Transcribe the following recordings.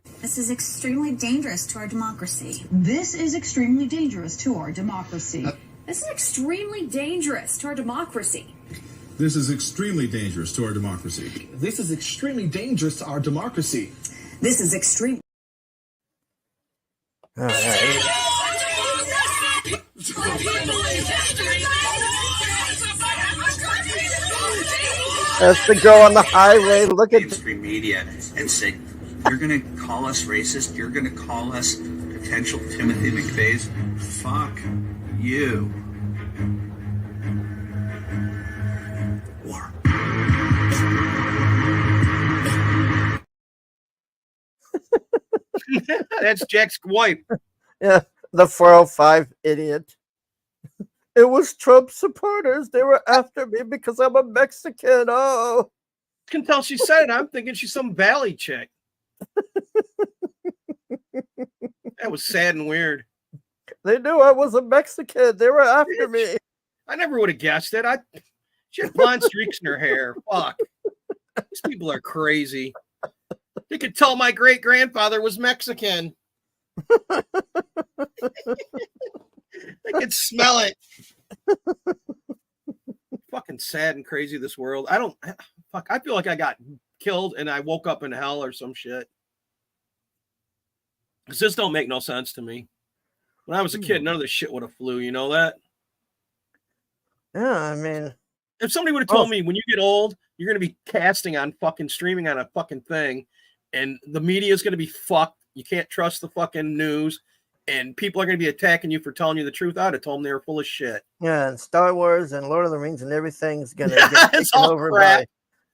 This is extremely dangerous to our democracy. This is extremely dangerous to our democracy. This is extremely dangerous to our democracy. This is extremely dangerous to our democracy. This is extremely dangerous to our democracy. This is extreme. All right. That's the girl on the highway. Look at mainstream media and say, you're going to call us racist? You're going to call us potential Timothy McVeighs? Fuck you. War. That's Jack's wife. Yeah, the 405 idiot. It was Trump supporters. They were after me because I'm a Mexican. Oh. I can tell she said it. I'm thinking she's some valley chick. That was sad and weird. They knew I was a Mexican. They were after me. I never would have guessed it. She had blonde streaks in her hair. Fuck. These people are crazy. They could tell my great-grandfather was Mexican. They could smell it. Fucking sad and crazy, this world. I feel like I got killed and I woke up in hell or some shit. Because this don't make no sense to me. When I was a kid, none of this shit would have flew. You know that? Yeah, I mean, if somebody would have told me when you get old, you're going to be casting on fucking streaming on a fucking thing, and the media is going to be fucked. You can't trust the fucking news, and people are going to be attacking you for telling you the truth. I'd have told them they were full of shit. Yeah, and Star Wars and Lord of the Rings and everything's going to get taken over crap. by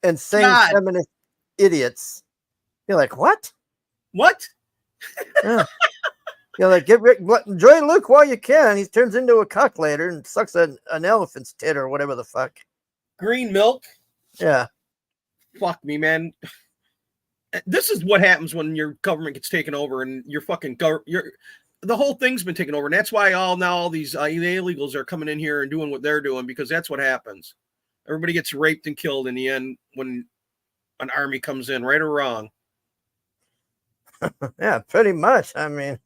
insane feminist idiots. You're like, what? What? Yeah. You're like, enjoy Luke while you can. He turns into a cuck later and sucks an elephant's tit or whatever the fuck. Green milk? Yeah. Fuck me, man. This is what happens when your government gets taken over and your fucking the whole thing's been taken over. And that's why all these illegals are coming in here and doing what they're doing, because that's what happens. Everybody gets raped and killed in the end when an army comes in, right or wrong. Yeah, pretty much. I mean,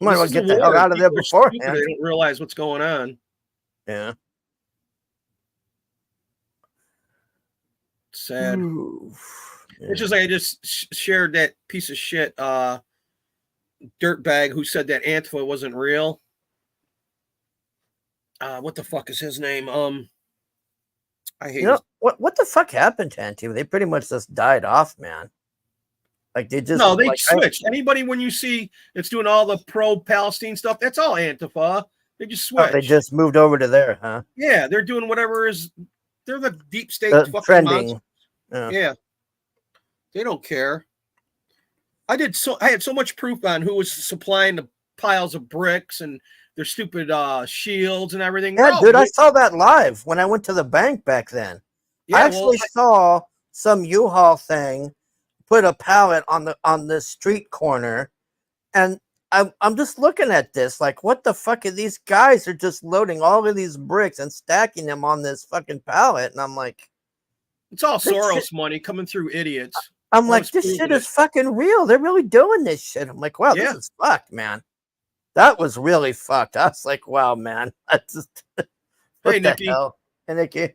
might as well get the hell out of there beforehand. They don't realize what's going on. Yeah. Sad. Ooh. Yeah. It's just like I just shared that piece of shit dirtbag who said that Antifa wasn't real. What the fuck is his name? I hate what the fuck happened to Antifa? They pretty much just died off, man. Like they just switched. Anybody when you see it's doing all the pro-Palestine stuff, that's all Antifa. They just switched. They just moved over to there, huh? Yeah, they're doing whatever is. They're the deep state fucking trending. Yeah, they don't care. I had so much proof on who was supplying the piles of bricks and their stupid shields and everything. Yeah, dude, I saw that live when I went to the bank back then. Yeah, I actually saw some U-Haul thing put a pallet on the street corner, and I'm just looking at this like, what the fuck are these guys are just loading all of these bricks and stacking them on this fucking pallet, and I'm like, it's all Soros money coming through idiots. I'm like, this shit is fucking real. They're really doing this shit. I'm like, wow, this is fucked, man. That was really fucked. I was like, wow, man. I just hey, Nikki. Hey, Nikki.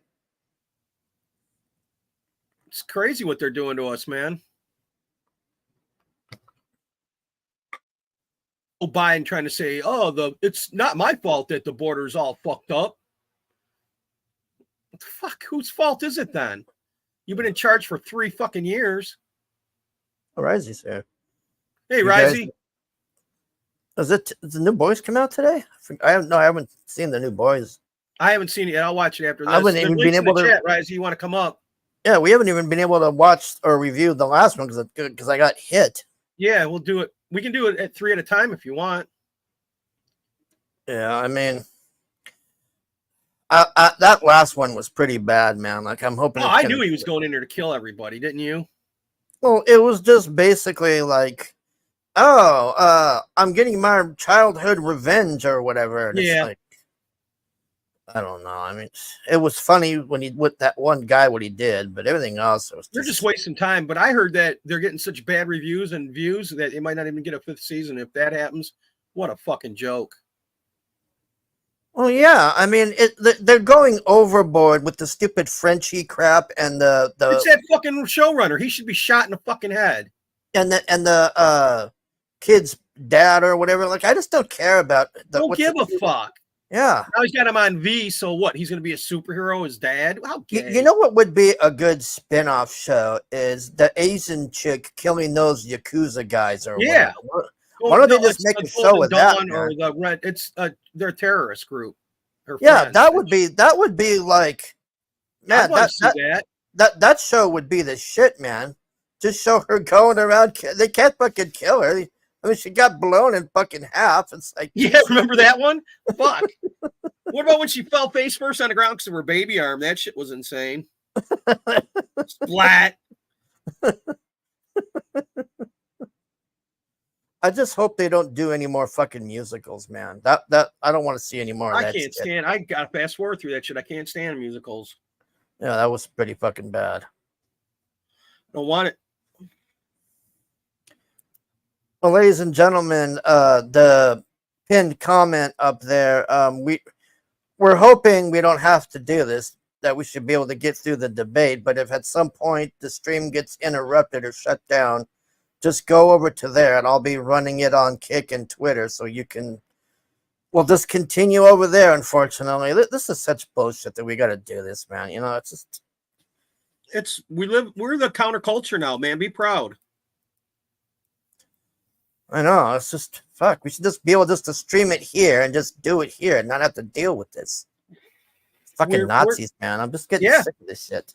It's crazy what they're doing to us, man. Biden trying to say, it's not my fault that the border's all fucked up. What the fuck? Whose fault is it then? You've been in charge for 3 fucking years. Oh, Risey's here. Hey, Risey. Does the new Boys come out today? I haven't seen the new Boys. I haven't seen it yet. I'll watch it after this. I haven't even been able to chat, Risey, you want to come up? Yeah, we haven't even been able to watch or review the last one because I got hit. Yeah, we'll do it. We can do it at 3 at a time if you want. Yeah, I mean, that last one was pretty bad, man. Like, I'm hoping. I knew he was going in there to kill everybody, didn't you? Well, it was just basically like, I'm getting my childhood revenge or whatever. And yeah. It's I don't know. I mean, it was funny when he with that one guy what he did, but everything else was. They're just wasting time. But I heard that they're getting such bad reviews and views that it might not even get a 5th season. If that happens, what a fucking joke. Well, yeah. I mean, they're going overboard with the stupid Frenchie crap and the. It's that fucking showrunner. He should be shot in the fucking head. And the kid's dad or whatever. Like, I just don't care about. Don't give a fuck. Yeah. Now he's got him on V, so what? He's going to be a superhero, his dad? How you know what would be a good spin-off show is the Asian chick killing those Yakuza guys or yeah. whatever. Why don't they just make a show with that? Or the Red, it's their terrorist group. Yeah, that would be like, man, that show would be the shit, man. Just show her going around. They can't fucking kill her. I mean, she got blown in fucking half. It's like, yeah, remember that one? Fuck. What about when she fell face first on the ground because of her baby arm? That shit was insane. Splat. I just hope they don't do any more fucking musicals, man. That I don't want to see any more. I can't stand. I gotta fast forward through that shit. I can't stand musicals. Yeah, that was pretty fucking bad. Don't want it. Well, ladies and gentlemen, the pinned comment up there, we're hoping we don't have to do this, that we should be able to get through the debate, but if at some point the stream gets interrupted or shut down, just go over to there and I'll be running it on Kick and Twitter so you can, we'll just continue over there, unfortunately. This is such bullshit that we got to do this, man. You know, it's just... we're the counterculture now, man. Be proud. I know, it's just, fuck, we should just be able just to stream it here and just do it here and not have to deal with this. Fucking Nazis, man. I'm just getting sick of this shit.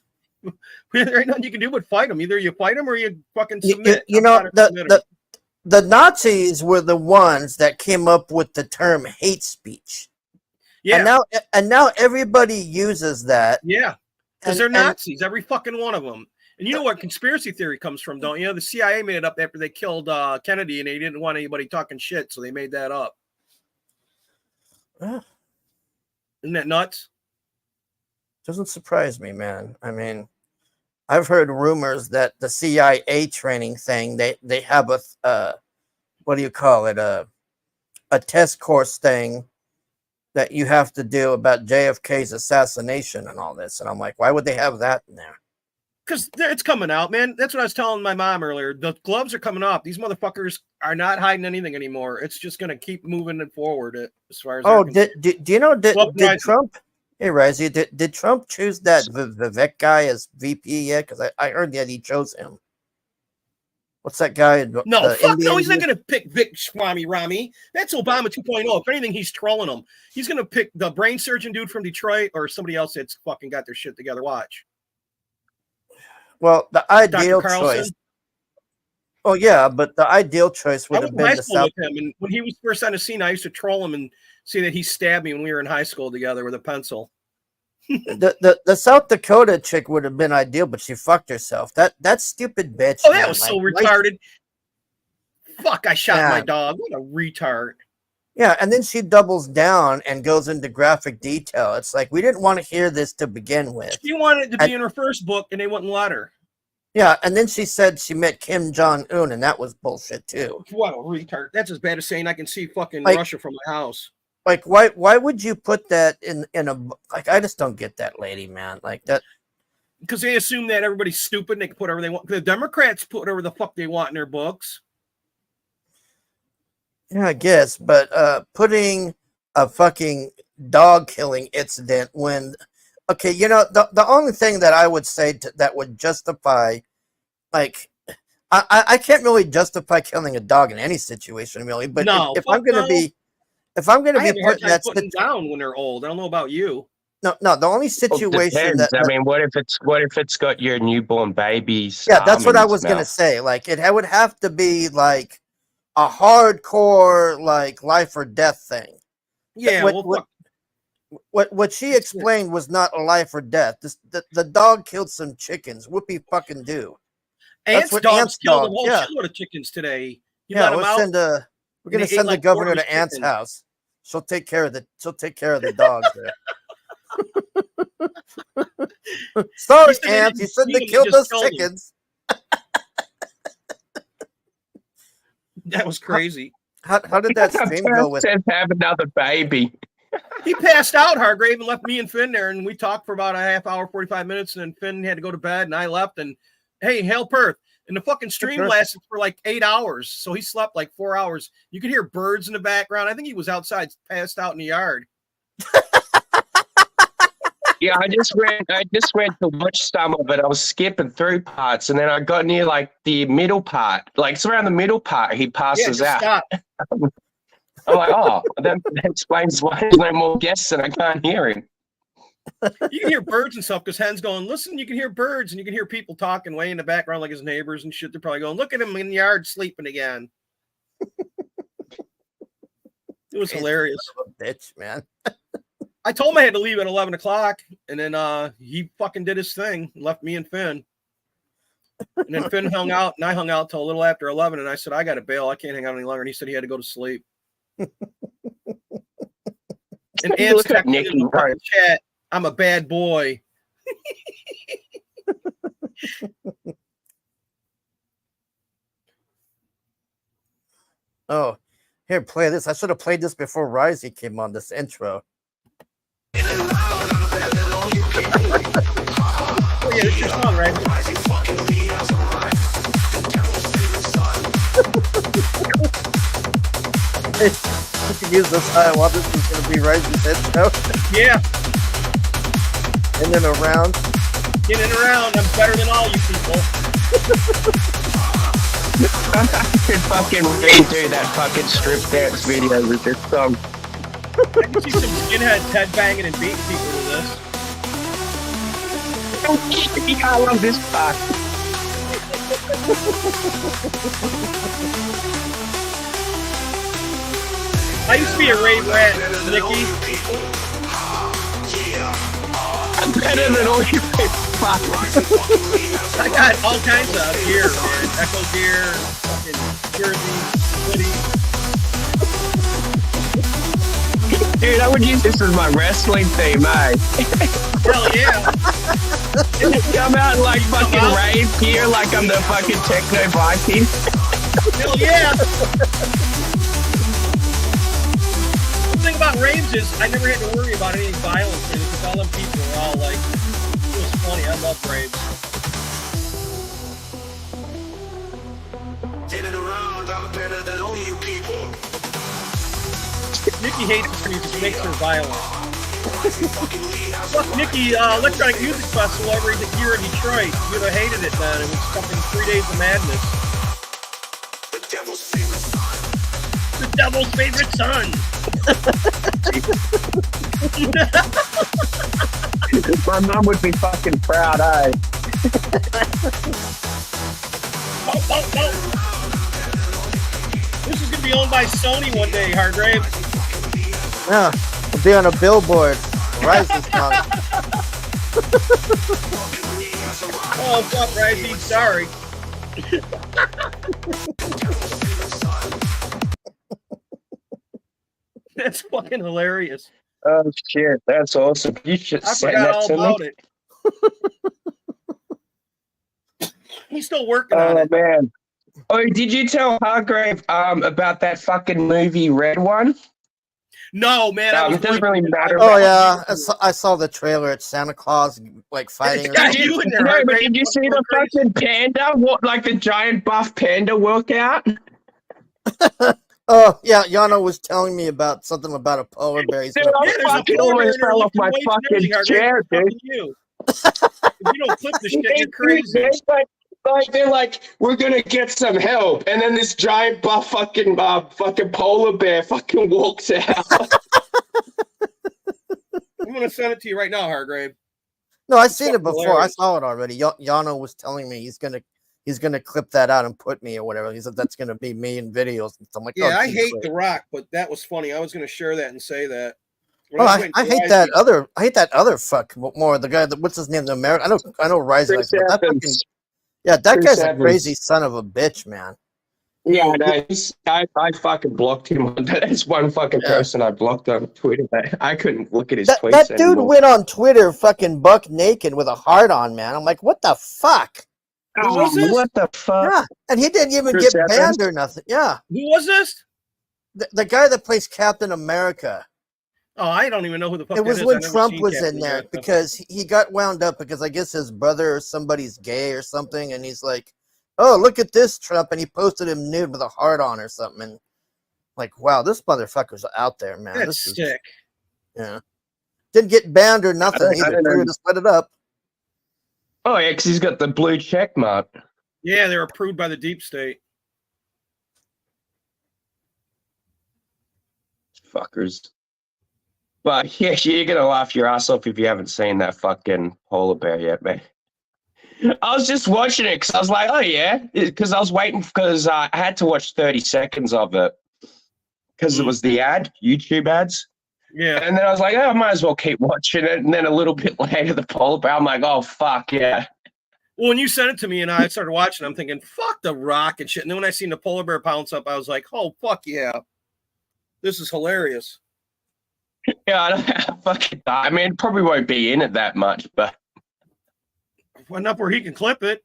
There ain't nothing you can do but fight them. Either you fight them or you fucking submit. You know, the Nazis were the ones that came up with the term hate speech. Yeah. And now everybody uses that. Yeah. Because they're Nazis, every fucking one of them. And you know what conspiracy theory comes from, don't you? The CIA made it up after they killed Kennedy, and they didn't want anybody talking shit, so they made that up. Isn't that nuts? Doesn't surprise me, man. I mean, I've heard rumors that the CIA training thing, they have a what do you call it, a test course thing that you have to do about JFK's assassination and all this. And I'm like, why would they have that in there? Because it's coming out, man. That's what I was telling my mom earlier. The gloves are coming off. These motherfuckers are not hiding anything anymore. It's just going to keep moving it forward as far as... do you know, did Trump... Hey, Rizzy, did Trump choose that Vivek guy as VP yet? Because I heard that he chose him. What's that guy? No, fuck no. He's not going to pick Vic Swami Rami. That's Obama 2.0. If anything, he's trolling him. He's going to pick the brain surgeon dude from Detroit or somebody else that's fucking got their shit together. Watch. Well, the ideal choice. Oh yeah, but the ideal choice would have been high school with him, and when he was first on the scene, I used to troll him and say that he stabbed me when we were in high school together with a pencil. the South Dakota chick would have been ideal, but she fucked herself. That stupid bitch. Oh, that was so retarded. Fuck! I shot my dog. What a retard. Yeah, and then she doubles down and goes into graphic detail. It's like, we didn't want to hear this to begin with. She wanted it to be in her first book, and they wouldn't let her. Yeah, and then she said she met Kim Jong-un, and that was bullshit, too. What a retard. That's as bad as saying I can see fucking Russia from my house. Like, why would you put that in a... Like, I just don't get that lady, man. Like, that... Because they assume that everybody's stupid and they can put whatever they want. The Democrats put whatever the fuck they want in their books. Yeah, I guess, but putting a fucking dog killing incident when, okay, you know, the only thing that I would say that would justify, like, I can't really justify killing a dog in any situation, really. But if I'm gonna be putting that down when they're old, I don't know about you. No, the only situation I mean, what if it's got your newborn babies? Yeah, that's what I was gonna say. Like, it would have to be like a hardcore, like, life or death thing. Yeah. What she explained was not a life or death. The dog killed some chickens. Whoopie fucking do. Ants dogs killed a whole shitload of chickens today. We're gonna send the governor to Ant's house. She'll take care of the dogs there. Sorry, He said they ants. didn't You shouldn't feed have him, killed they those just killed him. chickens. That was crazy. How did that stream go with? Says have another baby. He passed out, Hargrave, and left me and Finn there, and we talked for about a half hour, 45 minutes, and then Finn had to go to bed, and I left, and hey, hail Perth. And the fucking stream lasted for like 8 hours, so he slept like 4 hours. You could hear birds in the background. I think he was outside, passed out in the yard. Yeah, I just went to watch some of it. I was skipping through parts, and then I got near like the middle part. Like it's around the middle part, he passes out. Stop. I'm like, oh, that explains why there's no more guests and I can't hear him. You can hear birds and stuff because Hen's going, listen, you can hear birds, and you can hear people talking way in the background like his neighbors and shit. They're probably going, look at him in the yard sleeping again. It was hilarious. Bitch, man. I told him I had to leave at 11 o'clock, and then he fucking did his thing, left me and Finn. And then Finn hung out, and I hung out till a little after 11, and I said, I got to bail. I can't hang out any longer. And he said he had to go to sleep. And Ant's texting me in the chat, I'm a bad boy. Oh, here, play this. I should have played this before Risey came on this intro. Oh, yeah, this is your song, right? You can use this. Well, this is going to be Risey's intro. Yeah. In and around. In and around. I'm better than all you people. I could fucking redo that fucking strip dance video with this song. I can see some skinheads headbanging and beating people with this. I love this part. I used to be a rave rat, Nikki. I'm better than all you people. I got all kinds of gear, man. Echo gear, fucking jersey, hoodie. Dude, I would use this as my wrestling theme, eh? Hell yeah. Come out in like fucking rave gear like I'm the fucking techno Viking. Hell yeah. The thing about raves is I never had to worry about any violence because all them people were all like, it was funny. I love raves. In and around, I'm better than all you people. Nikki hates this music. It makes her violent. Fuck Nikki, Electronic Music Festival over here in Detroit. You'd have hated it, man. It was fucking 3 days of madness. The devil's favorite son. The devil's favorite son. My mom would be fucking proud, eh? This is going to be owned by Sony one day, Hargrave. Yeah, I'll be on a billboard. Risey's coming. Oh, fuck, Risey. Sorry. That's fucking hilarious. Oh shit, that's awesome. You should I send forgot that all to about me. it. He's still working on Oh it. man. Oh, did you tell Hargrave about that fucking movie Red One? No, man. It doesn't really matter. Oh yeah, I saw the trailer. It's Santa Claus like fighting. Yeah, you in there, No, but Hargrave. did you see the fucking panda? What, like the giant buff panda workout? Oh yeah, Yano was telling me about something about a polar bear. He's Dude, gonna- I there's a fucking polar bear almost in there fell off lifting my weights fucking nearly, Hargrave. chair, Fucking dude. you. If you don't clip the shit, you're crazy. Like they're like, we're gonna get some help, and then this giant buff fucking polar bear fucking walks out. I'm gonna send it to you right now, Hargrave. No, I've seen it before. hilarious. I saw it already. Yano was telling me he's gonna clip that out and put me or whatever. He said that's gonna be me in videos. And so I'm like, Yeah, oh, I geez, hate great. The Rock, but that was funny. I was gonna share that and say that. When Oh, was I waiting for hate Risey- that other fuck more. The guy that what's his name? The American. I know Rising. Chris That fucking, Evans. yeah, that Chris guy's a Evans. crazy son of a bitch, man. Yeah, no, I fucking blocked him. That's one fucking person I blocked on Twitter. I couldn't look at his tweets That dude anymore. went on Twitter fucking buck naked with a heart on, man. I'm like, what the fuck? Who was this? What the fuck? Yeah, and he didn't even Chris get Evans? banned or nothing. Yeah, Who was this? the guy that plays Captain America. Oh, I don't even know who the fuck It that was is. when I've never Trump seen was Captain in there America. because he got wound up because I guess his brother or somebody's gay or something, and he's like, "Oh, look at this, Trump," and he posted him nude with a heart on or something, and like, wow, this motherfucker's out there, man. That's This is sick. yeah. Didn't get banned or nothing I either. don't know. Twitter just let it up. Oh, yeah, because he's got the blue check mark. Yeah, they're approved by the deep state. Fuckers. But yeah, you're gonna laugh your ass off if you haven't seen that fucking polar bear yet, man. I was just watching it because I was like, oh yeah, because I was waiting because I had to watch 30 seconds of it because it was the ad, YouTube ads. Yeah. And then I was like, oh, I might as well keep watching it. And then a little bit later, the polar bear, I'm like, oh fuck yeah. Well, when you sent it to me and I started watching, I'm thinking, fuck the Rock and shit. And then when I seen the polar bear pounce up, I was like, oh fuck yeah. This is hilarious. Yeah, I fucking. I mean, probably won't be in it that much, but Enough where he can clip it.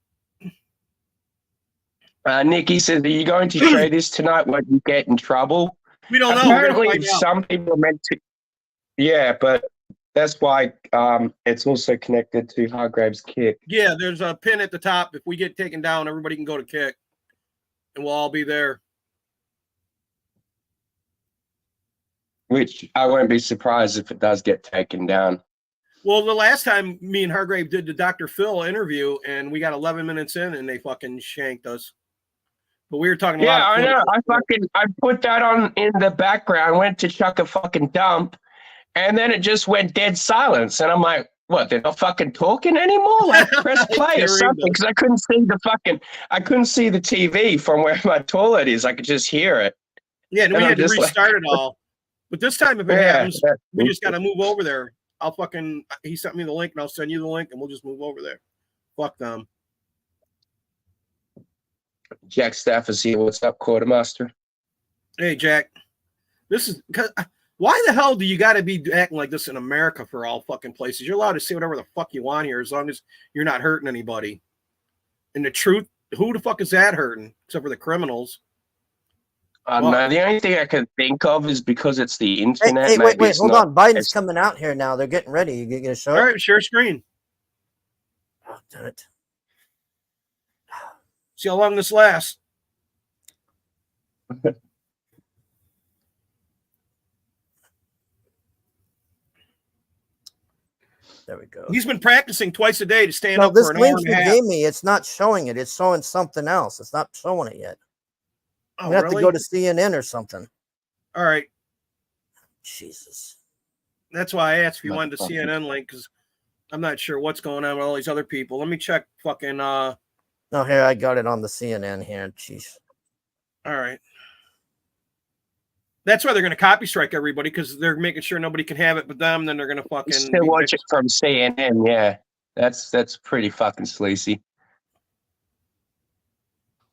Nikki says, "Are you going to show this tonight? Won't you get in trouble?" We don't know. We're gonna Apparently, find out. some people are meant to. Yeah, but that's why it's also connected to Hargrave's kick. Yeah, there's a pin at the top. If we get taken down, everybody can go to kick, and we'll all be there. Which I won't be surprised if it does get taken down. Well, the last time me and Hargrave did the Dr. Phil interview, and we got 11 minutes in, and they fucking shanked us. But we were talking a lot. Yeah, I know. I put that on in the background. Went to chuck a fucking dump, and then it just went dead silence. And I'm like, what? They're not fucking talking anymore? Like, press play or something, because I couldn't see the TV from where my toilet is. I could just hear it. Yeah, and we had to restart it all. But this time, if it happens, we just got to move over there. He sent me the link, and I'll send you the link, and we'll just move over there. Fuck them. Jack Stafford's here. What's up, Quartermaster? Hey, Jack. This is because why the hell do you got to be acting like this in America for all fucking places? You're allowed to say whatever the fuck you want here as long as you're not hurting anybody. And the truth, who the fuck is that hurting? Except for the criminals. No, the only thing I can think of is because it's the internet. Hey, wait, hold on. Biden's coming out here now. They're getting ready. You gonna show it? All right, share screen. Oh, damn it. See how long this lasts. There we go. He's been practicing twice a day to stand up this for an link hour and you a half. gave me, it's not showing it. It's showing something else. It's not showing it yet. Oh, You have really? to go to CNN or something. All right. Jesus. That's why I asked if you wanted the CNN link, because I'm not sure what's going on with all these other people. Let me check fucking No, here, I got it on the CNN here. Jeez. All right. That's why they're going to copy strike everybody, because they're making sure nobody can have it but them. Then they're going to fucking still watch it from CNN. Yeah, that's pretty fucking sleazy.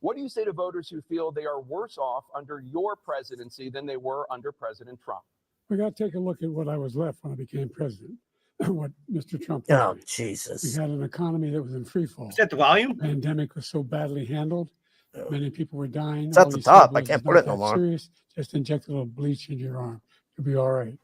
What do you say to voters who feel they are worse off under your presidency than they were under President Trump? We got to take a look at what I was left when I became president. What Mr. Trump did. Oh, Jesus. We had an economy that was in free fall. Is that the volume? The pandemic was so badly handled. Many people were dying. It's at the top. I can't put it no more. Serious. Just inject a little bleach in your arm. You'll be all right.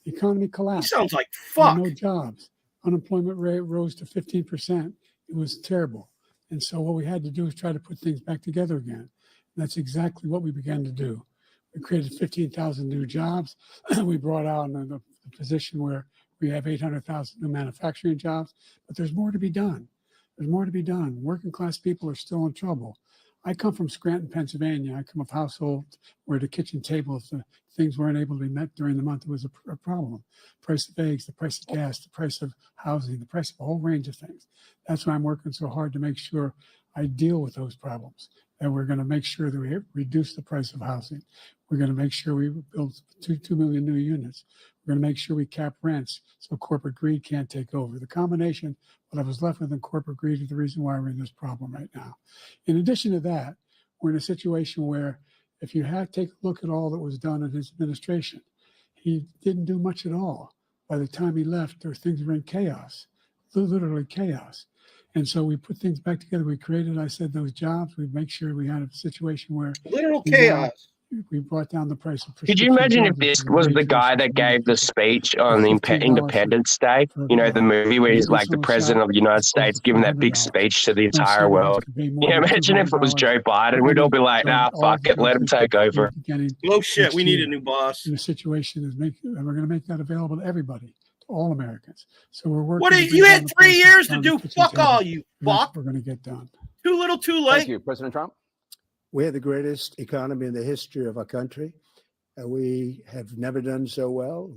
The economy collapsed. He sounds like fuck. No jobs. Unemployment rate rose to 15%. It was terrible. And so what we had to do is try to put things back together again. And that's exactly what we began to do. We created 15,000 new jobs. We brought out in a position where we have 800,000 new manufacturing jobs, but there's more to be done. There's more to be done. Working class people are still in trouble. I come from Scranton, Pennsylvania. I come of households where the kitchen tables, the things weren't able to be met during the month. It was a problem. Price of eggs, the price of gas, the price of housing, the price of a whole range of things. That's why I'm working so hard to make sure I deal with those problems. And we're going to make sure that we reduce the price of housing. We're going to make sure we build 2 million new units. We're going to make sure we cap rents so corporate greed can't take over. The combination, what I was left with in corporate greed is the reason why we're in this problem right now. In addition to that, we're in a situation where if you take a look at all that was done in his administration, he didn't do much at all. By the time he left, things were in chaos, literally chaos. And so we put things back together. We created, I said, those jobs. We make sure we had a situation where literal chaos. We brought down the price of Could you imagine if this was the guy that gave the speech on Independence Day? You know, the movie where he's like the president of the United States giving that big speech to the entire world. Yeah, imagine if it was Joe Biden. We'd all be like, nah, fuck it, let him take over. No shit, we need a new boss. In a situation is and we're going to make that available to everybody, to all Americans. So we're working. What you had 3 years to do? Fuck all, you fuck. We're going to get done. Too little, too late. Thank you, President Trump. We have the greatest economy in the history of our country. We have never done so well.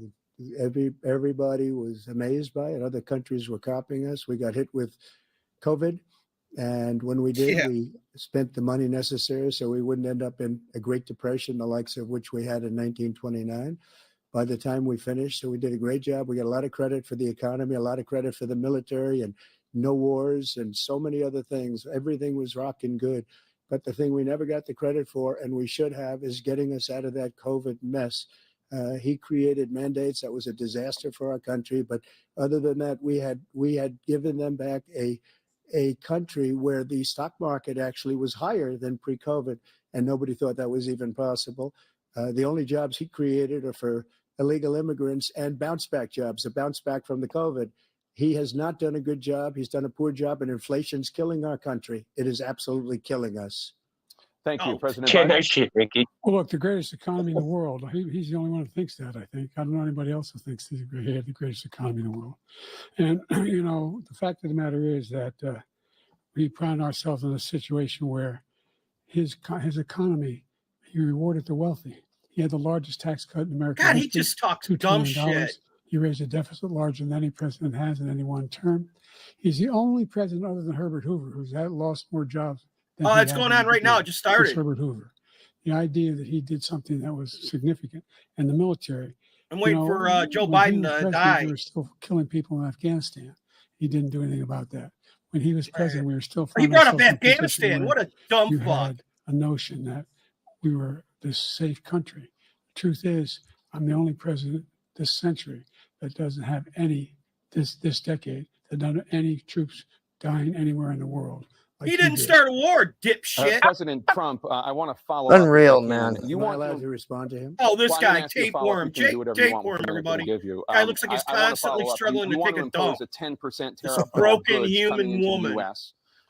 Everybody was amazed by it. Other countries were copying us. We got hit with COVID. And when we did, we spent the money necessary so we wouldn't end up in a Great Depression, the likes of which we had in 1929. By the time we finished, so we did a great job. We got a lot of credit for the economy, a lot of credit for the military, and no wars and so many other things. Everything was rocking good. But the thing we never got the credit for, and we should have, is getting us out of that COVID mess. He created mandates that was a disaster for our country. But other than that, we had given them back a country where the stock market actually was higher than pre-COVID, and nobody thought that was even possible. The only jobs he created are for illegal immigrants and bounce back jobs, a bounce back from the COVID. He has not done a good job. He's done a poor job, and inflation's killing our country. It is absolutely killing us. Thank you, President Biden. No shit, Ricky. Well, look, the greatest economy in the world. He's the only one who thinks that, I think. I don't know anybody else who thinks he had the greatest economy in the world. And, the fact of the matter is that we find ourselves in a situation where his economy, he rewarded the wealthy. He had the largest tax cut in American history. God, he just talks $2 dumb trillion. shit. He raised a deficit larger than any president has in any one term. He's the only president other than Herbert Hoover who's lost more jobs. Oh, it's going on right now. It just started. Herbert Hoover. The idea that he did something that was significant, and the military. I'm waiting for Joe Biden to die. We were still killing people in Afghanistan. He didn't do anything about that. When he was president, we were still. He brought up Afghanistan. What a dumb fuck. Had a notion that we were this safe country. The truth is, I'm the only president this century that doesn't have this decade, that doesn't have any troops dying anywhere in the world. Like he didn't start a war, dipshit. President Trump, I want to follow Unreal, up. man. You Am I want allowed to respond to him? Oh, this Well, guy, tapeworm. Tapeworm, everybody. Guy looks like he's constantly struggling to take a dump. A 10% This tariff broken human woman.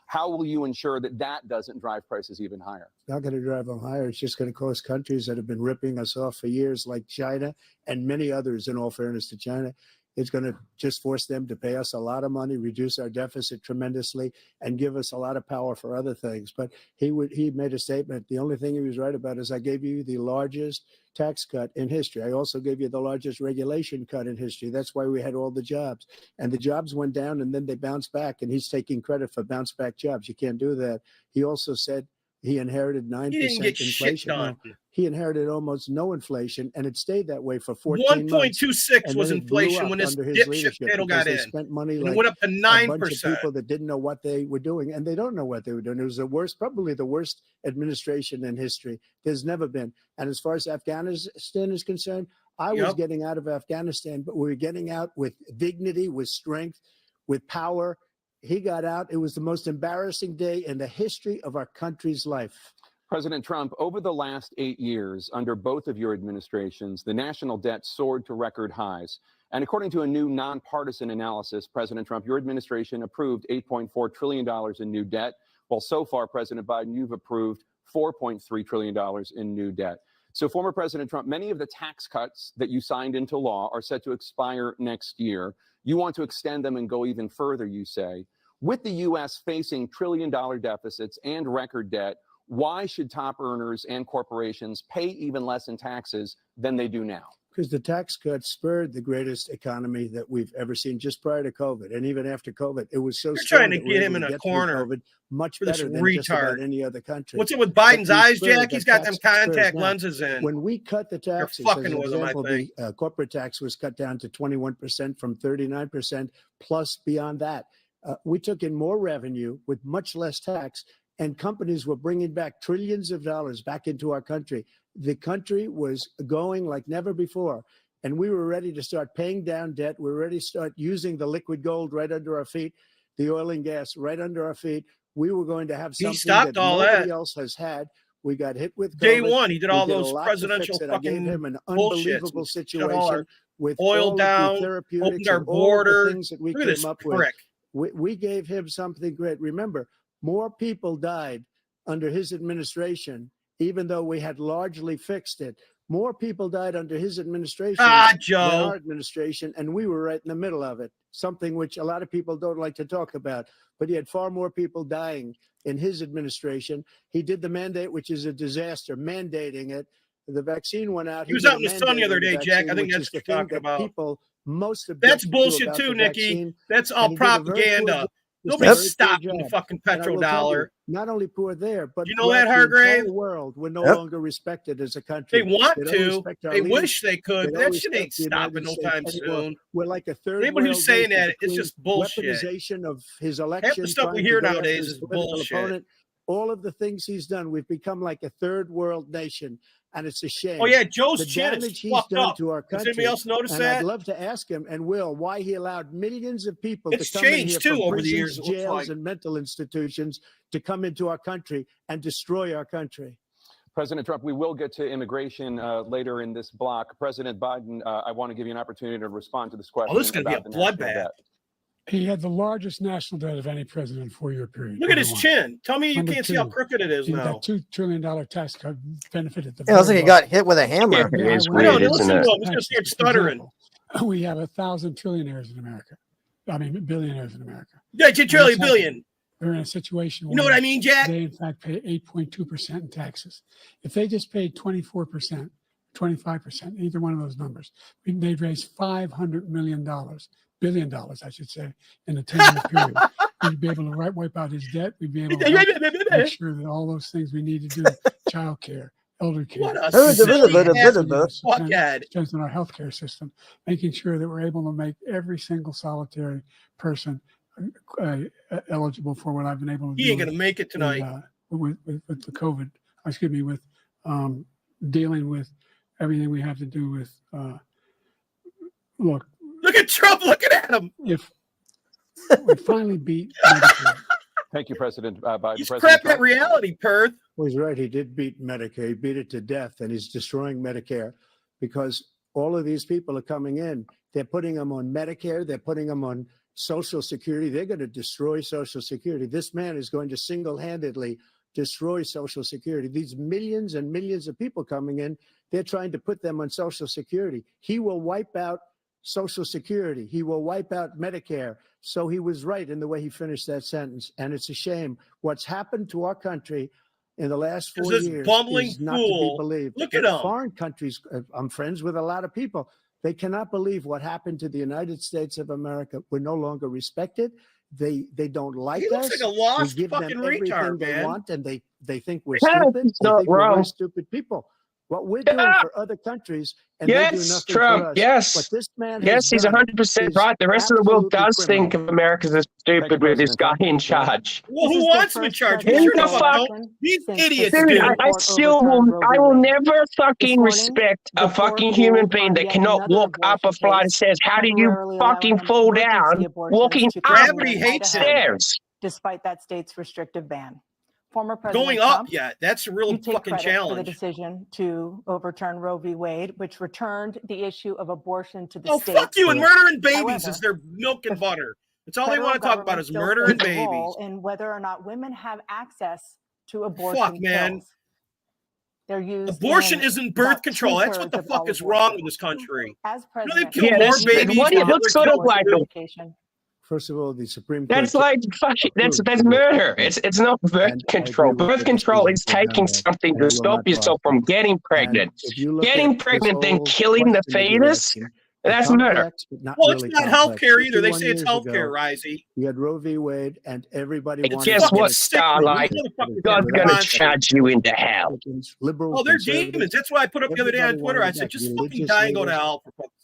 How will you ensure that that doesn't drive prices even higher? It's not going to drive them higher. It's just going to cost countries that have been ripping us off for years, like China and many others, in all fairness to China. It's going to just force them to pay us a lot of money, reduce our deficit tremendously, and give us a lot of power for other things. But he made a statement. The only thing he was right about is I gave you the largest tax cut in history. I also gave you the largest regulation cut in history. That's why we had all the jobs. And the jobs went down and then they bounced back. And he's taking credit for bounce back jobs. You can't do that. He also said he inherited 9% inflation. No, he inherited almost no inflation, and it stayed that way for 14 months. 1.26 was inflation when his dipshit Cato got in. Spent money and like it went up to 9%. A bunch of people that didn't know what they were doing, and they don't know what they were doing. It was the worst, probably the worst administration in history. There's never been. And as far as Afghanistan is concerned, I was getting out of Afghanistan, but we were getting out with dignity, with strength, with power. He got out. It was the most embarrassing day in the history of our country's life. President Trump, over the last 8 years, under both of your administrations, the national debt soared to record highs. And according to a new nonpartisan analysis, President Trump, your administration approved $8.4 trillion in new debt. Well, so far, President Biden, you've approved $4.3 trillion in new debt. So, former President Trump, many of the tax cuts that you signed into law are set to expire next year. You want to extend them and go even further, you say. With the U.S. facing trillion-dollar deficits and record debt, why should top earners and corporations pay even less in taxes than they do now? Because the tax cuts spurred the greatest economy that we've ever seen just prior to COVID. And even after COVID, it was so You're trying to get him in a corner. COVID much for this better than just about any other country. What's it with Biden's eyes, Jack? He's got them contact lenses in. When we cut the taxes, You're fucking with him, I think. the corporate tax was cut down to 21% from 39%, plus beyond that. We took in more revenue with much less tax, and companies were bringing back trillions of dollars back into our country. The country was going like never before. And we were ready to start paying down debt. We were ready to start using the liquid gold right under our feet, the oil and gas right under our feet. We were going to have something that nobody else has had. We got hit with COVID. Day one, he did all those presidential fucking I gave him an bullshit. unbelievable situation with oil all down, of the therapeutics opened our and all border. the things that we Look at came up with. prick. We gave him something great. Remember, more people died under his administration, even though we had largely fixed it. More people died under his administration Joe. than our administration, and we were right in the middle of it, something which a lot of people don't like to talk about. But he had far more people dying in his administration. He did the mandate, which is a disaster, mandating it. The vaccine went out. He was out in the sun the other day, Jack. I think that's what you're talking about. People, most of that's bullshit too, Nikki. That's all propaganda. Nobody's stopping the fucking petrodollar. Not only poor there, but you know that, Hargrave? The world, we're no longer respected as a country. They want to. They wish they could. That shit ain't stopping no time soon. We're like a third. Anybody who's saying that, it's just bullshit. Weaponization of his election. Half the stuff we hear nowadays is bullshit. Opponent. All of the things he's done, we've become like a third world nation. And it's a shame. Oh, yeah, Joe's the chin damage is he's fucked done up. to our country. Does anybody else notice and that? I'd love to ask him, and will, why he allowed millions of people it's to come in here changed too from over prisons, the years. jails, and mental institutions to come into our country and destroy our country. President Trump, we will get to immigration later in this block. President Biden, I want to give you an opportunity to respond to this question. Oh, this is going to be a bloodbath. He had the largest national debt of any president in a 4-year period. Look at his chin. Tell me you can't see how crooked it is now. That $2 trillion tax cut benefited the. It looks like he got hit with a hammer. Yeah, it is weird, isn't it? He's going to start stuttering. We have 1,000 trillionaires in America. I mean, billionaires in America. Yeah, billion. They're in a situation you know what I mean, Jack? They, in fact, pay 8.2% in taxes. If they just paid 24%, 25%, either one of those numbers, they'd raise $500 billion, I should say, in a 10-year period. We'd be able to wipe out his debt. We'd be able to make sure that all those things we need to do, child care, elder care, strengthen our healthcare system, making sure that we're able to make every single solitary person eligible for what I've been able to do. He ain't going to make it tonight. With the COVID, with dealing with everything we have to do with, look at Trump looking at him. If we finally beat Medicare. Thank you, President Biden. He's crap at reality, Perth. Well, he's right. He did beat Medicare. He beat it to death, and he's destroying Medicare because all of these people are coming in. They're putting them on Medicare. They're putting them on Social Security. They're going to destroy Social Security. This man is going to single-handedly destroy Social Security. These millions and millions of people coming in, they're trying to put them on Social Security. He will wipe out Social Security. He will wipe out Medicare. So he was right in the way he finished that sentence. And it's a shame. What's happened to our country in the last 4 years is not to be believed. Look at him. Foreign countries, I'm friends with a lot of people. They cannot believe what happened to the United States of America. We're no longer respected. They don't like us. He looks like a lost we give fucking them everything retard, they man. want, and they think we're stupid. They think we're very stupid people. What we're doing for other countries, and they do nothing Trump, for us. yes. What this man yes, he's 100% right. The rest of the world does think of America as stupid with this guy in charge. Well, who wants him in charge? Who the fuck? These idiots. Dude, I will never fucking respect a fucking human being that cannot walk up a flight and says, how do you fucking fall down walking up stairs? Despite that state's restrictive ban. Former President Going Trump, up yet. That's a real fucking challenge. For the decision to overturn Roe v. Wade, which returned the issue of abortion to the state. Oh, fuck you and murdering babies is their milk and butter. That's all they want to talk about is murder and babies. And whether or not women have access to abortion. Fuck, man. Pills. They're used. Abortion isn't birth control. That's what the fuck is wrong with this country. As president, kill more babies. What it looks sort of like First of all, the Supreme Court. That's like that's murder. It's not birth control. Birth control is taking something to stop yourself from getting pregnant. Getting pregnant, then killing the fetus. That's murder. Well, it's not healthcare either. They say it's healthcare, Risey. You had Roe v. Wade, and everybody wanted. Guess what, Starlight? God's gonna charge you into hell. Oh, they're demons. That's why I put up the other day on Twitter. I said, just fucking die and go to hell, for fuck's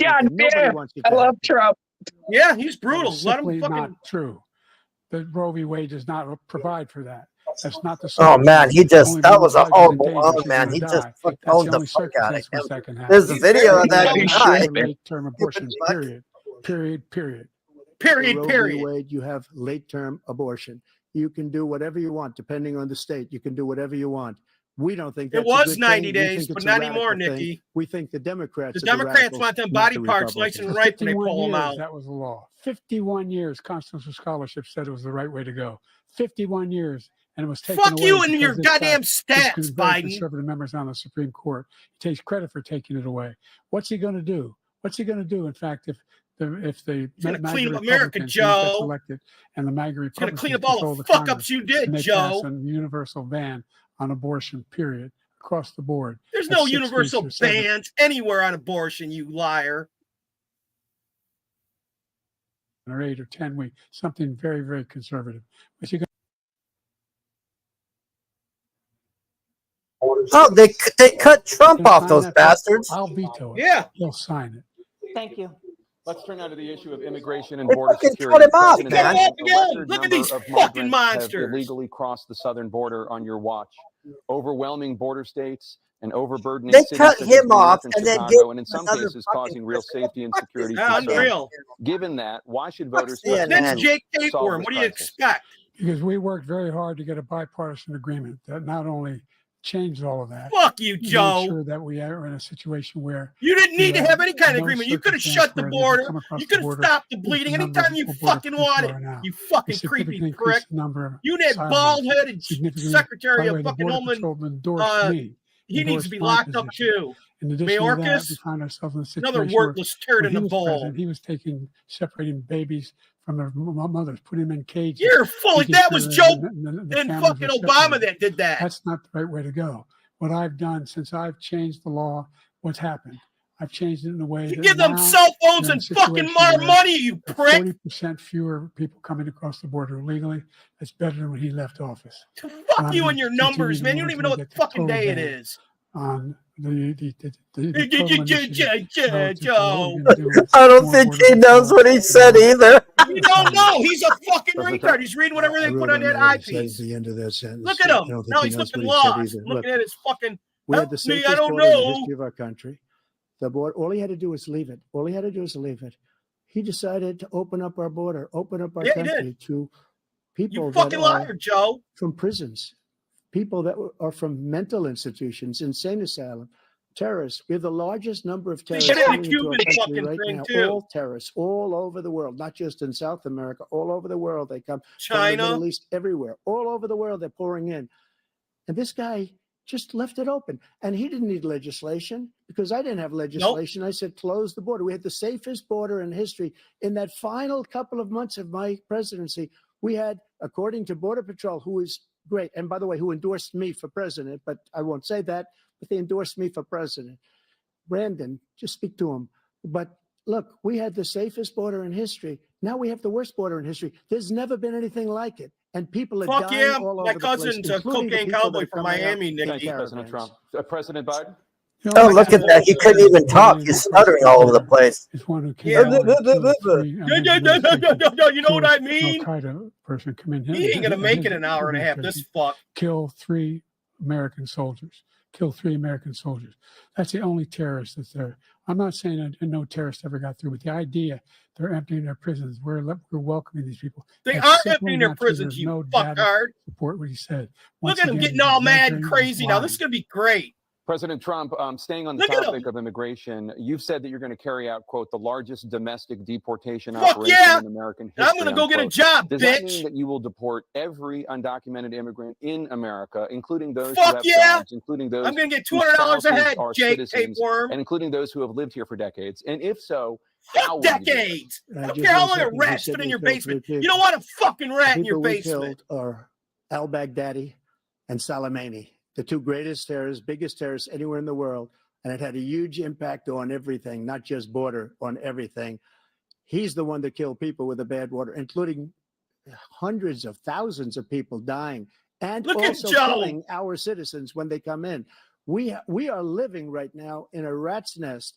God Republican. Nobody damn, wants you I to love happen. Trump. Yeah, he's brutal. It's Let him simply fucking. not true. The Roe v. Wade does not provide for that. That's not the Oh solution. man, he just Only that when was the a life is in horrible danger, oh she's man. gonna He just die. fucking That's owned the the only fuck out of circumstance in which him. that can happen. There's a He's video very of that He guy. should be. Give Late-term abortions, it back. period. Period. Period. Period. Roe v. Period. Wade, you have late-term abortion. You can do whatever you want, depending on the state. You can do whatever you want. We don't think that's It was a good 90 thing. days, We think but it's not a anymore, radical thing. Nikki. We think the Democrats The are Democrats radicals, want them not body the parts nice Republicans. and For ripe when they 51 pull them years, out. that was the law. 51 years, constitutional scholarship said it was the right way to go. 51 years, and it was taken Fuck away. you and because your it's got goddamn stats, very Biden. conservative members on the Supreme Court. He takes credit for taking it away. What's he going to do? What's he going to do? In fact, if the He's gonna MAGA clean up America, Republicans, he gets Joe. elected, and the MAGA He's gonna Republicans clean up all control the the fuck Congress, ups you did, and they Joe. pass a universal ban on abortion, period, across the board. There's At no 6 weeks universal or 7 bans anywhere on abortion, you liar. or 8 or 10 weeks, something very, very conservative. But you got Oh, they cut Trump off, those bastards. I'll veto it. Yeah. He'll sign it. Thank you. Let's turn now to the issue of immigration and They border fucking security. cut him off, President man. Biden, a Again, record look at number these of fucking migrants have monsters. illegally crossed the southern border on your watch. Overwhelming border states and overburdening They cities cut such as him New York off and and then Chicago, gave and in him some another cases fucking causing real president. safety and Fuck security this concerns. Unreal. Given that, why should voters CNN. That's Jake solve Tapeworm. this What do you crisis? expect? Because we worked very hard to get a bipartisan agreement that not only changed all of that, Fuck you, made Joe. sure that we are in a situation where You didn't need to had have any kind of no agreement. You could have circumstance shut the where they could border. come across You the could have border stopped the with bleeding the number anytime of you border fucking police wanted. there are now. You We fucking significantly creepy increased prick. the number of You and that asylum bald-headed significantly. Secretary By the of way, the fucking Border Homeland. Patrolman endorsed me. He needs to be endorsed my locked up position. too. In addition to that, we Mayorkas, find ourselves in a another situation where worthless turd when in he the was bowl. president, he was separating babies from their mothers, putting them in cages. You're fully. making That sure was that Joe the and families fucking were Obama separated. that did that. That's not the right way to go. What I've done since I've changed the law, what's happened? I've changed it in a way You that give them now cell phones you're in a and fucking situation more where money, you there are prick. 40% fewer people coming across the border illegally. That's better than when he left office. Fuck you and your numbers, man. You don't even know what fucking day it is. On the total Joe. I don't think he knows what he said either. You don't know. He's a fucking President retard. Trump. He's reading whatever I they wrote put on on that there what he said eyepiece. at the end of that sentence. Look at I him. don't think Now he he's knows looking what he said lost. either. Looking Look, at his fucking. we had Help the me, safest I don't border in the know. history of our country. The border, all he had to do was leave it. All he had to do was leave it. He decided to open up our border, open up our Yeah, he did. country to people You that fucking are liar, Joe. from prisons, people that are from mental institutions, insane asylum, terrorists. We have the largest number of terrorists should have coming the into our Cuban country fucking right thing, now. too. All terrorists, all over the world, not just in South America, all over the world. They come from the China. Middle East, everywhere, all over the world. They're pouring in, and this guy just left it open. And he didn't need legislation because I didn't have legislation. I said, close the border. We had the safest border in history. In that final couple of months of my presidency, we had, according to Border Patrol, who is great, and by the way, who endorsed me for president, but I won't say that, but they endorsed me for president. Brandon, just speak to him. But look, we had the safest border in history. Now we have the worst border in history. There's never been anything like it. And people are Fuck dying yeah. all over My the place, cousin's a including the cocaine people that cowboy are from coming out Miami, in Thank Nikki. you, President caravans. Trump. President Biden. Oh, look at that. He couldn't even talk. He's stuttering all over the place. Is one who came Yeah. out and killed three You know what I mean? Al-Qaeda person come in. He ain't gonna make it an hour and a half. This fuck. Kill 3 American soldiers. Kill 3 American soldiers. That's the only terrorist that's there. I'm not saying that no terrorist ever got through, but the idea they're emptying their prisons. We're welcoming these people. They That's are simply emptying their not true. prisons, There's you no data fucktard. support what he said. Look Once at him again, getting he's all mad and exaggerating, crazy now. lying. This is gonna be great. President Trump, staying on the Look at topic him. of immigration, you've said that you're going to carry out, quote, the largest domestic deportation Fuck operation yeah. in American history. I'm gonna go get a unquote. job, Does that mean bitch. that you will deport every undocumented immigrant in America, including those who Fuck have yeah. jobs, including those I'm gonna get whose $200 a spouses head, are Jake citizens, Tapeworm. and including those who have lived here for decades? And if so, how Fuck will you do it? decades. I don't Just care how one long a second. You rat said fit in we your killed 3 basement. people. You don't want a fucking rat in your People we basement. killed are al-Baghdadi and Soleimani, the 2 greatest terrorists, biggest terrorists anywhere in the world. And it had a huge impact on everything, not just border, on everything. He's the one that killed people with the bad water, including hundreds of thousands of people dying and Look at also Joe. killing our citizens when they come in. We are living right now in a rat's nest.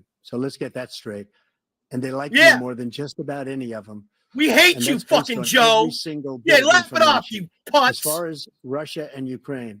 them. So let's get that straight. And they like Yeah. you more than just about any of them. We hate And you, that's based fucking on Joe. every single Yeah, bit of laugh it off, information. you putz. As far as Russia and Ukraine,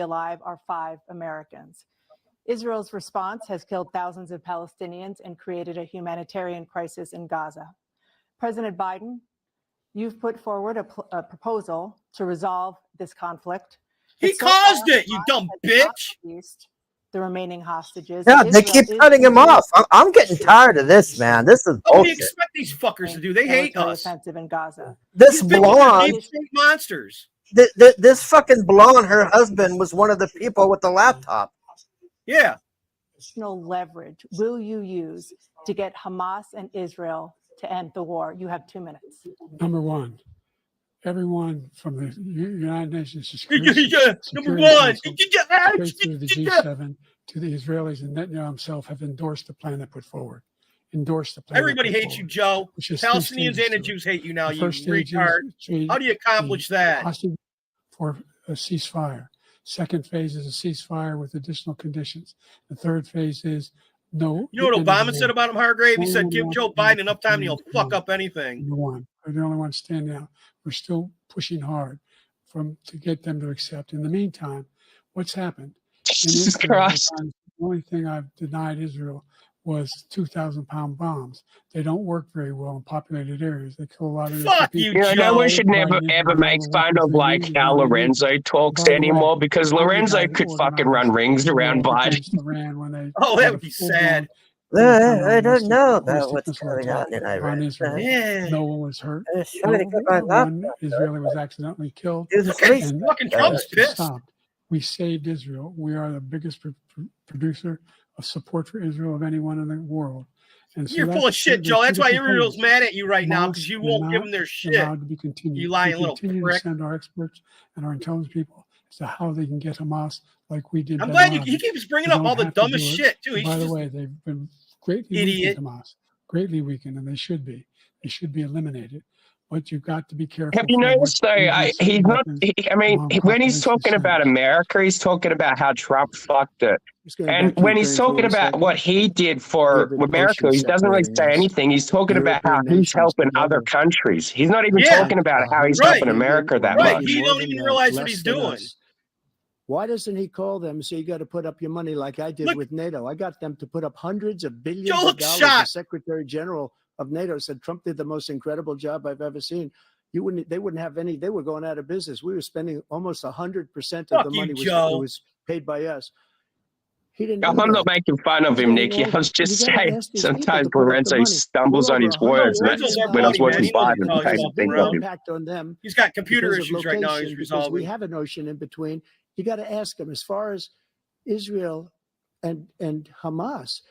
alive are 5 Americans. Israel's response has killed thousands of Palestinians and created a humanitarian crisis in Gaza. President Biden, You've put forward a proposal to resolve this conflict. He caused it, you dumb bitch. The remaining hostages. Yeah, they keep cutting him off. I'm getting tired of this, man. This is What do you bullshit. expect these fuckers to do? They hate us. Offensive in Gaza. This blonde, monsters. This fucking blonde, her husband was one of the people with the laptop. Yeah. Additional leverage will you use to get Hamas and Israel to end the war? You have 2 minutes. Number one, everyone from the United Nations Number one, to the G7 to the Israelis and Netanyahu himself have endorsed the plan they put forward. Endorsed the plan. Everybody hates you, Joe. Palestinians and the Jews hate you now, you retard. How do you accomplish that? For a ceasefire. Second phase is a ceasefire with additional conditions. The third phase is no. You know what Obama said about him, Hargrave? He said, give Joe Biden enough time and he'll fuck up anything. Number one. We're the only ones standing out. We're still pushing hard to get them to accept. In the meantime, what's happened? Jesus Christ. The only thing I've denied Israel was 2,000-pound bombs. They don't work very well in populated areas. They kill a lot of Fuck people. you, Joe. No one should never ever make fun of like how Lorenzo talks anymore, because Lorenzo could fucking run rings around Biden. Oh, that would be sad. I don't know about what's going on in Iran. Yeah. No one was hurt. One Israeli was accidentally killed. Fucking Trump's pissed. Stopped. We saved Israel. We are the biggest producer of support for Israel of anyone in the world. And so you're full of shit, Joe. That's why Israel's mad at you right now, because you won't give them their shit. To be continued. You lying little continue prick. To send our experts and our intelligence people as to how they can get Hamas like we did. I'm glad he keeps bringing up all the dumbest shit, too. By the way, they've been greatly weakened, Hamas. Greatly weakened, and they should be. They should be eliminated. But you've got to be careful. Have you noticed though? He's not. When he's talking about America, he's talking about how Trump fucked it. And when he's talking about what he did for America, he doesn't really say anything. He's talking about how he's helping other countries. He's not even talking about how he's helping America that much. He don't even realize what he's doing. Why doesn't he call them and say, you got to put up your money like I did with NATO? I got them to put up hundreds of billions of dollars. The Secretary General of NATO said Trump did the most incredible job I've ever seen. They wouldn't have any. They were going out of business. We were spending almost 100% of the money was paid by us. He didn't. I'm not making fun of him, Nicky. I was just saying sometimes Lorenzo stumbles on his words. When I was watching Biden, I think of him. On them. He's got computer issues right now. He's resolving. We have an ocean in between. You got to ask him as far as Israel and Hamas.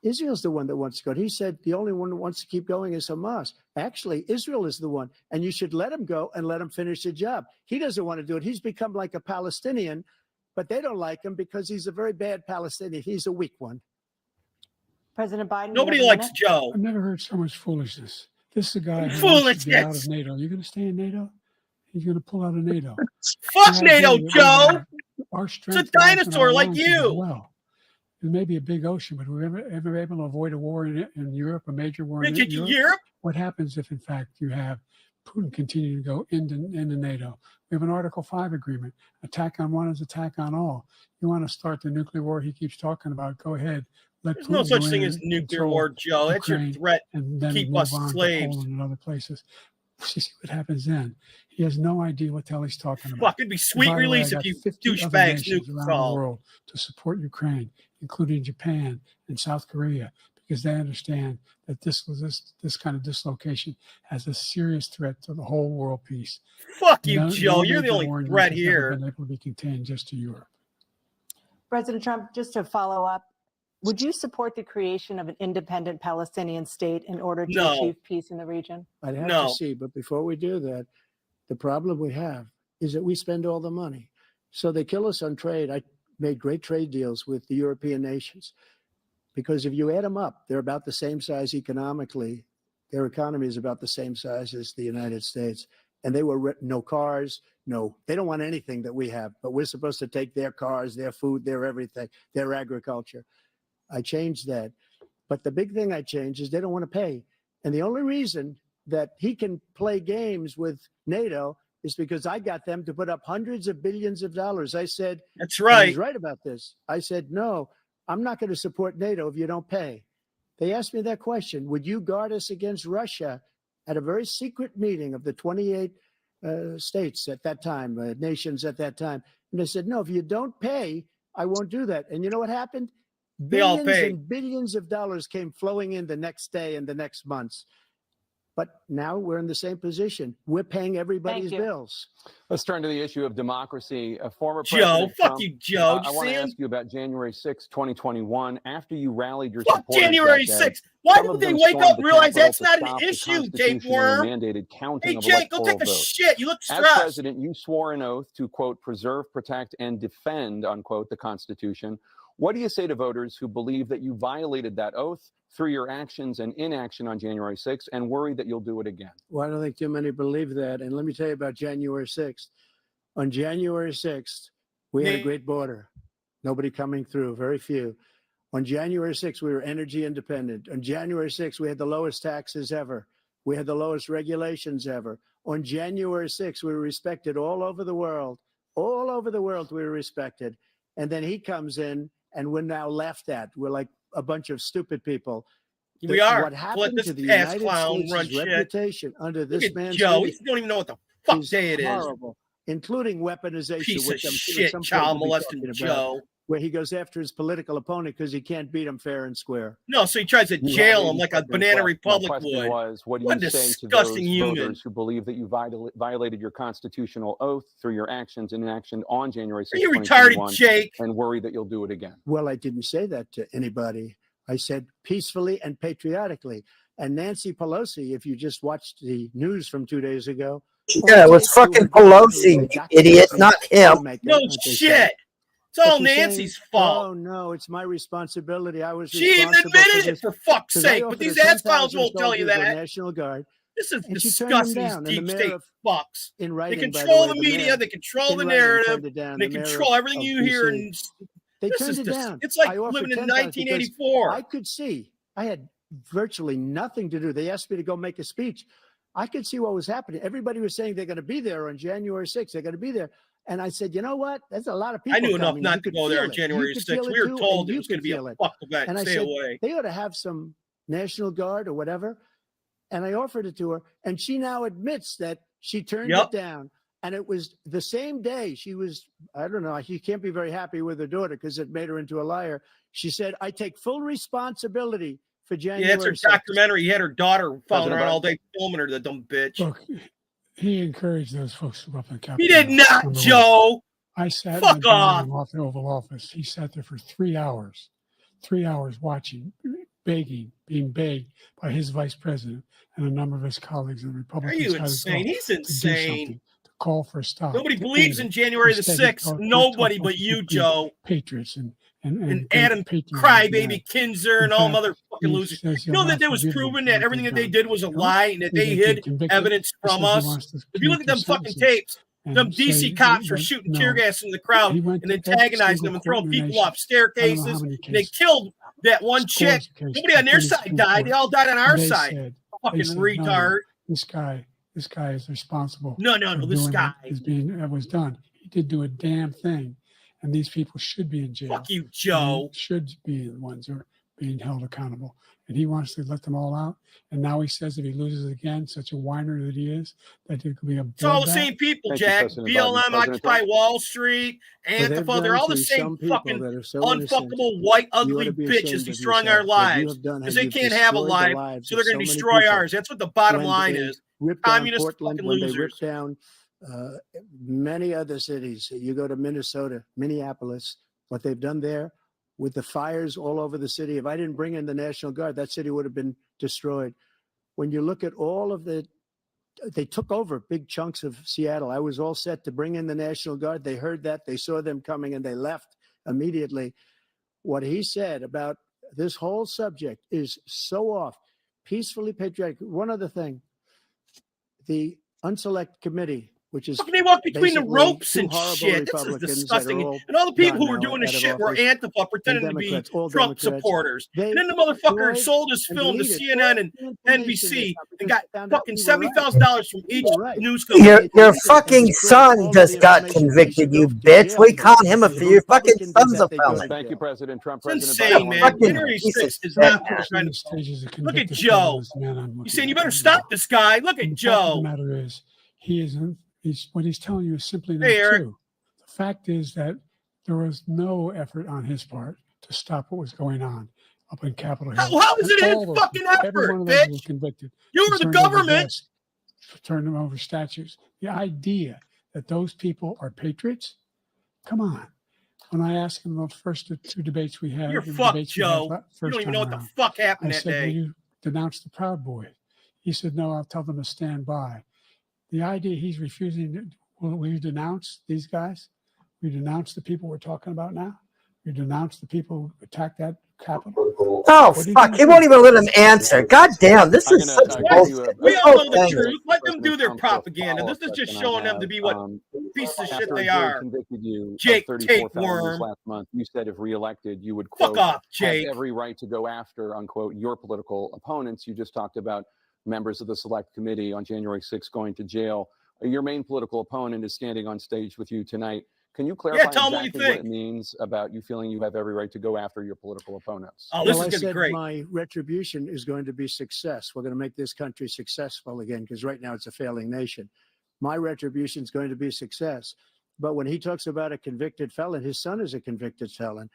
Israel's the one that wants to go. He said the only one that wants to keep going is Hamas. Actually, Israel is the one, and you should let him go and let him finish the job. He doesn't want to do it. He's become like a Palestinian, but they don't like him because he's a very bad Palestinian. He's a weak one. President Biden. Nobody likes Joe. I've never heard so much foolishness. This is a guy who wants to get out of NATO. You're going to stay in NATO? He's going to pull out of NATO. Fuck NATO, Joe. Our strength. It's a dinosaur like you. Well, it may be a big ocean, but we're ever able to avoid a war in Europe, a major war in Europe? What happens if, in fact, you have Putin continue to go into NATO? We have an Article 5 agreement. Attack on one is attack on all. You want to start the nuclear war he keeps talking about, go ahead. There's no such thing as nuclear war, Joe. That's your threat to keep us slaves. Poland and other places. See what happens then. He has no idea what the hell he's talking about. Fuck, it'd be sweet release if you douchebags nuked us all. The world to support Ukraine, including Japan and South Korea, because they understand that this kind of dislocation has a serious threat to the whole world peace. Fuck you, Joe. You're the only threat here. Been able to be contained just to Europe. President Trump, just to follow up, would you support the creation of an independent Palestinian state in order to achieve peace in the region? I'd have to see, but before we do that, the problem we have is that we spend all the money. So they kill us on trade. I made great trade deals with the European nations because if you add them up, they're about the same size economically. Their economy is about the same size as the United States. And they were no cars, they don't want anything that we have, but we're supposed to take their cars, their food, their everything, their agriculture. I changed that. But the big thing I changed is they don't want to pay. And the only reason that he can play games with NATO is because I got them to put up hundreds of billions of dollars. I said, that's right. He's right about this. I said, no, I'm not going to support NATO if you don't pay. They asked me that question. Would you guard us against Russia at a very secret meeting of the 28 states at that time, nations at that time. And they said, no, if you don't pay, I won't do that. And you know what happened? They all Billions paid. and billions of dollars came flowing in the next day and the next months. But now we're in the same position. We're paying everybody's bills. Let's turn to the issue of democracy. Former Joe, President fuck Trump, you, Joe. I want to ask you about January 6, 2021. After you rallied your Fuck supporters January that day, 6th. Why some didn't of they them wake stormed up the and realize Capitol that's to not an stop the issue, constitutionally tapeworm? mandated counting Hey, of Jake, go electoral take a votes. shit. You look As stressed. president, you swore an oath to, quote, preserve, protect, and defend, unquote, the Constitution. What do you say to voters who believe that you violated that oath through your actions and inaction on January 6th and worry that you'll do it again? Well, I don't think too many believe that. And let me tell you about January 6th. On January 6th, we had a great border. Nobody coming through, very few. On January 6th, we were energy independent. On January 6th, we had the lowest taxes ever. We had the lowest regulations ever. On January 6th, we were respected all over the world. All over the world, we were respected. And then he comes in, and we're now laughed at. We're like a bunch of stupid people. We are. What happened to the ass United clown run States' shit. reputation under this Look at man's Joe. leadership He don't even know what the fuck is day it is. horrible, including weaponization, Piece which of I'm sure shit, at some point child we'll be molesting talking Joe. about, where he goes after his political opponent because he can't beat him fair and square. No, so he tries to You jail have him like a 80 banana seconds left. republic My question would. was, what do What you a say to those disgusting human. voters who believe that you violated your constitutional oath through your actions and inaction on January 6th, Are you 2021, retarded, Jake? and worry that you'll do it again? Well, I didn't say that to anybody. I said peacefully and patriotically. And Nancy Pelosi, if you just watched the news from 2 days ago. Yeah, it was fucking Pelosi, you idiot, not him. No shit. It's all But she's Nancy's saying, fault. Oh no, it's my responsibility. I was She even responsible admitted for it, this. for fuck's 'Cause I sake. But offered these her ass clowns 10,000 won't tell you soldiers or that. National Guard. This is And she turned them disgusting, these down. And the deep mayor state of, fucks. in They writing, by control the the way, media, mayor, they control in the writing, narrative, turned it down. they The mayor control everything of you hear. DC. And They this turned is it down. it's like I offered living in 10,000 because 1984. I could see. I had virtually nothing to do. They asked me to go make a speech. I could see what was happening. Everybody was saying they're going to be there on January 6th. They're going to be there. And I said, you know what? There's a lot of people I knew enough coming. not You to could go there on feel it. January You could 6th. feel We were too, told and it you was going to could be a feel it. fuck event. And I Stay said, away. they ought to have some National Guard or whatever. And I offered it to her. And she now admits that she turned it down. And it was the same day she was, I don't know, she can't be very happy with her daughter because it made her into a liar. She said, I take full responsibility for January. Yeah, that's her 6th. documentary. He had her daughter following President around all Biden. day filming her, the dumb bitch. Look, he encouraged those folks to go up on Capitol He did Hill. not, Number one. Joe. I sat Fuck in the off. dining room off the Oval Office. He sat there for 3 hours watching, begging, being begged by his vice president and a number of his colleagues in the Republican Are you side insane? of the He's to do insane. something, to call for a stop. Nobody to believes end in it. January the Instead, he 6th. talked- he Nobody talked but about you, being Joe. Patriots and Adam patriotism. Crybaby Kinzer and all them other fucking he losers. says You he'll know that not there was forgive them proven for that what everything they've that they done. did was a lie and that they He's hid convicted. evidence He from says he us. wants to If you look at them keep fucking sentences tapes, and them say DC cops were that, shooting no, tear gas in the crowd he went and to every antagonizing single them and court throwing in the people nation. off staircases. I don't know how many And they cases. killed that one Scores chick. of cases, Nobody on their including side Supreme died. Court. They all died on our And they side. said, Fucking no, retard. this guy is responsible. No, for this doing guy. that was done. He did do a damn thing, and these people should be in jail. Fuck you, And Joe. they should be the ones who are being held accountable. And he wants to let them all out. And now he says if he loses again, such a whiner that he is, that it could be a bloodbath. It's all the same people, Thank you, Jack. President Biden. BLM, President Occupy Trump. Wall Street, What they've Antifa. They're all the done to same some people fucking that are so innocent, unfuckable white you ought ugly to be bitches ashamed of destroying our yourself. What you lives have done because is they you've can't have a destroyed the life, lives so they're of going so to many destroy people. ours. That's what the bottom When line they is. ripped down Communist Portland, fucking when they losers. ripped down many other cities. You go to Minnesota, Minneapolis, what they've done there with the fires all over the city. If I didn't bring in the National Guard, that city would have been destroyed. When you look at all of they took over big chunks of Seattle. I was all set to bring in the National Guard. They heard that, they saw them coming, and they left immediately. What he said about this whole subject is so off. Peacefully patriotic. One other thing, the Unselect Committee which is they walk between the basically ropes two and horrible shit. This is Republicans that are disgusting. all And all the people gone who were now doing this out of shit were office, Antifa pretending to be Democrats, all Trump Democrats. supporters. They And then the motherfucker tried sold his and film to deleted CNN all and the information they NBC got and because got they found out fucking we were right. $70,000 from each were right. news company. Your They deleted fucking and destroyed son all of just the got information. They convicted, should you go to bitch. jail We for caught it. him a If few. Your fucking Republican did son's that, a they go to felon. Thank you, jail. President Trump. It's President Biden, I insane, wanna man. get to fucking January piece of 6th is shit, not what man. we're trying to Stages of look at convicted Joe. felons, man, I'm He's looking saying, at you better right stop now. this guy. Look And at the fact of the Joe. matter is, what he's telling you is simply not Hey, Eric. true. The fact is that there was no effort on his part to stop what was going on up in Capitol Hill. How is And it all his those fucking people, every effort, one of them was bitch? convicted. You were the Turned over government. desks, turned them over statues. The idea that those people are patriots, come on. When I asked him the first two debates we had, You're the fucked, debates we had Joe. You first don't even time know what the around, fuck happened I that said, will day. you denounce the Proud Boys? He said, no, I'll tell them to stand by. The idea he's refusing, will you denounce these guys? Will you denounce the people we're talking about now? Will you denounce the people who attacked that Capitol? Oh, fuck. He won't even let him answer. God damn. This I'm is gonna such give bullshit. you We This all whole know the thing is- truth. Let them do President their Trump for a propaganda. This follow-up is just question I showing them to have. be what pieces of shit After a they jury are. convicted you Jake, of 34 tapeworm. felonies last month, you said if reelected, you would, Fuck quote, off, have Jake. every right to go after, unquote, your political opponents. You just talked about members of the select committee on January 6th going to jail. Your main political opponent is standing on stage with you tonight. Can you clarify tell 'em what you exactly what it think. means about you feeling you have every right to go after your political opponents? Oh, this Well, is I going to be said great. my retribution is going to be success. We're going to make this country successful again because right now it's a failing nation. My retribution is going to be success. But when he talks about a convicted felon, his son is a convicted felon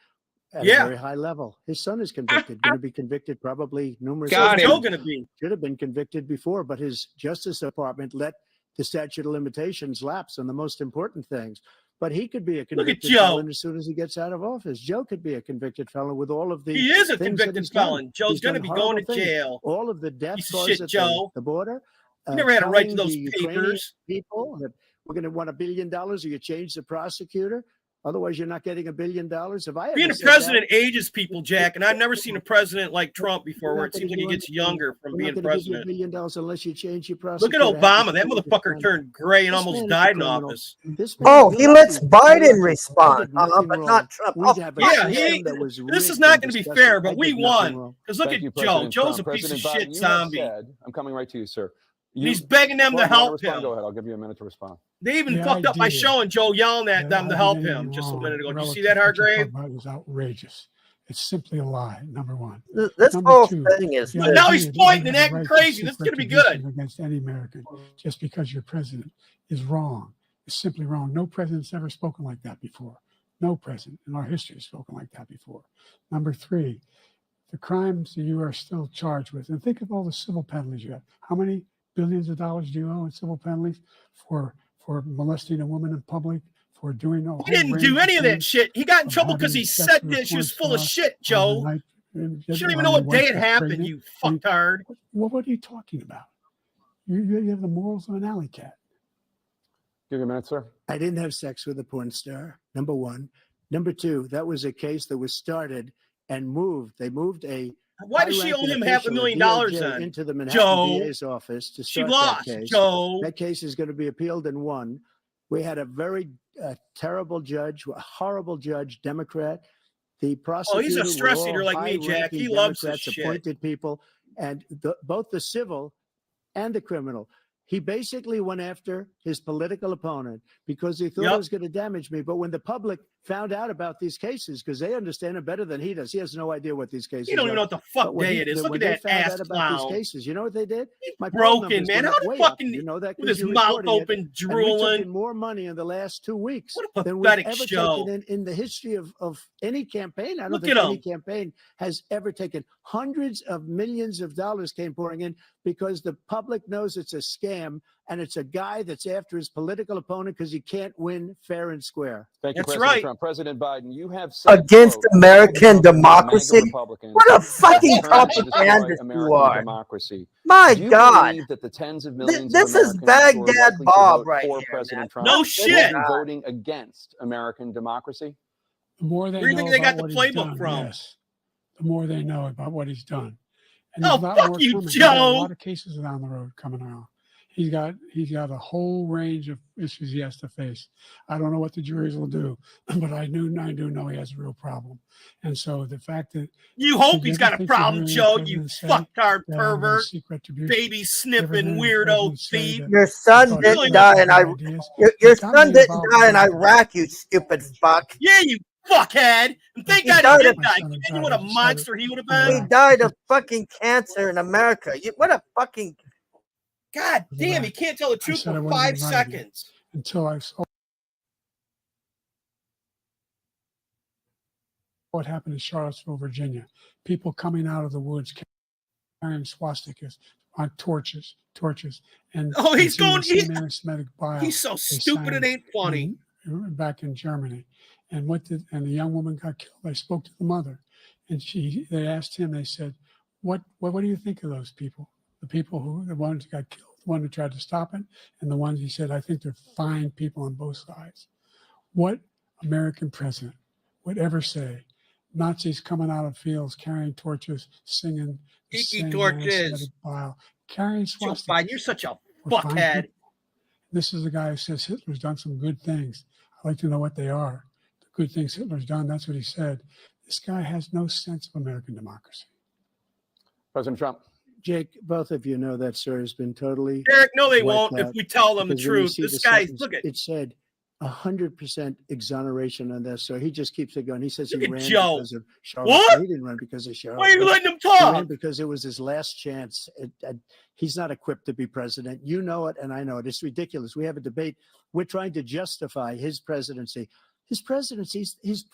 at a very high level. His son is convicted, going to be convicted probably numerous Got times. him. Joe going to be? Should have been convicted before, but his Justice Department let the statute of limitations lapse on the most important things. But he could be a convicted Joe. felon as soon as he gets out of office. Joe could be a convicted felon with all of the He is a things that convicted he's done. felon. Joe's He's going to done be going to horrible things. jail. All of the death Piece of cause shit, at Joe. the border. You never had a right to telling those the Ukrainian papers. people that we're going to want $1 billion or you change the prosecutor. Otherwise, you're not getting $1 billion. If I Being a president ages people, Jack, and I've never seen a president like Trump before where it seems like he gets younger from being president. $1 billion unless you change your Look prosecutor. at Obama. That motherfucker turned gray and This almost man is a died in criminal. office. This Oh, man he is lets guilty. Biden He respond, did nothing but wrong. not Trump. We Oh, have a fuck. Yeah, system that was this is rigged not and going to be disgusting. fair, I but we did nothing won. wrong. Because look Thank at you, Joe. President Joe's Trump. a piece of President Biden, shit you have zombie. said, I'm coming right to you, sir. And he's begging them to Well, you wanna help respond? him. Go ahead. I'll give you a minute to respond. They even The fucked up by idea showing Joe yelling at them to that I help did anything him just a wrong minute ago. Did you see relative that, to what you're Hargrave? talking about was outrageous. It's simply a lie, number one. This Number whole two, thing is the just- Now idea he's that pointing you and have a acting right crazy. seek This is gonna be retribution good. against any American just because you're president is wrong. It's simply wrong. No president's ever spoken like that before. No president in our history has spoken like that before. Number three, the crimes that you are still charged with, and think of all the civil penalties you have. How many billions of dollars do you owe in civil penalties for molesting a woman in public, for doing a whole He didn't range do any of that things, shit. He got in of trouble because having he sex said with that she was porn full of star shit, on the Joe. night, You don't even while know your what day wife it got happened, pregnant. you fucktard. What are you talking about? You have the morals of an alley cat. Give you a minute, sir. I didn't have sex with a porn star, number one. Number two, that was a case that was started and moved. They moved a Why does she owe high-ranking him official, $500,000 DOJ, then? into the Manhattan Joe. DA's office to She start lost, that case. Joe. That case is going to be appealed and won. We had a very terrible judge, a horrible judge, Democrat. The prosecutor, he's a stress were all eater like me, Jack. He high-ranking loves this Democrats, shit. appointed people, and both the civil and the criminal. He basically went after his political opponent because he thought it was going to damage me. But when the public found out about these cases, because they understand it better than he does, he has no idea what these cases are. You don't even know what the fuck But when day he- it is. Look when at they that found ass out about these clown. cases, you know what they did? My poll Broken, numbers man. went How up the way up. fucking You know that with 'cause his you're mouth recording it. open, And we took drooling. in more money in the last 2 weeks What a than we've pathetic ever show. taken in the history of any campaign. I don't Look think at any him. campaign has ever taken. Hundreds of millions of dollars came pouring in because the public knows it's a scam and it's a guy that's after his political opponent because he can't win fair and square. Thank you, That's President right. Trump. President Biden, you have said, Against quote, American Republicans, democracy? MAGA Republicans, What a have fucking determined to destroy propagandist you American are. democracy. My Do you God. believe that the tens of millions This of is Americans who are Baghdad likely Bob to vote right for here, President man. Trump No will shit. be voting against American democracy? The more they Where do you know think they got about the what he's playbook done, from? yes, the more they know about what he's done. And Oh, there's a lot fuck more you, coming. We got a Joe. lot of cases down the road coming around. he's got a whole range of issues he has to face. I don't know what the juries will do, but I do know he has a real problem. And so the fact that you hope he's got a problem, Joe, you fucktard pervert, baby sniffing weirdo thief. Your son didn't die in Iraq, you stupid fuck. Yeah, you fuckhead. And thank God he did die. Can you know what a monster he would have been? He died of fucking cancer in America. What a fucking... God damn, he can't tell the truth for 5 seconds. Until I saw what happened in Charlottesville, Virginia. People coming out of the woods carrying swastikas on torches. And he's going. Bile He's so stupid it ain't funny. Back in Germany, and the young woman got killed. I spoke to the mother, and they asked him. They said, "What do you think of those people? The ones who got killed, the one who tried to stop it, and the ones," he said, "I think they're fine people on both sides." What American president would ever say? Nazis coming out of fields carrying torches, singing torches, carrying swastikas. You're such a fuckhead. This is the guy who says Hitler's done some good things. I'd like to know what they are. The good things Hitler's done, that's what he said. This guy has no sense of American democracy. President Trump. Jake, both of you know that story has been totally... Eric, no, they won't if we tell them the truth. This guy, look at... It said 100% exoneration on this, so he just keeps it going. He says he ran because of Charlotte. What? He didn't run because of Charlotte. Why are you letting him talk? He ran because it was his last chance. He's not equipped to be president. You know it, and I know it. It's ridiculous. We have a debate. We're trying to justify his presidency. His presidency, he's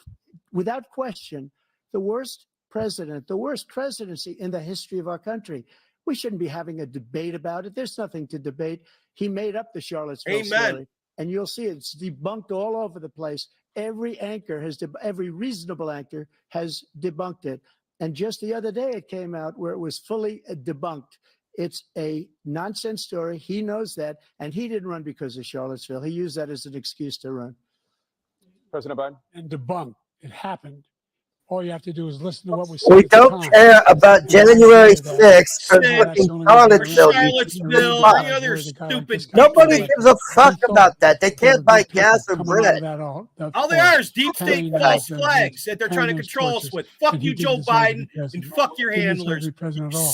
without question the worst president, the worst presidency in the history of our country. We shouldn't be having a debate about it. There's nothing to debate. He made up the Charlottesville story. And you'll see it's debunked all over the place. Every reasonable anchor has debunked it. And just the other day, it came out where it was fully debunked. It's a nonsense story. He knows that. And he didn't run because of Charlottesville. He used that as an excuse to run. President Biden. And debunked. It happened. All you have to do is listen to what we said. We don't care about January 6th or fucking Charlottesville. Nobody gives a fuck about that. They can't buy gas or bread. All they are is deep state false flags that they're trying to control us with. Fuck you, Joe Biden, and fuck your handlers.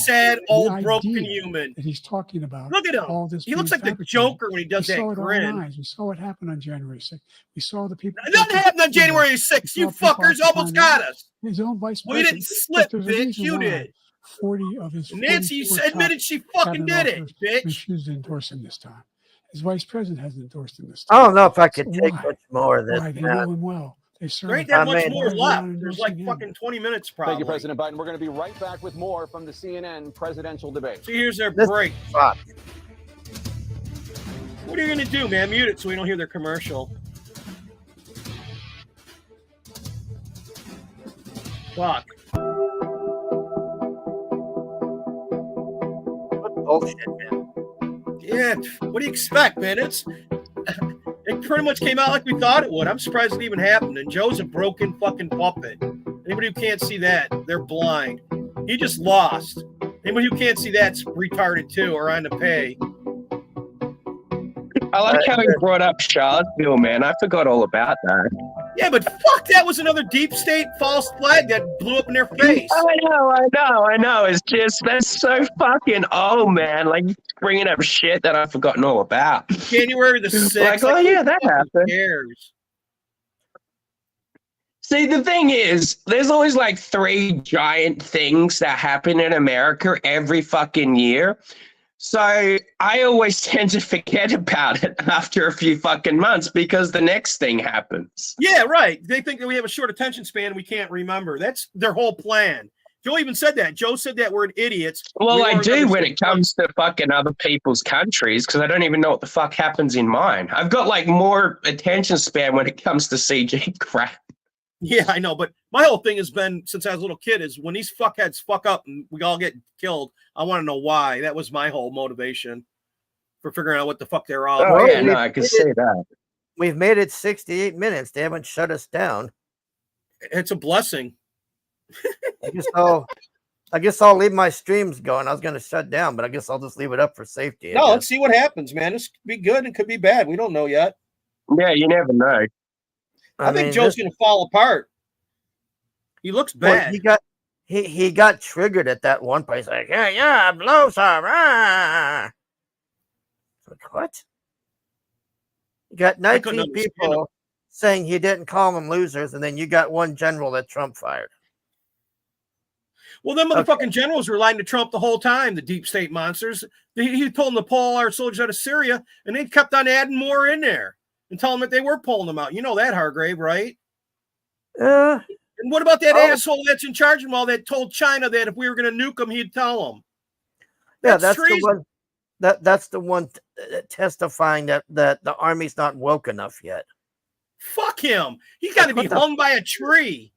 Sad old broken human. That he's talking about. Look at him. He looks like the Joker when he does that grin. We saw what happened on January 6th. We saw the people. Nothing happened on January 6th. You fuckers almost got us. His own vice president. We didn't slip, bitch. You did. 40 of his Nancy admitted she fucking did it, bitch. Refused to endorse him this time. His vice president hasn't endorsed him this time. I don't know if I could take much more of this. They know him well. There ain't that much more left. There's like fucking 20 minutes probably. Thank you, President Biden. We're going to be right back with more from the CNN presidential debate. So here's their break. Fuck. What are you going to do, man? Mute it so we don't hear their commercial. Fuck. Bullshit, man. Yeah, what do you expect, man? It pretty much came out like we thought it would. I'm surprised it even happened. And Joe's a broken fucking puppet. Anybody who can't see that, they're blind. He just lost. Anybody who can't see that's retarded too, or on the pay. I like how he brought up Charlottesville, man. I forgot all about that. Yeah, but fuck, that was another deep state false flag that blew up in their face. I know. It's just, that's so fucking man. Like, bringing up shit that I've forgotten all about. January the 6th. Like, oh, yeah, that happened. Who cares? See, the thing is, there's always like 3 giant things that happen in America every fucking year. So I always tend to forget about it after a few fucking months because the next thing happens. Yeah, right. They think that we have a short attention span and we can't remember. That's their whole plan. Joe even said that. Joe said that we're idiots. Well, I do when it comes to fucking other people's countries because I don't even know what the fuck happens in mine. I've got like more attention span when it comes to CG crap. Yeah, I know, but my whole thing has been since I was a little kid is when these fuckheads fuck up and we all get killed, I want to know why. That was my whole motivation for figuring out what the fuck they're all about. Oh, yeah, no, I can say that. We've made it 68 minutes. They haven't shut us down. It's a blessing. I guess I'll leave my streams going. I was going to shut down, but I guess I'll just leave it up for safety. No, let's see what happens, man. This could be good. It could be bad. We don't know yet. Yeah, you never know. I think Joe's going to fall apart. He looks bad. Well, he got triggered at that one place. Like, yeah, blow some. Like, what? You got 19 people saying he didn't call them losers, and then you got one general that Trump fired. Well, them motherfucking generals were lying to Trump the whole time, the deep state monsters. He told them to pull our soldiers out of Syria, and they kept on adding more in there and telling them that they were pulling them out. You know that, Hargrave, right? And what about that asshole that's in charge of them all that told China that if we were going to nuke them, he'd tell them? Yeah, that's the one. That's the one testifying that the army's not woke enough yet. Fuck him. He's got to be hung by a tree.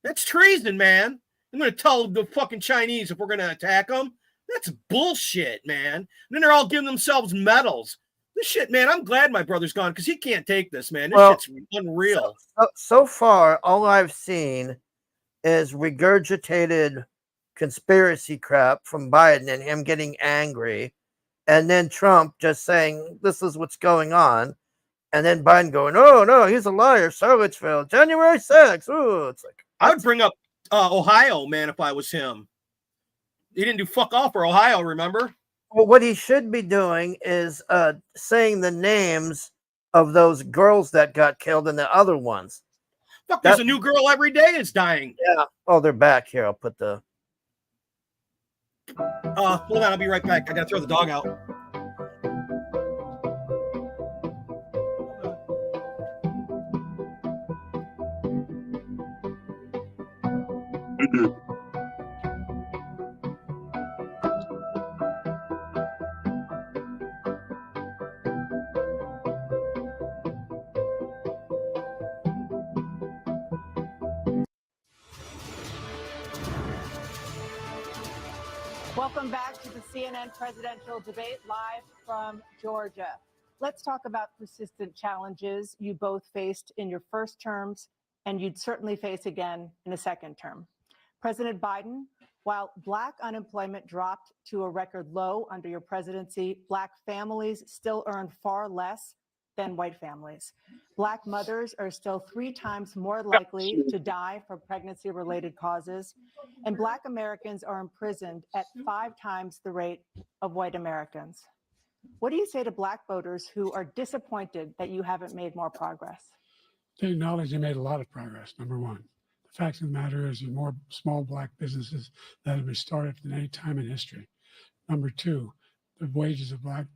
That's treason, man. I'm going to tell the fucking Chinese if we're going to attack them. That's bullshit, man. And then they're all giving themselves medals. This shit, man, I'm glad my brother's gone because he can't take this, man. This shit's unreal. So far, all I've seen is regurgitated conspiracy crap from Biden and him getting angry, and then Trump just saying this is what's going on, and then Biden going, "Oh no, he's a liar, Charlottesville, January 6th." Ooh, it's like I would bring up Ohio, man, if I was him. He didn't do fuck all for Ohio, remember? Well, what he should be doing is saying the names of those girls that got killed and the other ones. Fuck, there's a new girl every day is dying. Yeah. Oh, they're back here. I'll put the. Hold on, I'll be right back. I gotta throw the dog out. Welcome back to the CNN presidential debate live from Georgia. Let's talk about persistent challenges you both faced in your first terms and you'd certainly face again in a second term. President Biden, while Black unemployment dropped to a record low under your presidency, Black families still earn far less than white families. Black mothers are still 3 times more likely to die from pregnancy-related causes, and Black Americans are imprisoned at 5 times the rate of white Americans. What do you say to Black voters who are disappointed that you haven't made more progress? They acknowledge they made a lot of progress, number one. The fact of the matter is there are more small Black businesses that have been started than any time in history. Number two, the wages of Black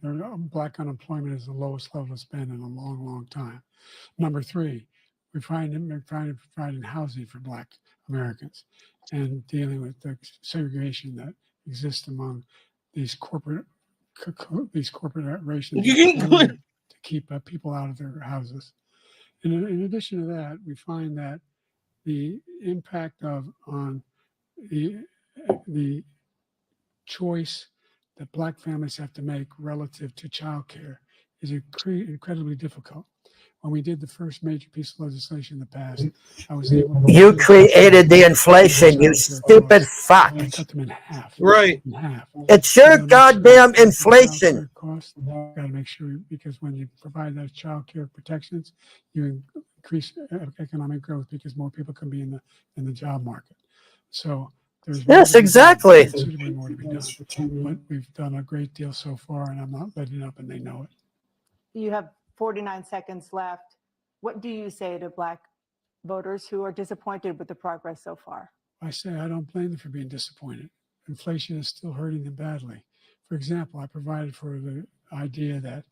unemployment is the lowest level it's been in a long, long time. Number three, we're trying to provide housing for Black Americans and dealing with the segregation that exists among these corporations to keep people out of their houses. In addition to that, we find that the impact on the choice that Black families have to make relative to childcare is incredibly difficult. When we did the first major piece of legislation in the past, I was able to... You created the inflation, you stupid fuck. I cut them in half. Right. In half. It's your goddamn inflation. Cost. Got to make sure, because when you provide those child care protections, you increase economic growth because more people can be in the job market. So yes, exactly. Considerably more to be done. But we've done a great deal so far, and I'm not letting up, and they know it. You have 49 seconds left. What do you say to Black voters who are disappointed with the progress so far? I say I don't blame them for being disappointed. Inflation is still hurting them badly. For example, I provided for the idea that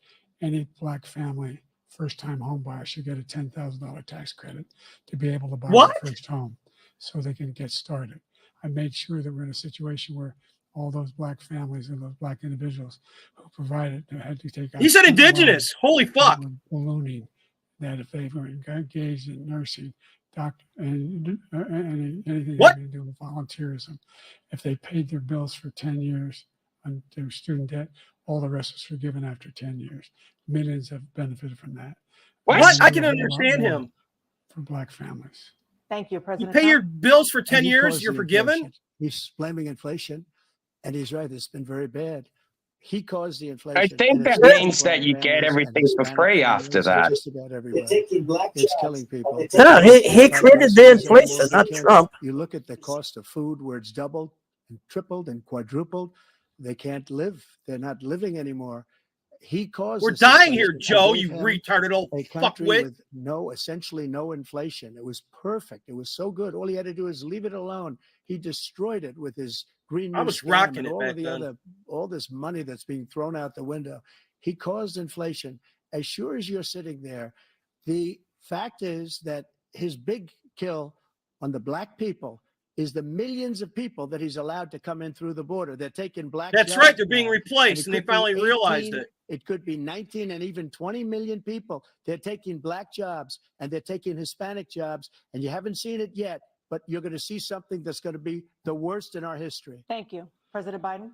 any Black family first-time home buyer should get a $10,000 tax credit to be able to buy their first home so they can get started. I made sure that we're in a situation where all those Black families and those Black individuals who provided had to take out. He said indigenous. Holy fuck. Ballooning, that if they were engaged in nursing, doctor, and anything having to do with volunteerism, if they paid their bills for 10 years on their student debt, all the rest was forgiven after 10 years. Millions have benefited from that. What? I can understand him. For Black families. Thank you, You President. pay your Trump. bills for 10 And he years, caused you're the forgiven? inflation. He's blaming inflation, and he's right. It's been very bad. He caused the inflation. I think and it's that killing means that you black get families and everything for Hispanic free families after and that. Just about everybody. It's killing people. No, he created the Prices anymore. inflation, They not can't- Trump. You look at the cost of food where it's doubled and tripled and quadrupled. They can't live. They're not living anymore. He caused. We're this dying here, inflation. Joe, I gave you him retarded old a country fuckwit. with essentially no inflation. It was perfect. It was so good. All he had to do is leave it alone. He destroyed it with his green. I New was scam rocking and it all back of the then. other, all this money that's being thrown out the window. He caused inflation. As sure as you're sitting there, the fact is that his big kill on the black people is the millions of people that he's allowed to come in through the border. They're taking black. That's jobs right. They're being now, replaced, and they it could be finally realized 18, it. It could be 19 and even 20 million people. They're taking black jobs and they're taking Hispanic jobs, and you haven't seen it yet, but you're going to see something that's going to be the worst in our history. Thank you, President Biden.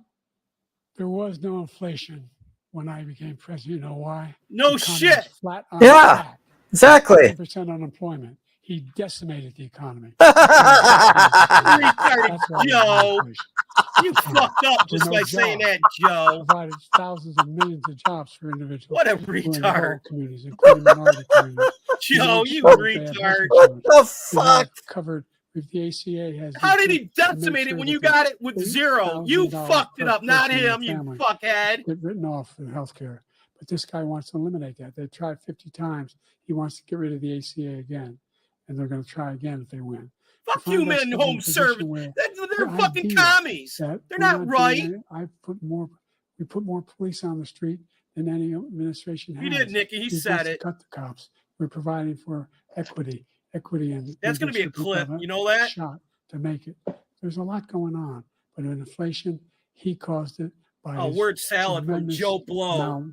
There was no inflation when I became president. You know why? No The economy shit. was flat on Yeah, its back. exactly. 10% unemployment. He decimated the economy. Retarded Joe. You fucked up just no by saying jobs. that, Joe. Provided thousands of millions of jobs for individuals. What a who are in retard. all communities, including minority communities. Joe, He you made sure that they had health retard. insurance. What the We have fuck? covered with the ACA has. How did he made decimate it sure when that you the got it with zero? You $8,000 fucked it per up, not person in the him, you family fuckhead. get written off for health care. But this guy wants to eliminate that. They tried 50 times. He wants to get rid of the ACA again. And they're going to try again if they win. Fuck you, men in home service. They're the fucking idea commies. that They're we're not doing right. we put more police on the street than any administration has. You did, Nikki. He said wants to it. cut the cops. We're providing for equity, and That's going to be a making sure clip. people have You know that? shot to make it. There's a lot going on, but in inflation, he caused it by Oh, his word salad from tremendous Joe Blow.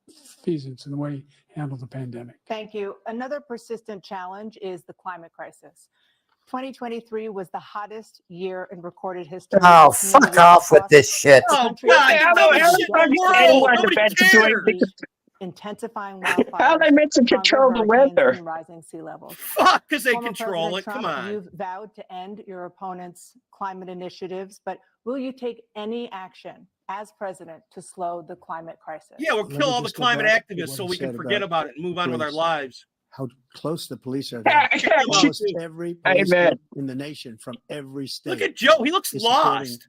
malfeasance in the way he handled the pandemic. Thank you. Another persistent challenge is the climate crisis. 2023 was the hottest year in recorded history. Oh, fuck off with this shit. Oh, God, the dumbest shit in the world. Nobody cares. Intensifying How are wildfires, they meant to stronger control the hurricanes, weather? and rising sea levels. Fuck, because they Former control President it. Come Trump, on. You've vowed to end your opponent's climate initiatives, but will you take any action as president to slow the climate crisis? Yeah, we'll Let kill me all the just go climate back to activists what so he we can said forget about about it and move on with our police. lives. How close the police are. Yeah, Now. yeah, Almost every police Amen. group in the nation from every state. Look at Joe. He looks is supporting lost.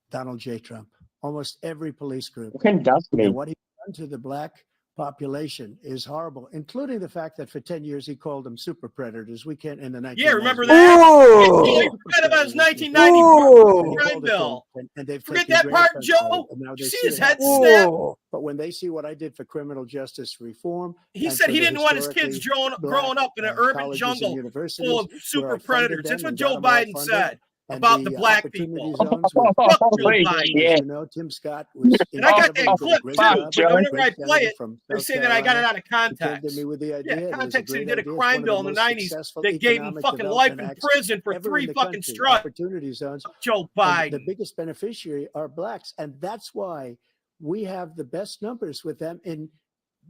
Donald J. Trump. Almost every police group. Fucking does me. And what he's done to the black population is horrible, including the fact that for 10 years he called them super predators. We can't in the 1990s. Yeah, remember that? Ooh. He forgot about his 1990 Ooh. crime bill. And they've Forget taken that great part, offense Joe? by it, and now You they see his it head happening. snap? Ooh. But when they see what I did for criminal justice reform, He and said for he the didn't want his kids historically growing up in an urban colleges and jungle universities full of where super I funded predators. That's them what and Joe got them all Biden funded, said and about the black opportunity people. zones were Fuck Joe Holy Biden. as shit. you know, Tim Scott was And I got incredible. that He did a clip great too, job. but Joe. whenever I Great play senator it, from they South say that I got it Carolina. out of He came context. to me with the idea. Yeah, It was a context. He great did a idea. It's crime one of bill the in the most 90s successful that gave him economic fucking life in development acts prison for ever 3 in the fucking country. struts. Opportunity zones. Joe And Biden. the biggest beneficiary are blacks. And that's why we have the best numbers with them in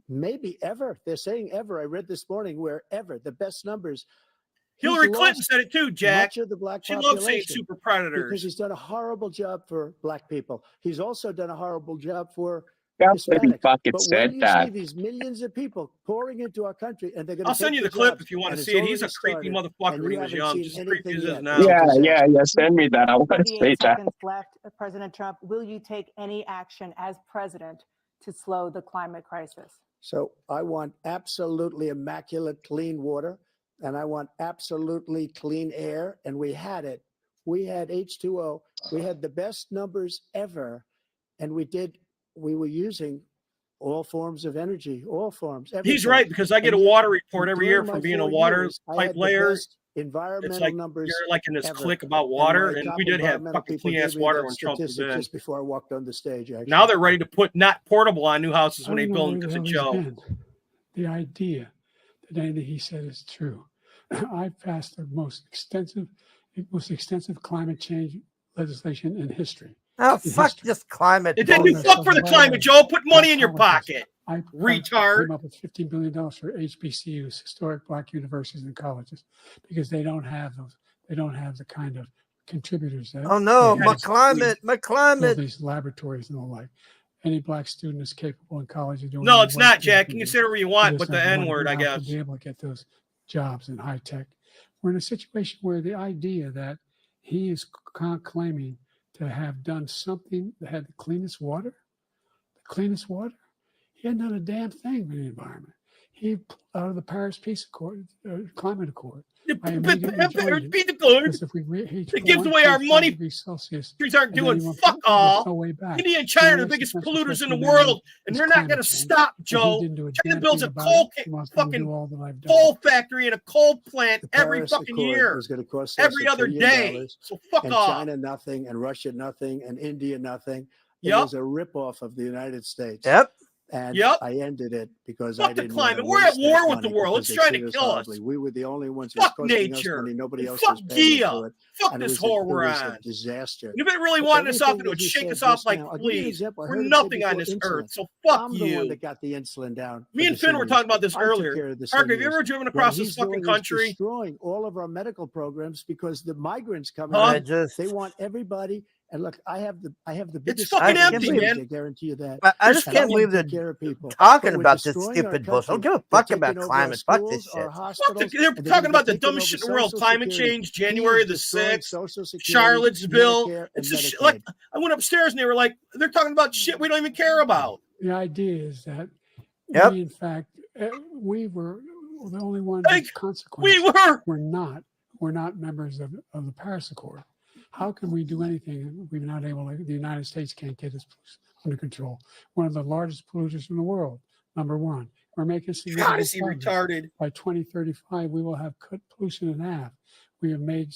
maybe ever. They're saying ever. I read this morning where ever the best numbers. He's Hillary Clinton lost said it too, Jack. much of the black She loves saying population super because predators. he's done a horrible job for black people. He's also done a horrible job for That's what he Hispanics. fucking But said when you that. see these millions of people pouring into our country and they're going to I'll send you the clip if you want to see it. He's a creepy motherfucker when he was young, just as creepy as he is now. Yeah, send me that. I want to 38 see that. seconds left. President Trump, will you take any action as president to slow the climate crisis? So I want absolutely immaculate clean water, and I want absolutely clean air. And we had it. We had H2O. We had the best numbers ever. And we were using all forms of energy, all forms. He's everything. right, because I get a And yet, water report every year during my from being a 4 water years, I pipe had the layer. best environmental It's like numbers you're like in this ever. clique about And water, my and top we did have environmental fucking people clean ass gave me water that when Trump was statistic in. just before I walked on the stage. Actually. Now they're ready to put not portable on new houses when I they don't know build them where because the of hell Joe. he's been. The idea that anything he said is true. I passed the most extensive climate change legislation in history. Oh, fuck this climate. It didn't do bullshit. fuck for the climate, Joe. Put money in your pocket. I retard. came up with $15 billion for HBCUs, historic Black universities and colleges, because they don't have those. They don't have the kind of contributors that. Oh no, they my have climate, to my build climate. these laboratories and the like. Any Black student is capable in college of doing. No, any it's work not, they Jack. can You can do. say whatever you They want, just but the have to N want to word, go I out guess. to be able to get those jobs in high tech. We're in a situation where the idea that he is claiming to have done something that had the cleanest water. He hadn't done a damn thing for the environment. He pulled out of the Paris Peace Accord, Climate Accord. I immediately joined it. Because if we reach it gives away our 1.5 money. degrees Celsius, Countries aren't and then doing you want fuck to- there's all. no way back. India and The China are only the biggest successful polluters step in the we made world, and is they're not climate going to change. stop, And Joe. he didn't do a China damn builds thing a about coal it. He wants me to do fucking all that I've done. coal factory and a coal plant The every Paris fucking Accord year, was going to cost us every $1 other trillion, day. So fuck and off. China nothing, and Russia nothing, and India nothing. It Yep. was a ripoff of the United States. Yep. And Yep. I ended it because Fuck I the didn't want climate. to We're at waste that war with the money world. because It's they trying to treat us kill us. horribly. We were the only ones. It was Fuck costing us nature. money. Nobody else Fuck was paying Gia. for it. Fuck And this it whore was we're a on. disaster. You've been really But wanting us off, everything and it would that you shake said us off just like now, I'll give you an fleas. example. I We're heard him say nothing on before this insulin. earth. So fuck I'm the one you. that got the insulin down. Me for and the Finn were seniors. talking about this I took earlier. care of the Hargrave, have you seniors. ever driven What across this he's fucking doing is country? destroying all of our medical programs because the migrants coming Huh? in, they want everybody. And look, I have the biggest. fucking stomach in empty, the man. city, I guarantee you that. I just And I can't want believe to they're take care of people. talking But we're about this destroying our stupid bullshit. I don't country. give a They're fuck about taking over our climate. Fuck this schools, shit. our hospitals. They're and they're talking gonna about be the taking dumbest over shit in the world. Social Climate Security. change, He January is the destroying 6th, Social Security, Charlottesville. Medicare, and It's just Medicaid. like I went upstairs and they were like, they're talking about shit we don't even care about. The idea is that Yep. we, in fact, we were the only ones Like, as consequence. we were. We're not members of the Paris Accord. How can we do anything if we're not able to? The United States can't get this under control. One of the largest polluters in the world, number one. We're making God, significant is he progress. retarded? By 2035, we will have cut pollution in half. We have made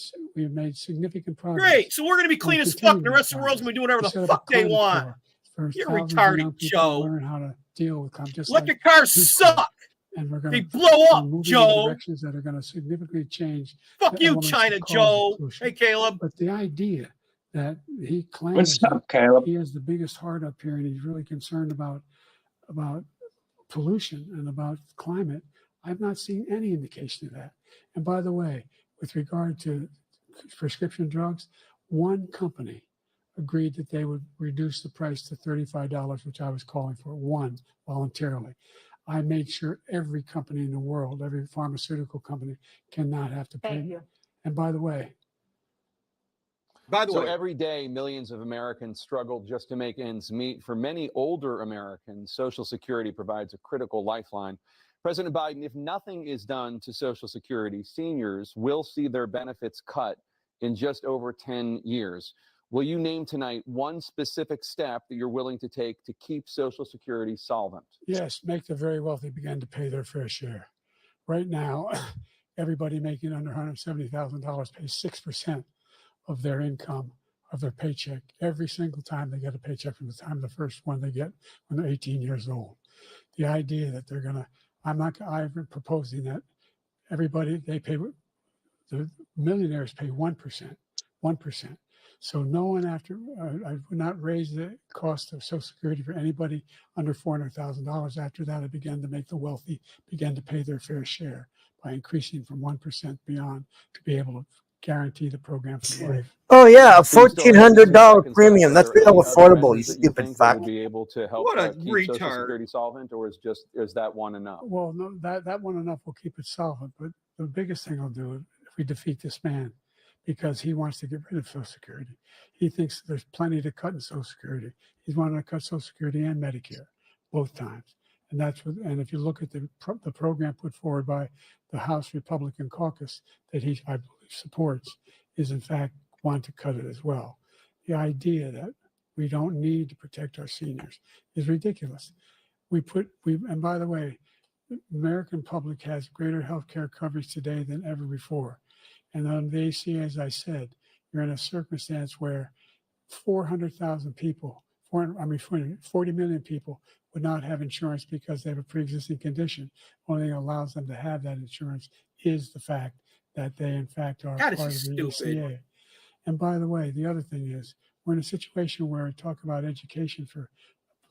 significant progress. Great. So we're going to be clean as fuck. And the rest of the world's going to be doing whatever We the set up a fuck they climate want. corps for You're thousands of retarded, young people to Joe. learn how to deal with climate. Just Electric like cars we suck. and we're They going to blow up, move in Joe. directions that are going to significantly change. Fuck the you, elements that China, cause Joe. pollution. Hey, Caleb. But the idea that he claims What's that up, Caleb? he has the biggest heart up here and he's really concerned about pollution and about climate, I've not seen any indication of that. And by the way, with regard to prescription drugs, one company agreed that they would reduce the price to $35, which I was calling for, one voluntarily. I made sure every company in the world, every pharmaceutical company, cannot have to pay. Thank you. And by the way, So every day, millions of Americans struggle just to make ends meet. For many older Americans, Social Security provides a critical lifeline. President Biden, if nothing is done to Social Security, seniors will see their benefits cut in just over 10 years. Will you name tonight one specific step that you're willing to take to keep Social Security solvent? yes, make the very wealthy begin to pay their fair share. Right now, everybody making under $170,000 pays 6% of their income, of their paycheck, every single time they get a paycheck from the time the first one they get when they're 18 years old. The idea that they're going to, I'm proposing that everybody, they pay, the millionaires pay 1%. So no one I would not raise the cost of Social Security for anybody under $400,000. After that, I began to make the wealthy begin to pay their fair share by increasing from 1% beyond to be able to guarantee the program for life. Oh yeah, a $1,400 premium. That's real affordable. You stupid fuck. Be able to help What a keep Social retard. Security solvent, or is that one enough? Well, no, that one enough will keep it solvent. But the biggest thing I'll do if we defeat this man, because he wants to get rid of Social Security. He thinks there's plenty to cut in Social Security. He's wanting to cut Social Security and Medicare both times. And that's what. And if you look at the program put forward by the House Republican caucus that I believe supports, is in fact want to cut it as well. The idea that we don't need to protect our seniors is ridiculous. And by the way, the American public has greater health care coverage today than ever before. And on the ACA, as I said, you're in a circumstance where 400,000 people, 40 million people would not have insurance because they have a pre-existing condition. Only thing that allows them to have that insurance is the fact that they, in fact, are God, part this of is the stupid. ACA. And by the way, the other thing is we're in a situation where we talk about education for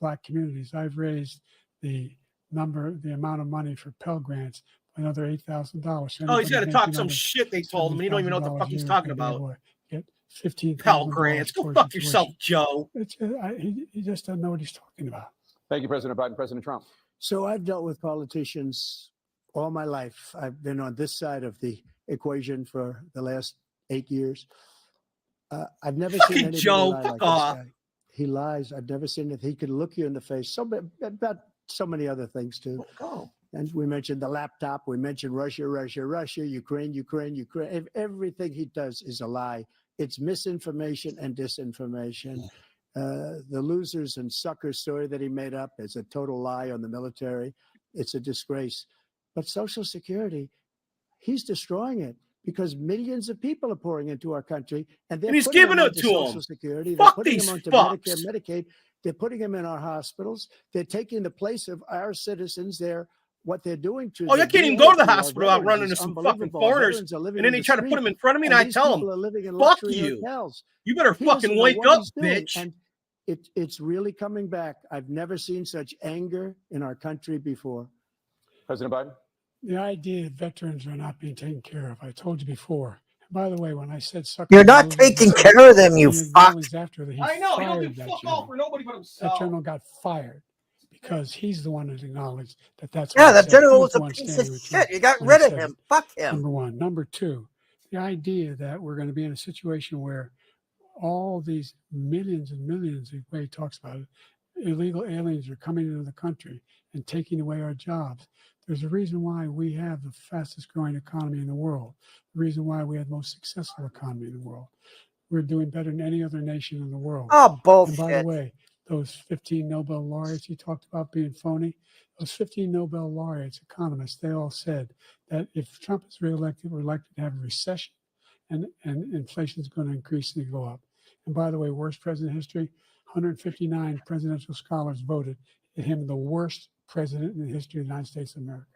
Black communities. I've raised the amount of money for Pell Grants, another $8,000. Oh, he's got to talk some shit they told him, and you don't even know what the fuck he's talking about. Get 15 Pell Grants. Go fuck yourself, Joe. He just doesn't know what he's talking about. Thank you, President Biden. President Trump. So I've dealt with politicians all my life. I've been on this side of the equation for the last 8 years. I've never seen anybody Joe, lie fuck like off. this guy. He lies. I've never seen it. He could look you in the face. About so many other things too. Oh. And we mentioned the laptop. We mentioned Russia, Ukraine. Everything he does is a lie. It's misinformation and disinformation. The losers and suckers story that he made up is a total lie on the military. It's a disgrace. But Social Security, he's destroying it because millions of people are pouring into our country, and he's giving it to Social them. Security. Fuck They're putting these him onto fucks. Medicare, Medicaid. They're putting him in our hospitals. They're taking the place of our citizens. What they're doing to Oh, you can't even go to the hospital without running into some fucking foreigners. And then they try to put them in front of me, and I tell them, fuck you. You better fucking wake up, bitch. And it's really coming back. I've never seen such anger in our country before. President Biden? The idea that veterans are not being taken care of, I told you before. And by the way, when I said suck, You're not taking care of them, you fuck. I know, he don't give fuck all for nobody but himself. That general got fired because he's the one that acknowledged that that's Yeah, that general was a piece of shit. You got rid of him. Fuck him. Number one. Number two, the idea that we're going to be in a situation where all these millions and millions, the way he talks about it, illegal aliens are coming into the country and taking away our jobs. There's a reason why we have the fastest growing economy in the world. The reason why we have the most successful economy in the world. We're doing better than any other nation in the world. Oh, bullshit. And by the way, those 15 Nobel laureates he talked about being phony, those 15 Nobel laureates, economists, they all said that if Trump is reelected, we're likely to have a recession and inflation is going to increase and go up. And by the way, worst president in history, 159 presidential scholars voted him the worst president in the history of the United States of America.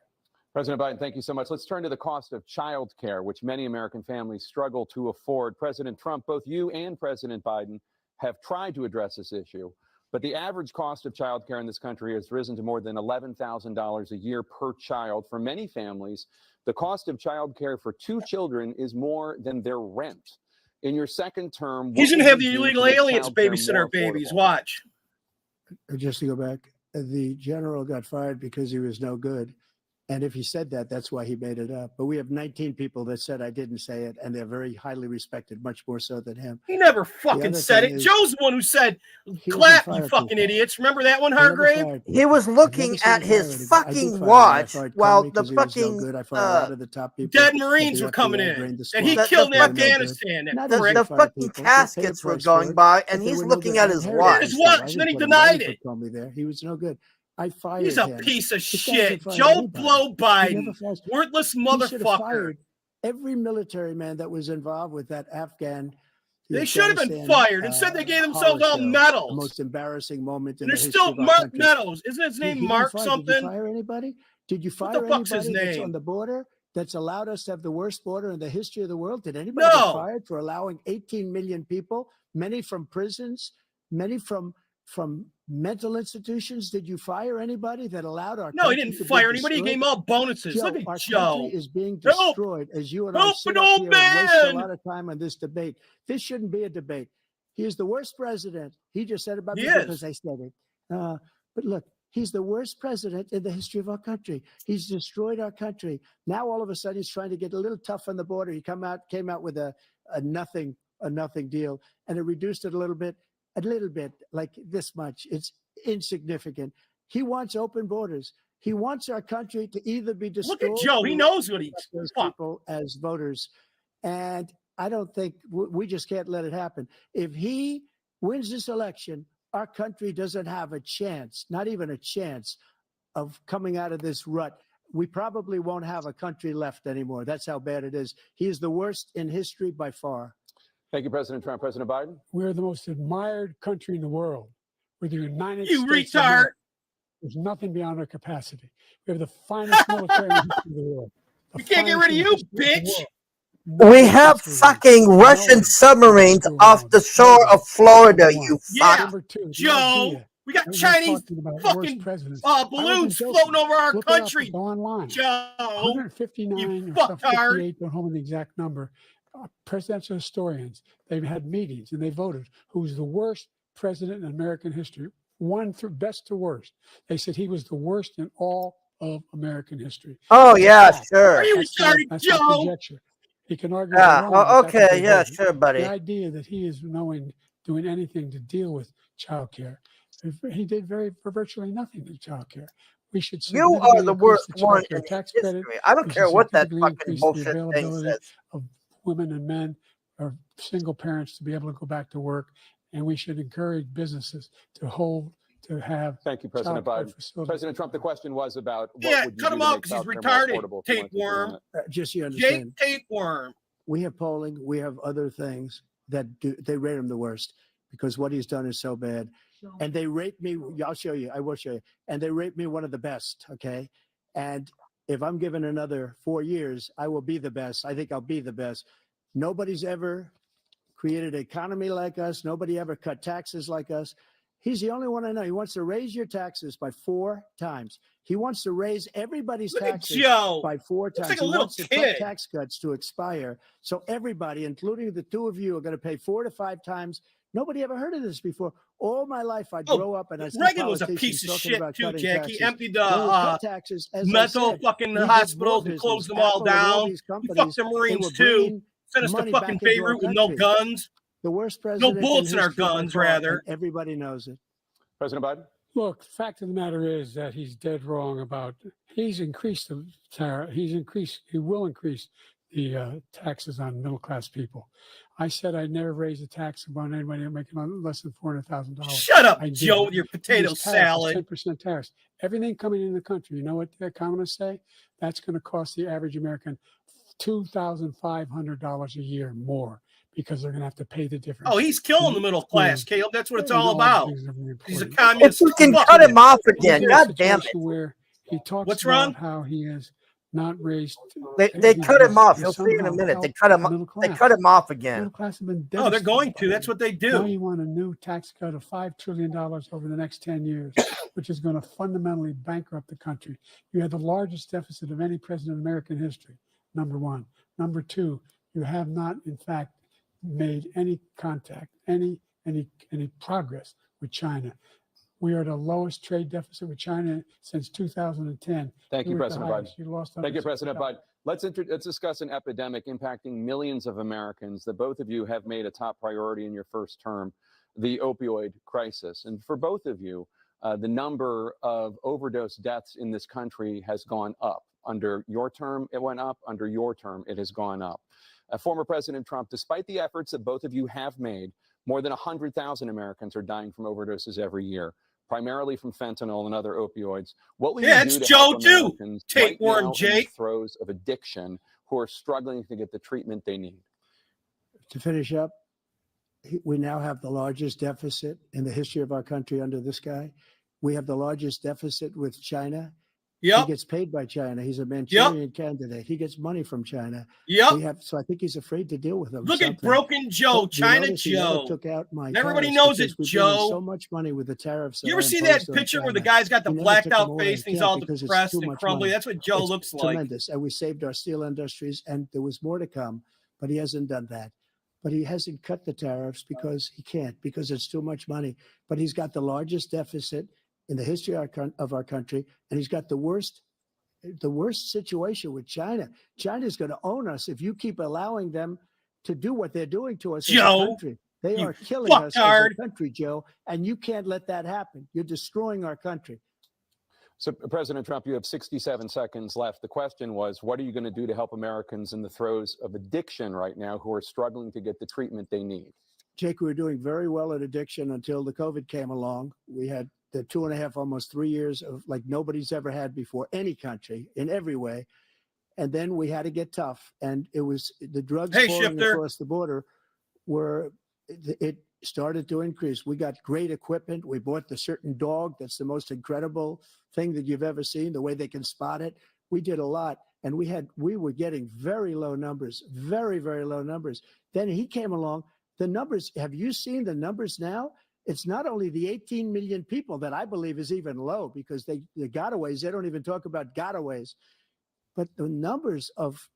President Biden, thank you so much. Let's turn to the cost of child care, which many American families struggle to afford. President Trump, both you and President Biden have tried to address this issue, but the average cost of child care in this country has risen to more than $11,000 a year per child. For many families, the cost of child care for 2 children is more than their rent. In your second term, he's going to have the illegal aliens babysit our babies. Watch. Just to go back, the general got fired because he was no good. And if he said that, that's why he made it up. But we have 19 people that said I didn't say it, and they're very highly respected, much more so than him. He never fucking said it. Joe's the one who said, clap, you fucking idiots. Remember that one, Hargrave? He was looking at his fucking watch while the fucking dead Marines were coming in. And he killed Afghanistan. The fucking caskets were going by, and he's looking at his watch. His watch, and then he denied it. He was no good. I fired He's a him. piece of shit. Joe Blow Biden. Worthless motherfucker. Every military man that was involved with that Afghan. They should have been fired. Instead, they gave themselves all medals. The most embarrassing moment in There's the history still of our Mark country. Meadows. Isn't his name Mark something? Did you fire anybody? Did you fire fuck's his anybody that's name? on the border that's allowed us to have the worst border in the history of the world? Did anybody get fired for allowing 18 million people, many from prisons, many from mental institutions? Did you fire anybody that allowed our No, he country didn't to be fire anybody. He destroyed? gave him all bonuses. Joe, Look at our Joe. country is being destroyed as you and I sit an up old here and waste a man. lot of time on this debate. This shouldn't be a debate. He is the worst president. He just said about me He is. because I said it. But look, he's the worst president in the history of our country. He's destroyed our country. Now all of a sudden he's trying to get a little tough on the border. He came out with a nothing deal, and it reduced it a little bit, like this much. It's insignificant. He wants open borders. He wants our country to either be destroyed. Look at Joe. He knows what he's people as voters. And I don't think we just can't let it happen. If he wins this election, our country doesn't have a chance, not even a chance, of coming out of this rut. We probably won't have a country left anymore. That's how bad it is. He is the worst in history by far. Thank you, President Trump. President Biden? We're the most admired country in the world. We're the United You States. retard. There's nothing beyond our capacity. We have the finest military in the history of the world. We can't get rid of you, bitch. We have fucking Russian submarines off the shore of Florida, you fuck. Joe, We got we're Chinese talking about worst fucking presidents. I wasn't balloons joking. floating over our Look it up, country. go online. Joe, 159 or some fucktard. 58, don't hold me the exact number. Presidential historians, they've had meetings and they voted who's the worst president in American history, one through best to worst. They said he was the worst in all of American history. Oh, That's a yeah, fact. sure. Are you That's not, retarded, that's not Joe? conjecture. He can argue Yeah, they're wrong, but that's what okay, they yeah, voted. sure, buddy. The idea that he is doing anything to deal with child care, he did virtually nothing to child care. We should You are significantly the increase worst the one child care in tax history. credit. I don't We care should what that significantly fucking increase the bullshit thing availability says. of women and men or single parents to be able to go back to work. And we should encourage businesses to have. Thank you, President Biden. facilities. President Trump, the question was about what Yeah, would you cut do him to out make because he's childcare more retarded. affordable if you wanted to do Tapeworm. that? Just so you Jake understand, Tapeworm. we have polling, we have other things that they rate him the worst because what he's done is so bad. And they rate me, I'll show you, I will show you. And they rate me one of the best, okay? And if I'm given another 4 years, I will be the best. I think I'll be the best. Nobody's ever created an economy like us. Nobody ever cut taxes like us. He's the only one I know. He wants to raise your taxes by 4 times. He wants to raise everybody's Look at taxes Joe. by 4 times. like a He little wants the kid. tax cuts to expire. So everybody, including the two of you, are going to pay 4 to 5 times. Nobody ever heard of this before. All my life, I'd grow up and I see Reagan was a politicians piece of talking shit about too, cutting Jack. taxes. He emptied When we the cut taxes, as I mental said, fucking we did hospitals more and closed them business. all Apple and all down. these He fucked companies, the they Marines were too. bringing Sent us to money fucking back into our Beirut with no country. guns. The worst No president bullets in our history by guns, far, rather. and everybody knows it. President Biden? Look, the fact of the matter is that he's dead wrong about, he's increased the tariff, he will increase the taxes on middle-class people. I said I'd never raise a tax on anybody making less than $400,000. Shut up, I did. Joe, with your potato These tariffs, salad. 10% tariffs. Everything coming in the country, you know what the economists say? That's going to cost the average American $2,500 a year more because they're going to have to pay the difference. Oh, he's killing the middle class, Caleb. That's what it's all about. He's a If communist. you can fuck. cut him off again, He's in a God damn it. situation where he talks What's about wrong? how he has not raised. They cut him off. he's You'll see in a somehow minute. They helped cut him. the middle They class. cut him off again. Middle class have been Oh, they're devastated going by to. That's it. what they Now do. you want a new tax cut of $5 trillion over the next 10 years, which is going to fundamentally bankrupt the country. You have the largest deficit of any president in American history, number one. Number two, you have not, in fact, made any contact, any progress with China. We are the lowest trade deficit with China since 2010. Thank you, We were at the President Biden. highest. You lost Thank you, $160. President Biden. Let's discuss an epidemic impacting millions of Americans that both of you have made a top priority in your first term, the opioid crisis. And for both of you, the number of overdose deaths in this country has gone up. Under your term, it went up. Under your term, it has gone up. Former President Trump, despite the efforts that both of you have made, more than 100,000 Americans are dying from overdoses every year, primarily from fentanyl and other opioids. What will you do to help Americans right now in the throes of addiction who are struggling to get the treatment they need? To finish up, we now have the largest deficit in the history of our country under this guy. We have the largest deficit with China. Yep. He gets paid by China. He's a Manchurian candidate. He gets money from China. So I think he's afraid to deal with them. Look at broken Joe, China Joe. Took out my everybody knows it, Joe. So much money with the tariffs. You ever see that picture where the guy's got the blacked out face and he's all depressed and crumbly? That's what Joe looks like. Tremendous. And we saved our steel industries, and there was more to come, but he hasn't done that. But he hasn't cut the tariffs because he can't, because it's too much money. But he's got the largest deficit in the history of our country, and he's got the worst situation with China. China's going to own us if you keep allowing them to do what they're doing to us as a country. They are killing us as a country, Joe, and you can't let that happen. You're destroying our country. So, President Trump, you have 67 seconds left. The question was, what are you going to do to help Americans in the throes of addiction right now who are struggling to get the treatment they need? Jake, we were doing very well at addiction until the COVID came along. We had the 2.5, almost 3 years of like nobody's ever had before, any country in every way. And then we had to get tough. And it was the drugs pouring across the border it started to increase. We got great equipment. We bought the certain dog. That's the most incredible thing that you've ever seen, the way they can spot it. We did a lot. And we were getting very low numbers, very, very low numbers. Then he came along. The numbers, have you seen the numbers now? It's not only the 18 million people that I believe is even low, because the gotaways, they don't even talk about gotaways, but the numbers of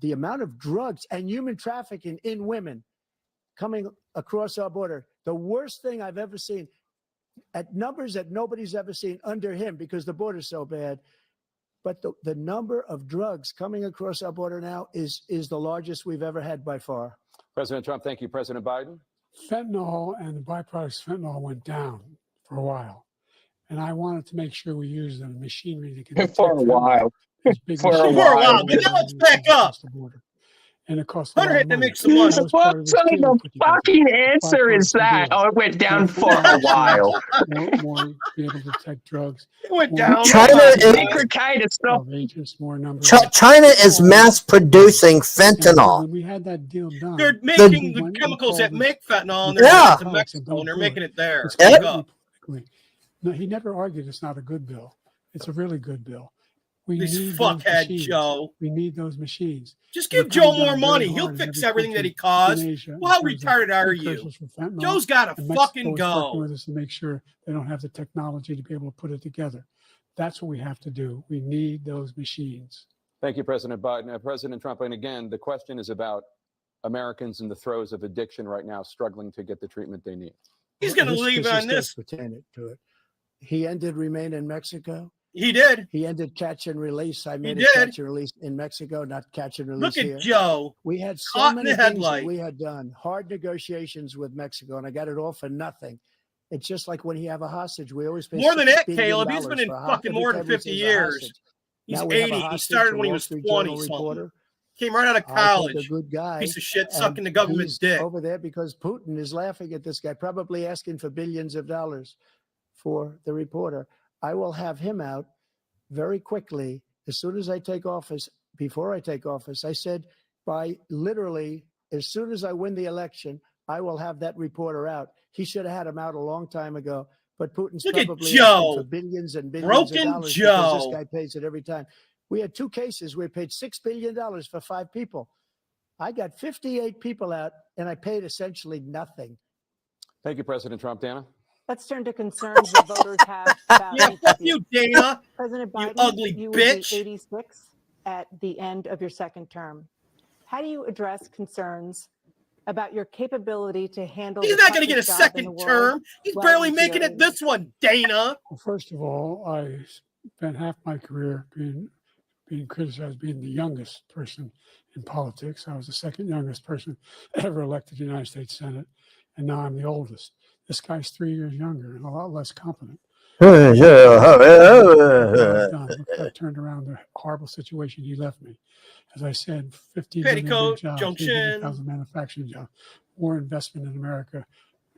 the amount of drugs and human trafficking in women coming across our border, the worst thing I've ever seen, at numbers that nobody's ever seen under him, because the border's so bad. But the number of drugs coming across our border now is the largest we've ever had by far. President Trump, thank you. President Biden? Fentanyl and the byproducts of fentanyl went down for a while. And I wanted to make sure we used the machinery that can detect For a while. For a while. But now let's back up. And it cost a lot Hunter of had to money. make some money. That was part of What this kind deal of put together. fucking answer is that? Deal. Oh, it went down for More a while. more be able to detect drugs. It went more down. China Secret kind of stuff. of agents, more numbers. China is mass producing And fentanyl. when we had that deal done, They're making the we chemicals called that it- make fentanyl, and we they're Yeah. bringing it to Mexico, and they're making it there. It's Yep. completely politically. No, he never argued it's not a good bill. It's a really good bill. We This need those fuckhead machines. Joe. We need those machines. Just We're give Joe coming more down money. very He'll hard in fix every everything that country he caused. in Asia Well, how in terms of retarded are you? precursors for fentanyl. Joe's got to And Mexico fucking is working go. with us to make sure they don't have the technology to be able to put it together. That's what we have to do. We need those machines. Thank you, President Biden. President Trump, and again, the question is about Americans in the throes of addiction right now, struggling to get the treatment they need. He's going to leave on does this. pertain to it. He ended Remain in Mexico. He did. He ended Catch and Release. I made it did. Catch and Release in Mexico, not Catch and Release Look here. at Joe. We had so Caught in many the things headlight. that we had done, hard negotiations with Mexico, and I got it all for nothing. It's just like when you have a hostage, we always pay More than $6 that, billion Caleb. He's been in for a fucking more than hostage. 50 years. He's Now we have a 80. He hostage, started a when he Wall was Street 20 Journal something. reporter. Came right out of I think a college. good guy. Piece of shit and sucking the government's he's dick. over there because Putin is laughing at this guy, probably asking for billions of dollars for the reporter. I will have him out very quickly as soon as I take office. Before I take office, I said by literally as soon as I win the election, I will have that reporter out. He should have had him out a long time ago. But Putin's Look at probably Joe. asking for billions and billions Broken of dollars Joe. because this guy pays it every time. We had two cases. We paid $6 billion for 5 people. I got 58 people out, and I paid essentially nothing. Thank you, President Trump. Dana? Let's turn to concerns that voters have about Yeah, fuck you, Dana. President You Biden, ugly you will bitch. be 86 at the end of your second term. How do you address concerns about your capability to handle? He's the not going to get a toughest job in the second world term. He's well barely into making your it this one, Dana. Well, first of all, I spent half my career being criticized being the youngest person in politics. I was the second youngest person ever elected to the United States Senate, and now I'm the oldest. This guy's 3 years younger and a lot less competent. Look what I've turned around the horrible situation he left me. As I said, 15 million Petticoat new jobs, Junction. 800,000 manufacturing jobs, more investment in America,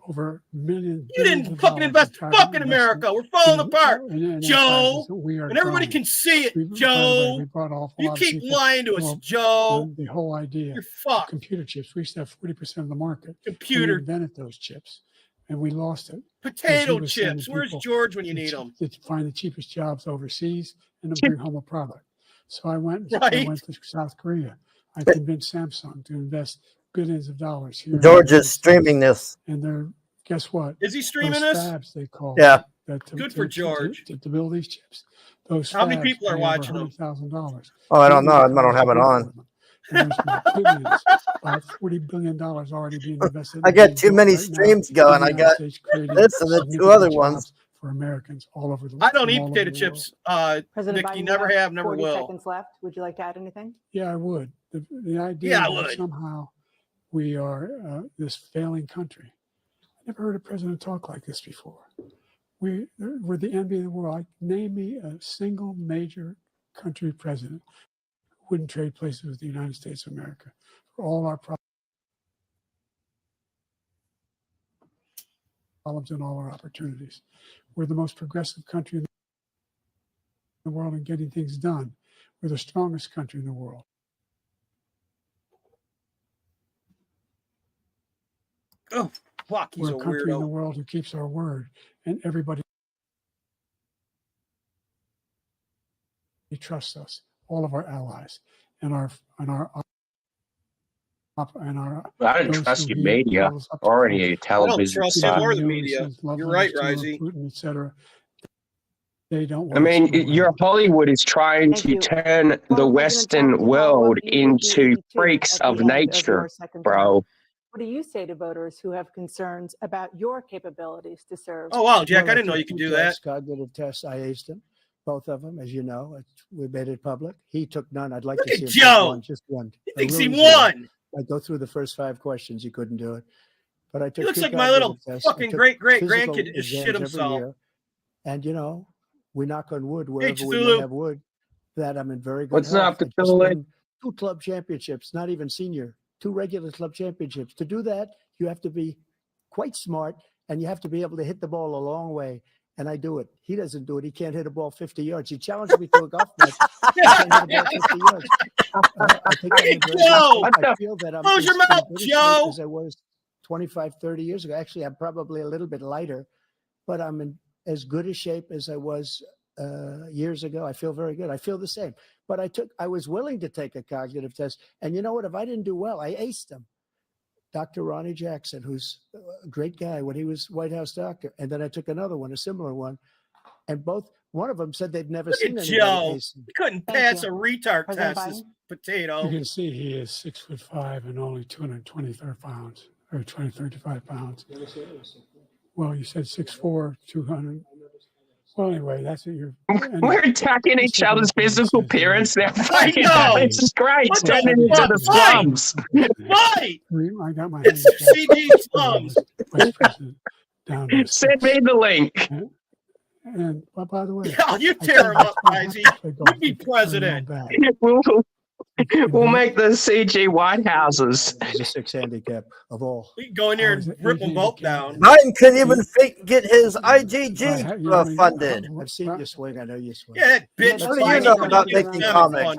over billions You didn't of fucking dollars invest in private fucking investment America. We're falling in- apart, in Joe. enterprises. We are And everybody growing. can see it, By the way, Joe. we brought off a You lot of keep people. lying to us, Well, Joe. the whole idea You're of fucked. computer chips. We used to have 40% of the market. Computer We invented those chips, and we lost it. because he potato was sending chips. Where's people George when you need him? to find the cheapest jobs overseas and to bring home a product. So I went to South Korea. I convinced Samsung to invest billions of dollars here. in the George United is streaming this. And they're, guess what? Is he streaming Those this? fabs, they call Yeah. that Good for George. to build these chips. Those How many fabs people are pay watching them? over $100,000. Oh, I don't know. I Putin don't have it pays on. for them. And there's billions, about $40 billion already being invested. I and got being too built many right now streams in going. the I United got States, creating this and the two significant other ones. jobs for Americans all over the I don't from eat all over potato the chips, President Nikki. Biden, Never you have, never 40 will. seconds left. Would you like to add anything? Yeah, I would. The idea Yeah, I that would. somehow we are this failing country. I never heard a president talk like this before. We're the envy of the world. Name me a single major country president who wouldn't trade places with the United States of America for all our problems and all our opportunities. We're the most progressive country in the world in getting things done. We're the strongest country in the world. Oh, fuck, he's We're a a country in the weirdo. world who keeps our word, and everybody trusts us, all of our allies and our and our I don't those trust who your he media travels up to or Kremlin. any I don't television trust him site. or the News, media. his love You're right, letters to Risey. Putin, etc. They don't I want us mean, to go your well. Hollywood is trying Thank to you. turn the Former President Western Trump, tomorrow world you would be into 82 freaks at of the end of nature, your second term. bro. What do you say to voters who have concerns about your capabilities to serve? Oh, wow, Jack, Well, I didn't know took you could two do that. tests, cognitive tests. I aced them, both of them, as you know. We made it public. He took none. I'd like Look to at see him Joe. take one, just one. He A thinks real he easy one. won. I go through the first 5 questions. He couldn't do it. But I He took looks 2 like my little cognitive tests. I fucking took great physical grandkid that just shit exams every himself. year. And, you know, we knock on wood Hey, wherever we may Chizulu. have wood, that I'm in very good What's health. up, I just Cthulhu? won 2 club championships, not even senior, 2 regular club championships. To do that, you have to be quite smart, and you have to be able to hit the ball a long way. And I do it. He doesn't do it. He can't hit a ball 50 yards. He challenged me to a golf match. He can't hit a ball 50 yards. I think I'm in very good Joe! shape. I feel that I'm Close your as mouth, good a shape Joe! as I was 25, 30 years ago. Actually, I'm probably a little bit lighter, but I'm in as good a shape as I was years ago. I feel very good. I feel the same. But I was willing to take a cognitive test. And you know what? If I didn't do well, I aced them. Dr. Ronnie Jackson, who's a great guy when he was White House doctor. And then I took another one, a similar one. And one of them said they'd never Look seen at anybody Joe. ace them. He couldn't Thank pass you. a retard President test, this Biden? potato. You can see he is 6'5" and only 223 pounds or 235 pounds. Well, you said 6'4", 200. Well, anyway, that's what you're. We're attacking each other's physical appearance now. I know. This is great. What It's turning the into fuck? the slums. Fight! I got my It's handicap CG when I slums. was vice president down to Send 6. me the link. And well, by the way, Yeah, you I tear think him up, that's why I have Izzy. to play golf You be because I'm real president. bad. We'll make the CG White Houses. It's the 6th handicap of all. We can go in there and rip them both down. Biden couldn't even get his IGG funded. I've seen you swing. I know you swing. Yeah, that bitch. What do you know about making comics?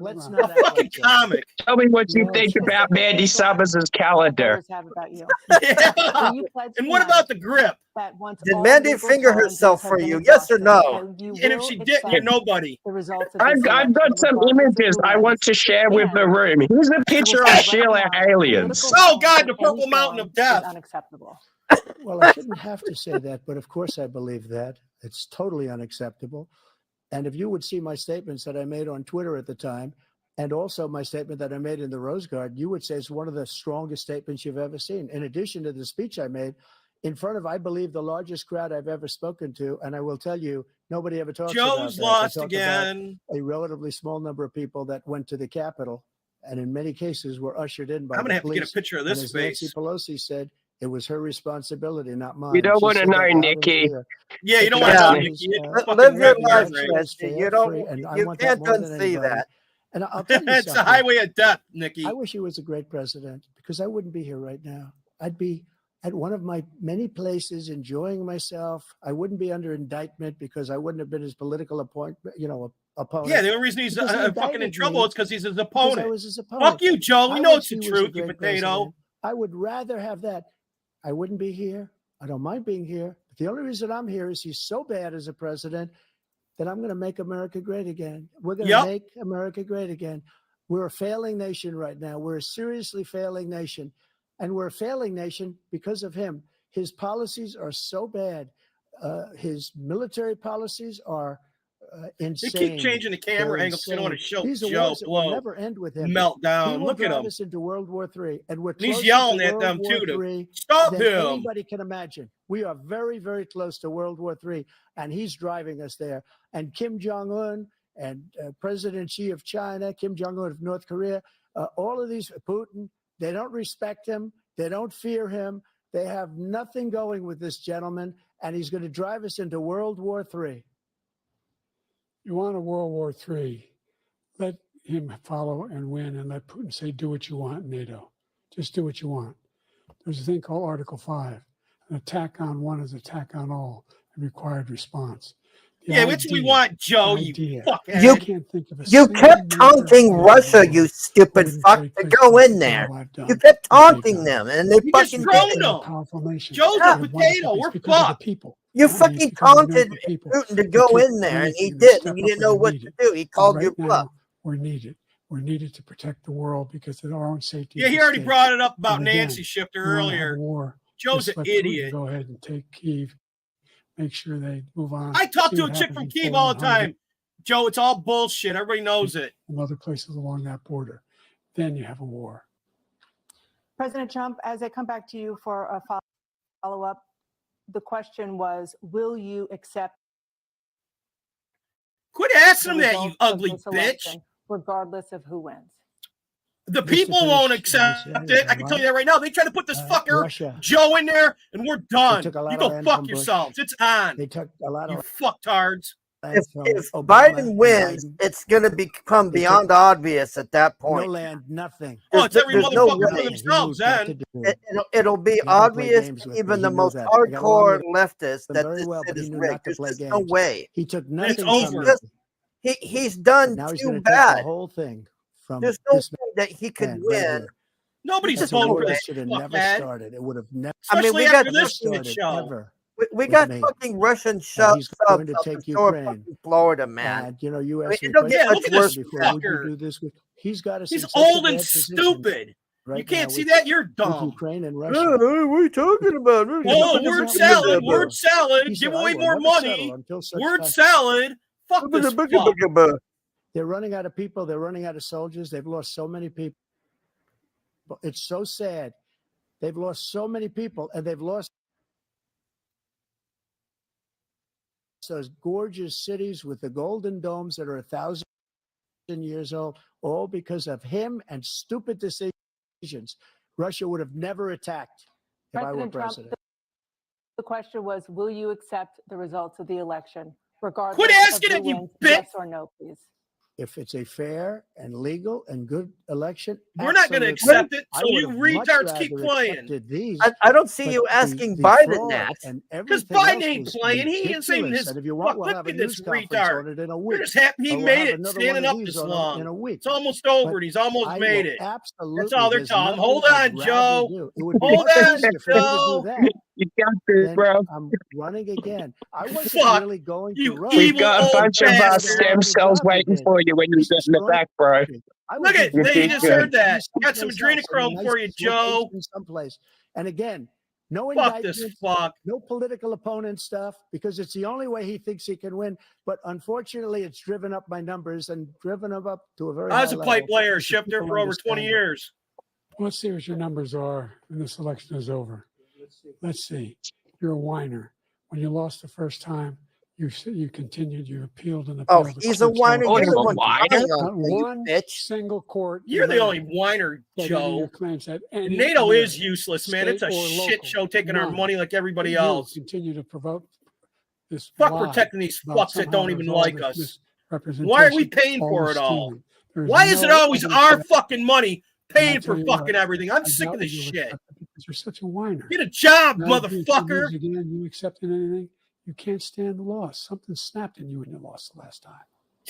Let's A not act fucking like that. comic. Tell me what you think about Mandy Summers' calendar. Voters have about you. Yeah. Will you pledge And what tonight about the grip? that once Did all Mandy legal finger challenges herself have for been you? Yes or exhausted, no? that you And if will she didn't, you're accept nobody. the results of I've this got election, some regardless of images who I wins? want to share with the And room. Here's a picture say of right Sheila now, Aliens. political Oh, God, violence the of any purple mountain of form death. is unacceptable. Well, I shouldn't have to say that, but of course I believe that. It's totally unacceptable. And if you would see my statements that I made on Twitter at the time, and also my statement that I made in the Rose Garden, you would say it's one of the strongest statements you've ever seen. In addition to the speech I made in front of, I believe, the largest crowd I've ever spoken to. And I will tell you, nobody ever talks about that. Joe's They lost talk again. about a relatively small number of people that went to the Capitol, and in many cases were ushered in by I'm the gonna have to police. get a picture of And this as Nancy face. Pelosi said, it was her responsibility, not mine. You don't She want to said that know, loud and Nikki. clear. Yeah, you don't But want to know, the Nikki. election It's was, fucking Live your red in your life, brain. Nancy. fair, You don't. free, and I You want that can't more than unsee anybody. that. And I'll tell you It's a something. highway of death, Nikki. I wish he was a great president, because I wouldn't be here right now. I'd be at one of my many places enjoying myself. I wouldn't be under indictment because I wouldn't have been his political opponent. Yeah, the only reason he's Because he fucking in indicted trouble me is because he's his because opponent. I was his opponent. Fuck you, Joe. We I know wish it's the he was a truth, you great potato. president. I would rather have that. I wouldn't be here. I don't mind being here. The only reason I'm here is he's so bad as a president that I'm going to make America great again. We're going to make America great again. We're a failing nation right now. We're a seriously failing nation. And we're a failing nation because of him. His policies are so bad. His military policies are insane. They keep changing the camera They're angle because they don't want to show These are Joe wars that will blow. never end with him. He Meltdown. will Look at drive him. us into World War III, and we're And he's closer yelling to at World them War too to III stop than him. anybody can imagine. We are very, very close to World War III, and he's driving us there. And Kim Jong-un and President Xi of China, Kim Jong-un of North Korea, all of these, Putin, they don't respect him. They don't fear him. They have nothing going with this gentleman, and he's going to drive us into World War III. You want a World War III, let him follow and win, and let Putin say, do what you want, NATO. Just do what you want. There's a thing called Article 5. An attack on one is attack on all, and required response. Yeah, which we want, Joe, you fuckhead. You can't think of a You single kept major taunting war Russia, war you stupid wouldn't fuck, take to place go like in the there. battle I've done You kept to take taunting on. them, and they You just fucking thrown did. them. Powerful nation. Joe's Yeah. a potato. It's We're because of the fucked. people. You Not me, it's fucking because of the taunted American people. Putin to The go people in there, need and he you to did, step and you up didn't when know they're what needed. to do. He And called right your bluff. now, we're needed. were needed to protect the world because of our own safety. Yeah, he already brought it up about Nancy Shifter earlier. War. Joe's an idiot. Go ahead and take Kyiv. Make sure they move on. I talk to a chick from Kyiv all the time. Joe, it's all bullshit. Everybody knows it. And other places along that border. Then you have a war. President Trump, as I come back to you for a follow-up, the question was, will you accept? Quit asking him that, you ugly bitch. Regardless of who wins. The people won't accept it. I can tell you that right now. They try to put this fucker Joe in there, and we're done. You go fuck yourselves. It's on. They took a lot of you fucktards. If Biden wins, it's going to become beyond obvious at that point. No land, nothing. Oh, it's every motherfucker for themselves, then. It'll be obvious to even the most hardcore leftists that this shit is rigged. There's no way. He took nothing. It's over. He's done too bad. The whole thing. There's no way that he could win. Nobody's voting for this. Should have never started. It would have never. Especially after this show. We got fucking Russian subs up in Florida, man. And, you know, you asked me look at this fucker. He's got us. He's old and stupid. You can't see that? You're dumb. Ukraine and Russia. What are you talking about? Oh, word salad. Word salad. Give away more money. Word salad. Fuck this fuck. They're running out of people. They're running out of soldiers. They've lost so many people. It's so sad. They've lost so many people, and they've lost those gorgeous cities with the golden domes that are 1,000 years old, all because of him and stupid decisions. Russia would have never attacked if I were president. The question was, will you accept the results of the election, regardless? Quit asking it, you bitch. Yes or no, please. If it's a fair and legal and good election, we're not going to accept it. So you retards keep playing. I don't see you asking Biden that. Because Biden ain't playing. He ain't saying his. Look at this retard. You're just happy he made it, standing up this long. It's almost over, and he's almost made it. That's all they're talking. Hold on, Joe. Hold on, Joe. You got this, bro. I'm running again. I wasn't really going to run. We've got a bunch of stem cells waiting for you when you get in the back, bro. Look at they just heard that. Got some adrenochrome for you, Joe. Someplace. And again, no fuck this fuck. No political opponent stuff, because it's the only way he thinks he can win. But unfortunately, it's driven up my numbers and driven them up to a very high level. I was a pipe layer shifter for over 20 years. Let's see what your numbers are when this election is over. Let's see. You're a whiner. When you lost the first time, you continued. You appealed and appealed. Oh, he's a whiner. Oh, he's a whiner. Not one single court. You're the only whiner, Joe. Claims that NATO is useless, man. It's a shit show taking our money like everybody else. Continue to provoke this. Fuck protecting these fucks that don't even like us. Why are we paying for it all? Why is it always our fucking money paying for fucking everything? I'm sick of this shit. You're such a whiner. Get a job, motherfucker. Again, you accepting anything? You can't stand the loss. Something snapped in you when you lost the last time.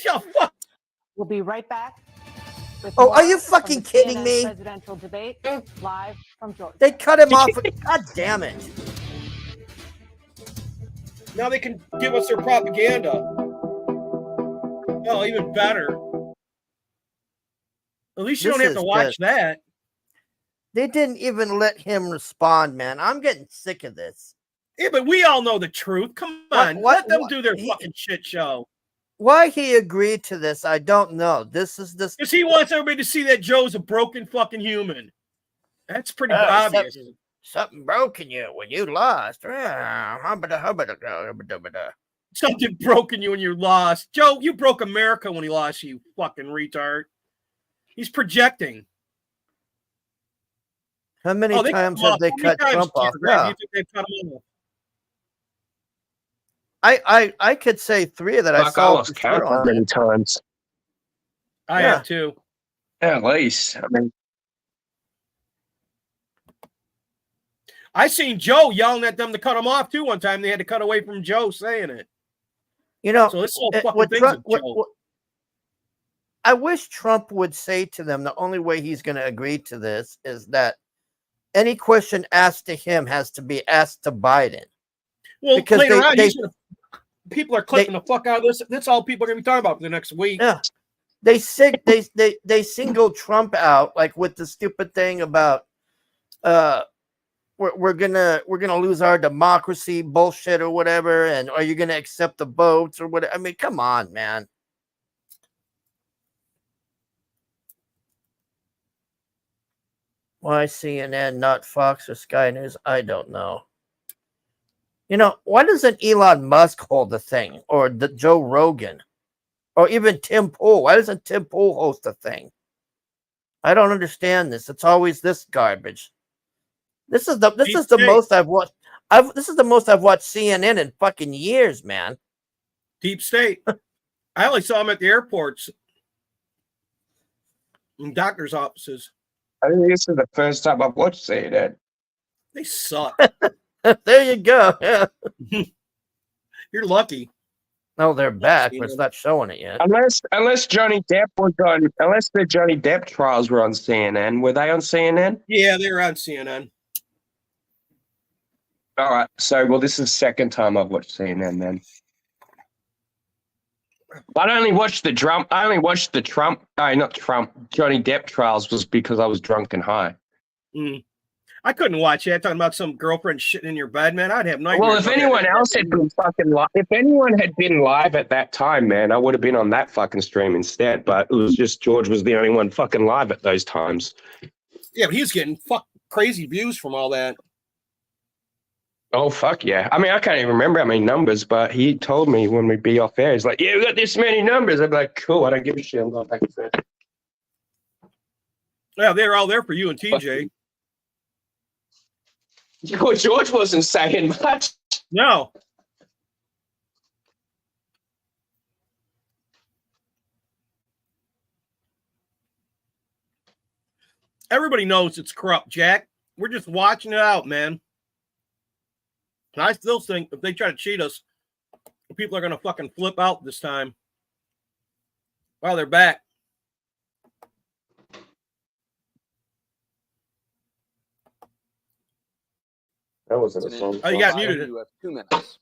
Yeah, fuck. We'll be right back. Oh, are you fucking kidding me? Presidential debate live from Georgia. They cut him off. God damn it. Now they can give us their propaganda. Oh, even better. At least you don't have to watch that. They didn't even let him respond, man. I'm getting sick of this. Yeah, but we all know the truth. Come on, let them do their fucking shit show. Why he agreed to this, I don't know. This because he wants everybody to see that Joe's a broken fucking human. That's pretty obvious. Something broke in you when you lost. Something broke in you when you lost. Joe, you broke America when he lost, you fucking retard. He's projecting. How many times have they cut Trump off? Yeah. I could say 3 that I saw. How many times? I have too. Yeah, at least. I mean, I seen Joe yelling at them to cut him off too. One time they had to cut away from Joe saying it. You know, so this whole fucking thing with Joe. I wish Trump would say to them the only way he's going to agree to this is that any question asked to him has to be asked to Biden. Well, because people are clicking the fuck out of this. That's all people are going to be talking about for the next week. Yeah. they single Trump out, like with the stupid thing about we're gonna lose our democracy bullshit or whatever, and are you gonna accept the votes or what? I mean, come on, man. Why CNN, not Fox or Sky News? I don't know. You know, why doesn't Elon Musk hold the thing, or the Joe Rogan, or even Tim Pool? Why doesn't Tim Pool host the thing? I don't understand this. It's always this garbage. This is the most I've watched. This is the most I've watched CNN in fucking years, man. Deep state. I only saw them at the airports, in doctors' offices. I think this is the first time I've watched CNN. They suck. There you go. Yeah. You're lucky. No, they're back, but it's not showing it yet. Unless Johnny Depp was on, unless the Johnny Depp trials were on CNN. Were they on CNN? Yeah, they were on CNN. All right. So, well, this is the second time I've watched CNN then. I only watched the Johnny Depp trials was because I was drunk and high. I couldn't watch that. Talking about some girlfriend shitting in your bed, man. I'd have nightmares. Well, if anyone else had been fucking live, if anyone had been live at that time, man, I would have been on that fucking stream instead. But it was just George was the only one fucking live at those times. Yeah, but he was getting crazy views from all that. Oh, fuck yeah. I mean, I can't even remember how many numbers, but he told me when we'd be off air, he's like, yeah, we got this many numbers. I'd be like, cool, I don't give a shit. I'm going back to bed. Yeah, they were all there for you and TJ. George wasn't saying much. No. Everybody knows it's corrupt, Jack. We're just watching it out, man. And I still think if they try to cheat us, people are going to fucking flip out this time. Well, they're back. That wasn't a song. Oh, you got muted. You have 2 minutes.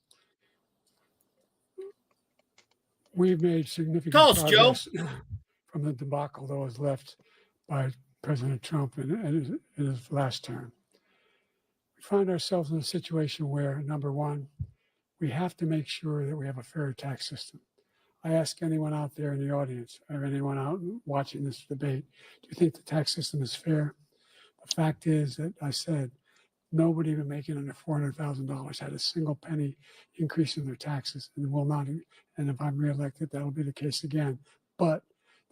We've made significant Tell us, progress Joe. from the debacle that was left by President Trump in his last term. We find ourselves in a situation where, number one, we have to make sure that we have a fair tax system. I ask anyone out there in the audience or anyone out watching this debate, do you think the tax system is fair? The fact is that I said nobody even making under $400,000 had a single penny increase in their taxes, and will not. And if I'm reelected, that'll be the case again. But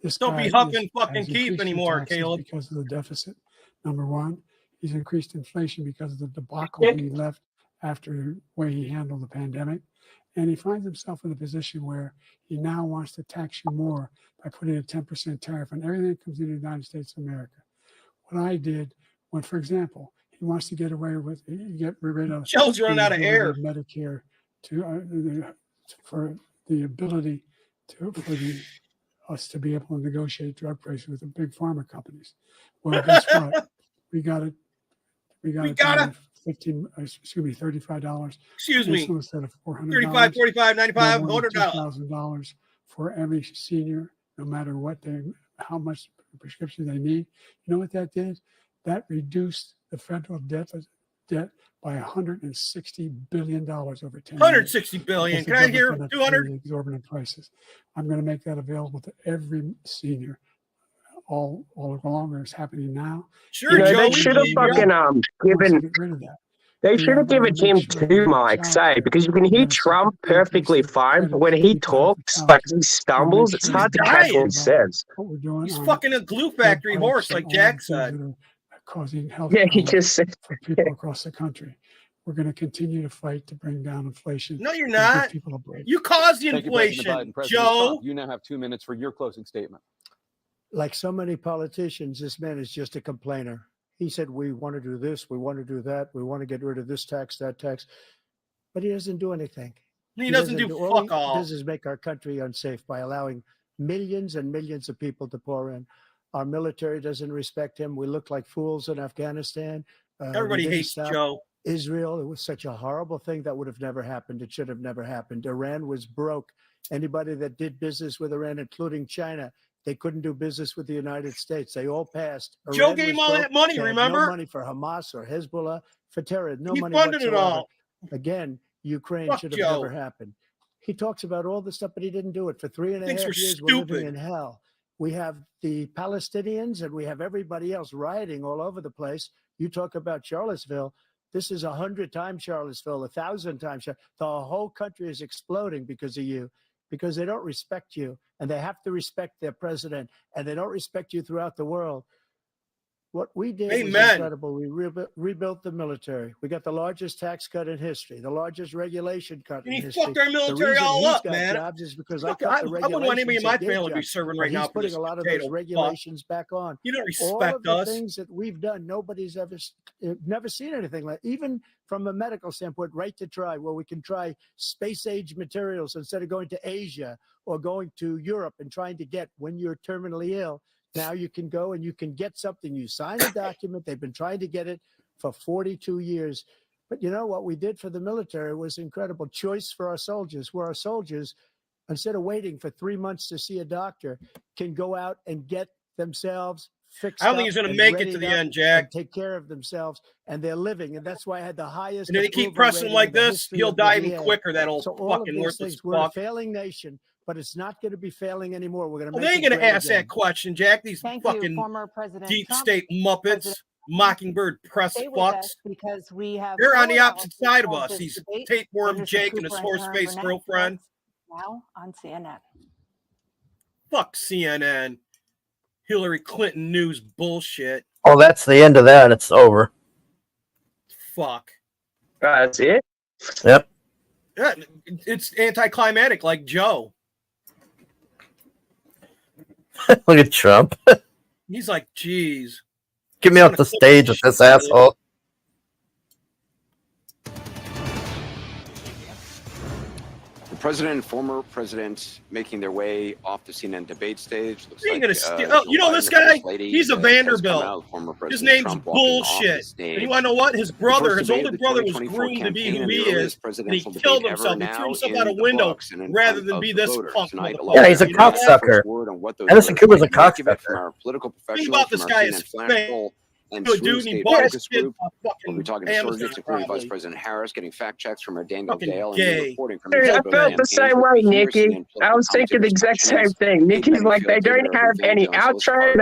this don't be huffing fucking Keith anymore, Caleb. Because of the deficit, number one. He's increased inflation because of the debacle he left after the way he handled the pandemic. And he finds himself in a position where he now wants to tax you more by putting a 10% tariff on everything that comes into the United States of America. What I did when, for example, he wants to get away with, get rid of Shell's running out of air. Medicare for the ability for us to be able to negotiate drug prices with the big pharma companies. Well, guess what? We got it. We got it. $35. Excuse me. Instead of $400. $35, $45, $95, $100. $2,000 for every senior, no matter how much prescription they need. You know what that did? That reduced the federal debt by $160 billion over 10 years. $160 billion. Can I hear 200? Exorbitant prices. I'm going to make that available to every senior. All along, it's happening now. Sure, Joe. They should have fucking given. They should have given him two mics, because you can hear Trump perfectly fine, but when he talks, like he stumbles, it's hard to catch what he says. He's fucking a glue factory horse, like Jack said. Causing health he just said for people across the country. We're going to continue to fight to bring down inflation. No, you're not. You caused the inflation, Joe. Trump. You now have 2 minutes for your closing statement. Like so many politicians, this man is just a complainer. He said, we want to do this, we want to do that, we want to get rid of this tax, that tax, but he doesn't do anything. He doesn't do fuck all. He does is make our country unsafe by allowing millions and millions of people to pour in. Our military doesn't respect him. We look like fools in Afghanistan. Everybody hates Joe. Israel, it was such a horrible thing that would have never happened. It should have never happened. Iran was broke. Anybody that did business with Iran, including China, they couldn't do business with the United States. They all passed. Joe Iran gave him was all built. that money, They had remember? no money for Hamas or Hezbollah, for terror. No He money funded it whatsoever. all. Again, Ukraine Fuck should have Joe. never happened. He talks about all this stuff, but he didn't do it. For 3.5 Thinks we're years, we're living stupid. in hell. We have the Palestinians and we have everybody else rioting all over the place. You talk about Charlottesville. This is 100 times Charlottesville, 1,000 times. The whole country is exploding because of you, because they don't respect you, and they have to respect their president, and they don't respect you throughout the world. What we did was incredible. We rebuilt the military. We got the largest tax cut in history, the largest regulation cut in history. Fucked our military the reason all he's up, got man. jobs is because I Fuck, cut the I wouldn't want anybody in regulations my that give family to be jobs. serving But right now he's for putting this a lot of potato those regulations back on. You don't All respect of the us. things that we've done, nobody's ever never seen anything like. Even from a medical standpoint, right to try, where we can try space age materials instead of going to Asia or going to Europe and trying to get when you're terminally ill. Now you can go and you can get something. You sign a document. They've been trying to get it for 42 years. But you know what we did for the military was incredible. Choice for our soldiers, where our soldiers, instead of waiting for 3 months to see a doctor, can go out and get themselves fixed I don't think up he's going to and make it to readied the up end, Jack. and take care of themselves, and they're living. And that's why I had the highest. And if they keep approval pressing rating like in the this, history he'll of the die even VA. quicker, that old So all of fucking these worthless things, we're a fuck. failing nation, but it's not going to be failing anymore. We're going to Well, make they ain't it going to great ask again. that question, Jack. These Thank you, fucking former President deep Trump. state muppets, President mockingbird press Stay with fucks. us because we have They're on the full opposite analysis side of of us. this He's debate. tapeworm Anderson Jake and his Cooper horse Aaron face Burnett girlfriend. now on CNN. Fuck CNN. Hillary Clinton news bullshit. Oh, that's the end of that. It's over. Fuck. That's it? Yep. Yeah, it's anticlimactic like Joe. Look at Trump. He's like, geez. Get me off the stage with this asshole. The president and former president making their way off the CNN debate stage. Looks You ain't like, gonna oh, you know this guy? He's a Vanderbilt. His name's bullshit. And you want to know what? His brother, his older brother, was groomed to be who he is, and he killed himself. He threw himself out a window rather than be this punk motherfucker. Yeah, he's a cocksucker. Anderson Cooper's a cocksucker. Think about this guy is fake. And Dude, swing he state bought focus his kid group. a We'll fucking be talking to Amazon, surrogates, including probably. Vice President Harris, getting fact checks from our Daniel Fucking Dale, and gay. reporting from Dude, I felt the same way, Nikki. I was thinking the exact same thing. Nikki's like, they don't have any outro.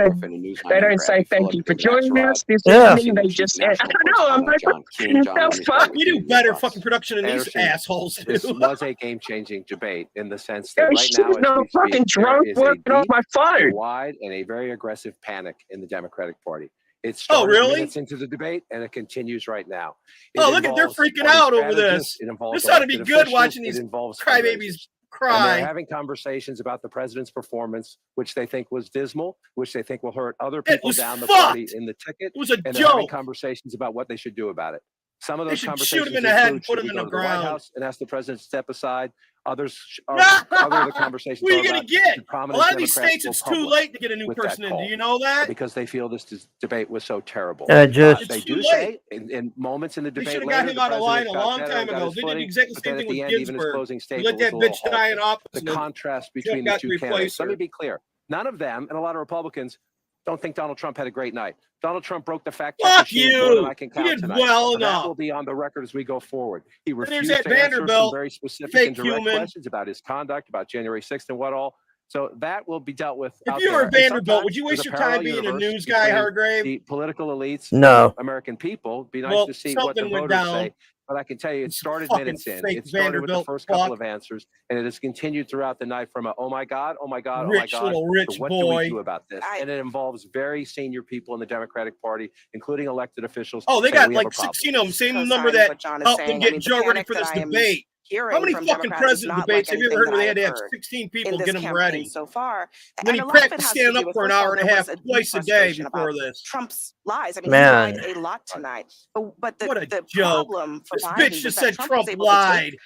They don't say thank you for joining us this evening. They just say, I don't know. I'm like, what the fuck? We do better fucking production than these Anderson, assholes do. This was a game-changing debate in the sense that There right shit now, as no we fucking speak, there drunk is a working on deep, my phone. wide, and a very aggressive panic in the Democratic Party. It Oh, started really? minutes into the debate, and it continues right now. It Oh, look at they're involves freaking party out over strategists, this. it involves This ought to be elected good officials, watching it these involves crybabies fundraisers. And cry. they're having conversations about the president's performance, which they think was dismal, which they think will hurt other people was down the fucked. party in the ticket. It was a and they're having joke. conversations about what they should do about it. Some of They those should conversations shoot him in the head and include, put should him we in the go to White ground. House and ask the president to step aside. Others other the conversations What are you are gonna about get? should A prominent lot of these Democrats states, go it's too public late to get a new with that person in. Do call you know that? because they feel this debate was so terrible. And I just They It's do too say in moments in the They debate should have later, got him the out of line a president got long better time and got ago. his They did footing, the exact but same then thing at the with end, even his Ginsburg. closing You statement let was that a little bitch die in halted. office. The contrast between the got to two replace candidates. Let her. me be clear. None of them, and a lot of Republicans, don't think Donald Trump had a great night. Donald Trump broke the fact check Fuck machine more than you. I can You count did tonight. well So that enough. will be on the record as we go forward. He And there's refused that to answer some Vanderbilt very specific fake and direct human. questions about his conduct, about January 6th and what all. So that will be dealt with. If out you were there. a And Vanderbilt, would sometimes you there's waste a your time parallel being a universe news guy, between Hargrave? the political elites No. and American people. It'd be nice Well, to see what the something went voters down. say. But I can tell you, it started Fucking minutes in. fake It started with the Vanderbilt first fuck. couple of answers, and it has continued throughout the night from a, oh my God, oh my God, oh my Rich God, little to rich what do we boy. do about this? And it involves very senior people in the Democratic Party, including elected officials. Oh, they saying got we have a like problem. 16 of them. Same Co-sign number that what John is helped saying. them I get mean, the Joe ready panic for that this I am debate. hearing How many from fucking Democrats is president not debates like have you ever anything heard where they that had to I have heard 16 in people this get them campaign ready? so far. And then he And a lot of it practiced has to standing do up with, for an first of all, hour and a there half was a deep twice a day frustration before about this. Trump's lies. I mean, Man. he lied a lot tonight. But What a the joke. problem for This Biden bitch was just that said Trump Trump was able to take lied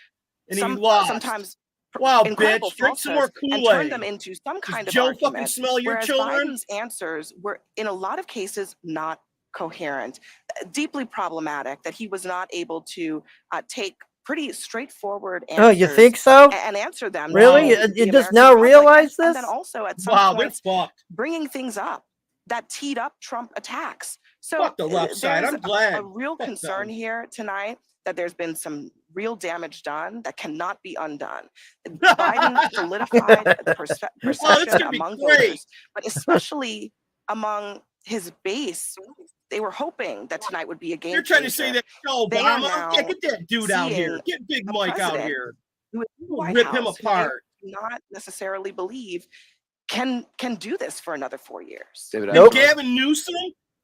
and he lost. sometimes Wow, incredible bitch. Drink some more falsehoods and turn them Kool-Aid. into some kind Does of Joe argument. fucking smell your Whereas children? Biden's answers were, in a lot of cases, not coherent, deeply problematic, that he was not able to take pretty straightforward Oh, you answers think so? and answer them. Really? to You the just American now public, realize and this? then also at some Wow, they're points fucked. bringing things up that teed up Trump attacks. So Fuck the left side. there's I'm glad. a real Fuck concern them. here tonight that there's been some real damage done that cannot be undone. Biden solidified the perception gonna be among great. voters, but especially among his base. They were hoping that tonight would be a game You're trying to say changer. that They are Obama? now Yeah, get that dude out here. seeing Get Big a Mike out president here. who is in the We'll White rip him House, who they apart. do not necessarily believe can do this for another 4 years. David, And Gavin Newsom?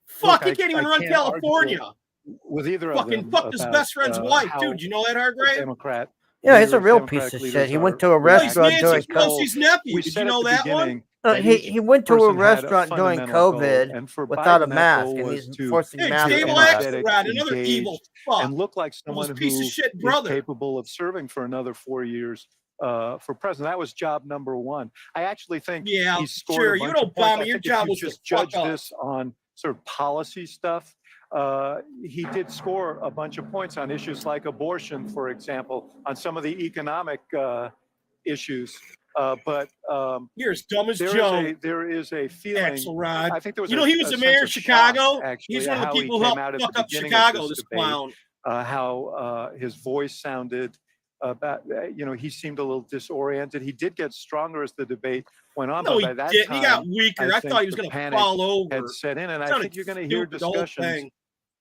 Fuck, he I can't even can't run argue California. with either of Fucking them fucked his about, best friend's wife, how dude. You know that, the Hargrave? Democrat Yeah, he's a leaders, real Democratic piece of leaders shit. He are went to a No, he's restaurant during Nancy COVID. Pelosi's nephew. We Did said you at know the that one? beginning that each He went to a person had restaurant during fundamental goal, COVID and for without a Biden, that mask, goal and was he's to forcing Hey, masks be Dave on. energetic, Axelrod, another evil engaged, fuck. and look like With someone his who piece of shit is brother. capable of serving for another 4 years for president. That was job number one. I actually think Yeah, he scored sure. a You bunch know, of points. Obama, I your think if job you was to just fuck judge up. this on sort of policy stuff, he did score a bunch of points on issues like abortion, for example, on some of the economic issues. But You're as dumb as there Joe. there is a feeling. Axelrod. I think there was You know, he was the mayor of Chicago. He's one of the people who helped fuck up Chicago, this clown. How his voice sounded. He seemed a little disoriented. He did get stronger as the debate went on, No, but he by that didn't. time, He got weaker. I think thought he was the going to panic fall over. had set in, and I Sounded think you're going to hear stupid, the whole discussions thing.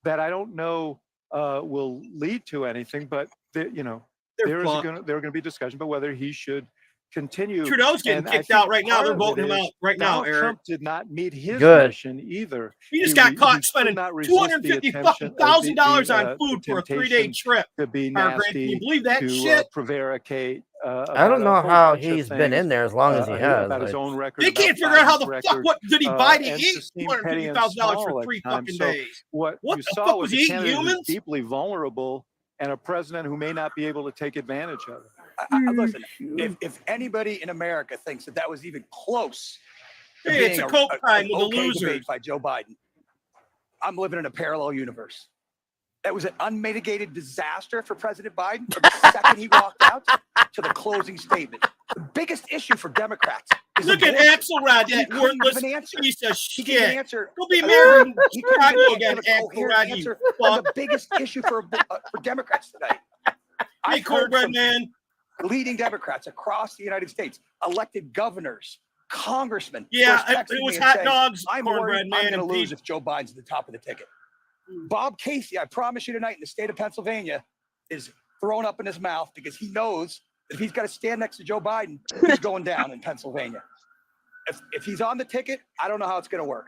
that I don't know will lead to anything, but there are going to be discussion about whether he should continue. Trudeau's getting And I kicked think out right now. part They're of it voting him is out right now, Donald Eric. Trump did not meet his Good. mission either. He just got caught could spending not resist the $250,000 on the food for a 3-day temptation trip. to be Hargrave, can nasty, you believe that to shit? prevaricate. I don't know how he's been in there as long as he has. About his own record. They about can't figure out how the Biden's fuck, record, what did Biden and eat? to seem petty and $250,000 small for at 3 times. fucking So days. What What you the saw fuck, was was a he eating candidate who's humans? deeply vulnerable and a president who may not be able to take advantage of it. Listen, if anybody in America thinks that was even close to Hey, being it's a coke time with the okay losers. debate by Joe Biden, I'm living in a parallel universe. That was an unmitigated disaster for President Biden from the second he walked out to the closing statement. The biggest issue for Democrats is Look at abortion. Axelrod, He that couldn't give worthless an answer. piece of He gave an shit. answer. Go be mayor in He couldn't Chicago give again, a coherent Axelrod, you answer on fuck. the biggest issue for Democrats tonight. Hey, I've heard cornbread from man. leading Democrats across the United States, elected governors, congressmen. Yeah, who are texting it was me and hot saying, dogs, I'm cornbread worried man, I'm going and to lose Pete. if Joe Biden's at the top of the ticket. Bob Casey, I promise you tonight, in the state of Pennsylvania, is thrown up in his mouth because he knows that if he's got to stand next to Joe Biden, he's going down in Pennsylvania. If he's on the ticket, I don't know how it's going to work.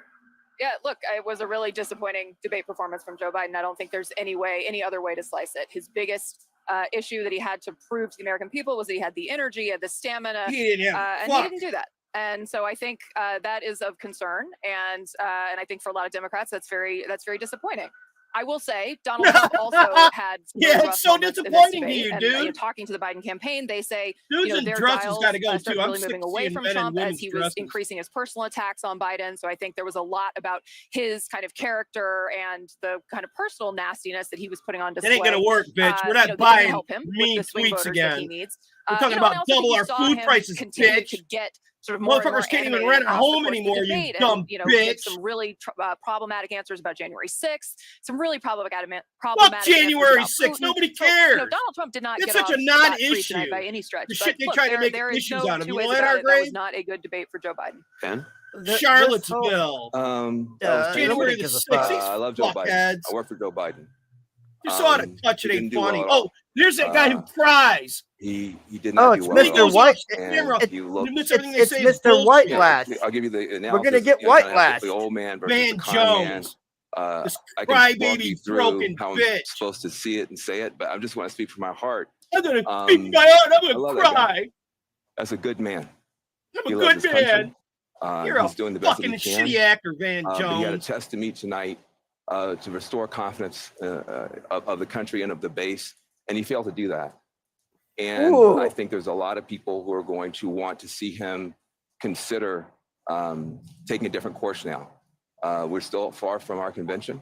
Yeah, look, it was a really disappointing debate performance from Joe Biden. I don't think there's any other way to slice it. His biggest issue that he had to prove to the American people was that he had the energy, he had the stamina, He didn't have and he didn't do that. And so I think that is of concern, and I think for a lot of Democrats, that's very disappointing. I will say Donald Trump also had some Yeah, really it's rough so moments in this disappointing to debate. you, And, dude. talking to the Biden campaign, they say Dudes in their dresses dials gotta go, started too. I'm really sick moving of away seeing from men in Trump as women's he was dresses. increasing his personal attacks on Biden. So I think there was a lot about his kind of character and the kind of personal nastiness that he was putting on It display. ain't gonna work, bitch. We're not that didn't buying help him with mean the swing tweets voters that he again. needs. We're talking And I about also think double you our saw food him prices, continue bitch. to get sort of more and more Motherfuckers can't even animated rent a across the home course of the anymore, you debate dumb give bitch. some really problematic answers about January 6th, some really problematic Fuck answers January about 6th. Putin. Nobody So, cares. Donald Trump did not It's get such off a scot-free non-issue. tonight by any stretch. The But shit they look, try to make there is issues no out of. two You ways know that, about it. That was Hargrave? not a good debate for Joe Biden. Ben? Charlottesville. January the 6th. I love Joe Biden. Fuckheads. I work for Joe Biden. You saw it touch. It he ain't didn't do funny. well at all. Oh, there's that guy who cries. He did Oh, not it's do well at all. Mr. White. And if you look, Admits everything they It's say is Mr. bullshit. White-Lash. I'll give you the analysis. We're gonna get you know, kind of White-Lash. the old man versus Van the con man. Jones. This I can walk crybaby you through broken how I'm bitch. supposed to see it and say it, but I just want to speak from my heart. I'm gonna speak my heart. I'm I gonna love that guy. cry. That's a good man. I'm He a loves good his country. man. You're He's a doing the best that fucking he can. shitty actor, Van But he had a Jones. test to meet tonight to restore confidence of the country and of the base, and he failed to do that. And Ooh. I think there's a lot of people who are going to want to see him consider taking a different course now. We're still far from our convention.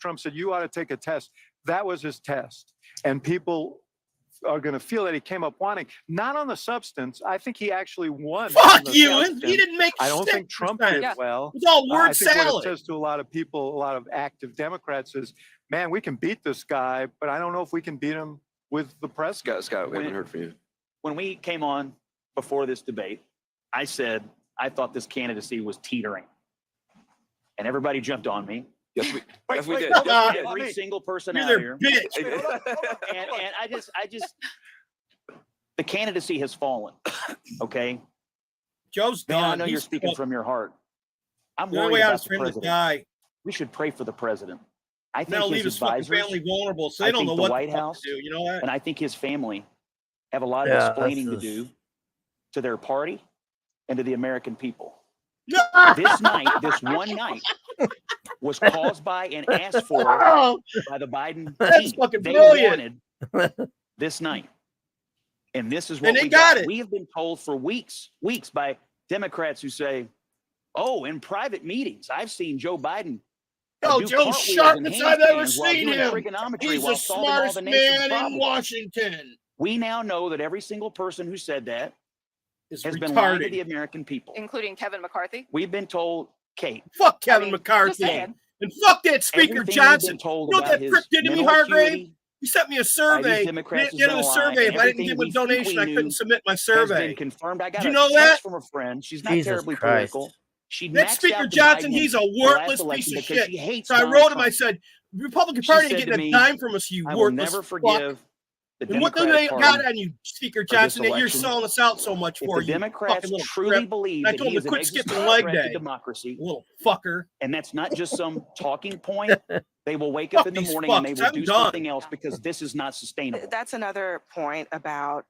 Trump said, you ought to take a test. That was his test. And people are going to feel that he came up wanting, not on the substance. I think he actually won. Fuck you. He didn't make I don't think Trump did well. It's all word I think salad. what it says to a lot of people, a lot of active Democrats is, man, we can beat this guy, but I don't know if we can beat him with the press. Scott, we haven't heard from you. When we came on before this debate, I said I thought this candidacy was teetering. And everybody jumped on me. Yes, we did. Every single person You're out their here. bitch. And I just, the candidacy has fallen. Okay. Joe's Man, done. I know you're He's speaking fucked. from your heart. I'm The only worried way out about is the for him to president. die. We should pray for the president. I think That'll his leave his fucking advisors, family vulnerable, so I they don't think know the what White the fuck House to do. You know that? and I think his family have a lot of Yeah, explaining to this is- do to their party and to the American people. No! This night, this one night, was caused by and asked for by the Biden That's team. fucking They brilliant. wanted this night. And this is what And they we got it. We have been told for weeks by Democrats who say, Oh, in private meetings, I've seen Joe Biden. Oh, do Joe cartwheels Sharpness, and I've ever handstands while seen doing him. trigonometry He's while the solving all smartest the nation's man in problems. Washington. We now know that every single person who said that Is has been lying to retarded. the American people. including Kevin McCarthy. We've been told, Kate. Fuck Kevin McCarthy. saying. And fuck that Speaker Everything we've Johnson. been told You know what about that prick his did to me, mental Hargrave? acuity He sent me a by these survey. Democrats At the end of the has been a lie, survey, and if I didn't everything give him a we think donation, we I couldn't knew submit my has survey. been confirmed. I got Did you a know text that? from a friend. She's not Jesus terribly Christ. political. She That maxed Speaker out to Johnson, Biden he's a in the worthless last piece election of because shit. she hates So I Donald wrote him, Trump. I said, Republican She Party ain't said getting to a me, dime from us, you I will worthless never fuck. forgive the And what do Democratic they Party got on you, Speaker for this Johnson, that you're election. selling us out so much If for, the you Democrats fucking little truly crip? believe And I that told he him is to an quit skipping existential leg threat to day. democracy, Little fucker. and that's not just some talking point, they will wake up Fuck in the these morning and they fucks. will I'm do done. something else because this is not sustainable. That's another point about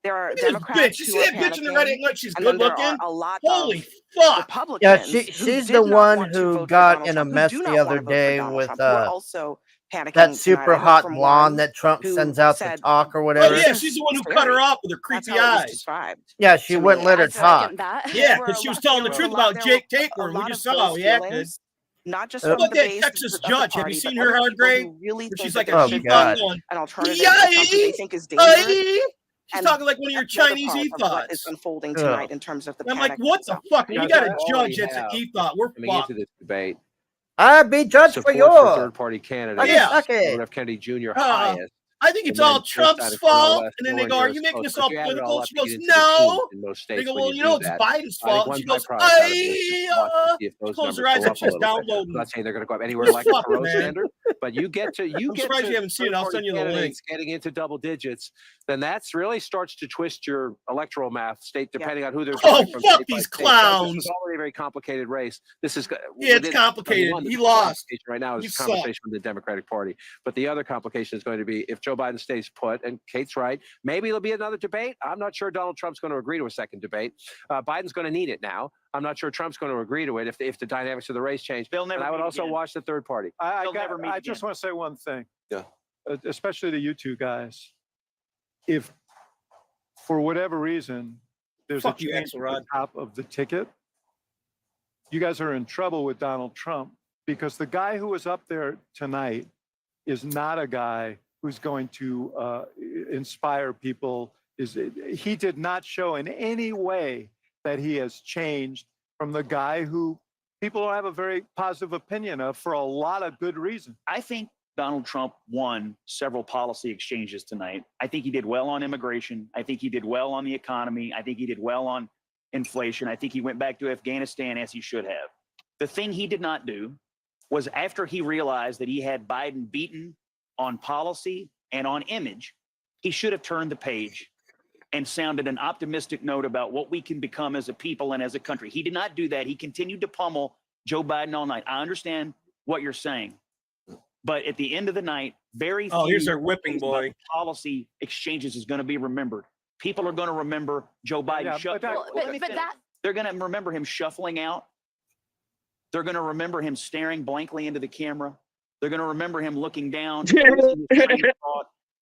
there are Look at this Democrats bitch. You who see are that bitch in the Reddit? panicking, Look, she's and good then there looking. are a lot Holy of fuck. Yeah, Republicans who she's did the not one want to who vote for got Donald in a Trump, who mess do the not want other to vote for day Donald with Trump, who are also panicking that tonight. super I heard hot from blonde one that Trump who sends out to said, talk or Oh, whatever. yeah, she's the one who cut her off with her that's creepy how it was eyes. described Yeah, she to wouldn't me. let her And so talk. that. Yeah, because she was telling the there truth were a lot- about there were Jake Taper, a and we lot just of saw how those he acted. feelings, not just How from about the that base Texas of the judge? Have you party, but seen her, other people Hargrave? who really Where think she's that like there a Oh, should God. be going, an alternative to Trump who they yay! think is dangerous. Aye! She's And talking like one of your that's another Chinese part of what is ethos. unfolding Ugh. tonight in terms of the And I'm like, panic. what the So fuck? And you Guys, got we a already judge that's an have, ethos. We're coming into fucked. this debate, I'd be judged for support for yours. third-party candidates. Fucking Yeah. suck it. Robert F. Kennedy Jr. Uh, highest. I think it's And then all just Trump's out of Cornell fault. West, And then they nowhere go, near are as you making close. this But all you add it all political? up, She you goes, get into the teens no. in most They states go, when well, you you know, do it's that. Biden's I think fault. one She goes, byproduct out of this is watch to see if she those closed her numbers eyes go up. up a She's little bit. I'm downloading. not saying they're going to go up anywhere You're like the fucked, Thoreau man. standard, but you get to I'm surprised you haven't seen it. I'll third-party send you the link. candidates getting into double digits, then that's really starts to twist your electoral math state depending on who they're Oh, coming from. fuck state by these state. So clowns. this is already a very complicated race. This is Yeah, it's within complicated. 21, He the lost. complication right now You is a suck. conversation with the Democratic Party. But the other complication is going to be if Joe Biden stays put, and Kate's right, maybe there'll be another debate. I'm not sure Donald Trump's going to agree to a second debate. Biden's going to need it now. I'm not sure Trump's going to agree to it if the dynamics of the race change. They'll never and I would meet also again. watch the third party. I again. just want to say one thing. Yeah. Especially to you two guys. If for whatever reason there's Fuck a you, change at Axelrod. the top of the ticket, you guys are in trouble with Donald Trump because the guy who was up there tonight is not a guy who's going to inspire people. He did not show in any way that he has changed from the guy who people have a very positive opinion of for a lot of good reason. I think Donald Trump won several policy exchanges tonight. I think he did well on immigration. I think he did well on the economy. I think he did well on inflation. I think he went back to Afghanistan as he should have. The thing he did not do was after he realized that he had Biden beaten on policy and on image, he should have turned the page and sounded an optimistic note about what we can become as a people and as a country. He did not do that. He continued to pummel Joe Biden all night. I understand what you're saying, but at the end of the night, very few here's our whipping boy. policy exchanges is going to be remembered. People are going to remember Joe Biden. They're going to remember him shuffling out. They're going to remember him staring blankly into the camera. They're going to remember him looking down.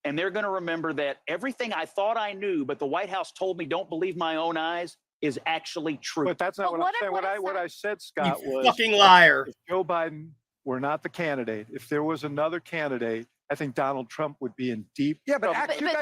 And they're going to remember that everything I thought I knew, but the White House told me don't believe my own eyes, is actually true. But that's not what I'm saying. What I said, Scott, was fucking liar. If Joe Biden were not the candidate, if there was another candidate, I think Donald Trump would be in deep trouble.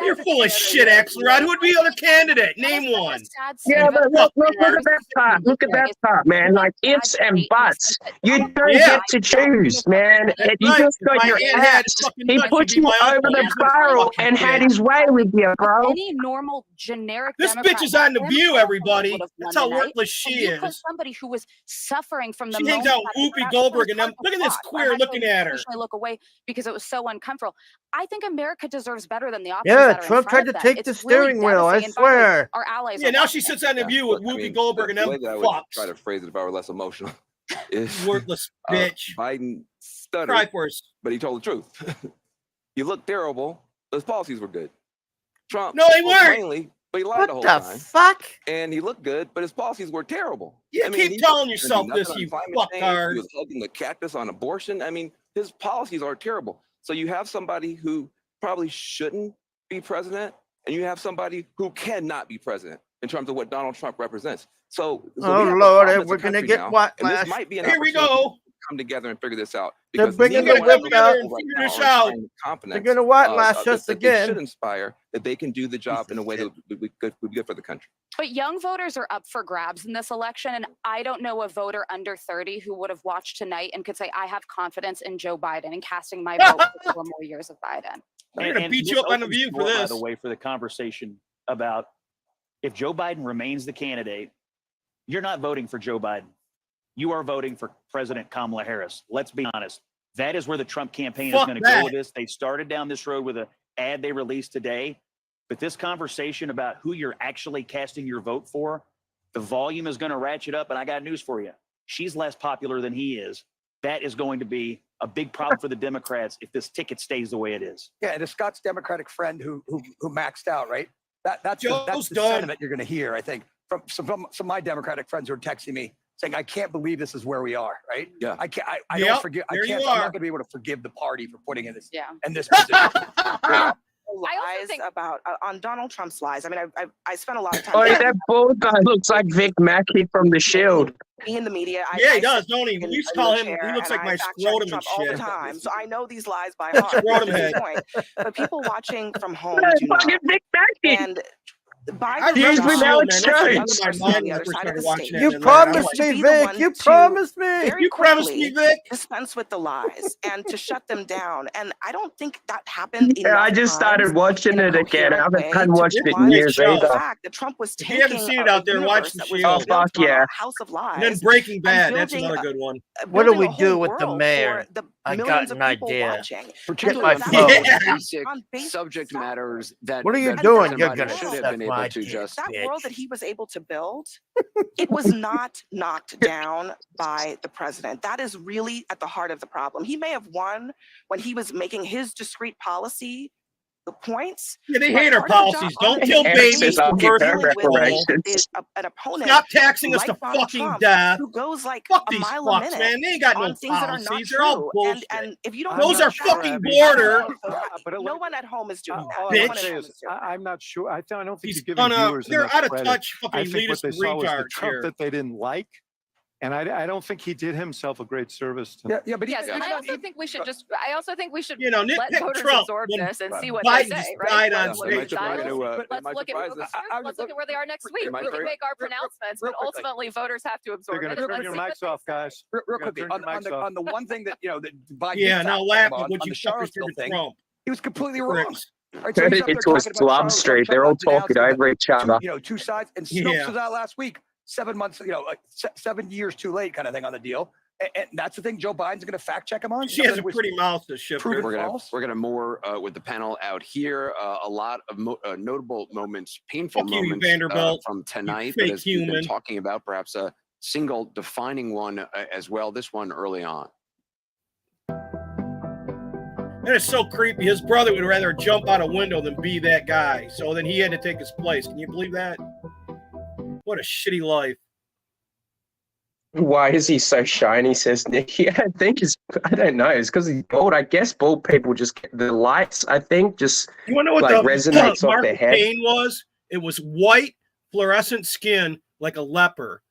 You're full of shit, Axelrod. Who would be the other candidate? Name one. Yeah, but look at that part. Look at that part, man. Like ifs and buts. You don't get to choose, man. You just got your ass. He put you over the barrel and had his way with you, bro. Any normal generic This Democrat bitch is on The View, everybody. would have won That's how tonight. worthless she And you put is. somebody who was suffering from the She hangs moment out that with it Whoopi crashed Goldberg was and them. Look at this hard. queer I'm looking actually at her. intentionally look away because it was so uncomfortable. I think America deserves better than the options Yeah, that are in Trump front tried of to them. take the It's really steering wheel, I devastating. And by the way, swear. our allies Yeah, are now watching. she sits on The View with Whoopi Goldberg and them the way that I would fucks. try to phrase it if I were less emotional is Worthless bitch. Biden stuttered, Cry first. but he told the truth. He looked terrible, but his policies were good. Trump No, they spoke weren't. plainly, but he lied What the whole the time. fuck? And he looked good, but his policies were terrible. Yeah, I mean, keep he telling didn't yourself do nothing this, on you climate change. fucktard. He was hugging the cactus on abortion. I mean, his policies are terrible. So you have somebody who probably shouldn't be president, and you have somebody who cannot be president. in terms of what Donald Trump represents. So we oh have a Lord, problem as a we're gonna country get now, white and this lash. might be an Here we opportunity go. to come together and figure this out. They're Because bringing neither the one of whip them out. right Figure now this are out. inspiring They're confidence gonna white lash us that they should again. inspire that they can do the job in a way that would be good for the country. But young voters are up for grabs in this election. And I don't know a voter under 30 who would have watched tonight and could say, I have confidence in Joe Biden and casting my vote for 4 more years of Biden. They're going to beat you up on the View for By this. the way, for the conversation about if Joe Biden remains the candidate, you're not voting for Joe Biden. You are voting for President Kamala Harris. Let's be honest. That is where the Trump campaign is going to go with this. They started down this road with an ad they released today. But this conversation about who you're actually casting your vote for, the volume is going to ratchet up. And I got news for you. She's less popular than he is. That is going to be a big problem for the Democrats if this ticket stays the way it is. Yeah, and a Scott's Democratic friend who maxed out, right? That's the sentiment you're going to hear, I think, from some of my Democratic friends who are texting me saying, "I can't believe this is where we are." Right? Yeah. I can't. I don't forgive. I can't. I'm not going to be able to forgive the party for putting in this in this position. Lies about on Donald Trump's lies. I mean, I spent a lot of time. Oh, that bald guy looks like Vic Mackey from The Shield. Being in the media, Yeah, he does, don't he? We used to call him. He looks like my scrotum and all the shit. time, so I know these lies by heart. Scrotum That's head. the point. But people watching from home That's do not. fucking Vic Mackey. And I Biden's remember He's with job Alex as Jones. the my person mind on the when I other first side of started the watching state it. You And then I was promised like, me, be the Vic. one You to promised me. very You promised me, quickly Vic. dispense with the lies and to shut them down. And I don't think that happened enough Yeah, I just started times watching in a it again. I coherent way haven't watched to it in one, years the either. fact that Trump was If you haven't taking seen it a out there, watch universe The that was Oh, Shield. built fuck on yeah. a house of lies. And then Breaking Bad. and That's building another good one. What do building we a do whole with the world mayor? for the I millions got of an people idea. watching. Particularly Get on my some of phone. those Yeah. basic On basic subject stuff. matters that What are you that doing? President You're Biden gonna should have suck been able my to dick, just That world bitch. that he was able to build, it was not knocked down by the president. That is really at the heart of the problem. He may have won when he was making his discrete policy the points. Yeah, they but hate our part of the policies. job Don't on kill the Harris babies. says I'll give her dealing with reparations. an opponent Stop taxing us like to Donald fucking Trump death. who goes like Fuck a these mile a fucks, minute man. They ain't got no on things that are not policies. They're all true. bullshit. And if you don't Those know are that, fucking I don't border. know if But no one at home is doing that. all No I one would at say home is, is doing that. I'm not sure. I don't think He's you're giving viewers they're enough out of credit. touch fucking I think what elitist they saw was the retards Trump here. that they didn't like, and I don't think he did himself a great service. Yeah, yeah, but Yes, even, and I also think we should I also think we should You know, let nitpick voters Trump absorb when this and see what Biden they just say, died right? on Let's stage. look at styles. they Let's might look at surprise us. let's look at where they are next week. might We can very- make our pronouncements, but real quickly. ultimately voters have to absorb They're it. going to and turn let's your see mics what off, they say. guys. real They're gonna quickly turn on, your on, mics the, off. on the one thing that that Biden Yeah, did now fact laugh check at what on you the fuckers Charlottesville do to thing, Trump. he was completely wrong. Pricks. Right, so he's up there It was talking about Slum Charlottesville, Street. They're all Trump talking denounced over each other. two sides, and Snopes Yeah. was out last week, 7 months, like 7 years too late, kind of thing on the deal. And that's the thing Joe Biden's going to fact check him on. She has a pretty mouth to shift proven her. false. We're gonna more with the panel out here. A lot of notable moments, painful Fuck you, moments Vanderbilt. from tonight. fake But as we've been human. talking about, perhaps a single defining one as well. This one early on. And it's so creepy. His brother would rather jump out a window than be that guy. So then he had to take his place. Can you believe that? What a shitty life. Why is he so shiny, says Nick? Yeah, I think I don't know. It's because he's bald. I guess bald people just get the lights, I think, just You want to know what like the resonates off Mark their head. McCain was? It was white fluorescent skin like a leper.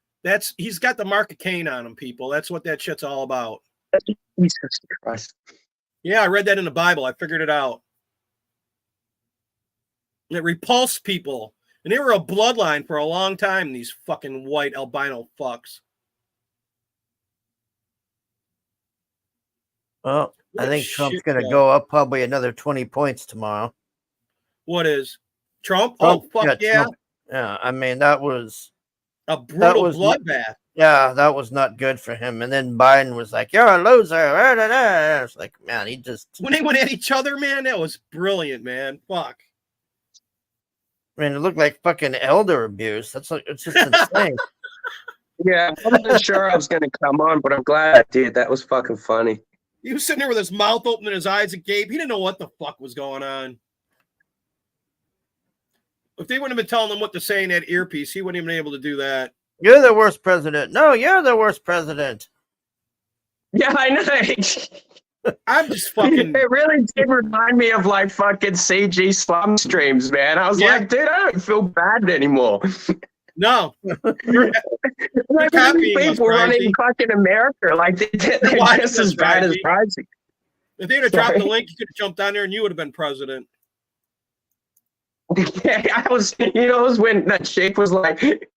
He's got the mark of Cain on him, people. That's what that shit's all about. Jesus Christ. Yeah, I read that in the Bible. I figured it out. It repulsed people. And they were a bloodline for a long time, these fucking white albino fucks. Well, I What think a Trump's shit going to show. go up probably another 20 points tomorrow. What is? Trump? Oh, fuck yeah. Trump. Yeah, I mean, that was A brutal was bloodbath. Yeah, that was not good for him. And then Biden was like, "You're a loser." It's like, man, he just. When they went at each other, man, that was brilliant, man. Fuck. I mean, it looked like fucking elder abuse. It's just insane. Yeah, I wasn't sure I was going to come on, but I'm glad I did. That was fucking funny. He was sitting there with his mouth open and his eyes agape. He didn't know what the fuck was going on. If they wouldn't have been telling him what to say in that earpiece, he wouldn't even been able to do that. You're the worst president. No, you're the worst president. Yeah, I know. I'm just fucking. It really did remind me of like fucking CG slum streams, man. I was like, dude, I don't feel bad anymore. No, like people running fucking America, like they're just as bad as Rising. If they'd have dropped the link, you could have jumped down there and you would have been president. Yeah, I was. You know, it was when that chick was like,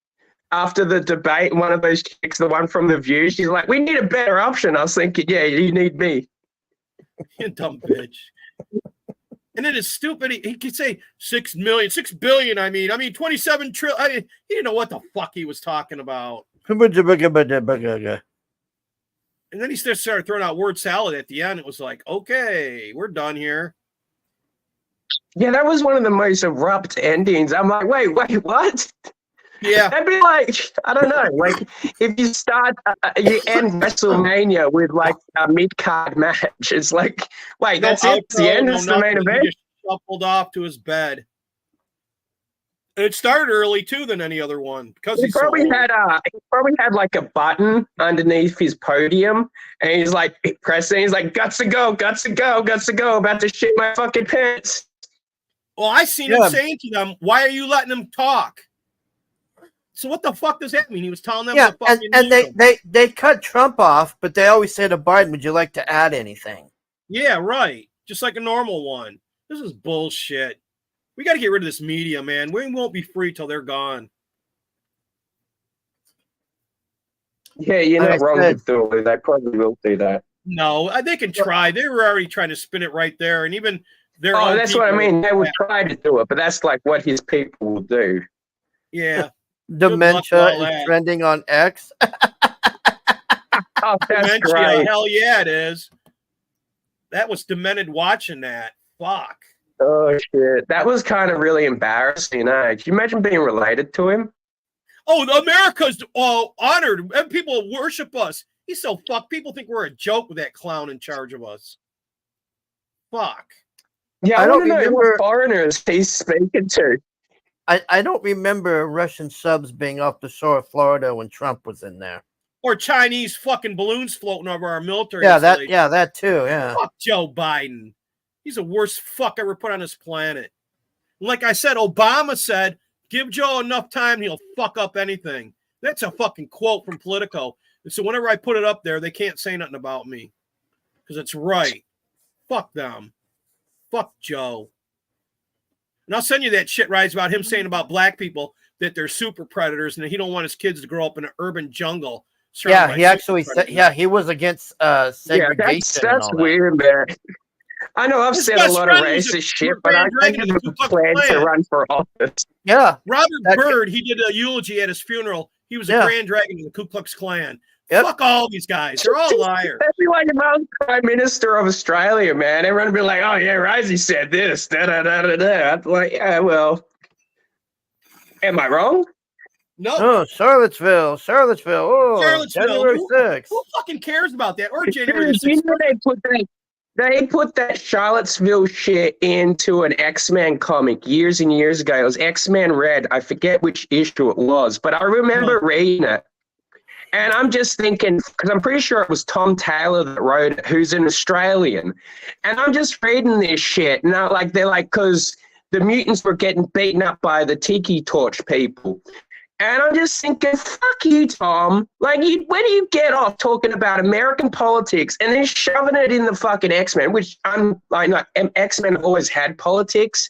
after the debate, one of those chicks, the one from The View, she's like, "We need a better option." I was thinking, yeah, you need me. You dumb bitch. And then it's stupid. He could say 6 billion. I mean, 27 trillion. I mean, he didn't know what the fuck he was talking about. And then he started throwing out word salad at the end. It was like, okay, we're done here. Yeah, that was one of the most abrupt endings. I'm like, wait, what? Yeah. That'd be like, I don't know, like if you start, you end WrestleMania with like a mid-card match. It's like, wait, that's it? It's the end? It's the main event? He just shuffled off to his bed. And it started early too than any other one because he probably had like a button underneath his podium, and he's like pressing. He's like, guts to go, about to shit my fucking pants. Well, I seen him saying to them, "Why are you letting them talk?" So what the fuck does that mean? He was telling them. Yeah, and they cut Trump off, but they always say to Biden, "Would you like to add anything?" Yeah, right. Just like a normal one. This is bullshit. We got to get rid of this media, man. We won't be free till they're gone. Yeah, you're not wrong with Thule. They probably will do that. No, they can try. They were already trying to spin it right there, and even their Oh, that's what I mean. They would try to do it, but that's like what his people will do. Yeah. Dementia is trending on X. Oh, that's Dementia, right. hell yeah, it is. That was demented watching that. Fuck. Oh shit, that was kind of really embarrassing. Can you imagine being related to him? Oh, America's honored, and people worship us. He's so fucked. People think we're a joke with that clown in charge of us. Fuck. Yeah, I don't know what foreigners he's speaking to. I don't remember Russian subs being off the shore of Florida when Trump was in there. Or Chinese fucking balloons floating over our military. Yeah, that too. Yeah. Fuck Joe Biden. He's the worst fuck ever put on this planet. Like I said, Obama said, "Give Joe enough time, he'll fuck up anything." That's a fucking quote from Politico. And so whenever I put it up there, they can't say nothing about me because it's right. Fuck them. Fuck Joe. And I'll send you that shit, Rise, about him saying about black people that they're super predators and that he don't want his kids to grow up in an urban jungle. Yeah, he actually said, he was against segregation. Yeah, that's weird, man. I know I've said a lot of racist shit, but I think he planned to run for office. Yeah. Robert Byrd, he did a eulogy at his funeral. He was a Grand Dragon in the Ku Klux Klan. Yep. Fuck all these guys. They're all liars. That'd be like if I was Prime Minister of Australia, man. Everyone would be like, "Oh yeah, Risey said this." Da da da da da. I'd be like, yeah, well, am I wrong? No. Oh, Charlottesville. Oh, Charlottesville. January 6th. Who fucking cares about that? Or January 6th. You know they put that Charlottesville shit into an X-Men comic years and years ago. It was X-Men Red. I forget which issue it was, but I remember reading it. And I'm just thinking, because I'm pretty sure it was Tom Taylor that wrote it, who's an Australian. And I'm just reading this shit. And they're like, because the mutants were getting beaten up by the Tiki Torch people. And I'm just thinking, fuck you, Tom. Like, where do you get off talking about American politics and then shoving it in the fucking X-Men, which X-Men always had politics.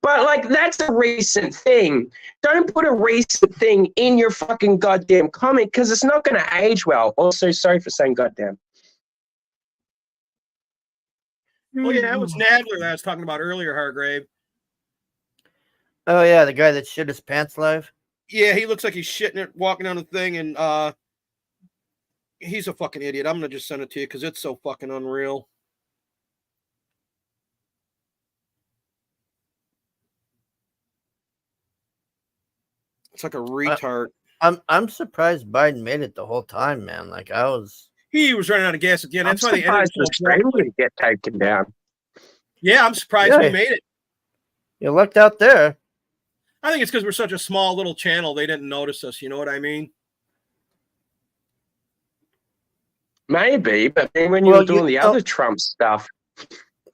But, like, that's a recent thing. Don't put a recent thing in your fucking goddamn comic because it's not going to age well. Also, sorry for saying goddamn. Oh, yeah, that was Nadler that I was talking about earlier, Hargrave. Oh, yeah, the guy that shit his pants live? Yeah, he looks like he's shitting it, walking on the thing, and he's a fucking idiot. I'm going to just send it to you because it's so fucking unreal. It's like a retard. I'm surprised Biden made it the whole time, man. Like he was running out of gas again. That's why they would get taken down. Yeah, I'm surprised we made it. You lucked out there. I think it's because we're such a small little channel. They didn't notice us. You know what I mean? Maybe, but then when you were doing the other Trump stuff,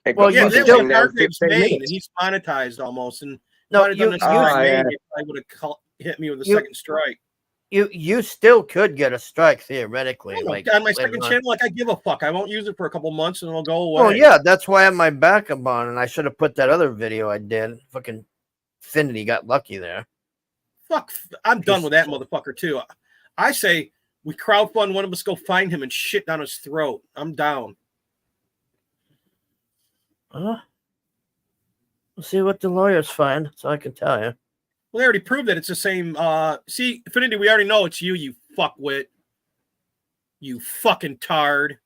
it got yeah, fucking that was taken down in Hargrave's 15 main, and minutes. he's monetized almost. And No, might have done this on my main, yeah. I would have hit me with a You- second strike. You still could get a strike theoretically. No, Like on my later second on. channel, like I give a fuck. I won't use it for a couple months and it'll go away. Oh yeah, that's why I have my backup on, and I should have put that other video I did. Fucking Infinity got lucky there. Fuck, I'm done with that motherfucker too. I say we crowdfund one of us, go find him and shit down his throat. I'm down. We'll see what the lawyers find, so I can tell you. Well, they already proved that it's the same. See, Infinity, we already know it's you, you fuckwit. You fucking tard.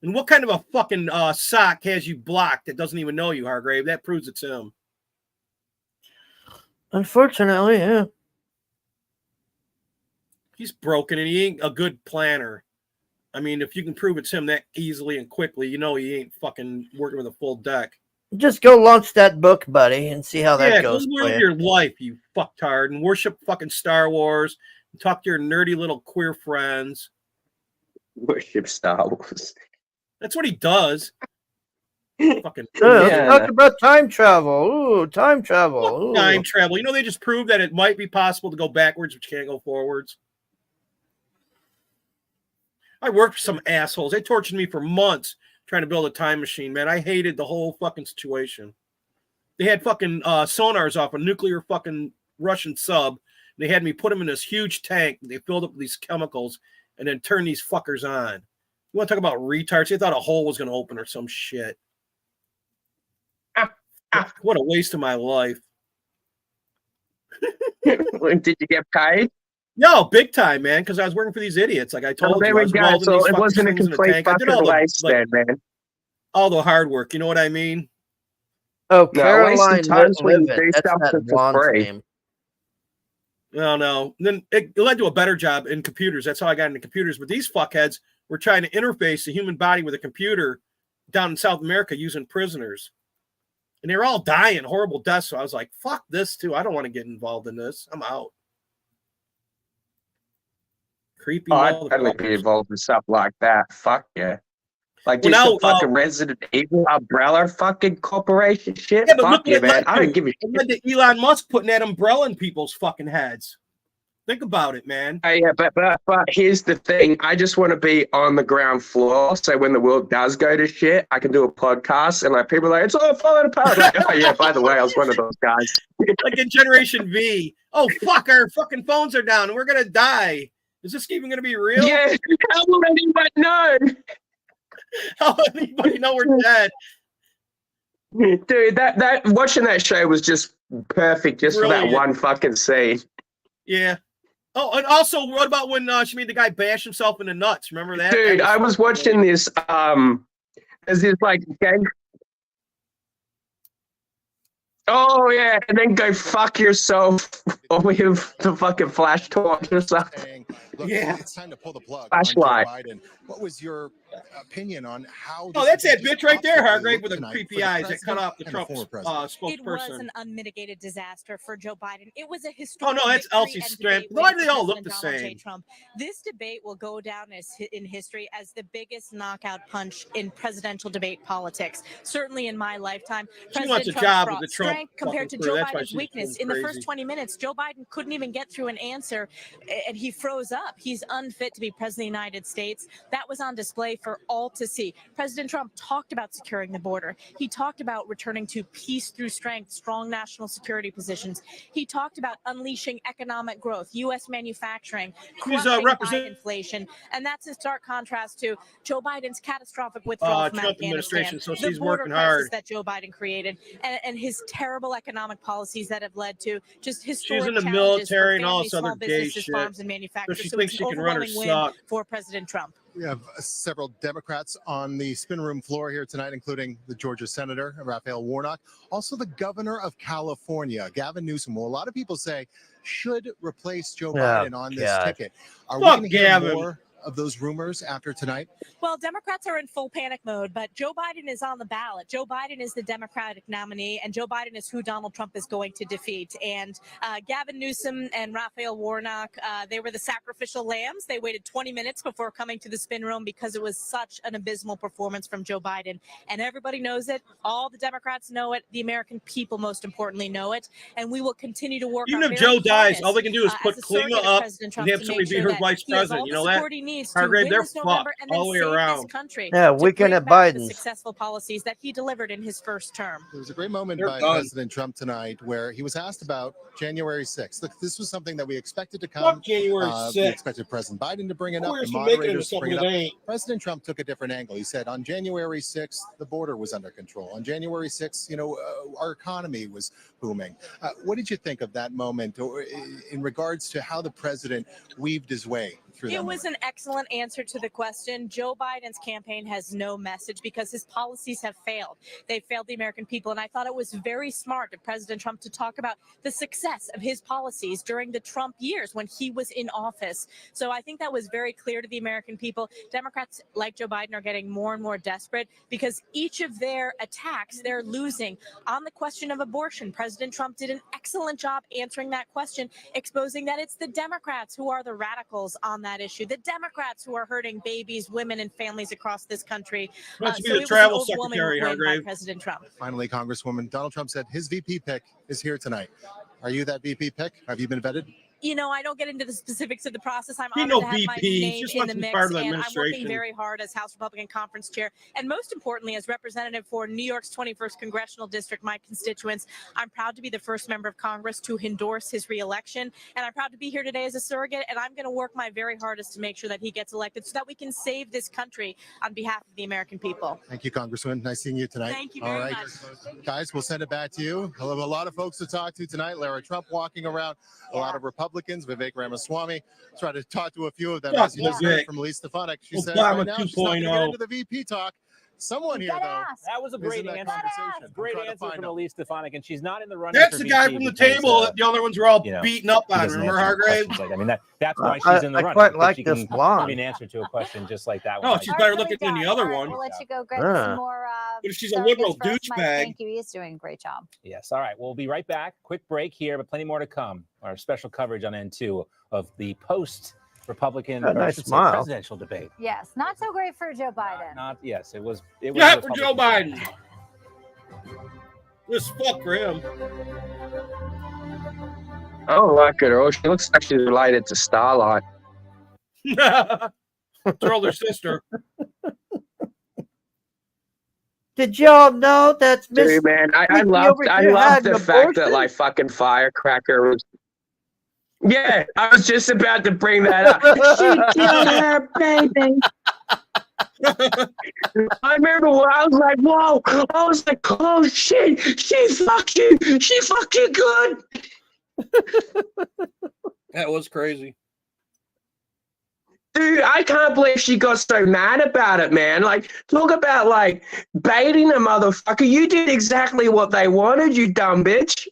And what kind of a fucking sock has you blocked that doesn't even know you, Hargrave? That proves it's him. Unfortunately, yeah. He's broken and he ain't a good planner. I mean, if you can prove it's him that easily and quickly, you know he ain't fucking working with a full deck. Just go launch that book, buddy, and see how that goes. Go live your life, you fucktard, and worship fucking Star Wars. And talk to your nerdy little queer friends. Worship Star Wars. That's what he does. Fucking let's talk about time travel. Ooh, time travel. Ooh. Time travel. You know, they just proved that it might be possible to go backwards, but you can't go forwards. I worked for some assholes. They tortured me for months trying to build a time machine, man. I hated the whole fucking situation. They had fucking sonars off a nuclear fucking Russian sub. They had me put them in this huge tank. They filled up with these chemicals and then turn these fuckers on. You want to talk about retards? They thought a hole was going to open or some shit. What a waste of my life. Did you get paid? No, big time, man, because I was working for these idiots. Like I told there you, I we was go. welding So these it fucking wasn't a things in complete tank. I did fucking all waste the, then, man. all the hard work. You know what I mean? Oh, No, Caroline wasting times when you Livet. do That's stuff that for blonde's free. name. No. Then it led to a better job in computers. That's how I got into computers. But these fuckheads were trying to interface the human body with a computer down in South America using prisoners. And they were all dying horrible deaths. So I was like, fuck this too. I don't want to get involved in this. I'm out. Creepy I'd totally be motherfuckers. involved in stuff like that. Fuck yeah. Like Well, just now, the fucking Resident Evil Umbrella fucking corporation shit. Yeah, but Fuck look what yeah, it man. led I to. don't give a shit. It led to Elon Musk putting that umbrella in people's fucking heads. Think about it, man. Yeah, but here's the thing. I just want to be on the ground floor, so when the world does go to shit, I can do a podcast, and like people are like, it's all falling apart. Like, oh yeah, by the way, I was one of those guys. Like in Generation V. Oh fuck, our fucking phones are down and we're gonna die. Is this even gonna be real? Yeah, how will anybody know? How will anybody know we're dead? Dude, that watching that show was just perfect, just for that Brilliant. one fucking scene. Yeah. Oh, and also, what about when she made the guy bash himself in the nuts? Remember that? Dude, That I was watching this. There's this like game. Oh yeah, and then go fuck yourself with the fucking flash torch or something. Look, Yeah. it's time to pull the plug Flashlight. on Joe Biden. What was your opinion on how? Oh, this that's that debate bitch right there, optically Hargrave, looked with the tonight creepy for the eyes that cut president off the and Trump former president? It was spokesperson. an unmitigated disaster for Joe Biden. It was a Oh historic. no, that's victory Elsie and Strand. debate Why win do they for all look the President Donald J. same? Trump. This debate will go down in history as the biggest knockout punch in presidential debate politics. Certainly in my lifetime. She wants a Trump job brought with the Trump strength compared to fucking crew. Joe That's why Biden's she's weakness. going In the crazy. first 20 minutes, Joe Biden couldn't even get through an answer, and he froze up. He's unfit to be president of the United States. That was on display for all to see. President Trump talked about securing the border. He talked about returning to peace through strength, strong national security positions. He talked about unleashing economic growth, U.S. manufacturing, crushing high inflation. And that's in stark contrast to Joe Biden's catastrophic withdrawal from Trump Afghanistan, administration, so the she's border working crisis hard. that Joe Biden created, and his terrible economic policies that have led to just historic She's in the challenges military for and all families, this other small gay businesses, shit. farms, and So manufacturers. she So thinks it's she an can run her overwhelming win suck. for President Trump. We have several Democrats on the spin room floor here tonight, including the Georgia Senator, Raphael Warnock, also the Governor of California, Gavin Newsom, who a lot of people say should replace Joe Biden on this God. ticket. Are Fuck we going to hear Gavin. more of those rumors after tonight? Well, Democrats are in full panic mode, but Joe Biden is on the ballot. Joe Biden is the Democratic nominee, and Joe Biden is who Donald Trump is going to defeat. And Gavin Newsom and Raphael Warnock, they were the sacrificial lambs. They waited 20 minutes before coming to the spin room because it was such an abysmal performance from Joe Biden. And everybody knows it. All the Democrats know it. The American people, most importantly, know it. And we will continue to work. Even if Joe dies, all they can do is put Klima up and have somebody be her vice president. You know that? Hargrave, they're fucked all the way around. Yeah, weekend at Biden's. Successful policies that he delivered in his first term. There was a great moment by President Trump tonight where he was asked about January 6th. Look, this was something that we expected to come. Fuck January 6th. We expected President Biden to bring it up. The moderators to bring it up. President Trump took a different angle. He said on January 6th, the border was under control. On January 6th, our economy was booming. What did you think of that moment in regards to how the president weaved his way through that? It was an excellent answer to the question. Joe Biden's campaign has no message because his policies have failed. They failed the American people. And I thought it was very smart of President Trump to talk about the success of his policies during the Trump years when he was in office. So I think that was very clear to the American people. Democrats like Joe Biden are getting more and more desperate because each of their attacks, they're losing. On the question of abortion, President Trump did an excellent job answering that question, exposing that it's the Democrats who are the radicals on that issue. The Democrats who are hurting babies, women, and families across this country. Must be the travel secretary, Hargrave. President Trump. Finally, Congresswoman, Donald Trump said his VP pick is here tonight. Are you that VP pick? Have you been vetted? You know, I don't get into the specifics of the process. I'm He honored no to have my VP. name Just in wants the to be mix, part of the and I'm working administration. very hard as House Republican Conference Chair, and most importantly, as representative for New York's 21st Congressional District, my constituents. I'm proud to be the first member of Congress to endorse his reelection, and I'm proud to be here today as a surrogate, and I'm going to work my very hardest to make sure that he gets elected so that we can save this country on behalf of the American people. Thank you, Congresswoman. Nice seeing you tonight. Thank you very much. Guys, we'll send it back to you. I have a lot of folks to talk to tonight. Lara Trump walking around, a lot of Republicans, Vivek Ramaswamy. Try to talk to a few of them. Fuck As you just heard Vivek. from Lee Stefanik, she Obama says right now she's not going to 2.0. get into the VP talk. Someone here, though. That was a great is in that answer. conversation. Great I'm trying to answer find from him. Elise Stefanik, and she's not in the running. That's for the guy VP from the because, table that the other ones were all you know, beating up he on. doesn't Remember, answer Hargrave? questions like that. I mean, that's why she's in the running. quite because like she this can blonde. give an answer to a question just like that No, one. she's better looking than the other one. We'll let you go, Greg. Yeah. Some more. But if she's a liberal surrogates for us. Mike, douchebag. Thank you. He is doing a great job. Yes. All right. We'll be right back. Quick break here, but plenty more to come. Our special coverage on N2 of the post-Republican A or I nice should say smile. presidential debate. Yes, not so great for Joe Biden. Yes, it was. It was Yeah, for Joe Republican. Biden. This fuck for him. I don't like her. Oh, she looks like she's related to Starlight. It's her older sister. Did y'all know that's Miss Dude, man, I Nikki love over here had the an fact that abortion? like fucking Firecracker was. Yeah, I was just about to bring that up. She killed her baby. I remember when I was like, whoa, I was like, oh shit, she fucking good. That was crazy. Dude, I can't believe she got so mad about it, man. Like, talk about like baiting a motherfucker. You did exactly what they wanted, you dumb bitch.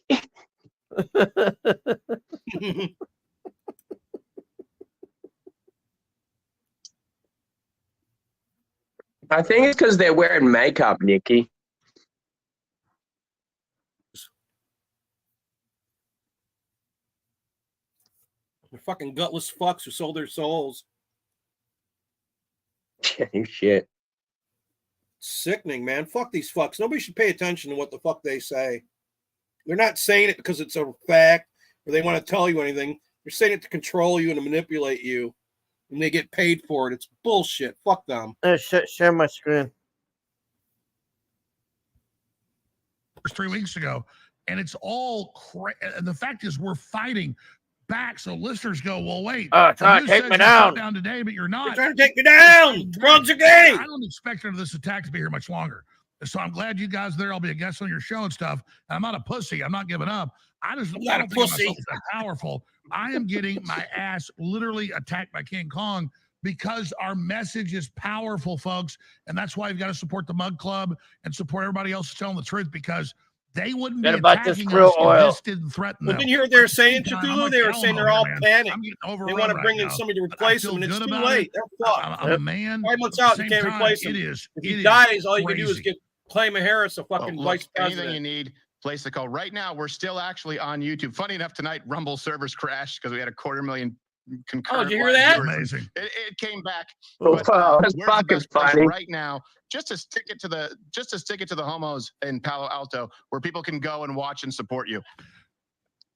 I think it's because they're wearing makeup, Nikki. They're fucking gutless fucks who sold their souls. Shit. Sickening, man. Fuck these fucks. Nobody should pay attention to what the fuck they say. They're not saying it because it's a fact or they want to tell you anything. They're saying it to control you and to manipulate you. And they get paid for it. It's bullshit. Fuck them. Share my screen. 3 weeks ago, and it's all and the fact is we're fighting back, so listeners go, well, wait, trying to take me down today, but you're not. They're trying to take me down. Drugs are gay. I don't expect this attack to be here much longer, so I'm glad you guys there. I'll be a guest on your show and stuff. I'm not a pussy. I'm not giving up. I don't think of myself as that powerful. I am getting my ass literally attacked by King Kong because our message is powerful, folks. And that's why you've got to support the Mug Club and support everybody else telling the truth, because they wouldn't Forget be about this attacking krill us oil. if this didn't threaten Well, them. didn't you hear what they were At the saying, same time, I'm Cthulhu? like They were the saying they're Alamo, all man. panicked. I'm getting They overrun want to right bring in now. somebody to But I replace feel them, and it's good too about late. it. They're fucked. I'm a man. 5 months At the out, you same can't time, replace it him. is. If It he is dies, all you can do is crazy. get Claymore Harris a fucking Look, vice anything president. you need, place the call. Right now, we're still actually on YouTube. Funny enough, tonight, Rumble servers crashed because we had 250,000 concurrent did you hear live that? viewers. Amazing. It came back. Oh, But wow, that's where's the fucking best place funny. right now? Just to stick it to the homos in Palo Alto, where people can go and watch and support you.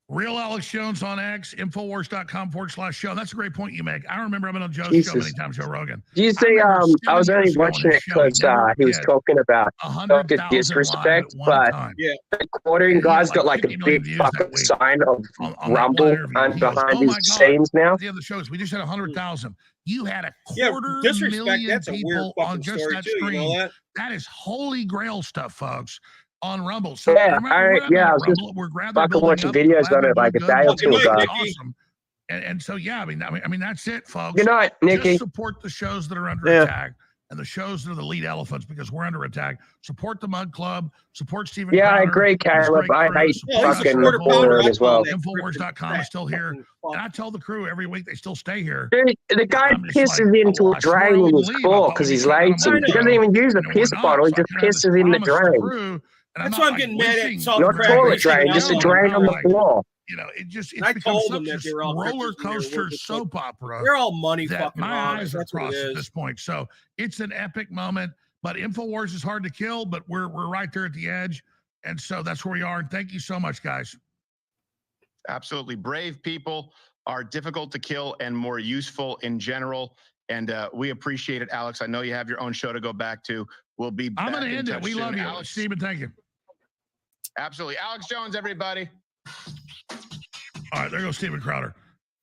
Real Alex Jones on X, Infowars.com/show. That's a great point you make. I remember I've been on Joe's show Jesus. many times, Joe Rogan. Do you I see? remember I 7 was only years ago on watching his it show, because never he was hit talking about Dr. 100,000 live Disrespect, at one but time. Yeah. the quartering And he had guy's like got like a 50 million big views that fucking week sign of on that one Rumble interview. and He goes, behind "Oh his my God!" scenes now. At the end of the shows, we just had 100,000. You had a Yeah, quarter disrespect. million That's a weird people fucking on just story that too. You stream. know that? That is holy grail stuff, folks, on Rumble. So Yeah, remember, we're not mad I at was just Rumble. We're glad they're fucking building watching up. We're videos glad on they're it like a doing day good. or two Good night, ago. It's Nikki. awesome. And so, yeah, I mean, that's it, folks. Good night, Nikki. Just support the shows that are under attack and the shows that are the lead elephants because we're under attack. Support the Mug Club. Support Stephen Yeah, I Crowder agree, and his Caleb. great I crew. hate Support he's a fucking quarter pounder. Bullard I as call well. him that. Infowars.com is still here. Fuck. And I tell the crew every week they still stay here. Dude, the guy I'm just like, pisses into a I swore I drain in wouldn't his leave. I claw thought because we'd be he's shut down a lazy. month He doesn't ago. even use a And we're piss not. bottle. He So I just kind of just pisses in the promised the drain. crew, and I'm That's not why I'm like getting mad at wishing Salt Not Crack every toilet single drain, just a one. drain on the Like, floor. you know, it's I become told them such that a they were all roller bitches and they were coaster just soap opera They're all money that fucking my hog. eyes are That's what it crossed at is. this point. So it's an epic moment. But Infowars is hard to kill, but we're right there at the edge, and so that's where we are. And thank you so much, guys. Absolutely. Brave people are difficult to kill and more useful in general. And we appreciate it, Alex. I know you have your own show to go back to. We'll be back I'm going to in end it. touch We soon. love you, Alex. Stephen. Thank you. Absolutely. Alex Jones, everybody. All right, there goes Stephen Crowder.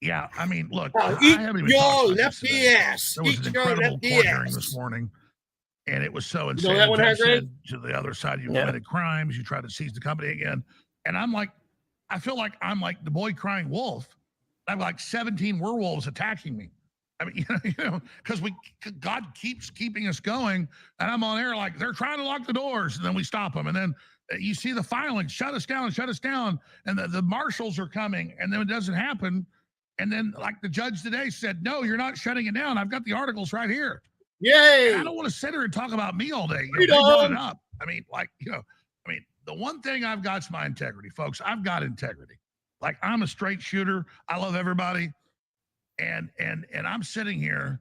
Yeah, I mean, look, Oh, I eat haven't even your talked about this lefty today. ass. There was Eat an your incredible lefty court hearing ass. this morning, and it was so You know insane. that one, Judge Hargrave? said to the other side, you committed crimes, you tried to seize the company again. And I'm like, I feel like I'm like the boy crying wolf. I have like 17 werewolves attacking me. I mean, because God keeps keeping us going, and I'm on air like they're trying to lock the doors, and then we stop them, and then you see the filing, shut us down, and the marshals are coming, and then it doesn't happen, and then like the judge today said, no, you're not shutting it down. I've got the articles right here. Yay! And I don't want to sit here and talk about me all day. They brought it up. I mean, like the one thing I've got is my integrity, folks. I've got integrity. Like I'm a straight shooter. I love everybody. And I'm sitting here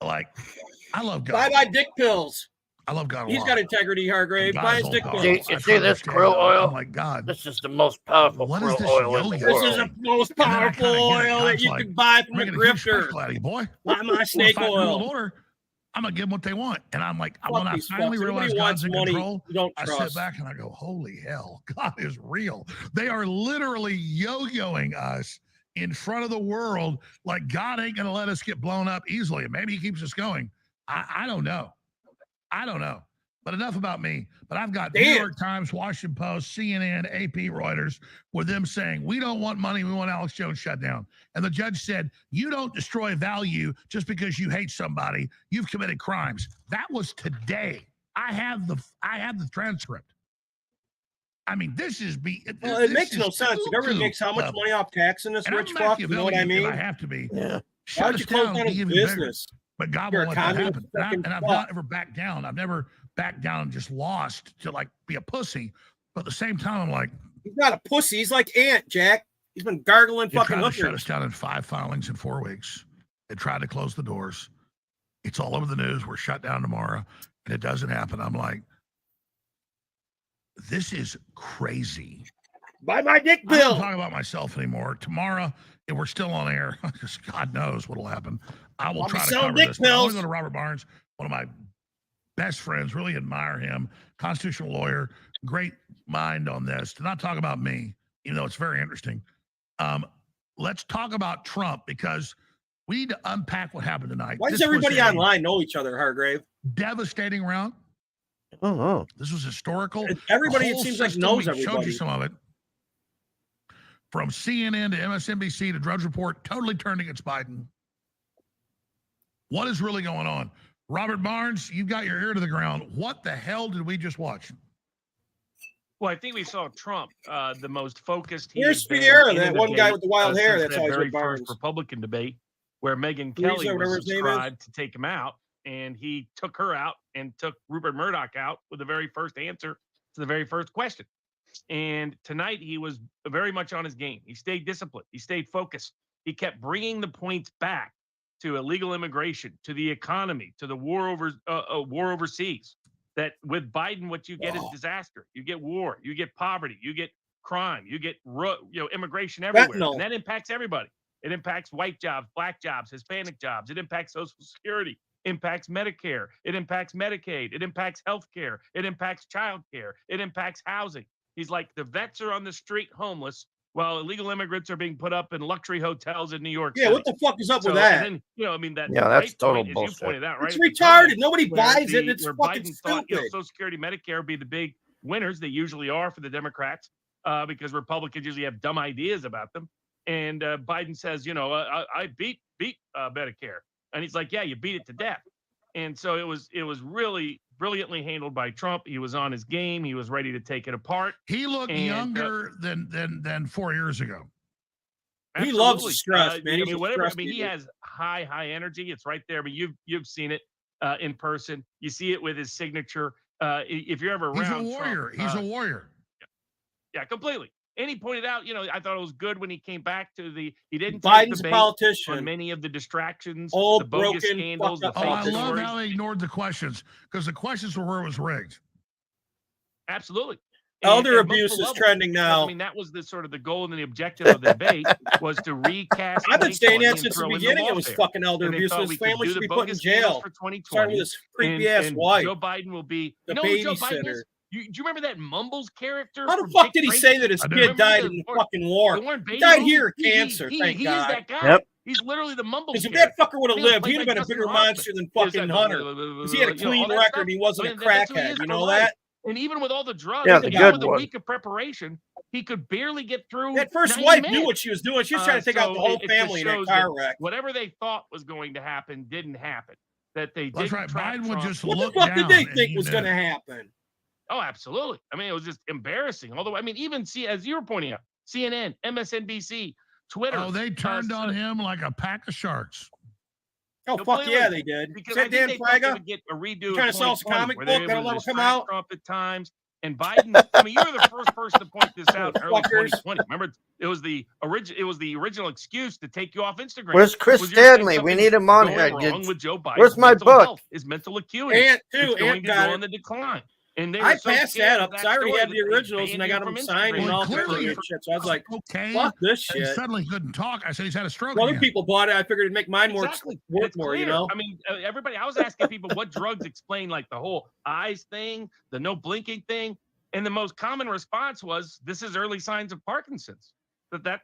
like I love God. Buy dick pills. I love God a He's lot. got integrity, Hargrave. And Buy God's his all dick powerful. pills. You I see this understand krill that. oil? I'm like, God, This is the most powerful what is krill this oil in the yo-yo? This world. is the most And then I powerful kinda get it. oil that God's you like, can buy from I'm a gonna get a huge grifter. special out of you, boy. Buy my snake Well, if I oil. order, I'm gonna give them what they want. And I'm like, Fuck when I these finally fucks. realize Anybody God's wants in money control, you don't I trust. sit back and I go, holy hell, God is real. They are literally yo-yoing us in front of the world like God ain't gonna let us get blown up easily. And maybe he keeps us going. I don't know. I don't know. But enough about me. But I've got New York Times, Washington Post, CNN, AP, Reuters, with them saying, we don't want money, we want Alex Jones shut down. And the judge said, you don't destroy value just because you hate somebody. You've committed crimes. That was today. I have the transcript. I mean, this is Well, it makes no sense. The government makes how much money off taxing this and rich I'm fuck? You know what I Machiavellian mean? if I have to be. Yeah. Shut Why us don't you close down down and his give him bigger. business? But God You're won't a let that communist happen. fucking I've fuck. not ever backed down. I've never backed down and just lost to like be a pussy. But at the same time, I'm like, He's not a pussy. He's like Ant, Jack. He's been gargling they fucking tried to shut us hookers. down in 5 filings in 4 weeks. They tried to close the doors. It's all over the news. We're shut down tomorrow, and it doesn't happen. I'm like, this is crazy. Buy my dick I don't pill. talk about myself anymore. Tomorrow, if we're still on air, because God knows what'll happen, I will I'll be try to selling cover dick this. But I want pills. to go to Robert Barnes, one of my best friends, really admire him, constitutional lawyer, great mind on this. To not talk about me, even though it's very interesting. Let's talk about Trump because we need to unpack what happened tonight. Why does This was everybody a online know each other, Hargrave? devastating round. Oh, This was historical. Everybody, The it whole seems like, system, knows we showed you everybody. some of it. From CNN to MSNBC to Drudge Report, totally turned against Biden. What is really going on? Robert Barnes, you've got your ear to the ground. What the hell did we just watch? Well, I think we saw Trump, the most focused. Where's Fiera, that one guy with the wild hair? That's That's that always very with Barnes. first Republican debate where Megyn Louisa, Kelly whatever was his name is. subscribed to take him out, and he took her out and took Rupert Murdoch out with the very first answer to the very first question. And tonight he was very much on his game. He stayed disciplined. He stayed focused. He kept bringing the points back to illegal immigration, to the economy, to the war overseas. That with Biden, what you get is disaster. You get war, you get poverty, you get crime, you get immigration everywhere, Fentanyl. and that impacts everybody. It impacts white jobs, black jobs, Hispanic jobs. It impacts Social Security, impacts Medicare, it impacts Medicaid, it impacts healthcare, it impacts childcare, it impacts housing. He's like, the vets are on the street homeless while illegal immigrants are being put up in luxury hotels in New York City. Yeah, what the fuck is up with So, that? and then, I mean, that Yeah, that's great total point, as bullshit. you pointed out, right? It's at the time, retarded. Nobody where buys it, and it's where fucking Biden thought, stupid. Social Security, Medicare would be the big winners. They usually are for the Democrats because Republicans usually have dumb ideas about them. And Biden says, I beat Medicare, and he's like, yeah, you beat it to death. And so it was really brilliantly handled by Trump. He was on his game. He was ready to take it apart. He looked younger than 4 years ago. He loves the Absolutely. stress, man. I He's mean, a whatever. I stress mean, he eater. has high energy. It's right there. But you've seen it in person. You see it with his signature. If you're ever He's around a warrior. Trump, He's a warrior. yeah, completely. And he pointed out, I thought it was good when he came back to he didn't take Biden's the a bait politician. on many of the distractions, Old, the bogus broken, scandals, the fucked Oh, fake I love stories. how they ignored the questions because the questions were where it was rigged. Absolutely. Elder and abuse multiple is levels. trending now. I mean, that was the sort of the goal and the objective of the debate was to recast. I've been saying 2020 that and since the throw in beginning. It was lawfare. fucking elder And they abuse. thought His we could family do should the be put in bogus scandals jail. for 2020. Starting with his creepy ass and wife. Joe Biden will be The you know who Joe Biden babysitter. is? Do you remember that Mumbles character? How the from fuck Dick did he Tracy? say that his Remember kid died the in the Warren- fucking war? the Warren He Beatty died movie? here of cancer, thank he God. is that guy. Yep. He's literally the Mumbles Because if character. that fucker would have He was lived, played he'd have by been a Justin bigger Hoffman. monster than He was fucking that- Hunter. Because he had a all clean that record stuff. and he wasn't I mean, a that's who he crackhead. is You for know life. that? And even with all the drugs, Yeah, the even good with a one. week of preparation, he could barely get through. That first 90 wife minutes. knew what she was doing. She was trying to take out the whole it just family in that shows car wreck. Whatever they thought was going to happen didn't happen. That they That's did. right. Biden would just What the look fuck down. did they and think he was did. going to happen? Oh, absolutely. I mean, it was just embarrassing. Although, I mean, even as you were pointing out, CNN, MSNBC, Twitter. Oh, they turned on him like a pack of sharks. Oh, fuck yeah, they did. Because Is I that think Dan they thought they Fraga? would get a redo. You trying of to sell us a 2020, comic where book they that'll would never come distract out? Trump at times. And Biden, I mean, you were the first person to point this out in early Fuckers. 2020. Remember, it was the original excuse to take you off Instagram. Where's Chris Was you're saying Stanley? We something's need him on going here. wrong with Joe Biden. Where's my mental book? health, his mental acuity. Ant, too. It's going Ant to got go it. on the decline. And they I were so passed scared that of up because I already story had that the they originals and banned I got him them from signed and Instagram. all clearly- that shit. So I was like, Okay. fuck this And shit. suddenly couldn't talk. I said he's had a stroke. Well, other again. people bought it. I figured it'd make mine more Exactly. worth It's more, you clear. know? I mean, everybody, I was asking people what drugs explain like the whole eyes thing, the no blinking thing. And the most common response was, this is early signs of Parkinson's. That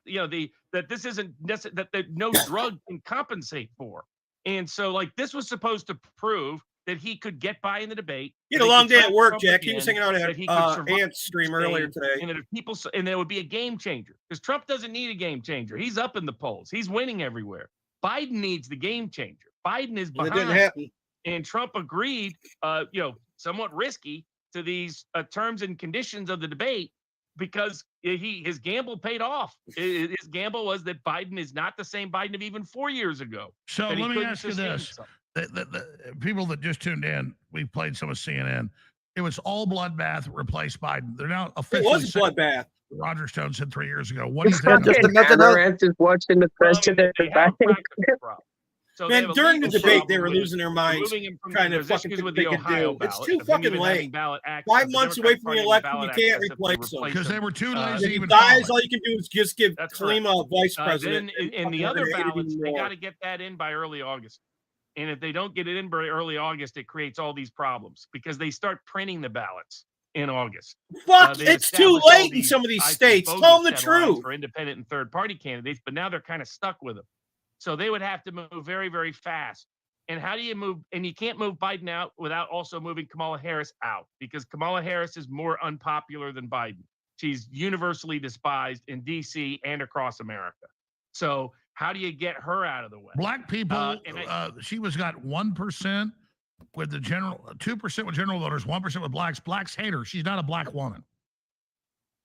this isn't necessary, that no drug can compensate for. And so like this was supposed to prove that he could get by in the debate. He had a that long could day track at work, Trump Jack. He was again, hanging out that at he could survive Ant's stream earlier today. and that if people and there would be a game changer because Trump doesn't need a game changer. He's up in the polls. He's winning everywhere. Biden needs the game changer. Biden is And behind. it didn't happen. And Trump agreed, somewhat risky to these terms and conditions of the debate because his gamble paid off. His gamble was that Biden is not the same Biden of even 4 years ago. So that he let me couldn't ask you sustain this. himself. The people that just tuned in, we played some of CNN. It was all bloodbath replaced Biden. They're now It officially was a bloodbath. Roger Stone said 3 years ago. What do you think? Fucking Amaranth is watching the president. They have a practical problem. So they Man, have a during the legal debate, problem they were with losing their minds removing him from trying to there's fucking issues think with they the could Ohio do. It's ballot. too I think fucking even having late. ballot access, 5 the months away Democratic from the Party has election, you ballot can't access if replace them. replace Because him. they were too lazy If to he even dies, follow all it. you can do is just give That's Kalima vice president. Then in the fucking other eliminate him ballots, they more. got to get that in by early August. And if they don't get it in by early August, it creates all these problems because they start printing the ballots in August. Fuck, They it's too established all late in some of these I think, states. bogus Tell them the deadlines truth. for independent and third party candidates, but now they're kind of stuck with them. So they would have to move very, very fast. And how do you move? And you can't move Biden out without also moving Kamala Harris out because Kamala Harris is more unpopular than Biden. She's universally despised in DC and across America. So how do you get her out of the way? Black people, and she was got 1% with the general, 2% with general voters, 1% with blacks. Blacks hate her. She's not a black woman.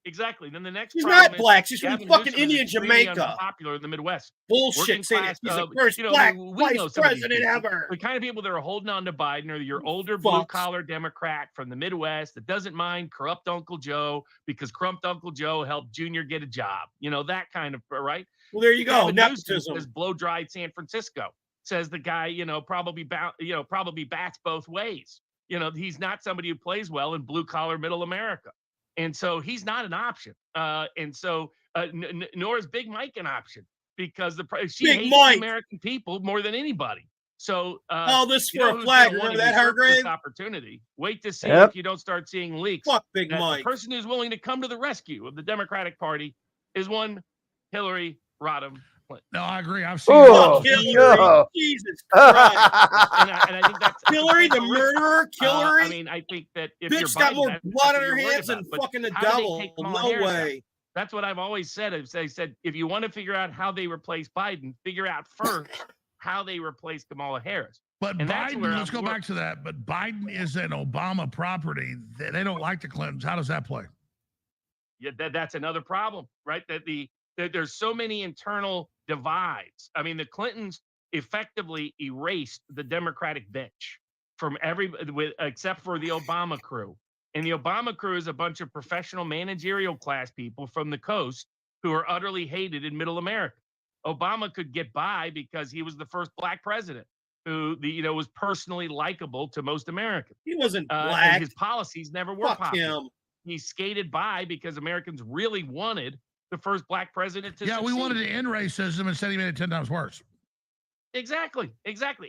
Exactly. Then the next She's problem not black. She's is from Gavin fucking Newsom is India, extremely Jamaica. unpopular in the Midwest. Bullshit Working saying class, he's the first you know, black we know vice some of these president people. ever. The kind of people that are holding on to Biden are your older Fucks. blue collar Democrat from the Midwest that doesn't mind corrupt Uncle Joe because corrupt Uncle Joe helped Junior get a job. You know, that kind of, right? Well, there you go. Gavin Newsom Nepotism. says blow dried San Francisco. Says the guy, you know, probably bats both ways. You know, he's not somebody who plays well in blue collar middle America. And so he's not an option. And so nor is Big Mike an option because she Big hates Mike. the American people more than anybody. So all this you for know a who's flag. gonna wanna Remember that, usurp this Hargrave? opportunity. Wait to see Yep. if you don't start seeing leaks. Fuck Big that Mike. The person who's willing to come to the rescue of the Democratic Party is one Hillary Rodham Clinton. No, I agree. I've seen Oh, Hillary. no. Jesus Christ. And I think that's Hillary, the potential risk. murderer, Hillary. I mean, I think that if you're Bitch got Biden, more that's blood what on her you're worried hands than about. But fucking the how do they devil. take Kamala No Harris out? way. That's what I've always said. I said, if you want to figure out how they replace Biden, figure out first how they replace Kamala Harris. But And that's Biden, where let's I'm go back to that. But Biden is an Obama property. They don't like the Clintons. How does that play? Yeah, that's another problem, right? That there's so many internal divides. I mean, the Clintons effectively erased the Democratic bench from except for the Obama crew. And the Obama crew is a bunch of professional managerial class people from the coast who are utterly hated in middle America. Obama could get by because he was the first black president who was personally likable to most Americans. He wasn't black. And his policies never were Fuck popular. him. He skated by because Americans really wanted the first black president to Yeah, we succeed. wanted to end racism. Instead, he made it 10 times worse. Exactly.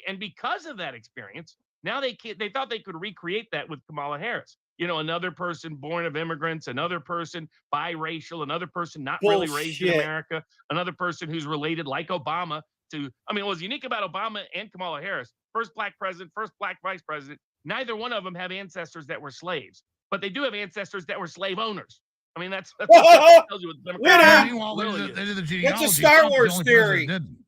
And because of that experience, now they thought they could recreate that with Kamala Harris. You know, another person born of immigrants, another person biracial, another person not really raised in Bullshit. America, another person who's related like Obama to. I mean, what's unique about Obama and Kamala Harris, first black president, first black vice president, neither one of them have ancestors that were slaves, but they do have ancestors that were slave owners. I mean, that's what that tells you what the Democrats Meanwhile, really they did the What's genealogy. a Star Trump's the Wars only theory? president that didn't.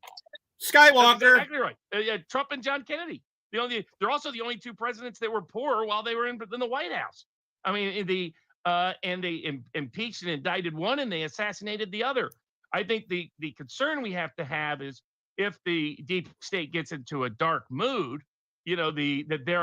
Skywalker. That's exactly right. Trump and John Kennedy. They're also the only two presidents that were poor while they were in the White House. I mean, and they impeached and indicted one, and they assassinated the other. I think the concern we have to have is if the deep state gets into a dark mood, you know, that there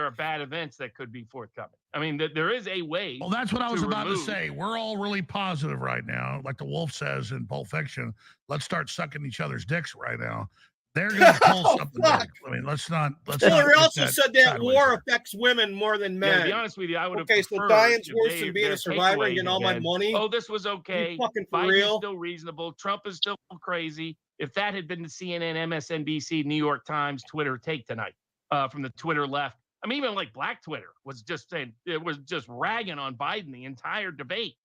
are bad events that could be forthcoming. I mean, that there is a way. Well, that's what I was about to remove- say. We're all really positive right now, like the wolf says in Pulp Fiction. Let's start sucking each other's dicks right now. They're going to pull something big. I mean, let's not. Hillary get also said that sideways war here. affects women more than Yeah, men. to be honest with you, I would have Okay, so preferred dying's if worse than being their a survivor and takeaway getting all my had been, money? Oh, this was okay. You fucking for Biden's real? still reasonable. Trump is still crazy. If that had been the CNN, MSNBC, New York Times, Twitter take tonight from the Twitter left, I mean, even like Black Twitter was just saying, it was just ragging on Biden the entire debate.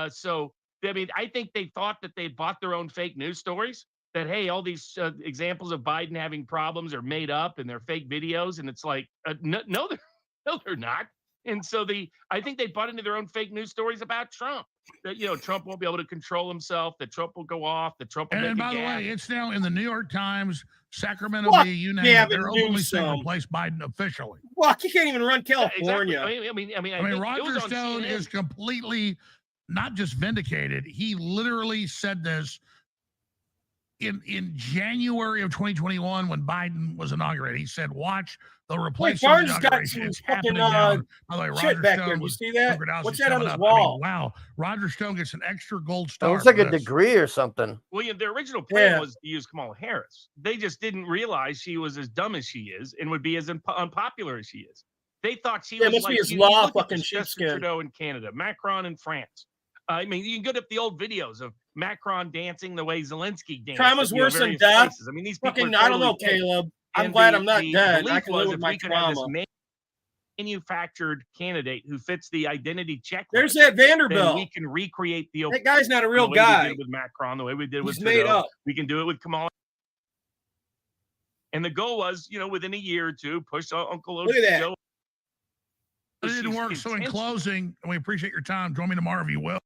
So, I mean, I think they thought that they bought their own fake news stories. That, hey, all these examples of Biden having problems are made up and they're fake videos. And it's like, no, they're not. And so I think they bought into their own fake news stories about Trump. That, you know, Trump won't be able to control himself, that Trump will go off, that Trump will And make by a the gaffe. way, it's now in the New York Times, Sacramento Fuck Bee, you name Gavin it. They're openly saying Newsom. replace Biden officially. Fuck, you can't even run Yeah, California. exactly. I mean, I mean, think it Roger was on Stone CNN. is completely not just vindicated. He literally said this in January of 2021 when Biden was inaugurated. He said, "Watch the replacement Barnes got inauguration. some It's fucking, happening now." By the way, shit Roger back Stone there. You was see that? Gradowski's What's that on coming his up. wall? Wow, Roger Stone gets an extra gold It star. looks like for a this. degree or something. Well, yeah, the original plan Yeah. was to use Kamala Harris. They just didn't realize she was as dumb as she is and would be as unpopular as she is. They thought she Yeah, was must like be his you law look at fucking this, Justin sheepskin. Trudeau in Canada, Macron in France. I mean, you can get up the old videos of Macron dancing the way Zelensky danced. Trauma's at, you know, worse than various death. places. I mean, these people Fucking, are I don't know, totally dead. Caleb. I'm And glad the- I'm not the dead. I belief can live was with if my we could have trauma. this manufactured candidate who fits the identity checklist, There's that then Vanderbilt. we can recreate the That guy's not a real the way guy. we did with Macron, the way we did with He's made Trudeau. up. We can do it with Kamala. And the goal was, you know, within a year or two, push Uncle Look at that. Joe. It didn't work. So in closing, and we appreciate your time. Join me tomorrow if you will.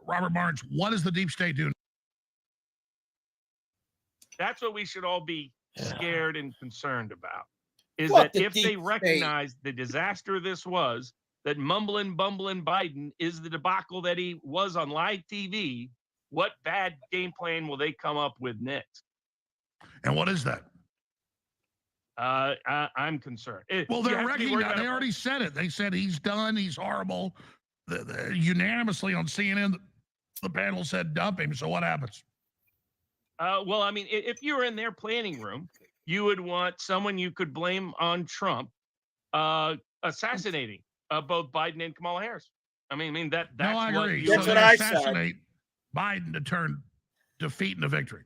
Robert Barnes, what does the deep state do? That's what we should all be scared and concerned about. Is Fuck that the if they deep recognize the disaster this was, that mumbling, bumbling Biden is the debacle that he was on live TV, what bad game plan will they come up with next? And what is that? I'm concerned. Well, they're wrecking. They already said it. They said he's done. He's horrible. Unanimously on CNN, the panel said dump him. So what happens? Well, I mean, if you were in their planning room, you would want someone you could blame on Trump assassinating both Biden and Kamala Harris. I mean that's no, I agree. That's what I assassinate Biden to turn defeat into victory.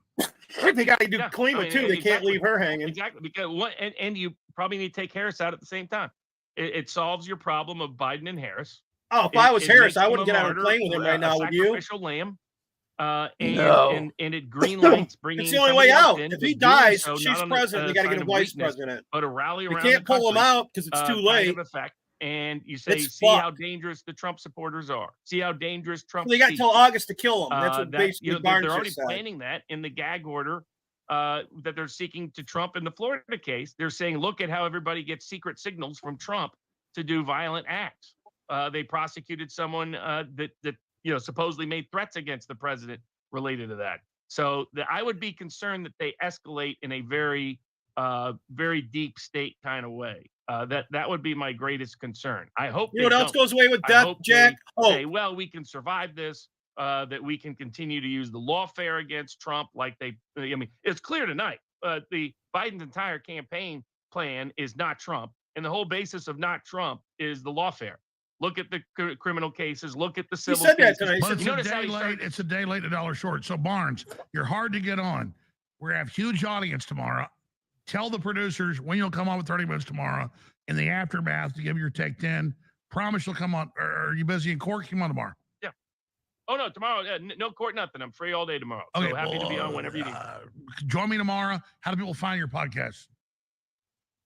They got to do Klima too. They can't leave her hanging. Exactly, because and you probably need to take Harris out at the same time. It solves your problem of Biden and Harris. Oh, if I was Harris, I wouldn't get on a plane with him right now. Would you? Sacrificial lamb. And it green lights bringing. It's the only way out. If he dies, she's president. You got to get a vice president. But a rally around. You can't pull him out because it's too late. Kind of effect. And you say, see how dangerous the Trump supporters are. See how dangerous Trump. They got till August to kill him. That's what basically Barnes they're already said. planning that in the gag order that they're seeking to Trump in the Florida case. They're saying, look at how everybody gets secret signals from Trump to do violent acts. They prosecuted someone that supposedly made threats against the president related to that. So I would be concerned that they escalate in a very, very deep state kind of way. That would be my greatest concern. I hope. You know what else goes away with death, Jack? Say, well, we can survive this. That we can continue to use the lawfare against Trump, like they. I mean, it's clear tonight. The Biden's entire campaign plan is not Trump, and the whole basis of not Trump is the lawfare. Look at the criminal cases. Look at the civil cases. But it's a day late, $1 short. So Barnes, you're hard to get on. We're gonna have huge audience tomorrow. Tell the producers when you'll come on with 30 minutes tomorrow in the aftermath to give your take 10. Promise you'll come on. Are you busy in court? Come on tomorrow. Yeah. Oh no, tomorrow. No court, nothing. I'm free all day tomorrow. Okay, so happy to be on whenever you need. Join me tomorrow. How do people find your podcast?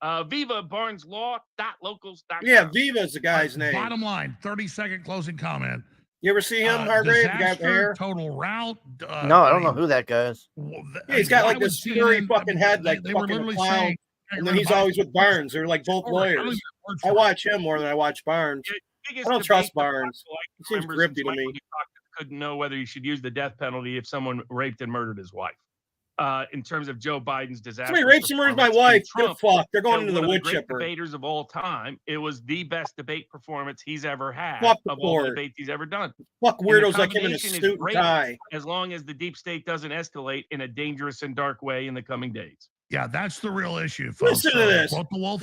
VivaBarnesLaw.locals.com. Yeah, Viva's the guy's name. Bottom line, 30-second closing comment. You ever see him, Hargrave? The guy with the hair? Total route. No, I don't know who that guy is. Yeah, he's got like this furry fucking head, like fucking a clown. And then he's always with Barnes. They're like both lawyers. I watch him more than I watch Barnes. I don't trust Barnes. He seems grifty to me. Couldn't know whether he should use the death penalty if someone raped and murdered his wife. In terms of Joe Biden's disaster. Somebody rapes and murders my wife. They're fucked. They're going into the wood chipper. Debaters of all time. It was the best debate performance he's ever had of all the debates he's ever done. Fuck weirdos like him in a suit and tie. As long as the deep state doesn't escalate in a dangerous and dark way in the coming days. Yeah, that's the real issue, folks. Listen to this.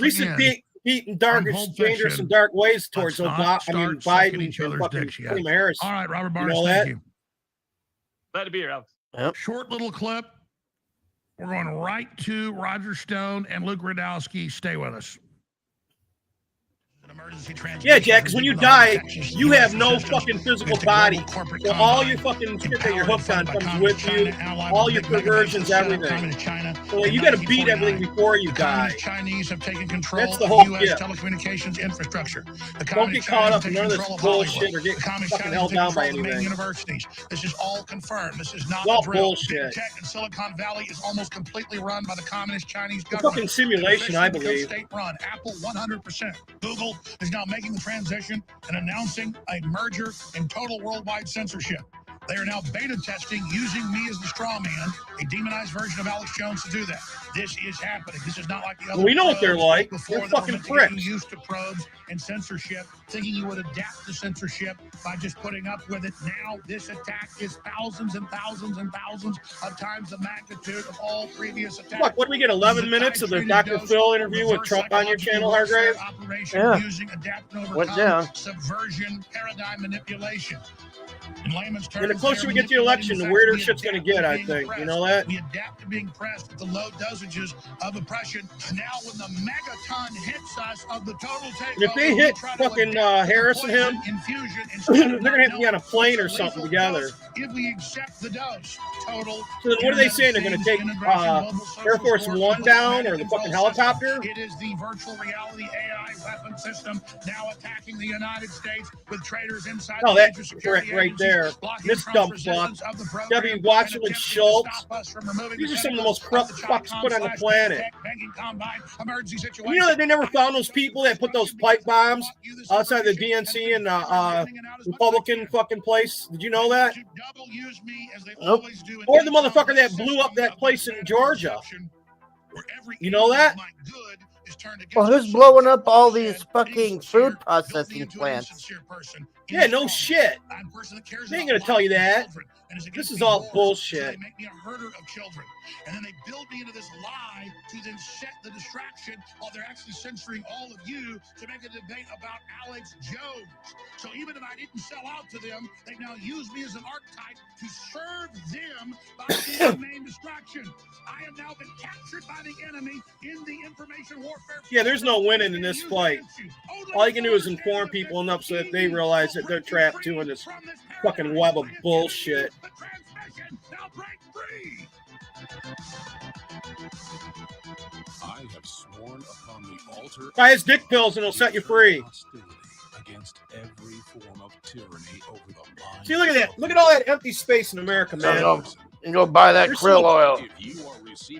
Recent Pete and dangerous and dark ways towards Biden and fucking Harris. All right, Robert Barnes, you know thank you. Glad to be here, Alex. Yep. Short little clip. We're going right to Roger Stone and Luke Radowski. Stay with us. Yeah, Jack, because when you die, you have no fucking physical body. So all your fucking shit that you're hooked on comes with you. All your perversions, everything. So you got to beat everything before you die. Chinese have taken control That's the whole of U.S. gift. telecommunications infrastructure. Don't get caught up in none of this bullshit or get fucking held down by anything. Universities. This is all confirmed. This is not It's all the drill. bullshit. Tech in Silicon Valley is almost completely run by the communist Chinese It's a government. fucking simulation, I believe. State-run. Apple 100%. Google is now making the transition and announcing a merger and total worldwide censorship. They are now beta testing using me as the straw man, a demonized version of Alex Jones to do that. This is happening. This is not like the other. We know what they're like. Before They're fucking that were getting pricks. used to probes and censorship, thinking you would adapt to censorship by just putting up with it. Now this attack is thousands and thousands and thousands of times the magnitude of all previous attacks. Look, what we get 11 minutes of the Dr. Phil interview with Trump on your channel, Hargrave? Yeah. Using adapt and Went overcome down. subversion, paradigm manipulation. In layman's terms, And the closer we get to the election, the weirder shit's going to get, I think. You know that? We adapt to being pressed with the low dosages of oppression. Now, when the megaton hits us of the total takeover, And if they hit fucking Harris and him, they're going to have to be on a plane or something together. If we accept the dose, total. So then what are they saying? They're going to take Air Force One down or the fucking helicopter? It is the virtual reality AI weapon system now attacking the United States with traitors inside Oh, the that's major security right there. blocking This Trump's dumb fuck. resistance of the program, W. Watson and Schultz. These are some of the most corrupt fucks put on the planet. You know that they never found those people that put those pipe bombs outside the DNC and Republican fucking place? Did you know that? Nope. Or the motherfucker that blew up that place in Georgia. You know that? Well, who's blowing up all these fucking food processing plants? Yeah, no shit. They ain't gonna tell you that. This is all bullshit. Make me a herder of children. And then they build me into this lie to then set the distraction while they're actually censoring all of you to make a debate about Alex Jones. So even if I didn't sell out to them, they now use me as an archetype to serve them by being the main distraction. I have now been captured by the enemy in the information warfare. Yeah, there's no winning in this fight. All you can do is inform people enough so that they realize that they're trapped too in this fucking web of bullshit. I have sworn upon the altar. Buy his dick pills and it'll set you free. Against every form of tyranny over the line. See, look at that. Look at all that empty space in America, man. You go buy that krill oil.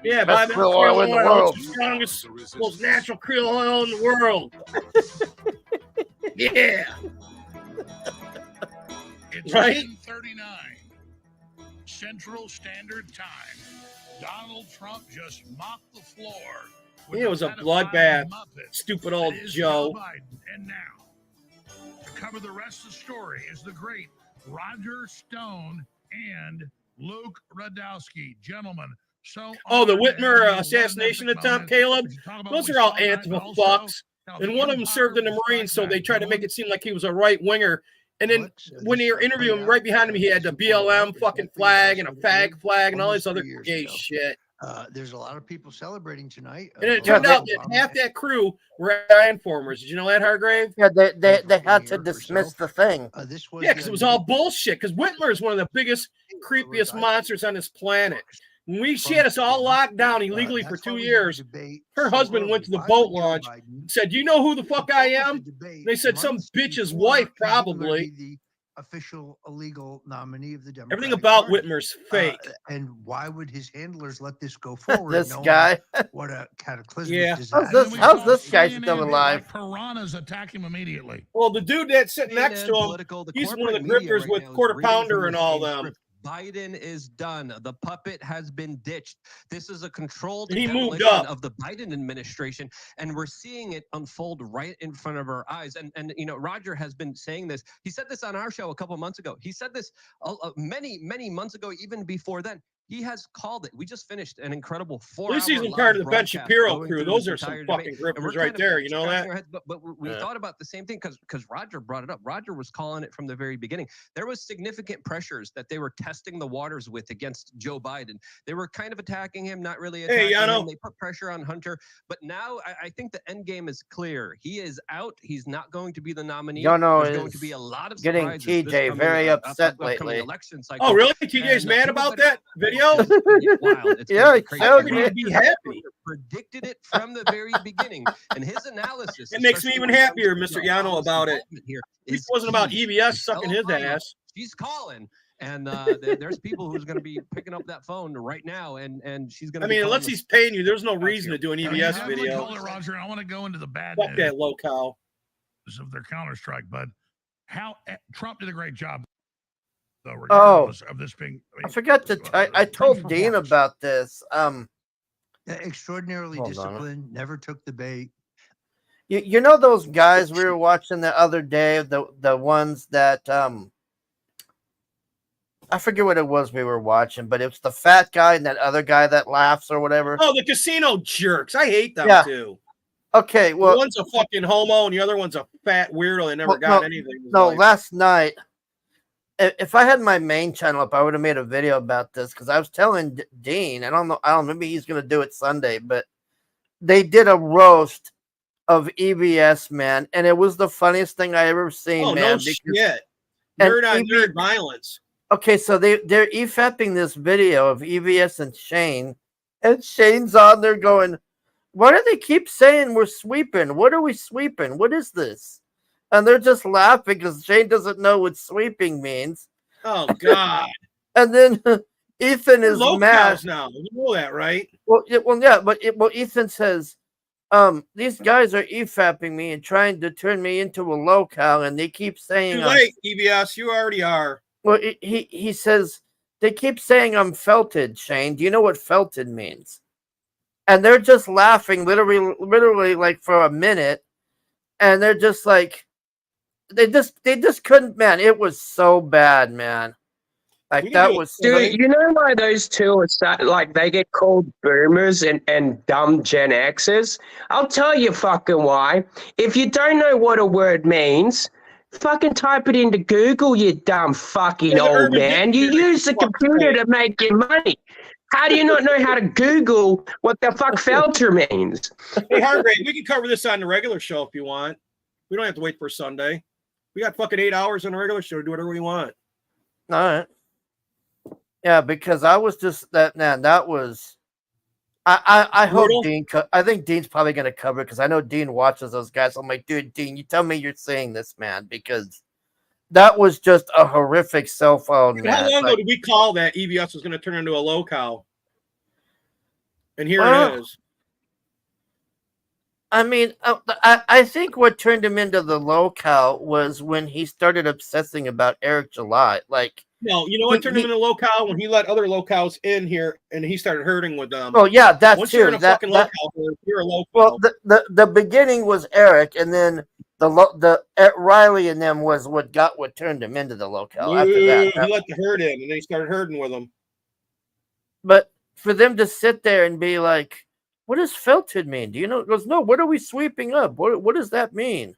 Yeah, buy that krill oil in the world. It's the strongest, most natural krill oil in the world. Yeah. It's Right? 10:39 Central Standard Time. Donald Trump just mopped the floor. It was a bloodbath. Stupid old Joe. And now, to cover the rest of the story is the great Roger Stone and Luke Radowski. Gentlemen, so... Oh, the Whitmer assassination attempt, Caleb? Those are all Antifa fucks. And one of them served in the Marines, so they tried to make it seem like he was a right-winger. And then when they were interviewing him, right behind him, he had the BLM fucking flag and a fag flag and all this other gay shit. There's a lot of people celebrating tonight. And it turned out that half that crew were informers. Did you know that, Hargrave? Yeah, they had to dismiss the thing. Yeah, because it was all bullshit. Because Whitmer is one of the biggest, creepiest monsters on this planet. When she had us all locked down illegally for 2 years, her husband went to the boat launch and said, "Do you know who the fuck I am?" And they said, "Some bitch's wife, probably." The official illegal nominee of the Democratic Everything about Party. Whitmer's fake. And why would his handlers let this go forward? This knowing guy. What a cataclysmic Yeah. disaster. How's this guy still alive? Piranhas attack him immediately. Well, the dude that's sitting next to him, he's one of the grifters with Quarter Pounder and all them. Biden is done. The puppet has been ditched. This is a controlled And he moved demolition up. of the Biden administration, and we're seeing it unfold right in front of our eyes. And you know, Roger has been saying this. He said this on our show a couple months ago. He said this many months ago, even before then. He has called it. We just finished an incredible 4-hour. At least he's in live part of the Ben broadcast Shapiro going crew. through Those this are some entire fucking debate. And we're grifters right kind of there. You know scratching that? our heads, but we thought about the same thing because Roger brought it up. Roger was calling it from the very beginning. There was significant pressures that they were testing the waters with against Joe Biden. They were kind of attacking him, not really attacking him. They put pressure on Hunter. But now I think the end game is clear. He is out. He's not going to be the nominee. Yono There's going is to be a lot of getting surprises this TJ coming, very upset upcoming lately. election cycle. Oh, really? TJ's And, mad people about better- that video? Wild. It's Yeah, gonna be he crazy. showed I mean, he'd be happy. Predicted it from the very beginning, and his analysis. It makes me especially even when it comes happier, to Mr. the Yano, policy about it. involvement Here It is wasn't about key. EBS sucking his Tell Obama ass. She's calling, and there's people who's going to be picking up that phone right now, and she's going to. I mean, unless he's paying you, there's no reason to do an EBS video. Roger, I want to go into the bad Fuck news that low cow. of their counter strike, but how Trump did a great job, though, Oh, regardless of this being. I forgot to. I told Dean about this. Extraordinarily Hold on. disciplined, never took the bait. You know those guys we were watching the other day, the ones that I forget what it was we were watching, but it was the fat guy and that other guy that laughs or whatever. Oh, the casino jerks. I hate them Yeah. too. Okay, well, One's a fucking homo and the other one's a fat weirdo that never well, got no, anything. in his No, life. last night, if I had my main channel up, I would have made a video about this because I was telling Dean, I don't know, maybe he's going to do it Sunday, but they did a roast of EBS, man, and it was the funniest thing I ever seen, Oh, man. no because- shit. and Nerd on EB nerd violence. Okay, so they're e-fapping this video of EBS and Shane, and Shane's on there going, "Why do they keep saying we're sweeping? What are we sweeping? What is this?" And they're just laughing because Shane doesn't know what sweeping means. Oh God. And then Ethan is We're mad locals now. You know that, right? Well, Ethan says, these guys are EFAPing me and trying to turn me into a locale, and they keep saying Too late, EBS. You already are. Well, he says they keep saying I'm felted, Shane. Do you know what felted means? And they're just laughing, literally, like for a minute, and they're just like, they just couldn't, man. It was so bad, man. Like that was. Dude, you know why those two are like they get called boomers and dumb Gen Xers? I'll tell you fucking why. If you don't know what a word means, fucking type it into Google, you dumb fucking old man. You use the computer to make your money. How do you not know how to Google what the fuck felter means? Hey, Hargrave, we can cover this on the regular show if you want. We don't have to wait for Sunday. We got fucking 8 hours on the regular show to do whatever we want. All right. Yeah, because I was just that man. That was. I hope Dean. I think Dean's probably going to cover it because I know Dean watches those guys. I'm like, dude, Dean, you tell me you're saying this, man, because that was just a horrific cell phone. Dude, how long ago did we call that EBS was going to turn into a locale? And here it is. I mean, I think what turned him into the locale was when he started obsessing about Eric July. Like. No, you know what turned him into a locale? When he let other locales in here and he started hurting with them. Oh, yeah, that's Once too. you're in a fucking locale, you're a locale. Well, the beginning was Eric, and then the Riley and them was what turned him into the locale. After that, he let the herd in, and then he started herding with them. But for them to sit there and be like, "What does felted mean? Do you know?" He goes, "No. What are we sweeping up? What does that mean?"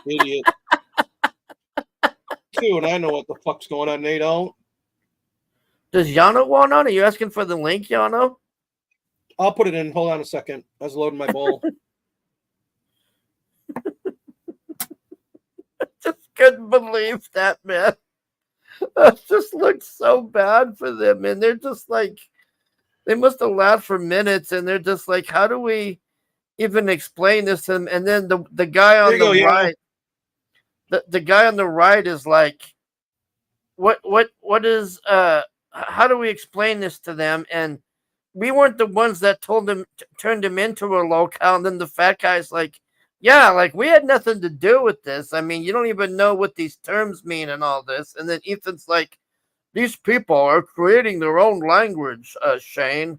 Idiot. And I know what the fuck's going on. They don't. Does Yano want on? Are you asking for the link, Yano? I'll put it in. Hold on a second. I was loading my bowl. I just couldn't believe that, man. It just looked so bad for them, and they're just like, they must have laughed for minutes, and they're just like, how do we even explain this to them? And then the guy on the right. The guy on the right is like, what is how do we explain this to them? And we weren't the ones that told him turned him into a locale. And then the fat guy's like, yeah, like we had nothing to do with this. I mean, you don't even know what these terms mean and all this. And then Ethan's like, these people are creating their own language, Shane.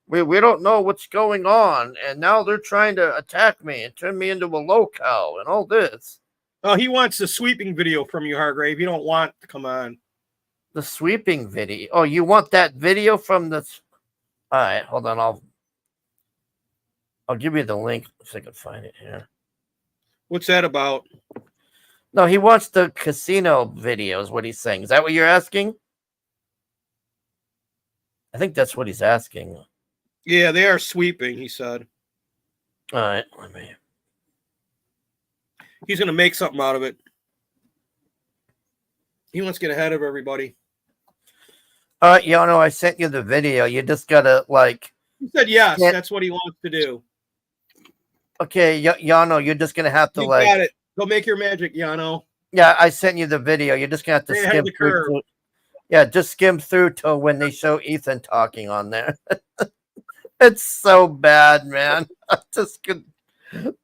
We don't know what's going on, and now they're trying to attack me and turn me into a locale and all this. Oh, he wants the sweeping video from you, Hargrave. You don't want to come on. The sweeping video. Oh, you want that video from the... All right, hold on. I'll give you the link if I can find it here. What's that about? No, he wants the casino video is what he's saying. Is that what you're asking? I think that's what he's asking. Yeah, they are sweeping, he said. All right, let me... He's going to make something out of it. He wants to get ahead of everybody. All right, Yano, I sent you the video. You just got to, like... He said yes, that's what he wants to do. Okay, Yano, you're just going to have to, You like... got it. Go make your magic, Yano. Yeah, I sent you the video. You're just going to have to skim through. Yeah, just skim through till when they show Ethan talking on there. It's so bad, man. I just could...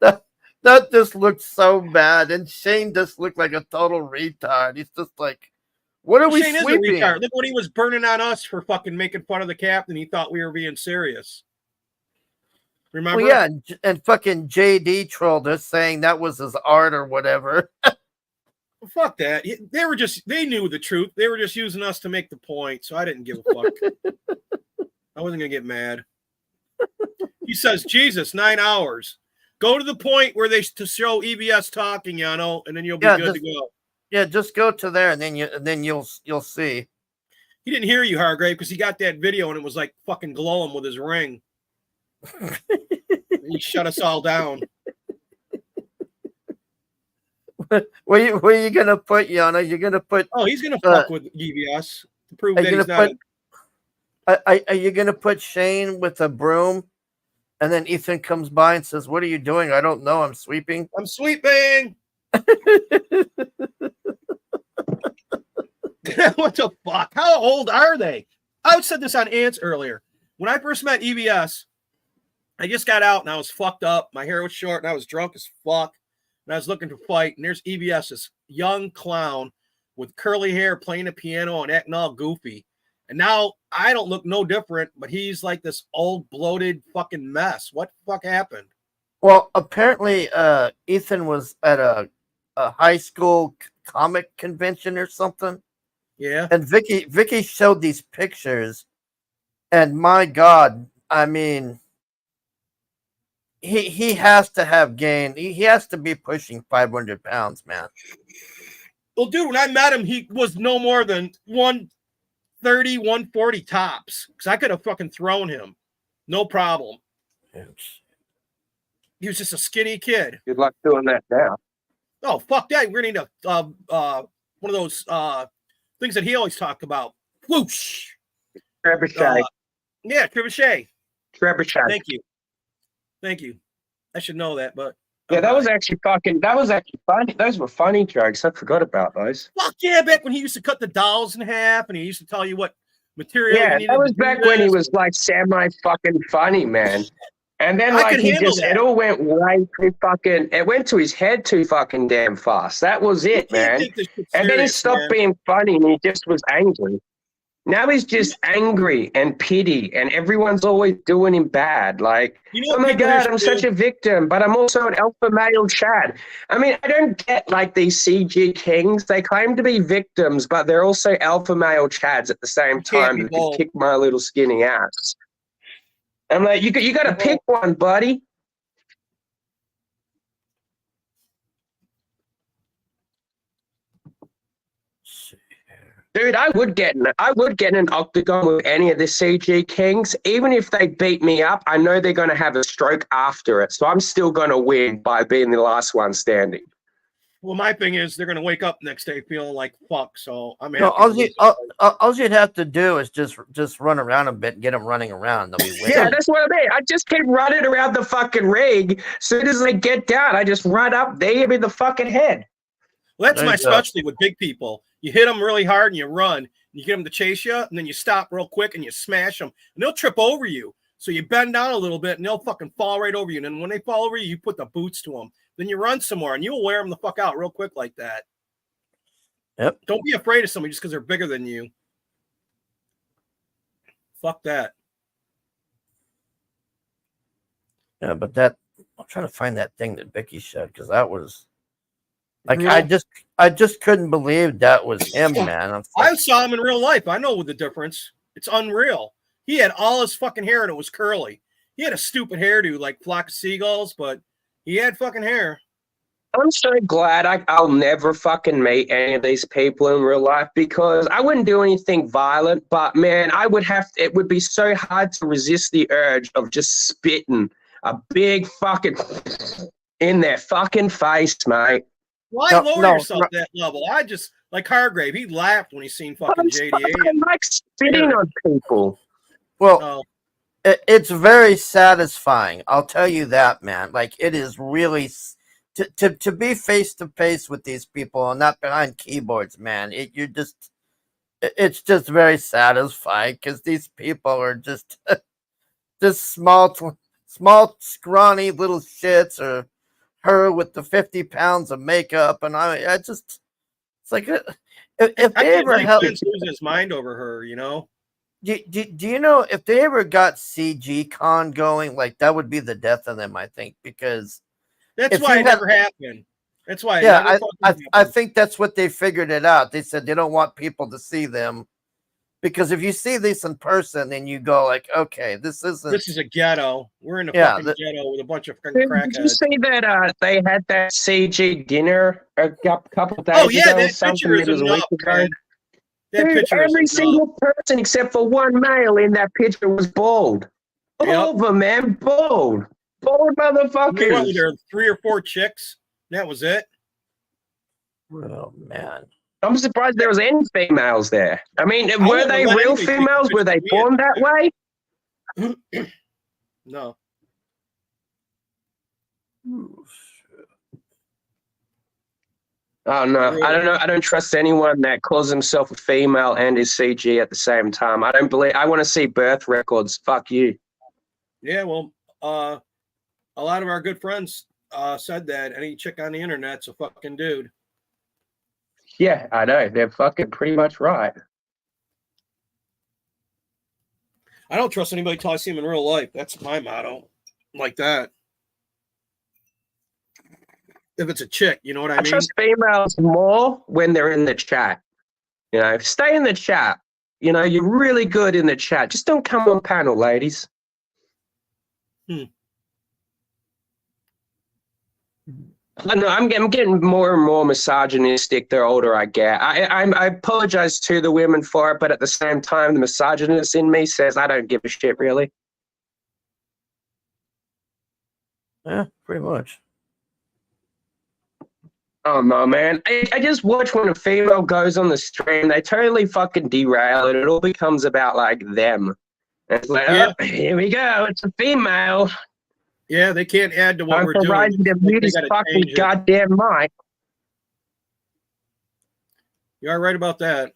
That just looked so bad, and Shane just looked like a total retard. He's just like, "What are we Shane sweeping?" Is a retard. Look what he was burning on us for fucking making fun of the captain. He thought we were being serious. Remember? Well, yeah, and fucking JD trolled us saying that was his art or whatever. Fuck that. They knew the truth. They were just using us to make the point, so I didn't give a fuck. I wasn't gonna get mad. He says, "Jesus, 9 hours." Go to the point where to show EBS talking, Yano, and then you'll be good to go. Yeah, just go to there, and then you'll see. He didn't hear you, Hargrave, because he got that video and it was like fucking glowing with his ring. He shut us all down. Where are you gonna put, Yano? You're gonna put? Oh, he's gonna fuck with EBS to prove that he's not. Are you gonna put Shane with a broom? And then Ethan comes by and says, "What are you doing?" "I don't know. I'm sweeping." "I'm sweeping." What the fuck? How old are they? I said this on Ants earlier. When I first met EBS, I just got out and I was fucked up. My hair was short and I was drunk as fuck. And I was looking to fight. And there's EBS, this young clown with curly hair playing the piano and acting all goofy. And now I don't look no different, but he's like this old bloated fucking mess. What the fuck happened? Well, apparently, Ethan was at a high school comic convention or something. Yeah. And Vicky showed these pictures, and my God, I mean, he has to have gained. He has to be pushing 500 pounds, man. Well, dude, when I met him, he was no more than 130, 140 tops. Because I could have fucking thrown him. No problem. He was just a skinny kid. Good luck doing that now. Oh, fuck that. We're going to need one of those things that he always talked about. Whoosh. Trebuchet. Yeah, trebuchet. Trebuchet. Thank you. Thank you. I should know that, but yeah, that was actually funny. Those were funny jokes. I forgot about those. fuck yeah, back when he used to cut the dolls in half and he used to tell you what material Yeah, you needed that was to do back when he this. was like semi fucking funny, man. And then I like could he handle just that. it all went way too fucking it went to his head too fucking damn fast. That was it, man. take this shit And then he serious, stopped man. being funny and he just was angry. Now he's just angry and pity, and everyone's always doing him bad. Like, You know oh what my people God, should I'm do? such a victim, but I'm also an alpha male Chad. I mean, I don't get like these CG kings. They claim to be victims, but they're also alpha male Chads at the same time be that can bold. kick my little skinny ass. I'm like, you got to pick one, buddy. Dude, I would get in an octagon with any of the CG kings. Even if they beat me up, I know they're going to have a stroke after it. So I'm still going to win by being the last one standing. Well, my thing is they're going to wake up next day feeling like fuck. So I'm No, happy. all you'd have to do is just run around a bit and get them running around. They'll be Yeah, that's what I mean. I just keep running around the fucking rig. As soon as they get down, I just run up, they hit me in the fucking head. Well, that's There my you go. specialty with big people. You hit them really hard and you run. And you get them to chase you, and then you stop real quick and you smash them. And they'll trip over you. So you bend down a little bit and they'll fucking fall right over you. And then when they fall over you, you put the boots to them. Then you run some more and you'll wear them the fuck out real quick like that. Yep. Don't be afraid of somebody just because they're bigger than you. Fuck that. Yeah, but I'm trying to find that thing that Vicky said because that was like Brutal. I just couldn't believe that was him, man. I saw him in real life. I know the difference. It's unreal. He had all his fucking hair and it was curly. He had a stupid hairdo like flock of seagulls, but he had fucking hair. I'm so glad I'll never fucking meet any of these people in real life because I wouldn't do anything violent, but man, it would be so hard to resist the urge of just spitting a big fucking in their fucking face, mate. Why lower yourself to that level? I just like Hargrave. He laughed when he seen fucking JDA. I like spitting on people. Well, it's very satisfying. I'll tell you that, man. Like it is really to be face to face with these people and not behind keyboards, man. It's just very satisfying because these people are just small, scrawny little shits, or her with the 50 pounds of makeup, and it's like if they ever helped losing his mind over her, you know. Do you know if they ever got CG Con going, like that would be the death of them, I think, because that's why it never happened. That's why. Yeah, I think that's what they figured it out. They said they don't want people to see them because if you see this in person, then you go like, okay, this is a ghetto. We're in a fucking ghetto with a bunch of crackheads. Did you see that they had that CG dinner a couple days oh yeah, ago? that picture is enough, man. That Dude, picture every is single person except for one male in that picture was bald. All of them, man, bald. Bald motherfuckers. There were 3 or 4 chicks. That was it. Oh man. I'm surprised there was any females there. I mean, were wouldn't they let real anybody take females? Were they born that way? No. Oh no, I don't know. I don't trust anyone that calls himself a female and is CG at the same time. I don't believe. I want to see birth records. Fuck you. Yeah, well, a lot of our good friends said that any chick on the internet's a fucking dude. Yeah, I know. They're fucking pretty much right. I don't trust anybody till I see them in real life. That's my motto. Like that. If it's a chick, you know what I mean? trust females more when they're in the chat. You know, stay in the chat. You know, you're really good in the chat. Just don't come on panel, ladies. I know I'm getting more and more misogynistic the older I get. I apologize to the women for it, but at the same time, the misogynist in me says I don't give a shit, really. Yeah, pretty much. Oh no, man! I just watch when a female goes on the stream. They totally fucking derail it. It all becomes about like them. And it's like, Yeah. oh, here we go. It's a female. Yeah, they can't add to what Time we're for doing. Rising to Like, mute they his gotta fucking change it. goddamn mic. You are right about that.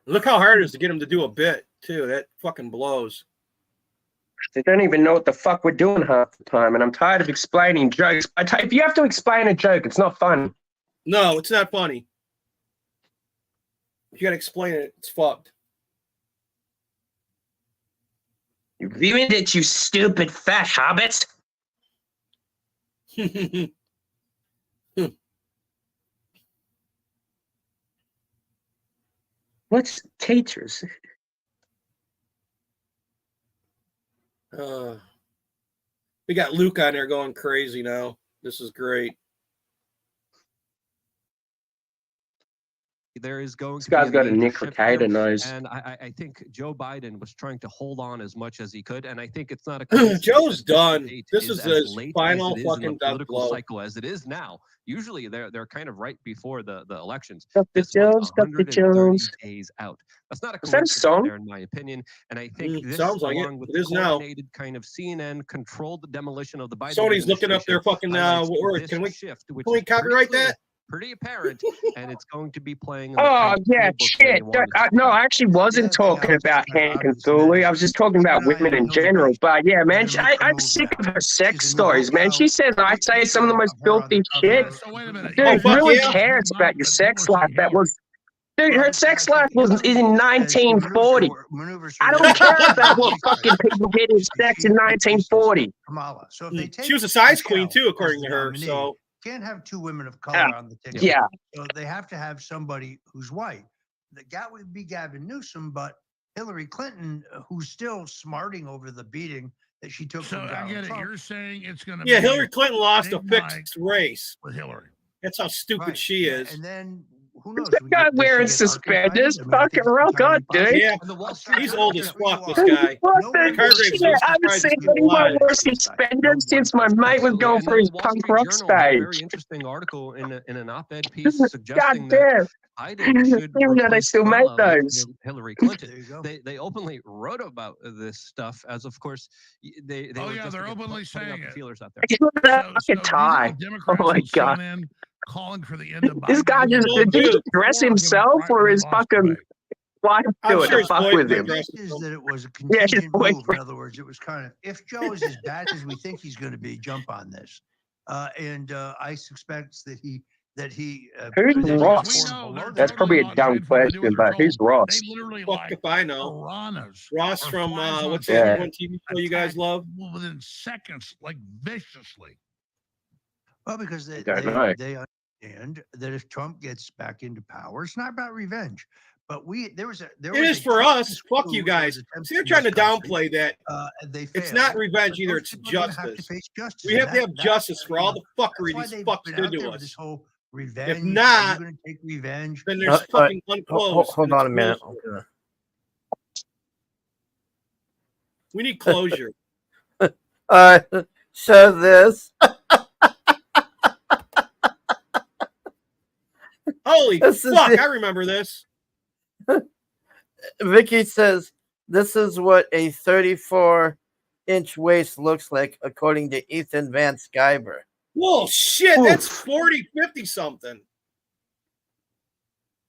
Look how hard it is to get them to do a bit, too. That fucking blows. They don't even know what the fuck we're doing half the time, and I'm tired of explaining jokes. If you have to explain a joke, it's not fun. No, it's not funny. You gotta explain it. It's fucked. You ruined it, you stupid fat hobbit. What's teachers? We got Luke on there going crazy now. This is great. There is going This to be guy's got a major Nick shift Recator here, nose. and I think Joe Biden was trying to hold on as much as he could, and I think it's not a coincidence Joe's that done. date This is as his late final as it is in fucking the death political blow. cycle as it is now. Usually they're kind of right before the elections. Dr. This one's Jones, Dr. 130 Jones. days out. That's not a Is that a coincidence song? there, in my opinion. And I think this, sounds like it. along with It the is now. coordinated kind of CNN controlled demolition of the Biden Sony's looking up their fucking administration, Can we shift, which can we is pretty copyright clear, that? pretty apparent, and it's going to be playing in the Oh, kind of yeah, playbook that they shit. want it to No, I actually wasn't talking about Hank and Thule. I was just talking about women in general. But yeah, man, I'm sick of her sex stories, man. She says I say some of the most filthy shit. So wait a minute. Dude, fuck no one yeah. cares about your sex life. That was, dude, her sex life was in 1940. I don't care about what fucking people did in sex in 1940. Kamala. So if they take She was a size Michelle queen too, as according the to her. nominee, So can't have two women of color on the ticket. Yeah. So they have to have somebody who's white. That would be Gavin Newsom, but Hillary Clinton, who's still smarting over the beating that she took So from I Donald get it. Trump. You're saying it's going to yeah, be Hillary Clinton lost a Big fixed Mike race. with Hillary. That's how stupid Right. she is. And then who knows? This guy wearing suspenders, fucking rock on, dude. Yeah, And the Wall Street he's Journal old as said, "Where fuck. you This are." guy. What No the one Hargrave's shit? most I haven't surprised seen he's still anyone alive. wear suspenders since my mate was going through his And then the Wall punk Street rock Journal had a stage. very interesting article in an op-ed piece suggesting that Goddamn. Biden should Even though they replace still make Kamala with those. Hillary Clinton. There you go. They openly wrote about this stuff, as of course they Oh were yeah, just they're again, openly putting out saying the it. feelers out there. Look at that So fucking do you tie. think the Oh Democrats my and god. CNN calling for the end of Biden? This guy just Well, did he dude, just dress himself or his fucking wife I'm do it sure to his fuck boyfriend with him? dressed Is that it was a Yeah, his contingent move. In boyfriend. other words, it was kind of, if Joe is as bad as we think he's going to be, jump on this. And I suspect that he Who's that he Ross? performed below That's that. probably a dumb question, but who's Ross? They literally Fuck like if I know. piranhas. Ross or from flies on what's fish that one TV show you guys attack love? within seconds, like viciously. Well, because they don't know. understand that if Trump gets back into power, it's not about revenge. But there was It a is for Trump us. Fuck coup you that was guys. attempted See, they're in trying to this country. downplay that. They It's failed. not revenge But either. those It's people are gonna have to justice. face justice. We have and to have that's justice for all the fuckery that's why these they've fucks been do out there to with us. this whole revenge. If not, you're going to take revenge. then there's fucking unclosed. Hold and on a it's minute. bullshit. We need closure. So this. Holy This is fuck! it. I remember this. Vicky says this is what a 34-inch waist looks like, according to Ethan Van Sciver. Whoa, shit, Oof. that's 40, 50 something.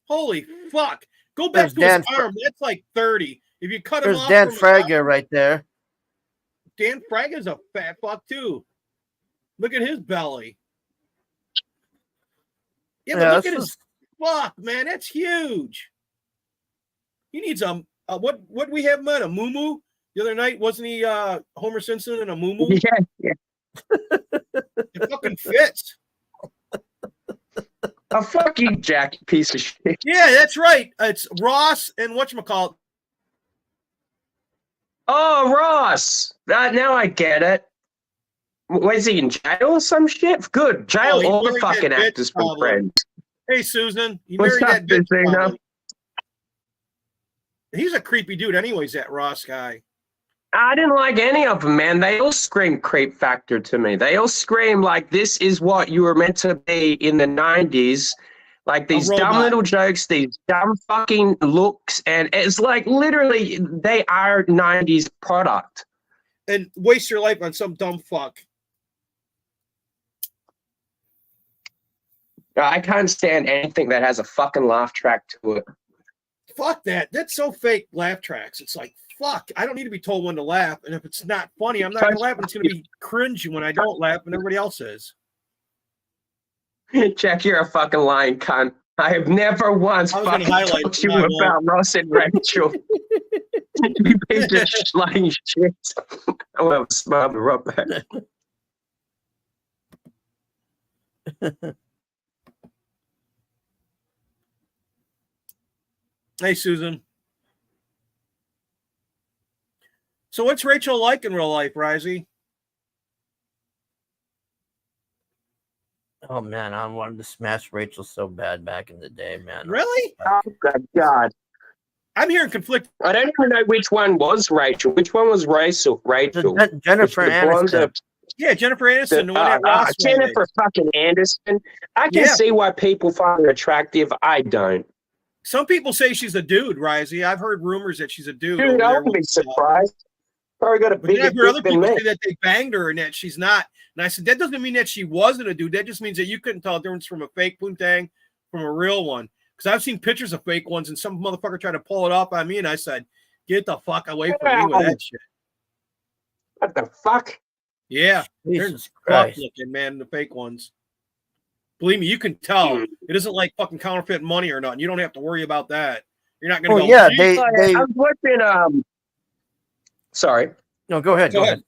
Holy fuck. Go back There's to his Dan arm. That's like 30. If you cut him There's off Dan from his Frager right there. Dan Fraga's a fat fuck too. Look at his belly. Yeah, but look at his fuck, man. That's huge. He needs what we have him at? A moo-moo? The other night, wasn't he Homer Simpson in a moo-moo? Yeah. It fucking fits. A fucking Jack piece of shit. Yeah, that's right. It's Ross and whatchamacallit. Oh, Ross. Now I get it. Was he in jail or some shit? Good. Jail all the fucking actors from Friends. Hey, Susan. You What's married up, that bitch. Susan? He's a creepy dude anyways, that Ross guy. I didn't like any of them, man. They all scream creep factor to me. They all scream like this is what you were meant to be in the 90s. Like these dumb little jokes, these dumb fucking looks. And it's like literally they are 90s product. And waste your life on some dumb fuck. I can't stand anything that has a fucking laugh track to it. Fuck that. That's so fake, laugh tracks. It's like, fuck, I don't need to be told when to laugh. And if it's not funny, I'm not going to laugh. And it's going to be cringy when I don't laugh and everybody else is. Jack, you're a fucking lying cunt. I have never once fucking talked to you about Ross and Rachel. You piece of lying shit. I will have a smile to rub back. Hey, Susan. So what's Rachel like in real life, Risey? Oh man, I wanted to smash Rachel so bad back in the day, man. Really? Oh God. I'm hearing conflict. I don't even know which one was Rachel. Which one was Rachel? Jennifer Aniston. Yeah, Jennifer Aniston. The one that Ross Jennifer fucking Anderson. I can see why people find her attractive. I don't. Some people say she's a dude, Risey. I've heard rumors that she's a dude. Dude, I wouldn't be surprised. Probably got a bigger I've heard other dick people than me. say that they banged her and that she's not. And I said, that doesn't mean that she wasn't a dude. That just means that you couldn't tell the difference from a fake poontang from a real one. Because I've seen pictures of fake ones and some motherfucker tried to pull it off on me. And I said, get the fuck away from me with that shit. What the fuck? Yeah. Jesus They're Christ. looking, man, the fake ones. Believe me, you can tell. It isn't like fucking counterfeit money or nothing. You don't have to worry about that. You're not going to go. Yeah, "Geez, I was watching. Sorry. No, go ahead. Go ahead.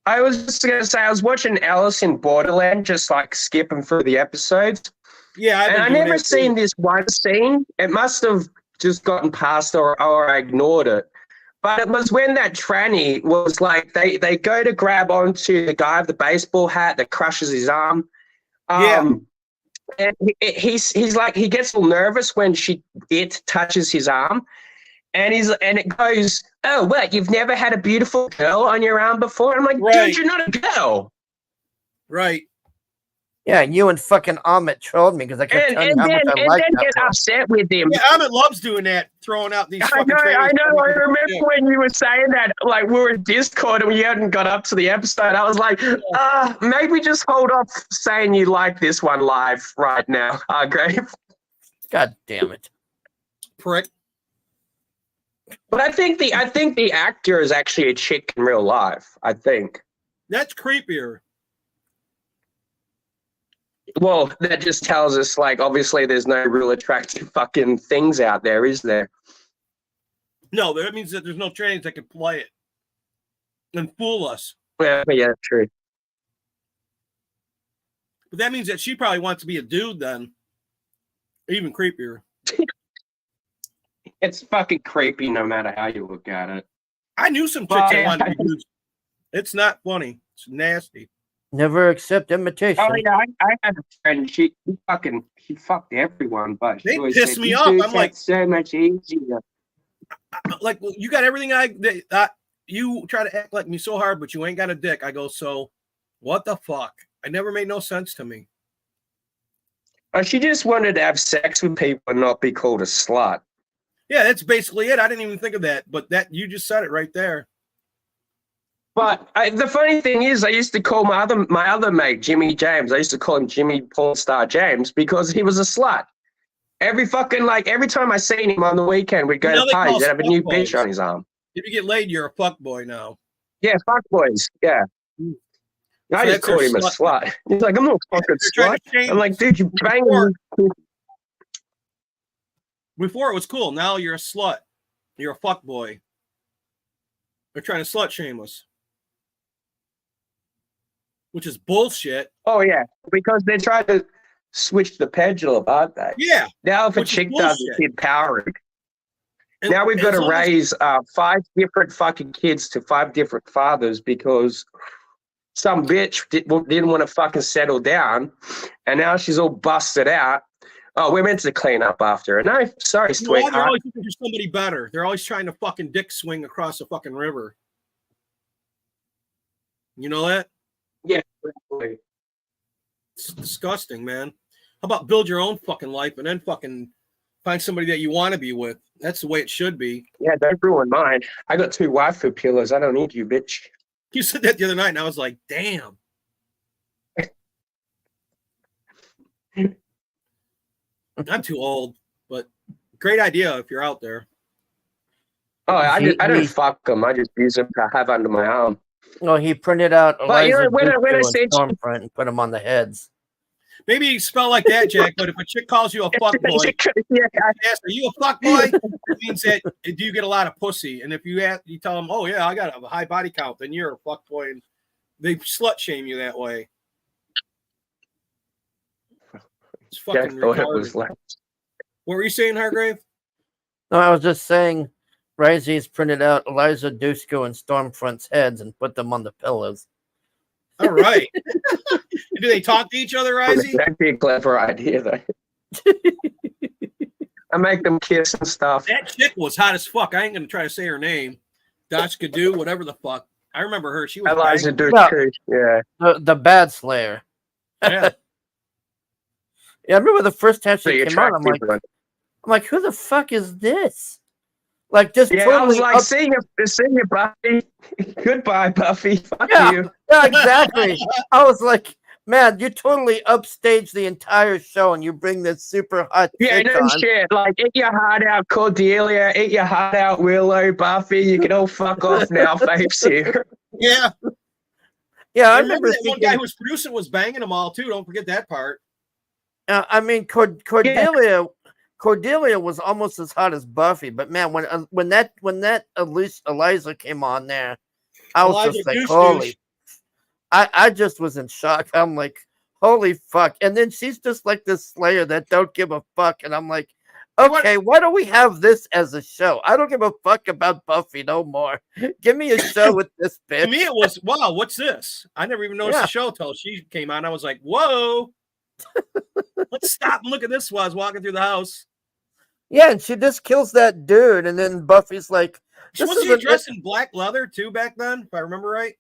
I was just going to say, I was watching Alice in Borderland, just like skipping through the episodes. Yeah, and I never seen this one scene. It must have just gotten past or I ignored it. But it was when that tranny was like, they go to grab onto the guy with the baseball hat that crushes his arm. And he's like, he gets a little nervous when it touches his arm. And it goes, oh, what? You've never had a beautiful girl on your arm before? I'm like, dude, you're not a girl. Right. Yeah, you and fucking Amit trolled me because I kept telling you how much I like that. Get upset with him. Yeah, Amit loves doing that, throwing out these fucking I know. I remember when you were saying that, like, we were in Discord and we hadn't got up to the episode. I was like, maybe just hold off saying you like this one live right now, Hargrave. God damn it. Prick. But I think the actor is actually a chick in real life, I think. That's creepier. Well, that just tells us, like, obviously there's no real attractive fucking things out there, is there? No, that means that there's no trains that can play it and fool us. Yeah, true. But that means that she probably wants to be a dude then. Even creepier. It's fucking creepy no matter how you look at it. I knew some chicks that wanted to be dudes. It's not funny. It's nasty. Never accept imitation. Oh yeah, I had a friend. She fucked everyone, but They she always piss said, me "You off. dudes I'm like, have so much easier." Like, well, you got everything you try to act like me so hard, but you ain't got a dick. I go, so what the fuck? It never made no sense to me. She just wanted to have sex with people and not be called a slut. Yeah, that's basically it. I didn't even think of that, but that you just said it right there. But the funny thing is, I used to call my other mate, Jimmy James. I used to call him Jimmy Porn Star James because he was a slut. Every time I seen him on the weekend, we'd go to parties. He'd have a new bitch on his arm. If you get laid, you're a fuck boy now. Yeah, fuck boys. Yeah. I just called him a slut. He's like, I'm not a fucking slut. I'm like, dude, you banging. Before it was cool. Now you're a slut. You're a fuck boy. They're trying to slut shame us. Which is bullshit. Oh, yeah. Because they try to switch the pendulum, aren't they? Yeah. Now if a chick does, it's empowering. Now we've got to raise 5 different fucking kids to 5 different fathers because some bitch didn't want to fucking settle down, and now she's all busted out. Oh, we're meant to clean up after her. No, sorry, sweetheart. They're always looking for somebody better. They're always trying to fucking dick swing across the fucking river. You know that? Yeah, exactly. It's disgusting, man. How about build your own fucking life and then fucking find somebody that you want to be with? That's the way it should be. Yeah, don't ruin mine. I got 2 waifu pillows. I don't need you, bitch. You said that the other night, and I was like, damn. I'm too old, but great idea if you're out there. Oh, I don't fuck them. I just use them to have under my arm. No, he printed out Eliza when I Dushku say and Stormfront and put them on the heads. Maybe you spell like that, Jack, but if a chick calls you a fuck boy, ask, are you a fuck boy? It means that do you get a lot of pussy? And if you tell them, oh yeah, I got a high body count, then you're a fuck boy, and they slut shame you that way. It's fucking retarded. What were you saying, Hargrave? No, I was just saying, Risey's printed out Eliza Dushku and Stormfront's heads and put them on the pillows. All right. Do they talk to each other, Risey? That'd be a clever idea, though. I make them kiss and stuff. That chick was hot as fuck. I ain't gonna try to say her name. Dotchka do whatever the fuck. I remember her. She was Eliza Dushku. Yeah. The Bad Slayer. Yeah. Yeah, I remember the first time she So came out. I'm like, who the fuck is this? Like, just yeah, totally I was like, see you, Buffy. Goodbye, Buffy. Fuck you. Yeah, exactly. I was like, man, you totally upstage the entire show, and you bring this super hot Yeah, chick no on. shit. Like, eat your heart out, Cordelia. Eat your heart out, Willow, Buffy. You can all fuck off now, Faith's here. Yeah. Yeah, I remember remember that one guy who was producing was banging them all too. Don't forget that part. I mean, Cordelia was almost as hot as Buffy, but man, when that Eliza came on there, I was Eliza just like, douche holy! douche. I just was in shock. I'm like, holy fuck! And then she's just like this Slayer that don't give a fuck, and I'm like, okay, why don't we have this as a show? I don't give a fuck about Buffy no more. Give me a show with this bitch. To me, it was wow. What's this? I never even noticed the show till she came on. I was like, whoa. Let's stop and look at this while I was walking through the house. Yeah, and she just kills that dude, and then Buffy's like, Was she dressed in black leather too back then, if I remember right?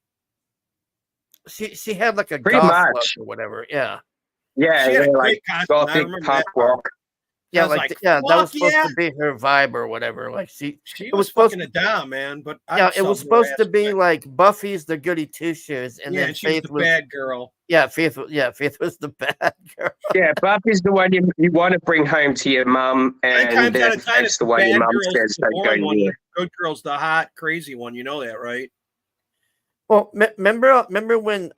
She had like a Pretty goth much. look or whatever. Yeah. Yeah, She had a yeah, great like costume. I gothic remember punk that part. rock. Yeah, I was like that was supposed "Fuck to be her vibe or whatever. Like She it was supposed fucking a dime, man. But it was supposed to be like Buffy's the goody two shoes, and Yeah, then and she was Faith the bad girl. Yeah, Faith was the bad girl. Yeah, Buffy's the one you want to bring home to your mum, and Times out of time, Faith's the one your bad mum girl's says the don't go boring one. near. Good girl's the hot, crazy one. You know that, right? Well, remember when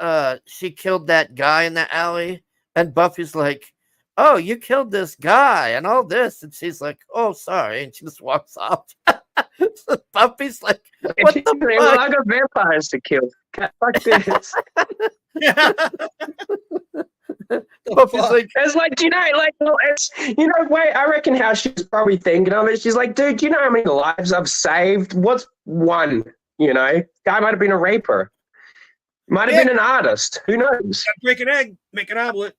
she killed that guy in the alley, and Buffy's like, "Oh, you killed this guy and all this," and she's like, "Oh, sorry," and she just walks off. So Buffy's like, "What the fuck?" Well, I got vampires to kill. Fuck this. Buffy's like, it's like, do you know, like, well, it's, you know, wait, I reckon how she was probably thinking of it. She's like, dude, do you know how many lives I've saved? What's one? You know, guy might have been a raper, might have been an artist. Who knows? Break an egg, make an omelet.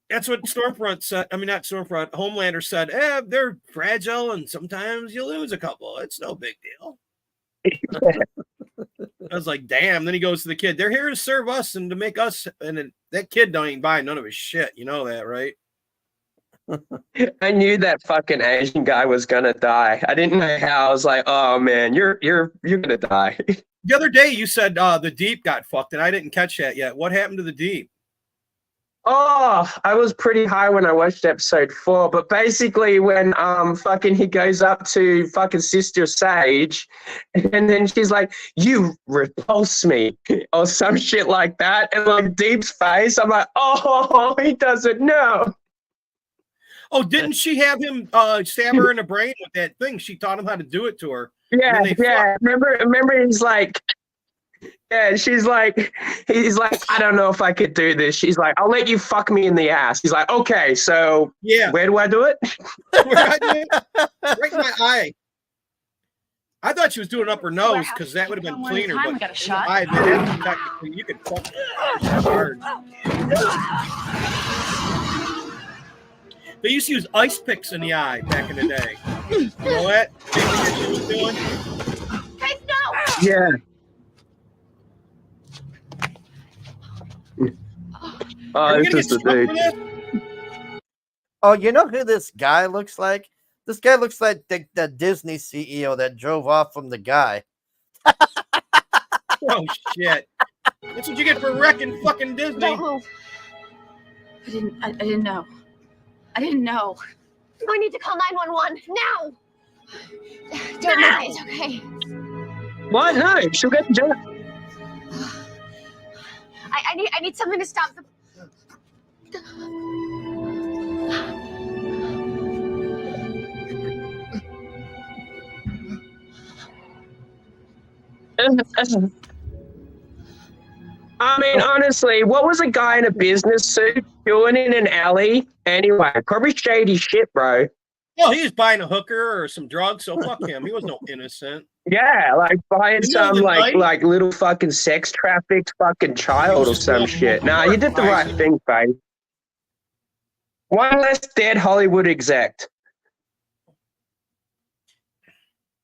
That's what Stormfront said. I mean, not Stormfront. Homelander said, they're fragile, and sometimes you lose a couple. It's no big deal. I was like, damn. Then he goes to the kid. They're here to serve us and to make us. And then that kid don't even buy none of his shit. You know that, right? I knew that fucking Asian guy was gonna die. I didn't know how. I was like, oh man, you're gonna die. The other day you said the Deep got fucked, and I didn't catch that yet. What happened to the Deep? Oh, I was pretty high when I watched episode 4, but basically when fucking he goes up to fucking Sister Sage, and then she's like, "You repulse me," or some shit like that, and like Deep's face, I'm like, "Oh, he doesn't know." Oh, didn't she have him stab her in the brain with that thing? She taught him how to do it to her. Yeah, yeah. Remember, he's like, yeah. He's like, I don't know if I could do this. She's like, I'll let you fuck me in the ass. He's like, okay, so yeah, where do I do it? Right in my eye. I thought she was doing it up her nose because that would have been cleaner. But we got a shot. Technically, you could fuck hard. They used to use ice picks in the eye back in the day. You know what? She was doing? Faith, no! Yeah. Oh, this is the dude. Oh, you know who this guy looks like? This guy looks like the Disney CEO that drove off from the guy. Oh shit! That's what you get for wrecking fucking Disney. No. I didn't know. I didn't know. I need to call 911 now. Don't Now. it's okay. What? No, she'll get jail. I need something to stop the. I mean, honestly, what was a guy in a business suit doing in an alley? Anyway, probably shady shit, bro. Well, he was buying a hooker or some drugs, so fuck him. He was no innocent. Yeah, like buying You know some the like night- little fucking sex trafficked fucking child or some shit. Nah, you did the right thing, babe. One less dead Hollywood exec.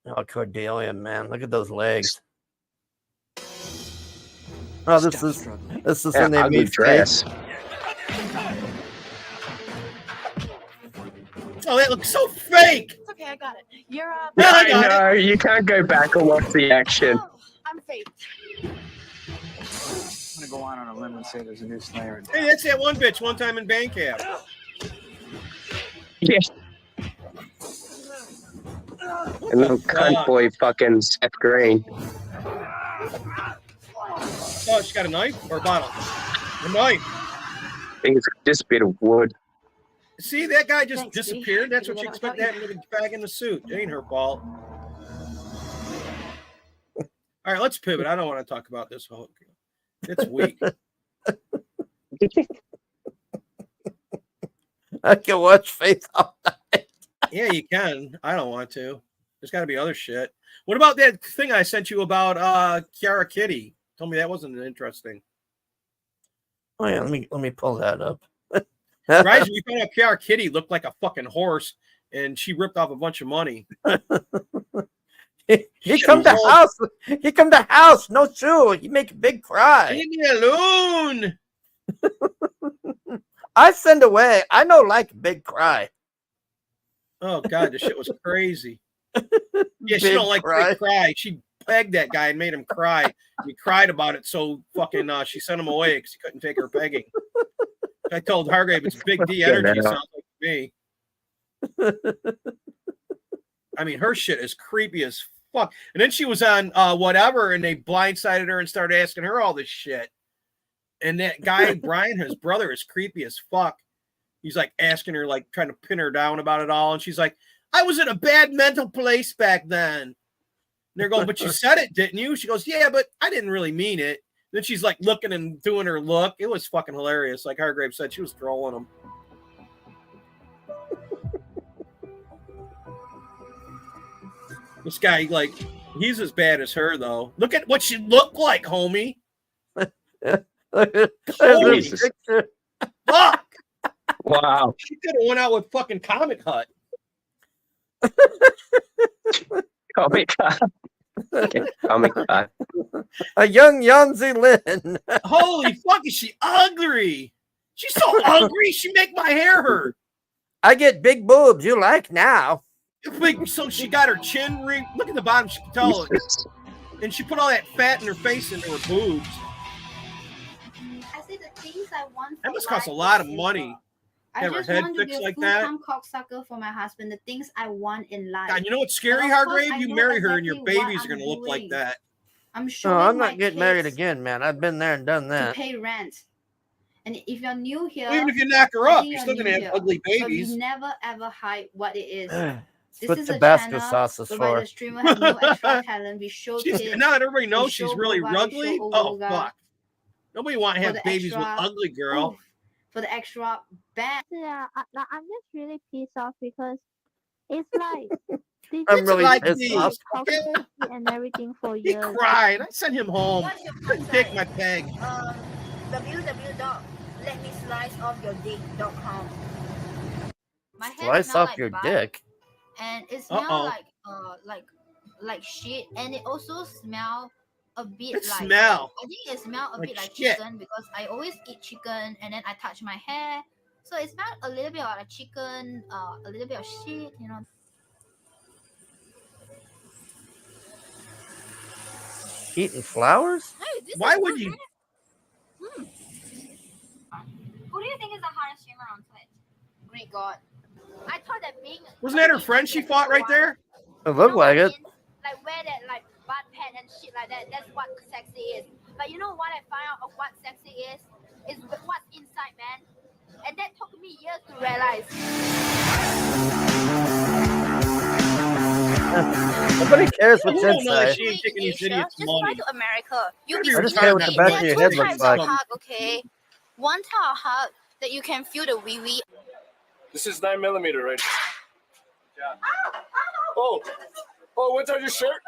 Oh, Cordelia, man, look at those legs. Oh, this is when they ugly meet dress. Oh, that looks so fake. It's okay, I got it. You're up. No, I know, you can't go back and watch the action. I'm Faith. I'm gonna go on a limb and say there's a new Slayer in Hey, that's that one bitch one time in Bandcamp. Yeah. And little cunt boy fucking Seth Green. Oh, she got a knife or a bottle? A knife. I think it's just a bit of wood. See, that guy just disappeared. That's what you expect to happen with a bag in the suit. It ain't her fault. All right, let's pivot. I don't want to talk about this whole. It's weak. I can watch Faith all night. Yeah, you can. I don't want to. There's got to be other shit. What about that thing I sent you about Kiara Kitty? Tell me that wasn't interesting. Oh yeah, let me pull that up. Right? We found out Kiara Kitty looked like a fucking horse, and she ripped off a bunch of money. He come to house. He come to house. No shoe. He make a big cry. Leave me alone. I send away. I know like big cry. Oh God, this shit was crazy. Yeah, she Big don't like cry. big cry. She pegged that guy and made him cry. He cried about it, so fucking she sent him away because he couldn't take her pegging. I told Hargrave it's Big D energy. Sounds like me. I mean, her shit is creepy as fuck. And then she was on whatever, and they blindsided her and started asking her all this shit. And that guy Brian, his brother, is creepy as fuck. He's like asking her, like trying to pin her down about it all, and she's like, "I was in a bad mental place back then." And they're going, "But you said it, didn't you?" She goes, "Yeah, but I didn't really mean it." Then she's like looking and doing her look. It was fucking hilarious. Like Hargrave said, she was trolling him. This guy, like, he's as bad as her, though. Look at what she looked like, homie. Holy fuck! Wow. She could have went out with fucking Comic Hut. Comic Hut. Comic Hut. A young Yanzi Lin. Holy fuck, is she ugly? She's so ugly, she make my hair hurt. I get big boobs. You like now? So she got her chin ring. Look at the bottom. She can tell. And she put all that fat in her face into her boobs. I say the things I want. That must cost a lot of money. I Have her just head want to be fixed a like that. full-time cocksucker for my husband. The things I want in life. God, you know what's scary, And of course, Hargrave? I You know marry her and your exactly what babies are I'm going to look like doing. that. I'm No, showing I'm my not getting married kids again, man. I've been there and done to that. pay rent. And if you're new here, Even if you knock her I up, think you're still new going to have here, ugly but babies. we never ever hide what it is. That's This what is a Tabasco channel sauce is whereby for. the streamer have no extra talent. We show kids. Now that everybody we knows she's show really Boba, we ugly, show oh, Olga. fuck. Nobody want to For have the babies with extra- ugly girl. Oof, for the extra bad. Yeah, I'm just really pissed off because it's like they I'm just really like pissed me, off. okay? and everything for He years. cried. I sent him home. What's your Couldn't take my peg. www.letmesliceoffyourdick.com. My hair Slice smell off like your butt, dick. and it smells Uh-oh. like shit, and it also smell a bit It like smell I think it smell a like bit like shit. chicken because I always eat chicken and then I touch my hair, so it smells a little bit like chicken, a little bit of shit, you know. Eating flowers? Hey, this Why is would good, you? man. Who do you think is the hottest streamer on Twitch? Great God. I thought that being Wasn't that her friend she fought right there? It looked like it. like wear that like butt pad and shit like that. That's what sexy is. But you know what I found out of what sexy is? Is what's inside, man. And that took me years to realize. Nobody cares what's Who don't know that inside. she ain't taking these Asia, idiots' just fly money? to America. You'll be I just care what the back of your head looks like. hug, okay? One type of hug that you can feel the wee wee. This is 9mm right now. Oh, what's on your shirt?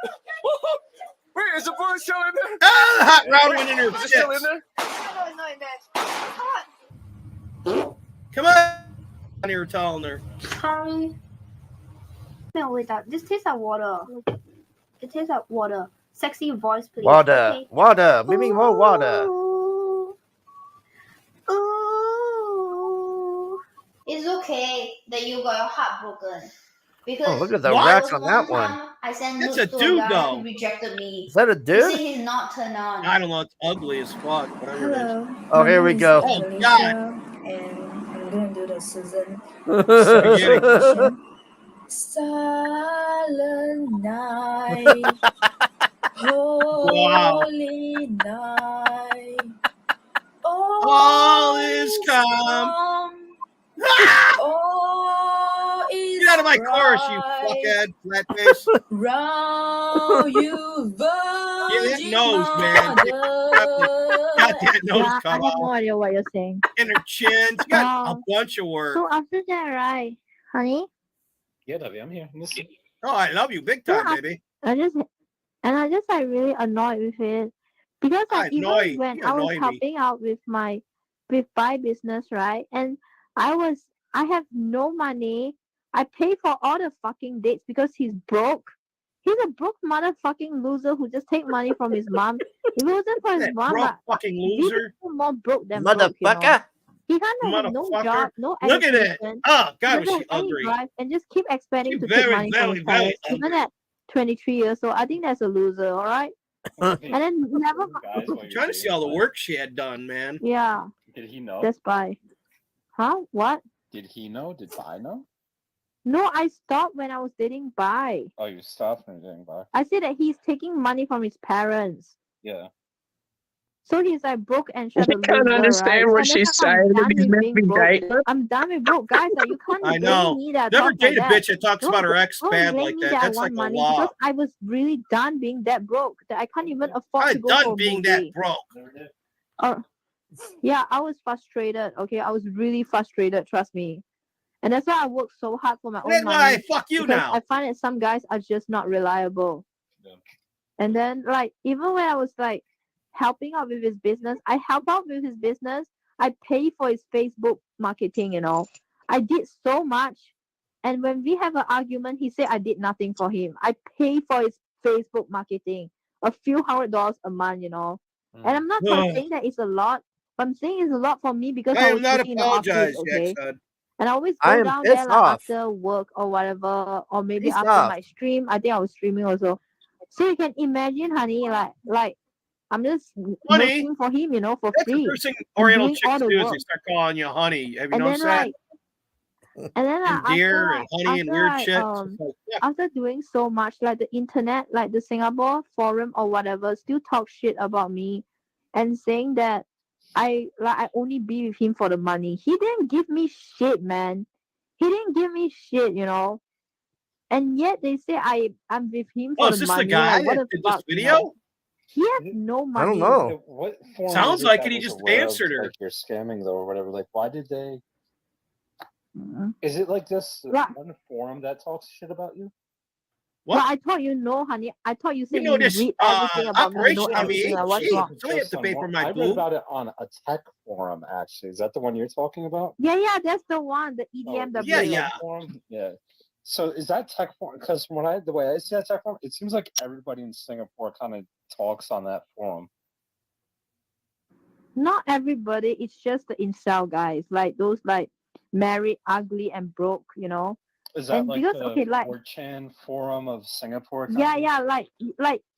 Wait, is the bullet still in there? Ah, the hot round went in her Is it still in tits. there? No, it's not in there. Come on. You were telling her. Sorry. No, wait, this tastes like water. It tastes like water. Sexy voice, please. Water. Okay. Water. Give me more water. Ooh. It's okay that you got your heart broken. Because Oh, look at the What? rack on that one. time I sent That's notes a to dude, guy though. who rejected me. Is that a He dude? said he's not turned on. I don't know. It's ugly as fuck. Whatever it is. Hello. Oh, my here name we is go. Oh, Alicia, God. and I'm gonna do the Susan Spaghetti. Silent night, holy night, All is calm. all is Get out of my chorus, you bright. fuckhead, flat face. Round you, that virgin nose, man. Got that nose Yeah, I cut have no off. idea what you're saying. And her chin. She got a bunch of work. So after that, right, honey? Yeah, Davi, I'm here. Listen. Oh, I love you big time, baby. I just like really annoyed with it because like Annoyed. even when You I was annoy me. helping out with my business, right, and I have no money. I pay for all the fucking dates because he's broke. He's a broke motherfucking loser who just take money from his mom. If it wasn't for his That mom, broke but fucking these loser. people more broke than broke, you know. Motherfucker. He kind of have no Motherfucker. job, no Look at it. education. Oh, God, was doesn't she have any ugly. drive, and just keep expecting She to very, take money from very, his very parents. Even ugly. at 23 years old, I think that's a loser. All right. And then never. I'm trying to see all the work she had done, man. Yeah. Did he know? That's by. Huh? What? Did he know? Did I know? No, I stopped when I was dating Bai. Oh, you stopped when you're doing back. I said that he's taking money from his parents. Yeah. So he's like broke and shut You can't understand what she's saying. He's meant to be dating. I'm done with broke guys. Like you can't I blame know. me that Never talk date like a that. bitch that talks Don't- about her ex don't bad blame like me that. I That's want like a money law. because I was really done being that broke that I can't even afford to I'm go for done a being movie. that broke. Yeah, I was frustrated. Okay, I was really frustrated. Trust me, and that's why I work so hard for my own That's money. why fuck you because now. I find that some guys are just not reliable. And then, like, even when I was like helping out with his business, I help out with his business. I pay for his Facebook marketing. You know, I did so much. And when we have an argument, he said I did nothing for him. I pay for his Facebook marketing, a few $100s a month. You know. And I'm not saying that it's a lot, but I'm saying it's a lot for me because I I am was not working in the office, apologize yet, okay? son. And I always I go am down there pissed like off. after work or whatever, or maybe Pissed after off. my stream. I think I was streaming also. So you can imagine, honey, like I'm just Honey, working for him, for that's free. the first thing and Oriental doing chicks all the do is work. they start calling you honey. Have you And noticed then that? and then And dear and honey and after weird I shit. It's like, yeah. after doing so much, like the internet, like the Singapore forum or whatever, still talk shit about me, and saying that I only be with him for the money. He didn't give me shit, man. He didn't give me shit, And yet they say I'm with him for Oh, is the this the money. guy Like what that the did this fuck, video? He has no money. I don't know. What forum Sounds is it like that it. He was just aware answered of, her. like, you're scamming though, or whatever. Like, why did they? Is it like this Right. one forum that talks shit about you? Well, I thought you know, honey. I thought you said know you this, read everything about me. You know Operation everything. Like, what's Jeez, wrong? somebody have to pay for my I read boob. about it on a tech forum. Actually, is that the one you're talking about? Yeah, that's the one, the Oh, EDMW. tech forum? Yeah. So is that tech forum? Because from the way I see that tech forum, it seems like everybody in Singapore kind of talks on that forum. Not everybody. It's just the incel guys, like those like married, ugly, and broke. Is that And like because the 4chan forum of Singapore? yeah, like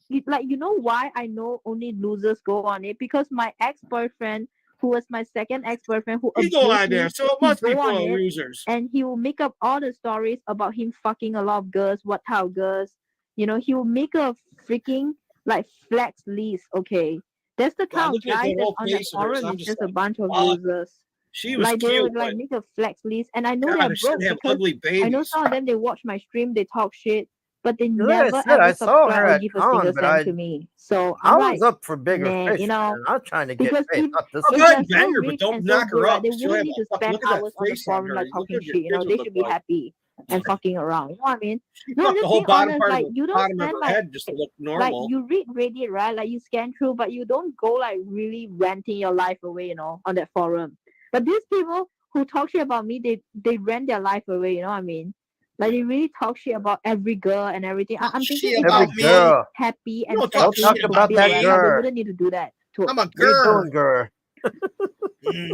why I know only losers go on it, because my ex-boyfriend, who was my second ex-boyfriend, who He go abused on there, me, so it he must be go full on of it, losers. and he will make up all the stories about him fucking a lot of girls, what type of girls. He will make a freaking like flex list. Okay, that's the kind of looking at guys that that's whole on that face of hers, forum. I'm It's just just a like, bunch of fuck. losers. She was Like they cute, would like but make a flex list, and I know God, they're they should broke have because ugly I know babies. some of them, they watch my stream, they talk shit, but they Like I never said, I ever saw subscribe her or at give a con, single but cent to me. So I I'm was like, up for bigger man, fish, man. I'm trying to get because paid, if not this Go if one. ahead they're and bang so her, but rich don't and so knock her good, right, up. they She'll wouldn't have need to a spend look at that hours on the face on forum her. like Look talking what your shit. kids They would look should be like. happy and fucking around. You know what I mean? She No, fucked the just whole being bottom honest, part of like the you don't bottom of spend her like head just to look like normal. you read Reddit, right? Like you scan through, but you don't go like really ranting your life away, on that forum. But these people who talk shit about me, they rant their life away. You know what I mean? Like they really talk shit about every girl and everything. I'm thinking Shit if about they're me. so girl. happy and Don't talk sexually shit about fulfilled, right? me. Like they wouldn't need to do that to I'm a What are you girl. doing, girl?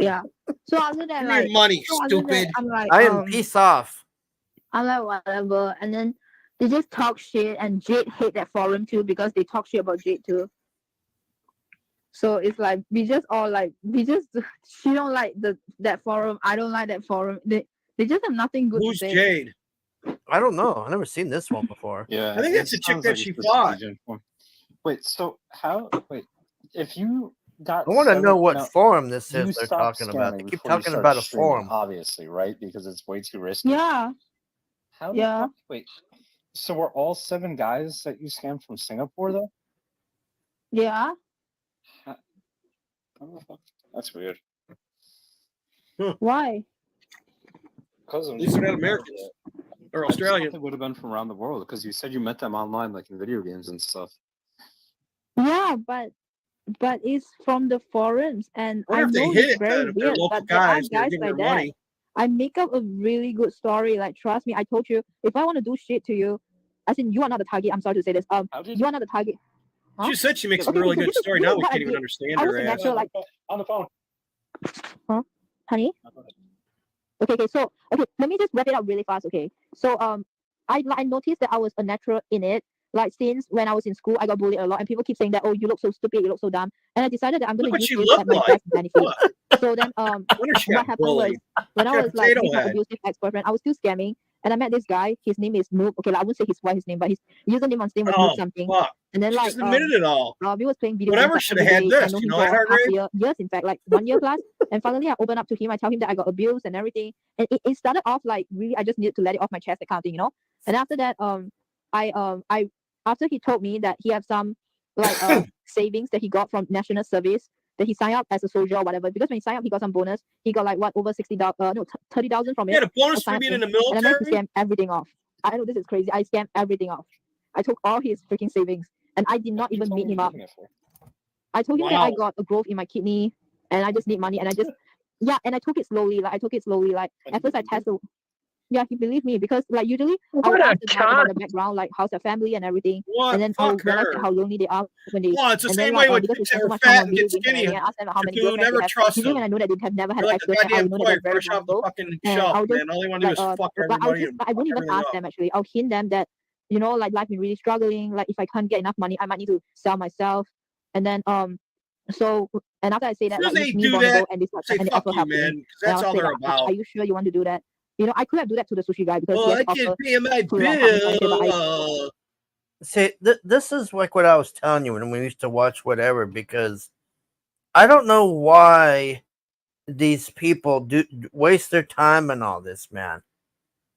yeah. So other than Give me your like, money, so other than stupid. I'm like, I am peace off. I'm like whatever, and then they just talk shit, and Jade hate that forum too because they talk shit about Jade too. So it's like we just she don't like that forum. I don't like that forum. They just have nothing good Who's to say. Jade? I don't know. I've never seen this one before. Yeah, I think that's the chick that she fought. Wait, so if you got I want to know what now, forum this you is they're stopped talking about. They scamming keep before you talking started about a streaming, forum. obviously, right? Because it's way too risky. Yeah. How the Yeah. fuck? Wait, so were all 7 guys that you scammed from Singapore though? Yeah. How the fuck? That's weird. Why? Because At least they're not Americans or Australian. They would have been from around the world because you said you met them online, like in video games and stuff. Yeah, but it's from the forums, and Wonder I if they know hit it's it very then, if they're weird, local but there are guys, they're guys giving like their that. money. I make up a really good story. Like, trust me, I told you, if I want to do shit to you, as in you are not the target. I'm sorry to say this. You are not the target. Huh? She said she makes Okay, a really so good this is- story. this Now is we what I can't even did. understand I was her a ass. natural, like, On the phone. huh? Honey? Okay, so let me just wrap it up really fast. Okay, so I noticed that I was a natural in it. Like, since when I was in school, I got bullied a lot, and people keep saying that, oh, you look so stupid, you look so dumb, and I decided that I'm Look gonna what use she this looked at my like. best benefit. So then Wonder she what got happened bullied. was, when I She got was a like potato with my head. abusive ex-boyfriend, I was still scamming, and I met this guy. His name is Noob. Okay, like, I wouldn't say his name, but his username on Steam was Noob Oh, something. fuck. And then She like just admitted it all. we was playing video Whatever games should like have every had day. I this. know You him know for that, half Hargrave? years in fact, like 1 year plus. And finally I opened up to him. I tell him that I got abused and everything. And it started off like really I just needed to let it off my chest, that kind of thing, And after that, I after he told me that he had some like savings that he got from national service, that he signed up as a soldier or whatever. Because when he signed up, he got some bonus. He got like over 30,000 from it. You had a bonus for for sign-up being thing. in the And I managed to military? scam everything off. I know this is crazy. I scammed everything off. I took all his freaking savings, and I did not even meet him up. I told him that I Wow. got a growth in my kidney, and I just need money, and I just and I took it slowly. Like, at first I tested. Yeah, he believed me because like usually I What would a ask the guy cunt. about the background, like how's their family and everything, What? and then I'll Fuck realize her. how lonely they are when they. Well, it's the and same then way like with because they chicks that spend so are much time fat on and video get games and skinny. everything, I ask them how many You'll girlfriends they never have. trust Usually them. when I know that they have never had They're an like a ex-girlfriend, I goddamn will know that toy they're very fresh off the vulnerable. fucking And shelf, I'll just man. All they want to do like is fuck but everybody and I fuck won't even everything ask up. them actually. I'll hint them that like life been really struggling. Like if I can't get enough money, I might need to sell myself. And then so and after I say As that, soon as like they it's me do vulnerable that, and this say and they fuck offer you, help to me. man, because And that's I'll all say they're that, about. are you sure you want to do that? I could have do that to the sushi guy because Oh, he I has can't offer pay my to help me financially, but bill. See, this is like what I was telling you when we used to watch whatever, because I don't know why these people do waste their time and all this, man.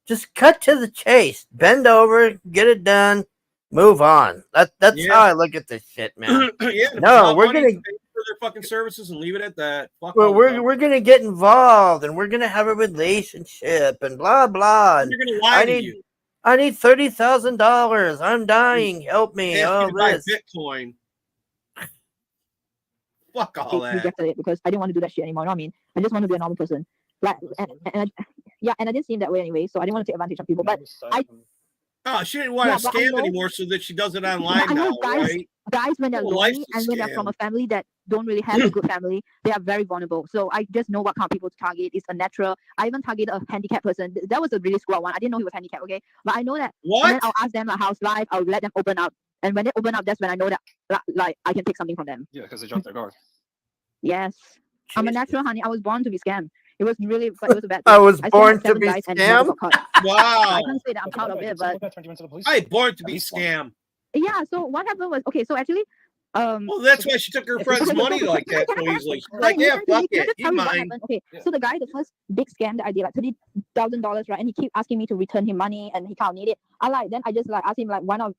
Just cut to the chase, bend over, get it done, move on. That's how I look at this shit, man. Yeah, if No, it's not we're money, gonna pay for their fucking services and leave it at that. Fuck well, all the we're gonna get involved and we're gonna have a relationship and blah blah. And They're gonna lie to you. I need $30,000. I'm dying. Help me. Ask you Oh, to buy this. Bitcoin. Fuck all that. rejected it because I didn't want to do that shit anymore. You know what I mean? I just want to be a normal person. Like, and I didn't see him that way anyway, so I didn't want to take advantage of people. But Oh, she didn't want to scam anymore, so that she does it online now, right? Guys, when they're Well, life's lonely a and when they're from scam. a family that don't really have a good family, they are very vulnerable. So I just know what kind of people to target. It's a natural. I even targeted a handicapped person. That was a really screw up one. I didn't know he was handicapped, okay? But I know that. What? And then I'll ask them like how's life. I'll let them open up. And when they open up, that's when I know that like I can take something from them. Yeah, because they jumped their guard. Yes. I'm a natural, honey. I was born to be scammed. It was really, but it was a bad thing. I was scammed born like to 7 be guys and never scammed? got caught. Wow. I can't say that I'm proud of it, but I ain't born to be scammed. yeah. So what happened was so actually. Well, that's why she took her friend's money like that so easily. She's like, yeah, fuck it, you mine. Okay, so the guy, the first big scam that I did, like $30,000, right? And he keep asking me to return him money, and he can't need it. Then I just like asked him like why not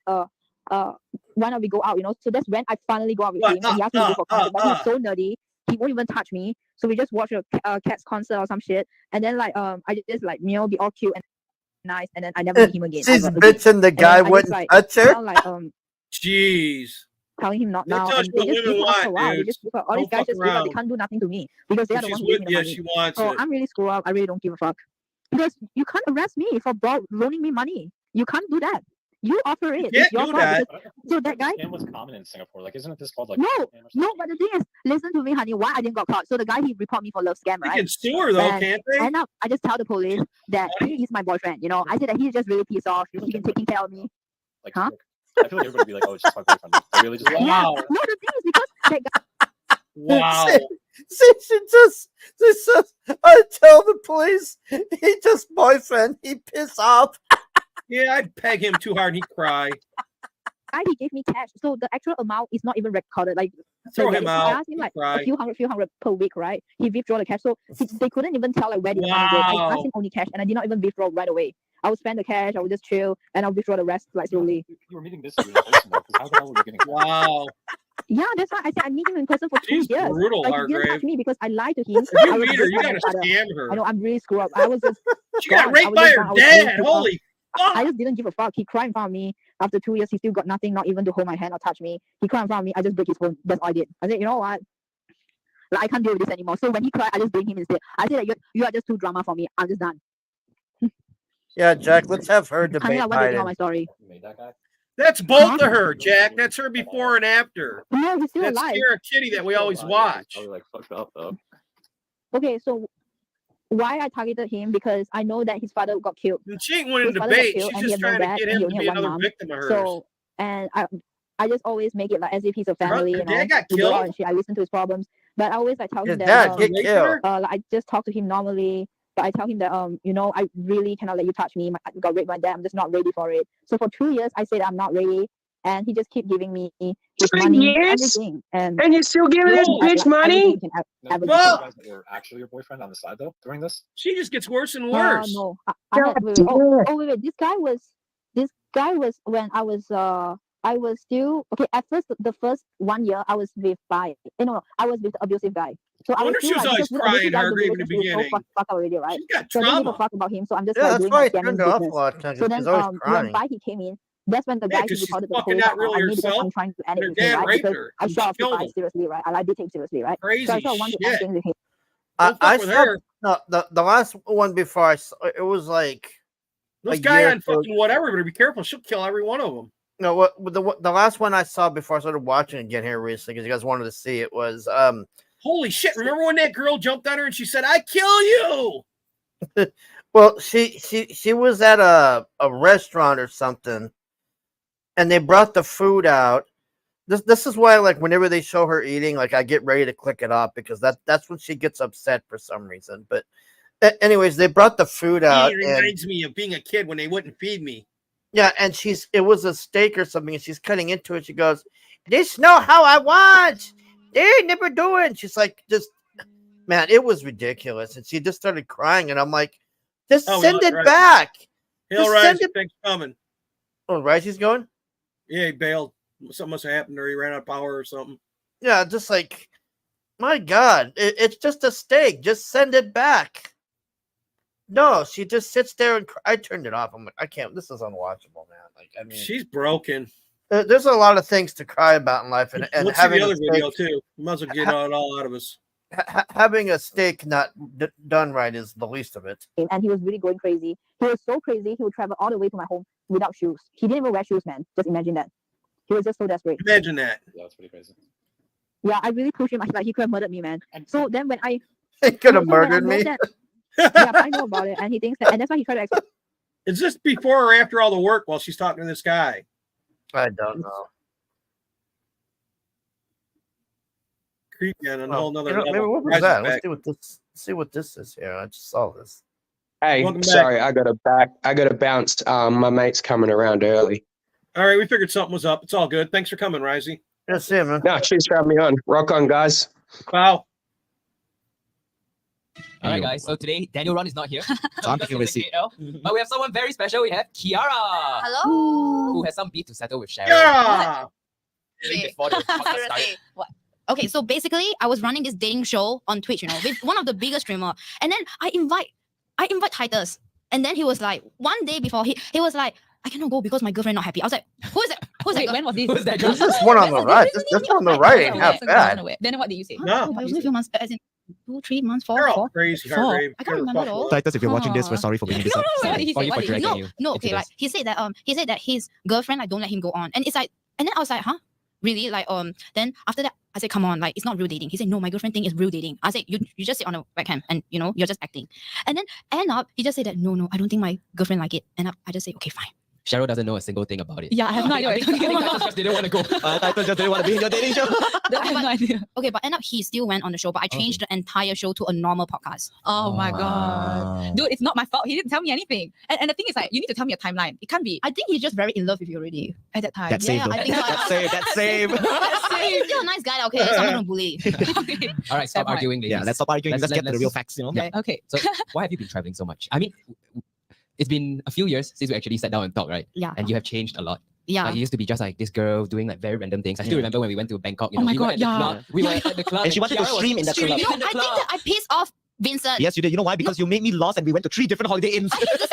we go out, you know? So that's when I finally go out with him, and he asked me to go for a concert, but he's so nerdy, he won't even touch me. So we just watch a Cats concert or some shit, and then like I just like be all cute and nice, and then I never meet him again. She's bitching the guy wouldn't touch her. Jeez. Telling him not now. That's And they what just women give up for a want, while. They dude. just give up. All these guys just give up. They can't do nothing to me because they are the ones who give me the money. She wants so it. I'm really screwed up. I really don't give a fuck. Because you can't arrest me for loaning me money. You can't do that. You offer it. You it's can't your do fault. that. So that guy. Scam was common in Singapore. Like, isn't it this called like? No, but the thing is, listen to me, honey. Why I didn't got caught? So the guy he report me for love scam, right? You can sue her though, can't they? And I just tell the police that he's my boyfriend. You know, I said that he's just really pissed off. He's been taking care of me. Like, huh? I feel like everybody would be like, oh, it's just my boyfriend. They really just. Yeah. No, the thing is because that guy. Wow. She just I tell the police he just boyfriend. He piss off. Yeah, I'd peg him too hard and he'd cry. He gave me cash, so the actual amount is not even recorded. Like Throw him I out. asked him like a few hundred per week, right? He withdraw the cash, so they couldn't even tell like where the money goes. I asked him only cash, and I did not even withdraw right away. I would spend the cash, I would just chill, and I'll withdraw the rest like slowly. You were meeting this dude in person though, 'cause how the hell were you getting? Wow. Yeah, that's why I said I meet him in person for 2 years. brutal, like, he didn't Hargrave. touch me because I lied to him. If you I was meet her, just you like gotta my father. scam her. I know I'm really screwed up. I was just. She got gone. raped I was by just her gone. I was really dad. screwed up. Holy fuck. I just didn't give a fuck. He cried in front of me. After 2 years, he still got nothing, not even to hold my hand or touch me. He cried in front of me. I just break his phone. That's all I did. I said, you know what? Like, I can't deal with this anymore. So when he cried, I just bring him instead. I said that you are just too drama for me. I'm just done. Yeah, Jack. Let's have her debate Honey, I want to tell Biden. my story. That's both of her, Jack. That's her before and after. No, he's still That's alive. Kara Kitty that we always watch. Probably like fucked up though. Okay, so why I targeted him? Because I know that his father got killed. And she ain't winning His father got debate. killed, She's and he just had no trying to dad, get and he him to only be had one another mom. victim of hers. So, and I just always make it like as if he's a family, Her you know. dad got We go out killed? and shit. I listen to his problems, but I always like tell His him dad that get killed. like I just talk to him normally. But I tell him that you know, I really cannot let you touch me. I got raped by dad. I'm just not ready for it. So for 2 years, I said I'm not ready, and he just keep giving me his 3 money, years? everything, and And you're still giving this bitch money? No, Everything. you guys that were actually your boyfriend on the side though during this. She just gets worse and worse. No, I had, wait. This guy was when I was still okay. At first, the first 1 year I was with I was with the abusive guy. So I wonder was she still was like, always because with the abusive crying, guy, the Hargrave, in the relationship is so beginning. fucked up already, right? She's got So I don't give a trauma. fuck about him. So I'm just Yeah, like that's doing why my he scamming turned her off a business. lot of times. So then She's always when crying. he came in, that's when the Yeah, guy he 'cause she's reported to the fucking police not really on me because herself. I'm trying to end And it her with him, dad right? raped Because her. I She shot killed the guy him. seriously, right? I did take seriously, right? Crazy So I saw 1 to 10 shit. things with him. I Don't fuck with saw her. no, the last one before I saw it was like This guy on fucking whatever, but be careful. She'll kill every one of them. No, the last one I saw before I started watching again here recently, because you guys wanted to see it, was holy shit! Remember when that girl jumped on her and she said, "I kill you"? Well, she was at a restaurant or something, and they brought the food out. This is why, like, whenever they show her eating, like, I get ready to click it off, because that's when she gets upset for some reason. But anyways, they brought the food out. It reminds me of being a kid when they wouldn't feed me. Yeah, and it was a steak or something, and she's cutting into it. She goes, "This not how I want. They never do it." She's like, man, it was ridiculous. And she just started crying, and I'm like, just send it back. Hell, right, thing's coming. Oh, right, he's going? Yeah, he bailed. Something must have happened, or he ran out of power or something. Yeah, just like, my God, it's just a steak. Just send it back. No, she just sits there and I turned it off. I'm like, I can't. This is unwatchable, man. Like, I mean, she's broken. There's a lot of things to cry about in life, and Let's having see the other steak, video too. We might as well get it all out of us. Having a steak not done right is the least of it. And he was really going crazy. He was so crazy, he would travel all the way to my home without shoes. He didn't even wear shoes, man. Just imagine that. He was just so desperate. Imagine that. Yeah, that's pretty crazy. Yeah, I really pushed him. I was like, he could have murdered me, man. So then when I... He could have murdered me. Yeah, I know about it. And he thinks that... And that's why he tried to explain. Is this before or after all the work while she's talking to this guy? I don't know. Creepy on a whole nother Maybe level. what was that? Let's see what this is here. I just saw this. Hey, sorry, I gotta bounce. My mate's coming around early. All right, we figured something was up. It's all good. Thanks for coming, Risey. Yeah, see you, man. No, cheers for having me on. Rock on, guys. Wow. All right, guys. So today, Daniel Ron is not here. So I'm taking a receipt. But we have someone very special. We have Kiara. Hello. Who has some beef to settle with Cheryl. Yeah. Before the podcast started. What? Okay, so basically, I was running this dating show on Twitch, you know, with one of the biggest streamer, and then I invite Titus, and then he was like, one day before he was like, I cannot go because my girlfriend not happy. I was like, who is that? Who's that? When was this? Who's that? This is one on the right. This one on the right ain't half bad. Then what did you say? No. It was a few months, as in 2, 3 months, 4, They're all 4. crazy, 4. Hargrave. I can't remember though. Titus, if you're watching this, we're sorry for bringing this up. Sorry for dragging you. No, into okay, like this. he said that his girlfriend like don't let him go on, and it's like, and then I was like, huh? Really? Like then after that I said, come on, like it's not real dating. He said, no, my girlfriend thing is real dating. I said, you just sit on a webcam and you know you're just acting. And then end up he just said that no, I don't think my girlfriend like it. And I just say, okay, fine. Cheryl doesn't know a single thing about it. Yeah, I have no idea. I think Titus just didn't want to go. Titus just didn't want to be in your dating show. I have no idea. Okay, but end up he still went on the show, but I changed the entire show to a normal podcast. Oh my god. Dude, it's not my fault. He didn't tell me anything. And the thing is like, you need to tell me a timeline. It can't be. I think he's just very in love with you already at that time. That's safe, I think That's safe. That's safe. He's still a nice guy, okay? So I'm not gonna bully. All right, stop arguing, ladies. Yeah, let's stop arguing. Let's get to the real facts, you know? Yeah. Okay. So why have you been traveling so much? I mean, it's been a few years since we actually sat down and talked, right? Yeah. And you have changed a lot. Yeah. Like, you used to be just like this girl doing like very random things. I still remember when we went to Bangkok. You know, Oh my we were God, at the yeah. club. We were at the club. And she wanted to Kiara was stream in the club. No, I think that I pissed off Vincent. Yes, you did. You know why? Because you made me lost and we went to 3 different holiday inns. Because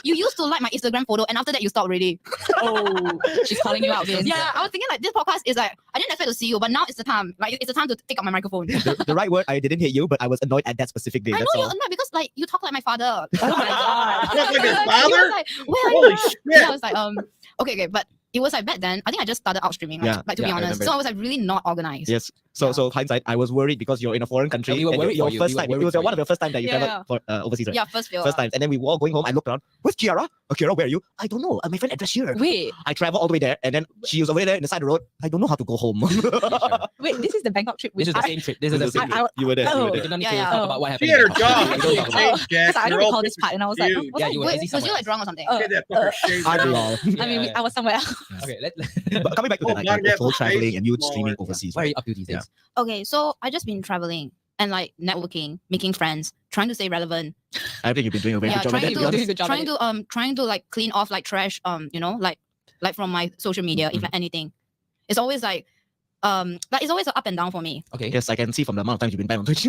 you used to like my Instagram photo and after that you stopped already. Oh, she's calling you out, Vince. Yeah, I was thinking like this podcast is like I didn't expect to see you, but now it's the time. Like it's the time to take up my microphone. The right word, I didn't hit you, but I was annoyed at that specific day. I know That's you're all. annoyed because like you talk like my father. Oh my god. Like his He was father? like, where are Holy you? shit. Yeah, I was like, okay, but it was like back then. I think I just started out streaming, like, Yeah. like to be Yeah, I honest. remember. So I was like really not organized. Yes. So hindsight, I was worried because you're in a foreign country. And we were and worried your for you. first We were time. It worried was for one of you. the first time that you Yeah. traveled for overseas, right? Yeah, first film. First time. And then we were all going home. I looked around. Where's Kiara? Kiara, where are you? I don't know. My friend address here. Wait, I traveled all the way there, and then she was over there in the side of the road. I don't know how to go home. wait, this is the Bangkok trip. This is the same trip. This is the same trip. You were there. You Oh. were We there. did not need Yeah, to yeah. talk about what happened. She had her in jaw. Bangkok. You We don't talk about changed, Jack. So I You're don't all recall this part, and I was like, dude. oh, what's Yeah, that? you were Wait, busy was you somewhere. like drunk or something? Get that fucker shaved. I'm down. lol. I mean, I was somewhere else. Okay, But coming back to Oh, the not night, yet. whole traveling Face and you smaller. streaming overseas. what are Right? you up to these days? Okay, so I just been traveling and like networking, making friends, trying to stay relevant. I think you've been doing a very Yeah, good job at that, to be honest. trying to like clean off like trash, you know, like from my social media, if like anything. It's always like But it's always up and down for me. Okay. Yes, I can see from the amount of times you've been banned on Twitch.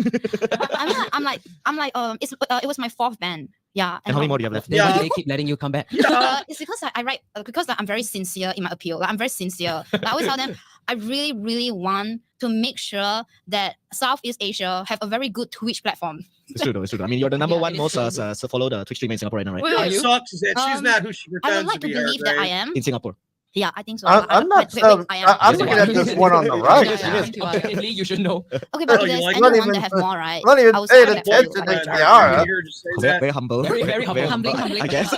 I'm like, it was my 4th ban. Yeah. And how many more do you have left? Then why do they keep letting you come back? It's because I write because I'm very sincere in my appeal. Like, I'm very sincere. Like, I always tell them I really, really want to make sure that Southeast Asia have a very good Twitch platform. It's true though. It's true. I mean, you're the number one most follow the Twitch streamer in Singapore right now, right? What sucks is that she's not who she I would pretends like to to be. believe that I am. In Singapore. Yeah, I think so. I'm not. I'm looking at this one on the right. Objectively, you should know. Okay, but Oh, if you there's like anyone not that even- have more, right? not even I would paying say that attention for you. to Kiara. Very humble. Very humble. Humbling. I guess.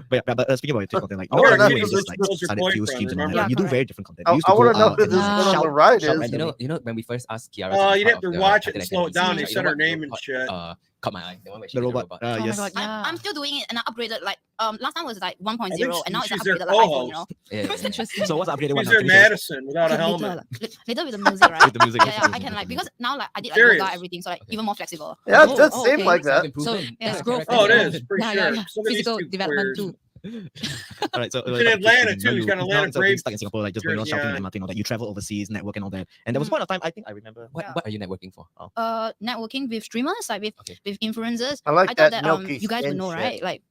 but speaking about Twitch content, like I wanna know you who just this like was your started few boyfriend, streams and remember? all that. You do Yeah, very different content. I- You used I to wanna go know out who and this just one on the shout- right shout is. randomly. You know when we first asked Kiara. Oh, to be you'd part have to of the watch it Captain and slow it Academy down. series, They right? said You her know name what- and what, shit. Caught my eye. The one where she The did robot. Oh Yes. my god, I'm still doing it and I upgraded like last time was like 1.0 I think and now it's she's their upgraded like iPhone, you know. co-host. Interesting. So what's the upgraded one She's now? their Can you tell us? Madison without a Okay, helmet. later with the music, right? With the music. Yeah, I can like because now like I did like Serious. yoga everything, so like even more flexible. Yeah, it does seem okay. like that. So Yeah, growth. Oh, it is, pretty Yeah, sure. yeah. Some of these Physical two development queers. too. All right, so He's in Atlanta, too. He's got now Atlanta instead of being Braves stuck in Singapore, like just going on jersey shopping on. and nothing, all that. You travel overseas, network and all that. And there was one of time I think I remember. What are you networking for? Networking with streamers, like with influencers. I like thought that that milky you guys would skin know, shit. right? Like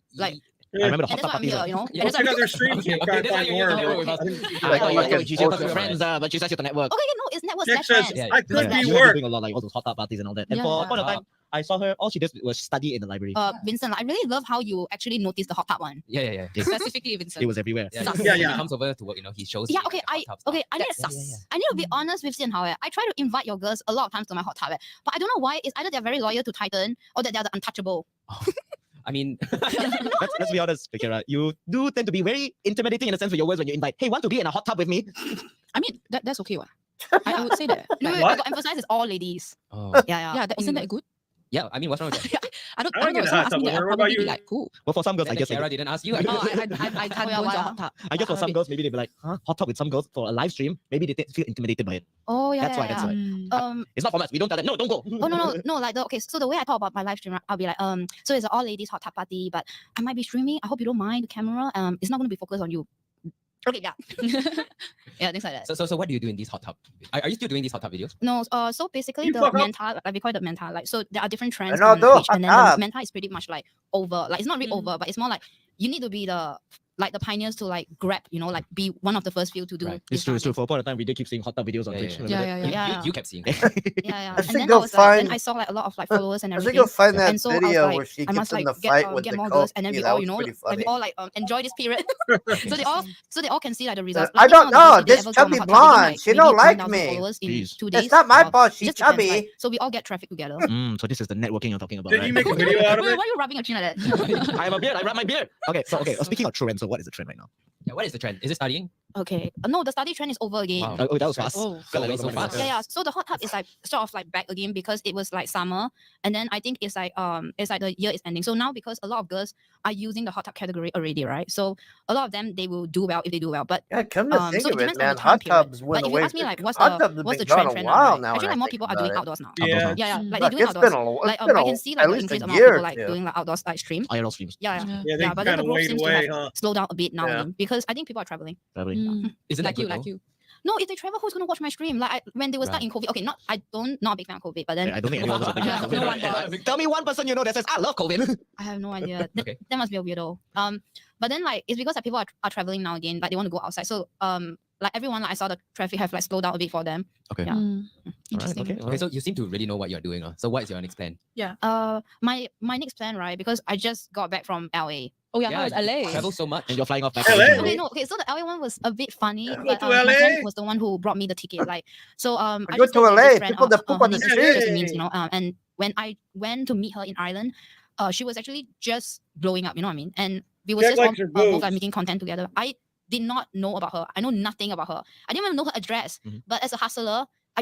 I remember the and hot that's why tub I'm here, you know. Yeah, And that's Check why- out their streams. You Okay, try to that's how find you more. know bro. with us. I think I Like, thought you like know, it's she's just bullshit. friends, but she says you're the network. Okay, no, it's network Check slash says, friends. Yeah, I yeah. could Yeah, be you have been work. doing a lot like all those hot tub parties and all that. And Yeah. for a point of time, I saw her. All she does was study in the library. Vincent, I really love how you actually noticed the hot tub one. Yeah. Yes. Specifically, Vincent. It was everywhere. Yeah, Sus. Yeah, When yeah. he comes over to work, you know, he shows. Yeah, me, okay, like, the hot tub stuff. I need to sus. I need to be honest with Xian Hao. I try to invite your girls a lot of times to my hot tub, but I don't know why. It's either they're very loyal to Titan or that they're the untouchable. I mean, Let's be honest, Kira. You do tend to be very intimidating in a sense with your words when you invite, hey, want to be in a hot tub with me? I mean, that's okay, what? I would say that. No, What? I got emphasize it's all ladies. oh. Yeah. Yeah, isn't that good? Yeah, I mean, what's wrong with that? I don't I know. wanna get If a someone hot asked tub me with that, her. I'd What about probably be you? like, cool. Well, for some girls, I And guess. Kiara didn't ask you. Oh, I can't go into a hot tub. I guess for some girls, maybe they'd be like, huh? Hot tub with some girls for a live stream. Maybe they feel intimidated by it. Oh, yeah. That's why. That's why. It's not for us. We don't tell them, no, don't go. Oh no! Like okay, so the way I talk about my live stream, I'll be like, so it's an all ladies hot tub party, but I might be streaming. I hope you don't mind the camera. It's not going to be focused on you. Okay, yeah, yeah, things like that. So what do you do in these hot tub? Are you still doing these hot tub videos? No, so basically You the fuck up. mental, like we call it the mental, like so there are different trends And on although Twitch, and then hot the tub- mental is pretty much like over, like it's not really over, but it's more like you need to be the pioneers to like grab, you know, like be one of the first few to do. Right. It's true. It's true. For a point of time, we did keep seeing hot tub videos on Twitch. Remember that? Yeah. You kept seeing. Yeah. I And think then you'll I was like, then find- I saw like a lot of like followers and I everything. think you'll find that and so I was video like, where she I must gets in like the fight with get the more girls, and then coach. we That all, was you know, pretty like we funny. all like enjoy this period. so they all can see like the results. I Like, don't some of the girls, know. if they This ever go on a chubby hot tub, they gain, blonde, she maybe don't like 10,000 me. followers in Jeez. 2 days. It's not my or fault. it She's just depends, chubby. like, so we all get traffic together. So this is the networking you're talking about. Did right? you make a video out of Wait, it? why are you rubbing your chin like that? I have a beard. I rub my beard. Okay. Speaking of trend, so what is the trend right now? Yeah, what is the trend? Is it studying? Okay. No, the study trend is over again. Wow. Oh, that was fast. Oh. Felt like So that was fast. Yeah. So the hot tub is like sort of like back again because it was like summer, and then I think it's like the year is ending. So now because a lot of girls are using the hot tub category already, right? So a lot of them they will do well if they do well. But Yeah, come to think so it of it, depends on man, the time hot period. tubs But went if you away. ask me like what's Hot tubs the have been trend gone a now, while right? now. Actually, when like I more think people are about doing it. outdoors now. Yeah. Yeah. Like Look, they're doing it's outdoors. been a, Like it's been I a, can see at like the least increased a amount of year people or like two. doing like outdoors like stream. IRL streams. Yeah. Yeah, they But then kind the of growth wade seems to away, have huh? slowed down a bit now Yeah. again, because I think people are traveling. Traveling. Isn't that good, Like though? you. No, if they travel, who's gonna watch my stream? Like when they were stuck Right. in COVID. Okay, not a big fan of COVID, but then I don't think anyone was a big fan of No COVID. wonder. Tell me one person you know that says, I love COVID. I have no idea. Okay. That must be a weirdo. But then like it's because like people are traveling now again, like they want to go outside. So like everyone, like, I saw the traffic have like slowed down a bit for them. Okay. Yeah. Interesting. okay, Okay, so you seem to really know what you're doing. So what is your next plan? Yeah. My next plan, right? Because I just got back from LA. Oh yeah, how was LA? Travel so much. And you're flying off back. LA? to Okay, no, okay. So the LA one was a bit funny, Go but to my LA? friend was the one who brought me the ticket. Like, so I Go just to stayed with LA, this friend, people that poop her on the name is street. Jasmine, you know. And when I went to meet her in Ireland, she was actually just blowing up. You know what I mean? And we were Jack just all, likes her both like boobs. making content together. I did not know about her. I know nothing about her. I didn't even know her address. Mhm. But as a hustler, I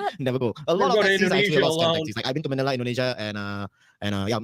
What? Never go. A lot Never of go to taxis are actually a Indonesia lot of scam alone. taxis. Like I've been to Manila, Indonesia, and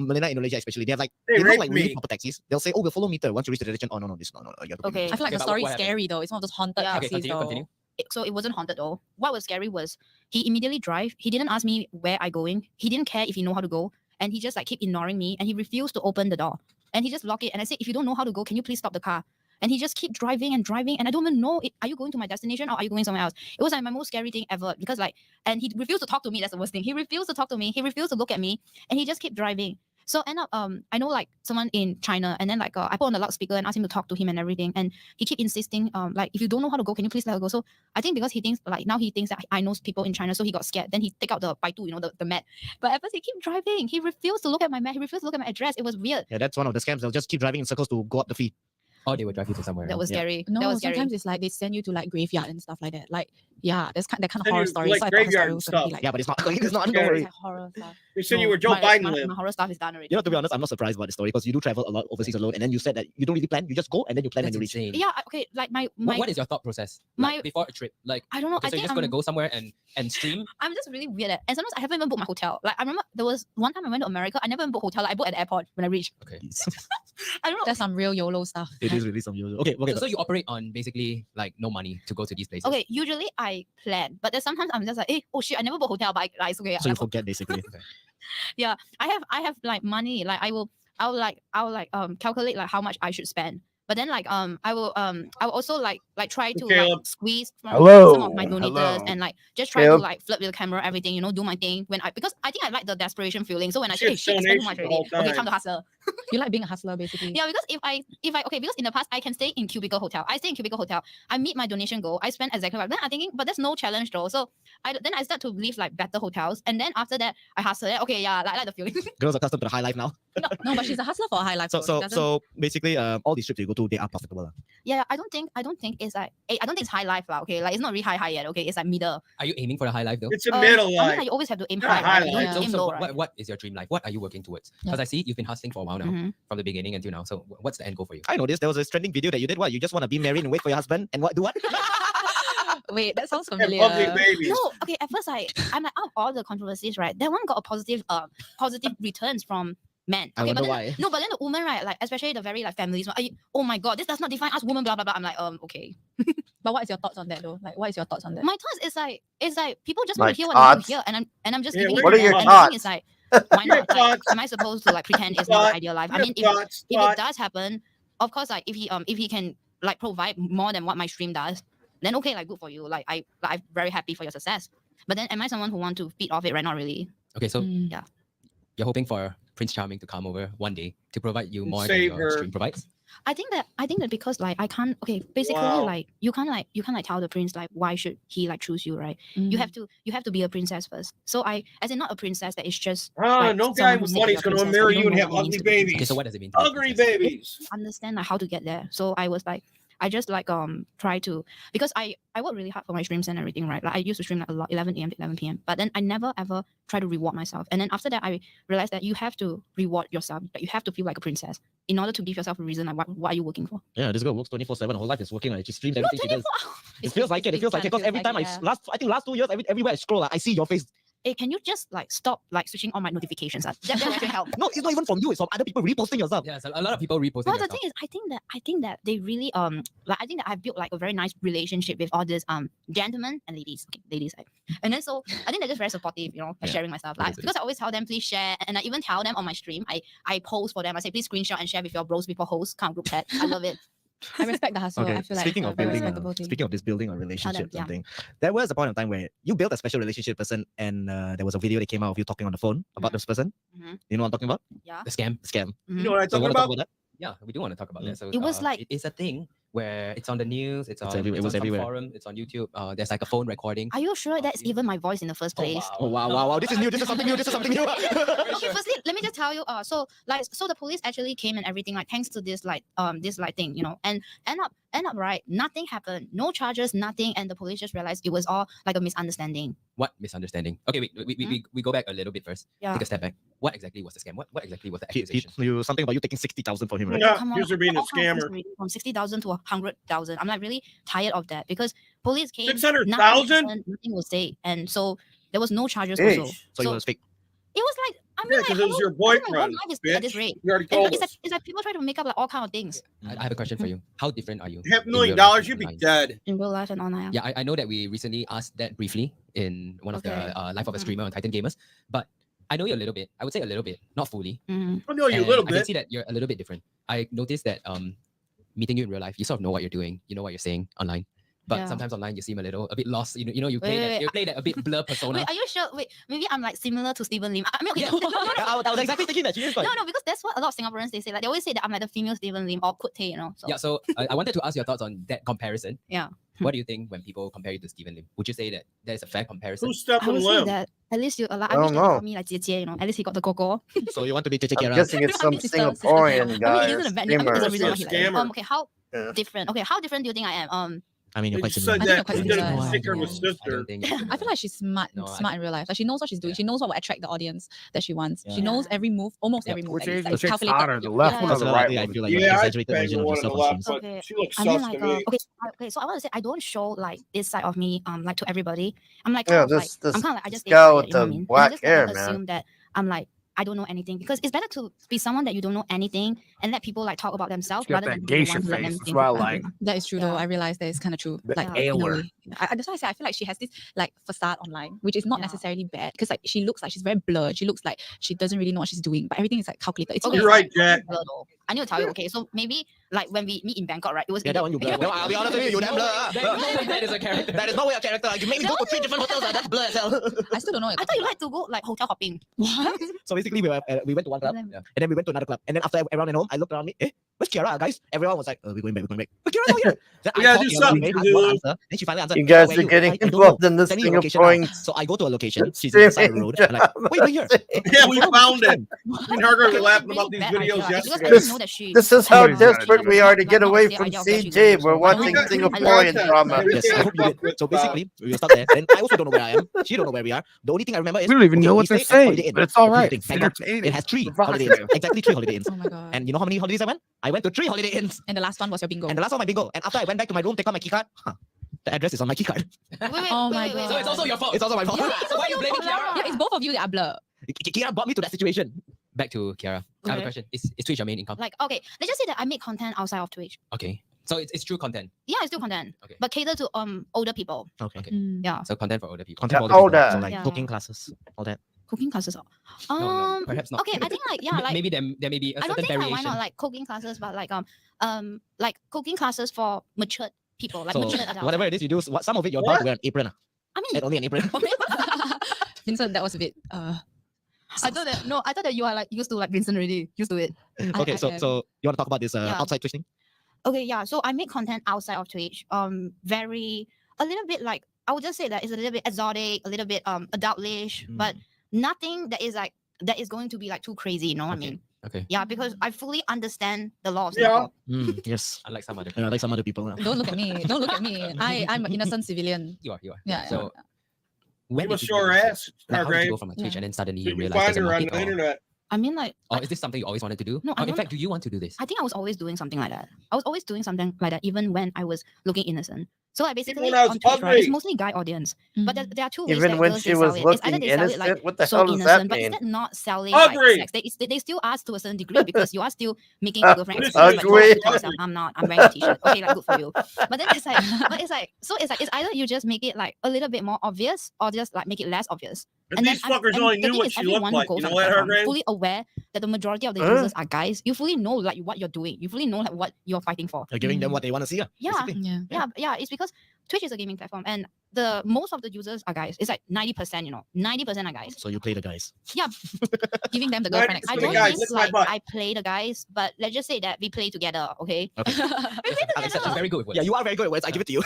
Manila, Indonesia especially. They have like They they look raped like really me. proper taxis. They'll say, "Oh, we'll follow meter once you reach the destination." Oh no, you have to pay Okay. meter. I feel like the but story is what happened? scary though. It's one of those haunted Yeah. Okay, taxis though. So it wasn't haunted though. What was scary was he immediately drive. He didn't ask me where I going. He didn't care if he know how to go, and he just like keep ignoring me, and he refused to open the door, and he just lock it. And I said, if you don't know how to go, can you please stop the car? And he just keep driving and driving, and I don't even know. Are you going to my destination or are you going somewhere else? It was like my most scary thing ever because like, and he refused to talk to me. That's the worst thing. He refused to talk to me. He refused to look at me, and he just kept driving. So end up, I know like someone in China, and then like I put on the loudspeaker and asked him to talk to him and everything, and he keep insisting, like if you don't know how to go, can you please let her go? So I think because he thinks like now he thinks that I know people in China, so he got scared. Then he take out the Baidu, the map. But at first he keep driving. He refused to look at my map. He refused to look at my address. It was weird. Yeah, that's one of the scams. They'll just keep driving in circles to go up the fee. Or they will drive you to somewhere. That was else. scary. No, that was sometimes scary. it's like they send you to like graveyard and stuff like that. Like, yeah, there's that kind of Send horror you, stories. like, So I thought her graveyard story was gonna be stuff. like, Yeah, but it's not. It's not. Scary. Don't it's worry. like horror stuff. They send you No, where Joe my, Biden my, lived. my horror stuff is done already. You know, to be honest, I'm not surprised about the story because you do travel a lot overseas alone, and then you said that you don't really plan. You just go and then you plan That's when you reach. insane. Yeah, okay, like my What is your thought process? Like, my- before a trip, like I don't know. okay, I so you're think just gonna I'm, go somewhere and stream. I'm just really weird at, and sometimes I haven't even booked my hotel. Like I remember there was one time I went to America, I never even booked hotel. Like, I booked at the airport when I reached. Okay. I don't know. That's some real YOLO stuff. It is really some usual. Okay, okay. So you operate on basically like no money to go to these places. Okay, usually I plan, but then sometimes I'm just like, hey, oh shit, I never booked hotel, but like, it's okay. So you I- forget basically. yeah, I have like money. Like I will calculate like how much I should spend. But then like I will also like try to like Caleb. squeeze from Hello. some of my donators Hello. and like just try Caleb. to like flip with the camera, everything, you know, do my thing when because I think I like the desperation feeling. So when I say, hey, Shit's shit, I spend too donation much the already. whole Okay, time. time to hustle. You like being a hustler, basically. Yeah, because if I okay, because in the past I can stay in cubicle hotel. I stay in cubicle hotel. I meet my donation goal. I spend exactly right. Then I'm thinking, but there's no challenge though. So then I start to leave like better hotels, and then after that I hustle. Okay, yeah, I like the feeling. Girls are accustomed to the high life now. No, but she's a hustler for a high life. So though. She so doesn't- so basically, all these trips you go to, they are profitable. Yeah, I don't think it's like I don't think it's high life lah. Okay, like it's not really high yet. Okay, it's like middle. Are you aiming for the high life though? It's a middle I mean, life. like, you always have to aim Not high, high right? You life. don't So, aim so low, what, right? what is your dream life? What are you working towards? Because I see you've been hustling for a while now, Mhm. from the beginning until now. So what's the end goal for you? I know this. There was a trending video that you did. What? You just want to be married and wait for your husband and what? Do what? Wait, that sounds And familiar. lovely babies. No, okay. At first, I'm like, out of all the controversies, right? That one got a positive returns from men. I Okay, wonder but then, why. No, but then the woman, right? Like especially the very like families. Oh my god, this does not define us women. Blah blah blah. I'm like, okay. But what is your thoughts on that though? Like, what is your thoughts on that? My thoughts is like people just My want to hear what I thoughts? hear, and I'm just Yeah, giving it what to are your them. And the thoughts? thing is like, why Your not? Like, thoughts? am I supposed to like pretend it's not Thought- the ideal life? I your mean, thoughts, if thought. it does happen, of course, like if he can like provide more than what my stream does, then okay, like good for you. Like I'm very happy for your success. But then am I someone who want to feed off it? Right? Not really. Okay, so Mm. Yeah. you're hoping for Prince Charming to come over one day to provide you more than Save your her. stream provides. I think that because like I can't basically Wow. like you can't tell the prince like why should he like choose you, right? You have to be a princess first. So as in not a princess that is just Ah, like, no guy someone with who's saying money you're is a going to princess, but marry you you don't and know have what it means ugly to be a princess. Okay, babies. so what does it mean? To be a Ugly princess? babies. Understand like how to get there. So I was like I just like try to because I work really hard for my streams and everything, right? Like I used to stream like a lot 11 a.m. to 11 p.m. But then I never ever try to reward myself. And then after that I realized that you have to reward yourself. Like you have to feel like a princess in order to give yourself a reason like what are you working for? Yeah, this girl works 24/7. Her whole life is working. Like she streams Not everything she does. 24 It feels like it. It feels like it. Because every time I last 2 years, everywhere I scroll, I see your face. Hey, can you just like stop like switching on my notifications? That will actually help. No, it's not even from you. It's from other people reposting yourself. Yeah, so a lot of people reposting. Well, your the stuff. thing is, I think that they really like I think that I've built like a very nice relationship with all these gentlemen and ladies. Okay, ladies, and then so I think they're just very supportive, you know, like Yeah, sharing my stuff. it Like is, it because I always tell them please share, and I even tell them on my stream. I post for them. I say please screenshot and share with your bros before hosts kind of group chat. I love it. I respect the hustle. Okay, I feel like speaking it's of a very building, respectable thing. speaking of this building a relationship, yeah. something, there was a point of time where you built a special relationship person, and there was a video that came out of you talking on the phone about this person. Mhm. You know what I'm talking about? Yeah. The scam. Scam. You know what I'm So you talking want to talk about? about that? Yeah, we do want to talk about that. So It was like- it's a thing where it's on the news. It's on everywhere. It it's was on some everywhere. forum. It's on YouTube. There's like a phone recording. Are you sure that's even my voice in the first place? Oh wow! This is new. This is something new. This is something new. Okay, firstly, let me just tell you. So the police actually came and everything, like thanks to this thing, you know, and end up right, nothing happened, no charges, nothing, and the police just realized it was all like a misunderstanding. What misunderstanding? Okay, wait, we go back a little bit first. Yeah. Take a step back. What exactly was the scam? What exactly was the He, accusation? you something about you taking 60,000 from him, right? Yeah, Come on, here's her being a all kinds of things scammer. already, from 60,000 to 100,000. I'm like really tired of that because police came. 600,000? Nothing was said, and so there was no charges also. Jeez. So it was fake. It was like I mean, Yeah, like, because it was hello, your I think my whole boyfriend, life is bitch. at this rate. You already And told it's us. like people try to make up like all kind of things I have a question for you. How different are you? Half in $1 million, real life and you'd be online? dead. in real life and online. Yeah, I know that we recently asked that briefly in one of Okay. the Life of a Streamer on Titan Gamers, but I know you a little bit. I would say a little bit, not fully. Mhm. I know you a And little I can bit. see that you're a little bit different. I noticed that meeting you in real life, you sort of know what you're doing. You know what you're saying online. But Yeah. sometimes online you seem a bit lost. You know, you play Wait, that wait, you play that a bit blur persona. Wait, are you sure? Wait, maybe I'm like similar to Stephen Lim. I mean, okay, I was exactly thinking that. She is like, no, because that's what a lot of Singaporeans they say. Like they always say that I'm like the female Stephen Lim or Kut Tae, you know. So Yeah, so I wanted to ask your thoughts on that comparison. yeah. What do you think when people compare you to Stephen Lim? Would you say that there is a fair comparison? Who's I Stephen would say Lim? that at least you like I I wish don't that they know. call me like 姐姐, you know. At least he got the coco. so you want to be Chichi I'm Kera? guessing it's I some mean, sister, Singaporean I guy mean, or isn't a bad name. I mean, there's a reason why he Scammer. like it. Okay, different. Okay, how different do you think I am? I mean, you're You quite said similar. I think that you're you quite didn't similar. think her was I sister. don't think. I feel like she's smart, No, I smart in real life. Like she knows what she's doing. She knows what will attract the audience that she wants. She knows every move, almost every move. Which at least. Asian Like, chick's calculated. hotter, the left one or the right Personality, I one? feel like you're Yeah, I exaggerated bang version the of one on yourself the on left, streams. but she looks I mean, sus like, to me. okay, so I want to say I don't show like this side of me, like to everybody. I'm like, Yeah, kind of like, this I'm kind of like, I just stay guy quiet, with you know what I the mean? And I black just hair, like man. assume that I'm like, I don't know anything because it's better to be someone that you don't know anything and let people like talk about themselves She got rather that than be the geisha one who let face. them That's think what I about like. it. That is true, though. Yeah. I realize that is kind of true. The Like, in a ailer. way. That's why I say I feel like she has this like facade online, which is not Yeah. necessarily bad because like she looks like she's very blurred. She looks like she doesn't really know what she's doing, but everything is like calculated. It's Okay, not You're so right, Jack. blur though. I need to tell you. Okay, so maybe like when we meet in Bangkok, right? It was Yeah, that one you blur. Yeah. No, I'll be honest with you, you damn blur. There's no way that is a character. That is no way a character. You made me go to 3 different hotels. That's blur as hell. I still don't know. I thought you like to go like hotel hopping. What? So basically, we went to one club, and then we went to another club, and then after everyone went home, I looked around me. Where's Kiara, guys? Everyone was like, we're going back, we're going back. But Kiara's not here. Then We I gotta called do Kiara, something, very hard, dude. no answer. Then she finally answered. You guys "Where are you?" getting I don't involved know. in this Send me your location Singaporean now. So I go to a location. She's in the side of the road. I'm like, wait, we're here. Yeah, we found it. Me and Hargrave were laughing Really about these bad videos idea. It's because I yesterday. didn't know that she. This is how Somebody's gotta desperate do we it. are to Like, get not away the from idea of what she CJ. goes We're to. watching got Singaporean content. drama. We Yes, can't I hope you fuck did. with So about- basically, we were stuck there. Then I also don't know where I am. She don't know where we are. The only thing I remember is We don't even know we what they're stayed at Holiday saying, Inn. but it's all But here's right. the It's thing, Bangkok, entertaining. it has 3 Provocative. holiday inns. Exactly 3 holiday inns. Oh my god. And you know how many holidays I went? I went to 3 holiday inns. And the last one was your bingo. And the last one my bingo. And after I went back to my room, take out my keycard. The address is on my keycard. Oh my god. So it's also your fault. It's also my fault. Yeah, So why are you blaming Kiara? Yeah, it's both of you that are blur. Kiara brought me to that situation. Back to Kiara. I have a Okay. question. Is Twitch your main income? Like, okay, let's just say that I make content outside of Twitch. Okay. So it's true content. Yeah, it's still content, Okay. but cater to older people. Okay. Mm. Yeah, So content for older people. Content for Yeah, older people. older. So like Yeah. cooking classes, all that. cooking classes. No, perhaps not. Okay, I think like yeah, like Maybe there may be a I don't certain think like, variation. why not like cooking classes, but like cooking classes for matured people, like So matured adults. whatever it is you do, some of it you're bound to wear an apron. I And mean, only an apron. Vincent, that was a bit. I thought that you are like used to like Vincent already, used to it. Okay, I so am. so you want to talk about this Yeah. outside Twitch thing? Okay, yeah. So I make content outside of Twitch. A little bit like I would just say that it's a little bit exotic, a little bit adultish, but nothing that is going to be like too crazy. You know what I mean? Okay. Yeah, because I fully understand the law of Yeah. Singapore. Yes. Unlike some other. Like some other people. Don't look at me. Don't look at me. I'm an innocent civilian. You are. Yeah. So You when must did show her get into ass, Twitch? Like, how did you Hargrave. go from a Twitch and then suddenly You you can realize find there's a her on market? the internet. I mean, like, Or is this something you always wanted to do? No, Or I in don't- fact, do you want to do this? I think I was always doing something like that. I was always doing something like that, even when I was looking innocent. So I basically when I was on Twitch, right, it's ugly. mostly guy audience. But there are two ways Even that when girls she they was sell it. It's either looking they sell it like innocent? What the so hell does that innocent, but mean? instead not selling Ugly. like sex. They still ask to a certain degree because you are still making a girlfriend This experience. is But you have to ugly. tell yourself, I'm not. I'm wearing a t-shirt. Okay, like good for you. But then it's like, it's either you just make it like a little bit more obvious or just like make it less obvious. But these fuckers only the knew thing what is, she everyone looked who like. goes You on know the that, platform Hargrave? fully aware that the majority of the users are guys. You fully know like what you're doing. You fully know like what you're fighting for. You're giving them what they want to see. Yeah, basically. yeah. It's because Twitch is a gaming platform, and the most of the users are guys. It's like 90%. You know, 90% are guys. So you play the guys. Yeah, Giving them the 90% girlfriend I of don't guys, think lick my like butt. I play the guys, but let's just say that we play together. Okay. Okay. Alex is very good with words. Yeah, you are very good at words. I give it to you.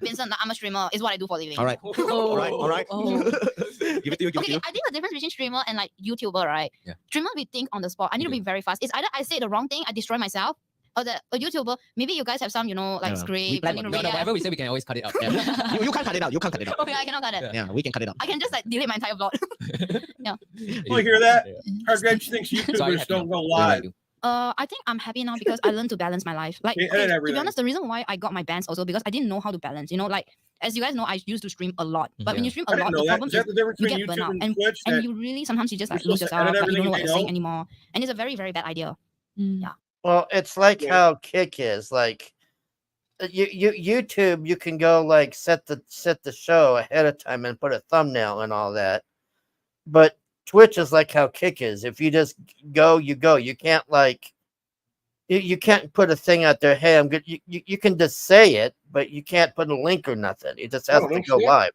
Vincent, I'm a streamer. Is what I do for a living. All right. Oh, all right. All right. oh. Give it to you. Give it to Okay, you. I think the difference between streamer and like YouTuber, right? Yeah. Streamer, we think on the spot. I need to be very fast. It's either I say the wrong thing, I destroy myself, or a YouTuber, maybe you guys have some, like Yeah. We script. plan I need to on No, read no, it. whatever we say, we can always cut it out. Yeah. You can't cut it out. You can't cut it out. Okay, I cannot cut it. Yeah, we can cut it out. I can just like delete my entire vlog. Yeah. You hear that? Hargrave, she thinks So are you YouTubers happy don't now? go What do you live. do? I think I'm happy now because I learned to balance my life. Like, Yeah, okay, and to be everything. honest, the reason why I got my bans also because I didn't know how to balance. Like, as you guys know, I used to stream a lot. But when Yeah. you stream I a didn't lot, know the that. problem Is that the difference you between get YouTube burnout. and And Twitch? That you really sometimes you just like you're lose supposed to yourself. edit Like, you don't know what everything you're they saying know? anymore. And it's a very, very bad idea. Yeah. Well, it's like Yeah. how Kick is. Like YouTube, you can go like set the show ahead of time and put a thumbnail and all that. But Twitch is like how Kick is. If you just go, you go. You can't like you can't put a thing out there. Hey, I'm good. You can just say it, but you can't put a link or nothing. It just has Oh, to no go shit. live.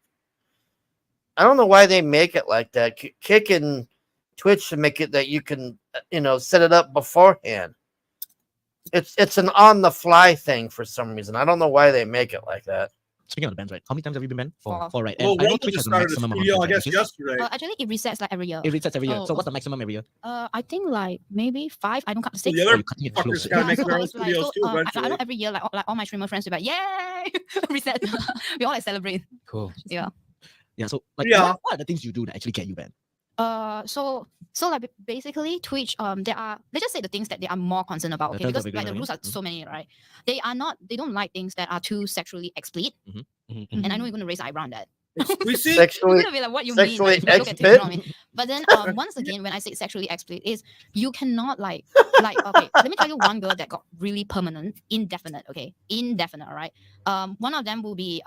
I don't know why they make it like that. Kick and Twitch should make it that you can set it up beforehand. It's an on the fly thing for some reason. I don't know why they make it like that. Speaking of the bans, right? How many times have you been banned? Four. Four, right? Well, And I know Rumble Twitch just has a started a maximum amount studio, of I views, guess, right? yesterday. Actually, it resets like every year. It resets every year. Oh, So what's the maximum every year? I think like maybe 5. I don't count So 6. the other cutting it fuckers close. gotta Yeah, make so their I own was like, studios so too I know eventually. every year, like all my streamer friends will be like, yay, reset. We all like celebrate. Cool. Yeah. Yeah. So like, Yeah. what are the things you do that actually get you banned? So like basically Twitch, there are, let's just say the things that they are more concerned about, The okay, terms because of like the agreement, rules are so many, right? They don't like things that are too sexually explicit. And I know you're gonna raise an eyebrow on that. We see. You're Sexually, gonna be like, what you sexually mean? Like, look at Twitch, you know what I explicit. mean? But then once again, when I say sexually explicit, is you cannot like okay, let me tell you one girl that got really permanent, indefinite, all right. One of them will be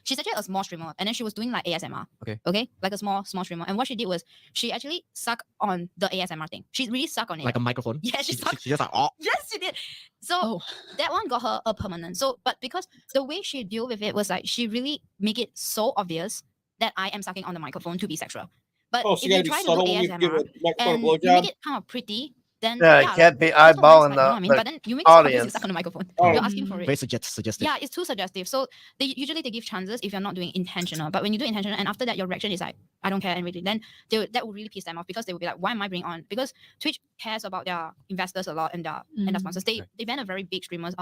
she's actually a small streamer, and then she was doing like ASMR. Okay, like a small streamer. And what she did was she actually sucked on the ASMR thing. She really sucked on it. Like a microphone? Yeah, she sucked. She just like, oh. Yes, she did. So that one got her a permanent. So, but because the way she deal with it was like she really make it so obvious that I am sucking on the microphone to be sexual. But Oh, if so you you gotta be try to do subtle when you give ASMR a microphone a and you blowjob? make it kind of pretty, then Yeah, yeah, it can't be it's not nice, eyeballing like, you know what I mean? the But then you make it so obvious you audience. suck on the microphone. Oh. You're asking for it. Very suggestive. Yeah, it's too suggestive. So they usually give chances if you're not doing intentional. But when you do intentional, and after that your reaction is like, I don't care and everything, then that will really piss them off because they will be like, why am I bringing on? Because Twitch cares about their investors a lot and their sponsors. They ban a very big streamers,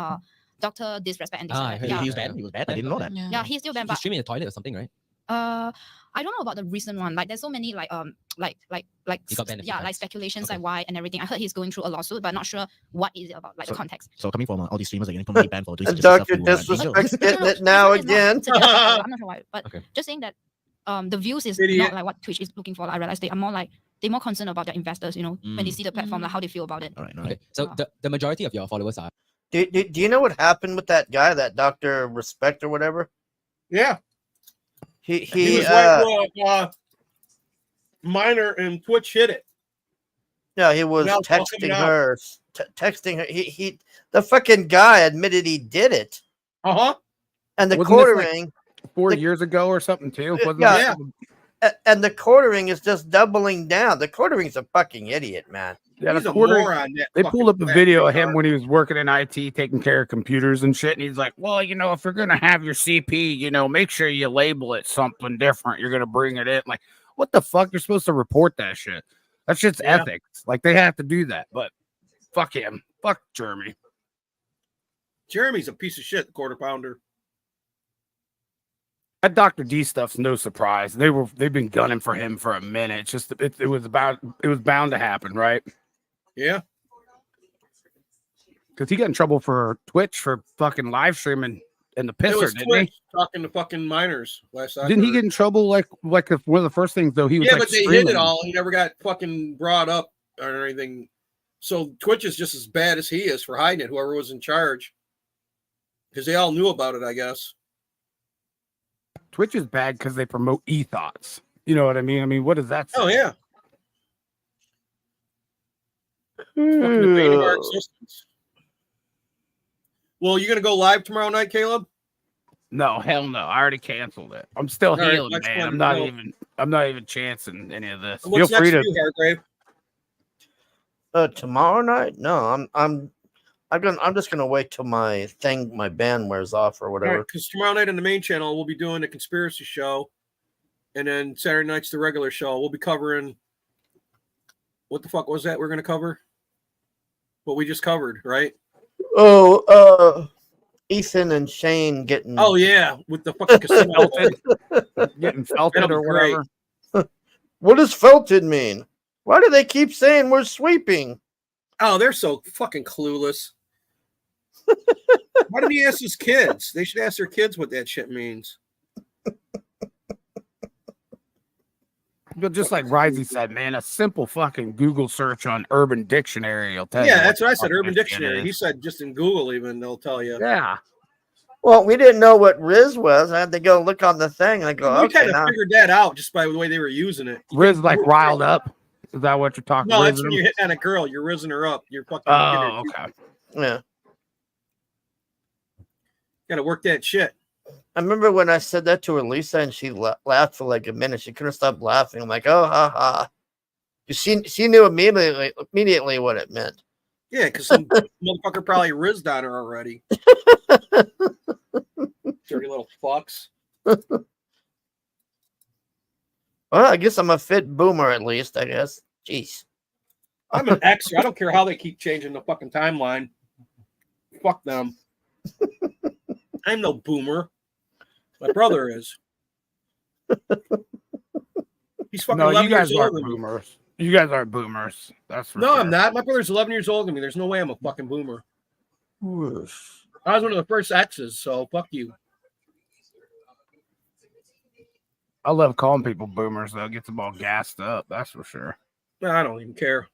Dr. Disrespect and I Disrespect. heard Yeah. He was banned. He was banned. I didn't know that. Yeah, he's still banned. He's But streaming in the toilet or something, right? I don't know about the recent one. Like, there's so many like He got banned a few like times. speculations like why and everything. I heard he's going through a lawsuit, but not sure what is it about, like the context. So coming from all these streamers, are you getting banned for doing And such Dr. stuff? Disrespect's getting it This now one is not again. suggested, I'm not sure why, but Okay. just saying that the views is Idiot. not like what Twitch is looking for. I realize they're more concerned about their investors. You know, when they see the platform, like how they feel about it. All right. Okay. So the majority of your followers are Do you know what happened with that guy, that Dr. Respect or whatever? Yeah. He was right where Minor and Twitch hit it. yeah, he was Now it's all texting coming out. her, texting her. He the fucking guy admitted he did it. Uh-huh. And the Wasn't this, like, quartering, 4 years ago or something too. Wasn't yeah. that- And the quartering is just doubling down. The quartering's a fucking idiot, man. Yeah, He's the a quarter- moron, that They fucking pulled up a fat video of him retard. when he was working in IT, taking care of computers and shit. And he's like, well, you know, if you're going to have your CP, you know, make sure you label it something different. You're going to bring it in. Like, what the fuck? You're supposed to report that shit. That shit's Yeah. ethics. Like, they have to do that. But fuck him. Fuck Jeremy. Jeremy's a piece of shit, the quarter pounder. That Dr. D stuff's no surprise. They've been gunning for him for a minute. It's just it was bound to happen, right? Yeah. Because he got in trouble for Twitch for fucking live streaming in the It pisser, was didn't Twitch he? talking to fucking minors last Didn't he get in trouble like one of the first things though? He was Yeah, like but they hid streaming. it all. He never got fucking brought up or anything. So Twitch is just as bad as he is for hiding it, whoever was in charge. Because they all knew about it, I guess. Twitch is bad because they promote ethos. You know what I mean? I mean, what does that say? Oh, yeah. Fucking the bane of our existence. Well, you going to go live tomorrow night, Caleb? No, hell no. I already canceled it. I'm still All right, healing, that's man. fine. I'm not even chancing any of this. What's Feel free next to for you, Hargrave? Tomorrow night? No, I'm just gonna wait till my band wears off or whatever. Because tomorrow night on the main channel, we'll be doing a conspiracy show. And then Saturday night's the regular show. We'll be covering. What the fuck was that we're going to cover? What we just covered, right? Oh, Ethan and Shane getting. Oh, yeah. With the fucking casino. getting felted That'll or be great. whatever. What does felted mean? Why do they keep saying we're sweeping? Oh, they're so fucking clueless. Why didn't he ask his kids? They should ask their kids what that shit means. But just like Risey said, man, a simple fucking Google search on Urban Dictionary will tell you. Yeah, that's what I said. the fuck Urban this shit Dictionary. He is. said just in Google, even they'll tell you. Yeah. Well, we didn't know what Riz was. I had to go look on the thing. And I go, We okay, kind of now. figured that out just by the way they were using it. Riz like riled up. Is that what you're talking No, about? that's when you're hitting on a girl. You're rizzing her up. You're fucking. Oh, okay. Yeah. Got to work that shit. I remember when I said that to Elisa and she laughed for like a minute. She couldn't stop laughing. I'm like, oh, ha, ha. She knew immediately what it meant. Yeah, because some motherfucker probably rizzed on her already. Dirty little fucks. Well, I guess I'm a fit boomer at least, I guess. Jeez. I'm an extra. I don't care how they keep changing the fucking timeline. Fuck them. I'm no boomer. My brother is. He's fucking No, 11 you guys years aren't older than me. boomers. You guys aren't boomers. That's for No, sure. I'm not. My brother's 11 years older than me. There's no way I'm a fucking boomer. Oof. I was one of the first exes, so fuck you. I love calling people boomers, though. It gets them all gassed up. That's for sure. No, I don't even care.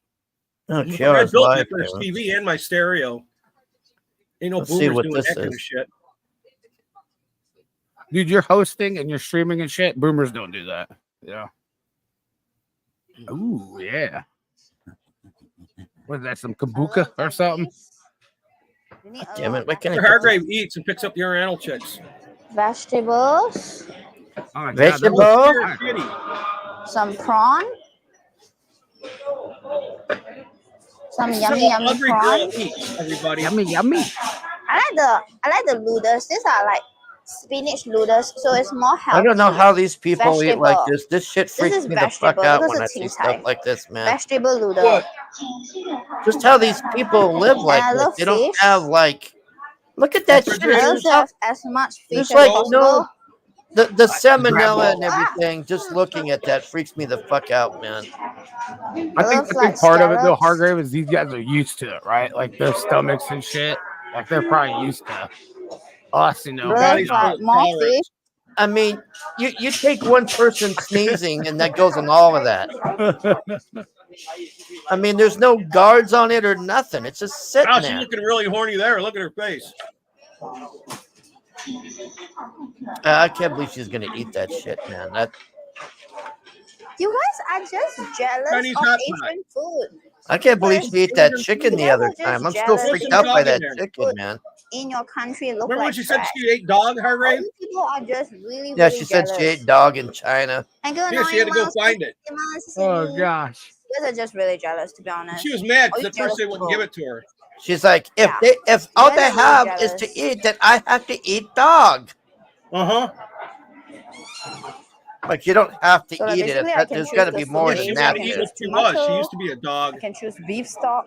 Oh, I Kiara's built my live, first man. TV and my stereo. Ain't no Let's see boomers what doing this that kind is. of shit. Dude, you're hosting and you're streaming and shit. Boomers don't do that. Yeah. Ooh, yeah. What is that? Some kombucha or something? Damn it! Why can't I Mr. get Hargrave eats and picks up the Oriental chicks. Vegetables, Oh my God, Vegetable? that looks Shitty. some prawn, some This yummy is how a yummy hungry prawn. girl eats, everybody. Yummy, yummy. I like the noodles. These are like spinach noodles, so it's more healthy. I don't know how these people eat like Vegetable. this. This shit This freaks is me the fuck vegetable. out Look when at I the see ting stuff tai. like this, man. Vegetable noodle. What? Just how these people live like And I this. love They don't fish. have like. Look at that shit. I It's love just to how, have as much fish there's as like possible. no the salmonella all and everything. Just looking at that freaks me the fuck out, man. I think love, the like, big part of it, though, scallops. Hargrave, is these guys are used to it, right? Like their stomachs and shit. Like they're probably used to us, you know. Love, Body's being full like, of more tolerance. fish. I mean, you take one person sneezing and that goes on all of that. I mean, there's no guards on it or nothing. It's just sitting Wow, she's there. looking really horny there. Look at her face. I can't believe she's gonna eat that shit, man. That You guys are just jealous Chinese of hot pot. Asian food. I can't believe she ate that chicken You the guys other are just time. I'm still jealous freaked There's out some by dog in that there. chicken, man. In your country, look Remember when like she said trash. she ate dog, Hargrave? Other people are just really, Yeah, really she said jealous. she ate dog in China. Yeah, she had to go find it. Oh gosh. You guys are just really jealous, to be honest. She was mad Are because you at first jealous they wouldn't people? give it to her. She's like, if Yeah. all You they guys are have really is to jealous. eat, then I have to eat dog. Uh-huh. But you don't have to So, like, eat it. basically, I can There's choose got to the be more food. Yeah, she than had that. to eat shit. what she was. She Tomato. used to be a dog. I can choose beef stock.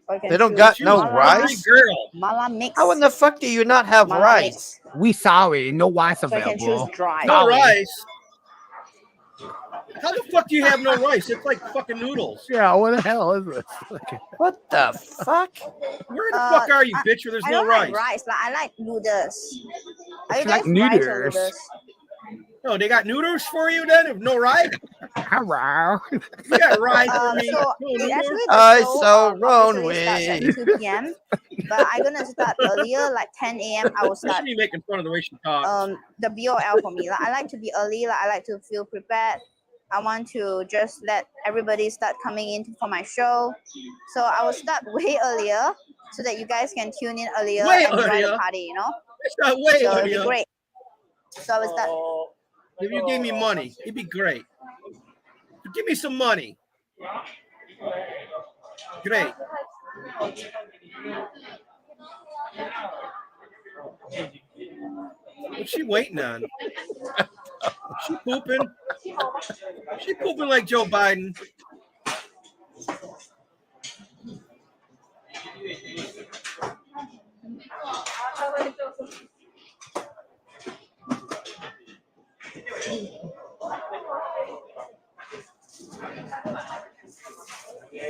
Or I can They don't choose got She was no a mala, hungry rice. girl. mala mix. How in the fuck do you not have Mala rice? We sorry, no rice So I can choose available. dry. No Sorry. rice. How the fuck do you have no rice? It's like fucking noodles. Yeah, what the hell is this? What the fuck? Where the fuck are you, bitch, where there's I no don't rice? like rice. Like, I like noodles. Are you It's like guys rice or noodles. noodles? Oh, they got noodles for you then? If no rice? Hello. You got rice for me. So No it noodles? actually I the show saw officially starts at Ronway. 2 p.m. But I'm gonna start earlier, like 10 a.m. I will You start should be making fun of the way she talks. the BOL for me. Like, I like to be early. Like, I like to feel prepared. I want to just let everybody start coming in for my show. So I will start way earlier so that you guys can tune in earlier Way and join earlier? the party, you know? It's not way So it'll earlier. be great. So I will start. If you gave me money, it'd be great. Give me some money. Great. What's she waiting on? She pooping? She pooping like Joe Biden.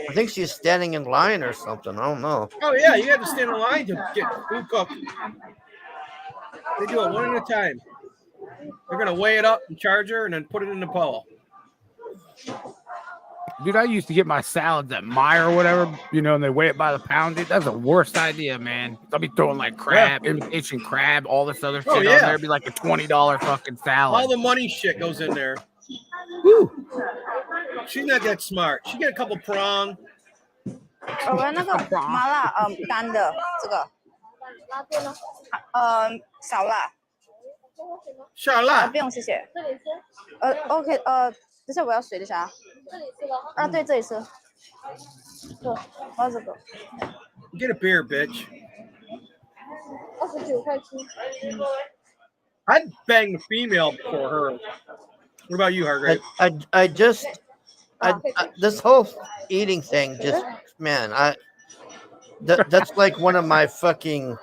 I think she's standing in line or something. I don't know. Oh yeah, you had to stand in line to get food cooked. They do it one at a time. They're gonna weigh it up and charge her and then put it in the bowl. Dude, I used to get my salads at Meyer or whatever, you know, and they weigh it by the pound. Dude, that's the worst idea, man. I'll be throwing like crab, imitation crab, all this other shit Oh, on yeah. there. It'd be like a $20 fucking salad. All the money shit goes in there. Woo. She's not that smart. She get a couple prong. 我们那个麻辣干的这个，少辣。少辣不用谢谢。OK，等下我要水的啥？这里吃的。啊，对，这里吃。对，我要这个。Get a beer, bitch. I'd bang the female before her. What about you, Hargrave? I just this whole eating thing just man, that's like one of my fucking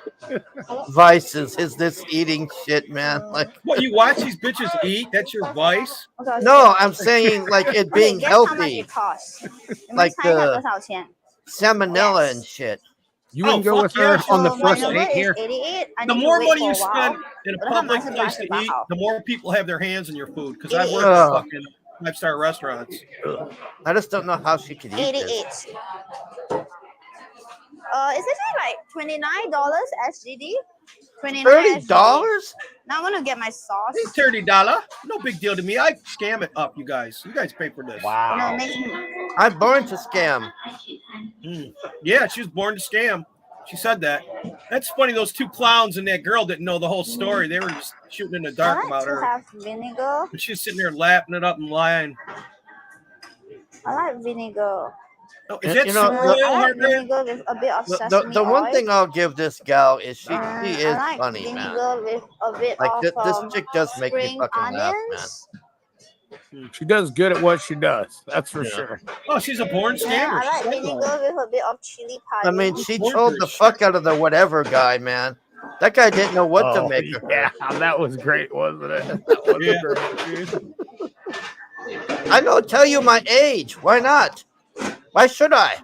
vices is this eating shit, man. Like what, you watch these bitches eat? That's your vice? no, I'm saying like it being Okay, guess how much healthy. it costs? Like the salmonella and shit. You wouldn't go with her on the first date here? 88. I The need to more wait money for you a while. spend in a 我的号码 public 是 place to 88 eat, 号。 the more people have their hands in your food. Because I work 88. at fucking 5-star restaurants. I just don't know how she could eat 88. this. It's actually like $29 SGD. $30? Now I'm gonna get my sauce. It's $30. No big deal to me. I scam it up, you guys. You guys pay for this. Wow. I'm born to scam. Yeah, she was born to scam. She said that. That's funny. Those two clowns and that girl didn't know the whole story. They were just shooting in the dark I like about to her. have vinegar. But she's sitting there lapping it up and lying. I like vinegar. Oh, is that You know, super oil, I like Hargrave? vinegar with a bit of The sesame one oil. thing I'll give this gal is she I is like funny, vinegar man. with a bit Like of this chick does make me spring fucking laugh, onions. She does good at what she does. That's for Yeah. sure. Oh, she's a born Yeah, scammer. I She like said vinegar that. with a bit of chili I powder. mean, she trolled the fuck out of the whatever guy, man. That guy didn't know what to make of her. Yeah, that was great, wasn't it? That was great, dude. I know, tell you my age. Why not? Why should I?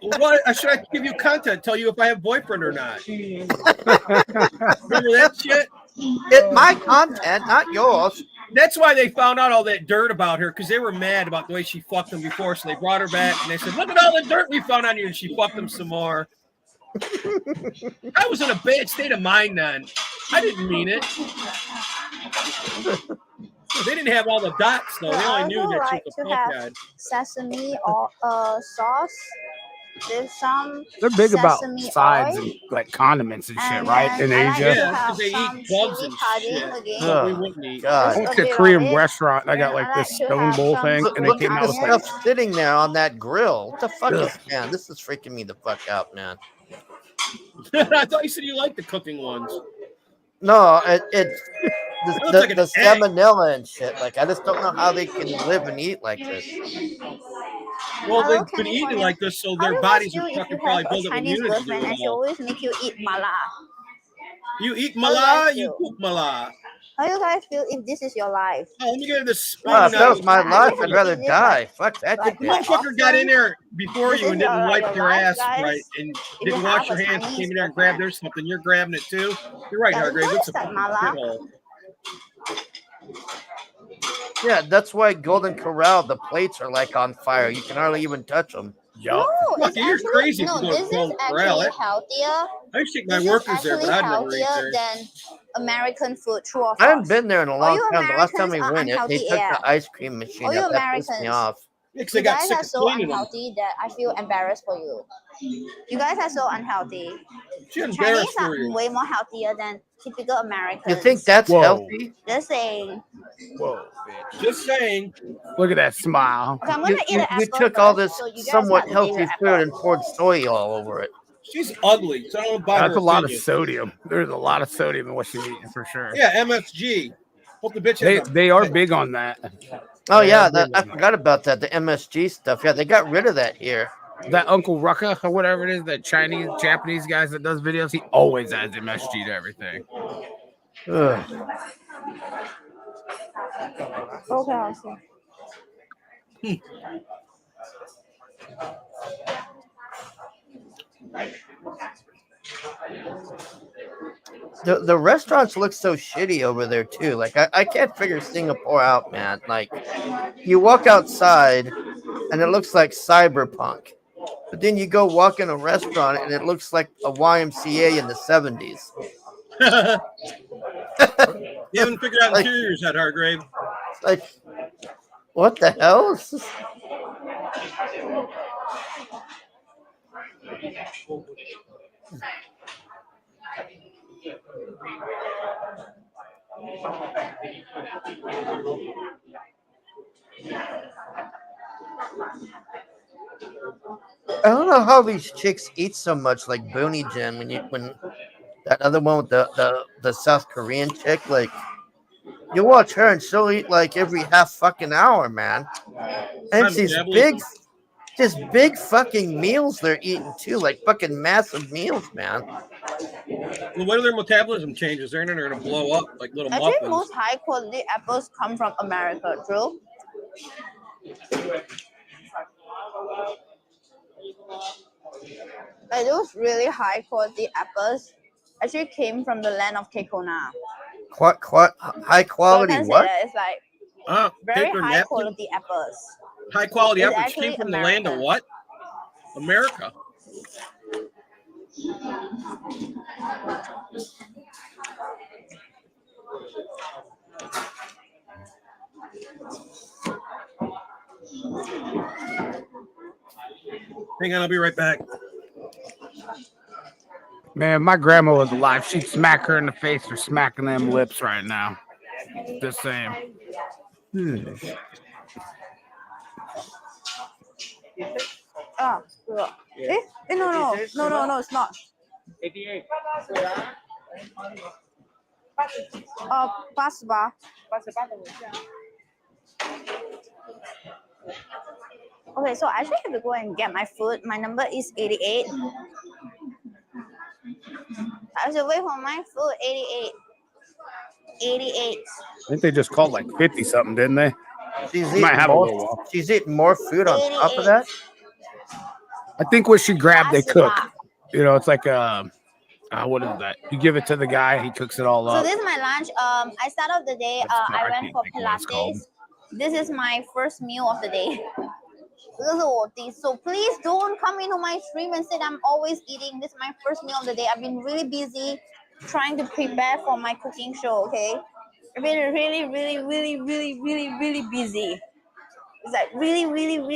What? Should I give you content? Tell you if I have boyfriend or not? Remember that shit? It's my content, not yours. That's why they found out all that dirt about her, because they were mad about the way she fucked them before. So they brought her back and they said, "Look at all the dirt we found on you," and she fucked them some more. I was in a bad state of mind then. I didn't mean it. They didn't have all the dots though. They I only knew also that she like was to a have fuckhead. sesame or sauce with some They're big about sesame sides oil. and like condiments and shit, And right? then In I like Asia. to Yeah, have because they some eat bugs chili and pudding shit. again. Stuff we Oh, wouldn't eat. God. I went a to a bit of Korean it. restaurant and I got And like I this like to stone have bowl some thing, Look, and they look came at out the with like stuff sitting there on that grill. What the fuck Ugh. is, man? This is freaking me the fuck out, man. I thought you said you liked the cooking ones. No, it's That looks the like an egg. salmonella and shit. Like, I just don't know how they can live and eat like this. Well, Hello, they've been eating California. like this, so How their do you guys bodies feel are if you fucking have probably a build up Chinese immunity to girlfriend it and she all. always make you eat mala? You eat How do you mala, guys you feel? cook mala. How do you guys feel if this is your life? Oh, let me get this spoon Well, if that out. was my I life, just have I'd to rather eat this die. like Fuck that, like you The bitch. motherfucker got in there before This you is and didn't your wipe your life, ass guys. right and If you didn't wash have your a hands and Chinese came in there and grabbed their girlfriend. something. You're grabbing it too. You're right, Yeah, Hargrave. enjoy It's a that fucking mala. shithole. Yeah, that's why Golden Corral, the plates are like on fire. You can hardly even touch them. No, it's Fuck you, you're actually crazy if no. you go This to is Golden Corral. actually healthier. I used to take my This is workers there, but actually I'd never eat healthier there. than American food. True or I haven't false? been there in a All long you time. The last time Americans we are went, they unhealthy took AF. the ice cream machine All you out. That pissed me Americans. off. Yeah, 'cause You they got guys sick are of so cleaning them. unhealthy that I feel embarrassed for you. You guys are so unhealthy. She's Chinese embarrassed are for you. way more healthier than typical Americans. You think that's Whoa. healthy? Just saying. Whoa, bitch. Just saying. Look at that smile. Okay, I'm gonna eat You, an you apple took all first, this so you guys somewhat start eating healthy your food apple. and poured soy all over it. She's ugly, so I don't buy That's her a lot of opinion. sodium. There's a lot of sodium in what she's eating for sure. Yeah, MSG. Hope the bitch has a They are big on that. Oh They yeah, are big I on that. forgot about that. The MSG stuff. Yeah, they got rid of that here. That Uncle Rucka or whatever it is, that Chinese, Japanese guys that does videos, he always adds MSG to everything. Ugh. Okay, I'll see. The restaurants look so shitty over there too. Like I can't figure Singapore out, man. Like you walk outside and it looks like cyberpunk. But then you go walk in a restaurant and it looks like a YMCA in the 70s. You haven't figured out interiors yet, Hargrave. Like, what the hell? Is this? don't know how these chicks eat so much, like Booney Jen. When that other one with the South Korean chick, like you watch her and she'll eat like every half fucking hour, man. And High she's metabolism. just big fucking meals they're eating too, like fucking massive meals, man. Well, what are their metabolism changes? They're going to blow up like little I think muffins. most high quality apples come from America, true? Like those really high quality apples actually came from the land of Kekona. High quality So I can say what? that it's like very paper high napkin? quality apples. High quality It's apples came actually from the land of American. what? America. Hang on, I'll be right back. Man, my grandma was alive. She'd smack her in the face for smacking them lips right now. The same. Ah, no, it's not. 88. Pass ba? Okay, so I actually have to go and get my food. My number is 88. I have to wait for my food. 88. 88. I think they just called like 50 something, didn't they? She's Might eating have a more. little while. She's eating more food on top of that. I think what she grabbed, they cook. You know, it's like what is that? You give it to the guy, he cooks it all So up. this is my lunch. I start off the day. I went for Pilates. This is my first meal of the day. So please don't come into my stream and say that I'm always eating. This is my first meal of the day. I've been really busy trying to prepare for my cooking show. Okay, I've been really busy. It's like really busy.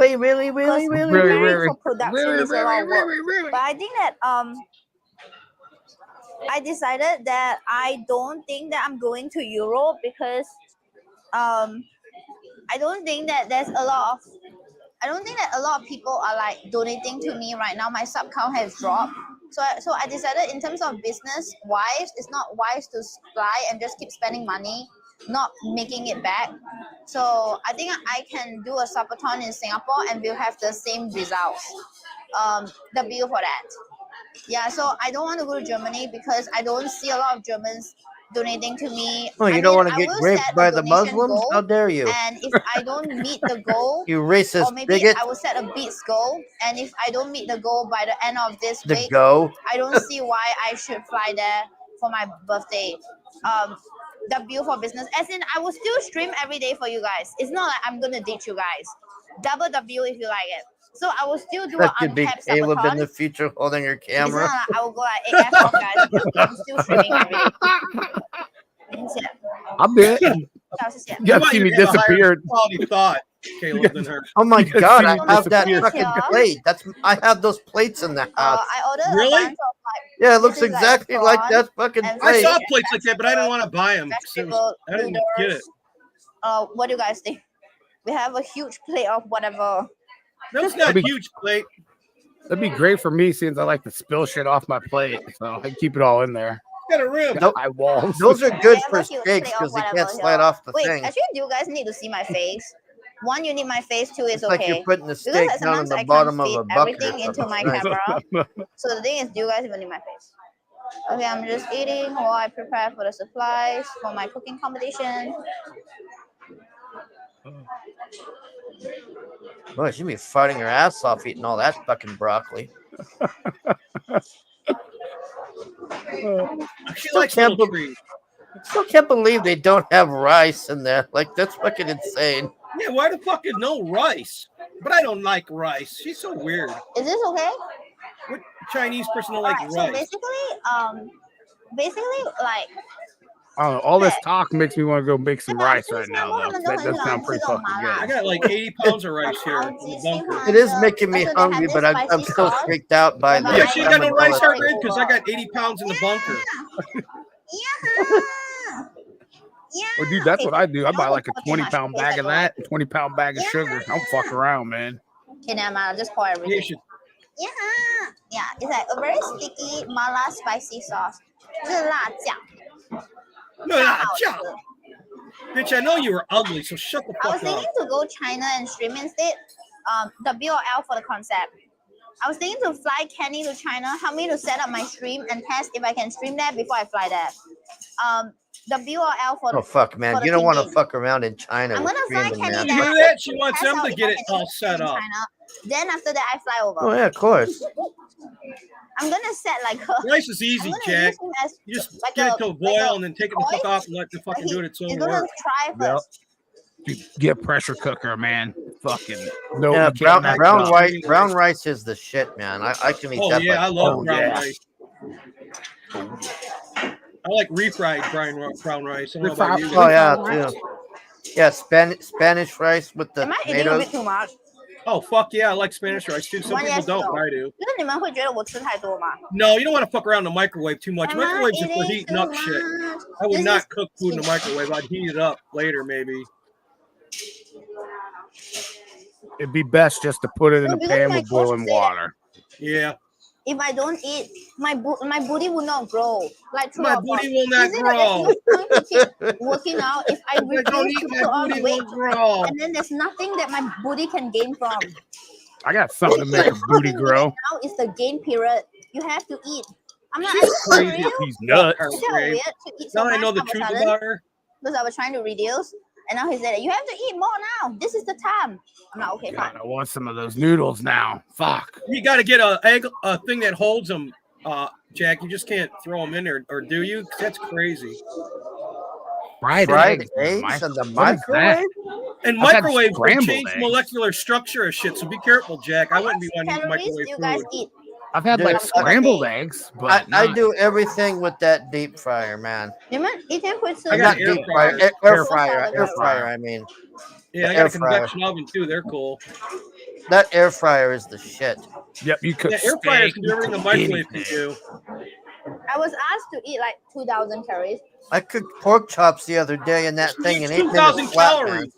Because preparing for production is a lot of work. But I think that I decided that I don't think that I'm going to Europe because I don't think that a lot of people are like donating to me right now. My sub count has dropped. So I decided in terms of business wise, it's not wise to fly and just keep spending money, not making it back. So I think I can do a subathon in Singapore and we'll have the same results. W for that. Yeah, so I don't want to go to Germany because I don't see a lot of Germans donating to me. Oh, you don't want to get raped by the Muslims? How dare you? And if I don't meet the goal, You racist or maybe bigot. I will set a beats goal. And if I don't meet the goal by the end of this The week, go. I don't see why I should fly there for my birthday. W for business. As in, I will still stream every day for you guys. It's not like I'm gonna ditch you guys. Double W if you like it. So I will still do That an could be uncapped Caleb in subathon. the future holding your It's camera. not like I will go like, hey, F off, guys. I'm still streaming every day. 明显 I'm good. 要谢谢 You gotta see me disappeared. Quality thought, Caleb, than her. Oh my You gotta god, see I me have that disappear. fucking plate. I have those plates in the house. I ordered Really? a bunch of like Yeah, it looks this is, like, exactly like prawn that fucking and plate. I saw fish plates and like that, but I didn't want to buy them. vegetable I didn't get it. noodles. What do you guys think? We have a huge plate of whatever. No, it's not a huge plate. That'd be great for me since I like to spill shit off my plate. So I keep it all in there. Got a rim. Got eye walls. Those are good We for have a huge steaks plate of because they whatever can't slide here. off the Wait, thing. actually, do you guys need to see my face? One, you need my face. Two is It's like okay. you're putting the Because steak down on sometimes the I bottom can't of a fit bucket. everything into my Nice. camera. So the thing is, do you guys even need my face? Okay, I'm just eating while I prepare for the supplies for my cooking competition. Boy, she'd be fighting her ass off eating all that fucking broccoli. She likes can't little be- trees. Still can't believe they don't have rice in there. Like, that's fucking insane. Yeah, why the fuck is no rice? But I don't like rice. She's so weird. Is this okay? What Chinese person don't like Alright, rice? so basically, like, I don't know, all this talk makes me want to go make some rice right now, though. That does sound pretty fucking I good. got like 80 pounds of rice here in the bunker. It is making me hungry, but I'm still freaked out by the. Yeah, she ain't got no rice, Hargrave, because I got 80 pounds in the bunker. Well, dude, that's what I do. I buy like a 20-pound bag of that, 20-pound bag of sugar. I don't fuck around, man. Okay, never mind. I'll just pour everything. You should. Yeah. It's like a very sticky mala spicy sauce. 是辣酱。 No, bitch, I know you were ugly, so shut the I was fuck up. thinking to go China and stream instead. WOL for the concept. I was thinking to fly Kenny to China, help me to set up my stream and test if I can stream there before I fly there. WOL for Oh fuck, man! You don't want to fuck around in China. I'm with gonna fly streaming, Kenny man. there. Do that. She wants Test them out to if get I it can all eat set in up. China. Then after that, I fly over. Oh yeah, of course. I'm gonna set like a. Rice is easy, Jack. You just get it to a boil and then take it the fuck off and let the fucking do it its own He's gonna work. try first. You get a pressure cooker, man. Fucking no. Yeah, you can't mess it up. brown rice is the shit, man. I can eat Oh that. yeah, by I love the brown whole- rice. I like refried brown rice. I don't know about you. Oh yeah, too. Yeah, Spanish rice with the Am I eating a tomatoes. bit too much? Oh fuck yeah, I like Spanish rice too. Some One people yes, don't, no. but I do. 就是你们会觉得我吃太多吗？ No, you don't want to fuck around in the microwave too much. Am I Microwaves are for eating heating too up shit. much? I would This not is- cook food in the microwave. I'd heat it up later, maybe. It'd be best just to put it in No, a because pan my with boiling coach said that- water. Yeah. If I don't eat, my booty will not grow. Like true My or false? booty will not Is it grow. That there's no point to keep working out if I If I don't refuse eat, to my put on booty weight, will grow. and then there's nothing that my booty can gain from. I got something to make a booty grow. Now is the gain period. You have to eat. I'm not She's I'm crazy. real. He's nuts. Is that weird to eat so Now I much know the all of a truth sudden? about her. Because I was trying to reduce, and now he said, "You have to eat more now. This is the time." I'm like, okay, fine. God, I want some of those noodles now. Fuck. You got to get a thing that holds them, Jack. You just can't throw them in there, or do you? 'Cause that's crazy. Fried Fried eggs eggs in the What is that? microwave? And I've had microwaves will scrambled change eggs. molecular structure of shit. So be careful, Jack. I wouldn't be one to eat Calories microwave you guys food. eat? I've had Dude, like I- scrambled eggs, but I not- do everything with that deep fryer, man. 你们一天会吃 I got Not an air deep fryer, fryer. air fryer, air fryer. I mean, Yeah, I the got air a fryer. convection oven too. They're cool. That air fryer is the shit. Yep, you cook Yeah, air fryers steak, can do you everything a cook microwave can anything. do. I was asked to eat like 2,000 calories. I cooked pork chops the other day in that thing in 8 2,000 minutes flat, man. calories.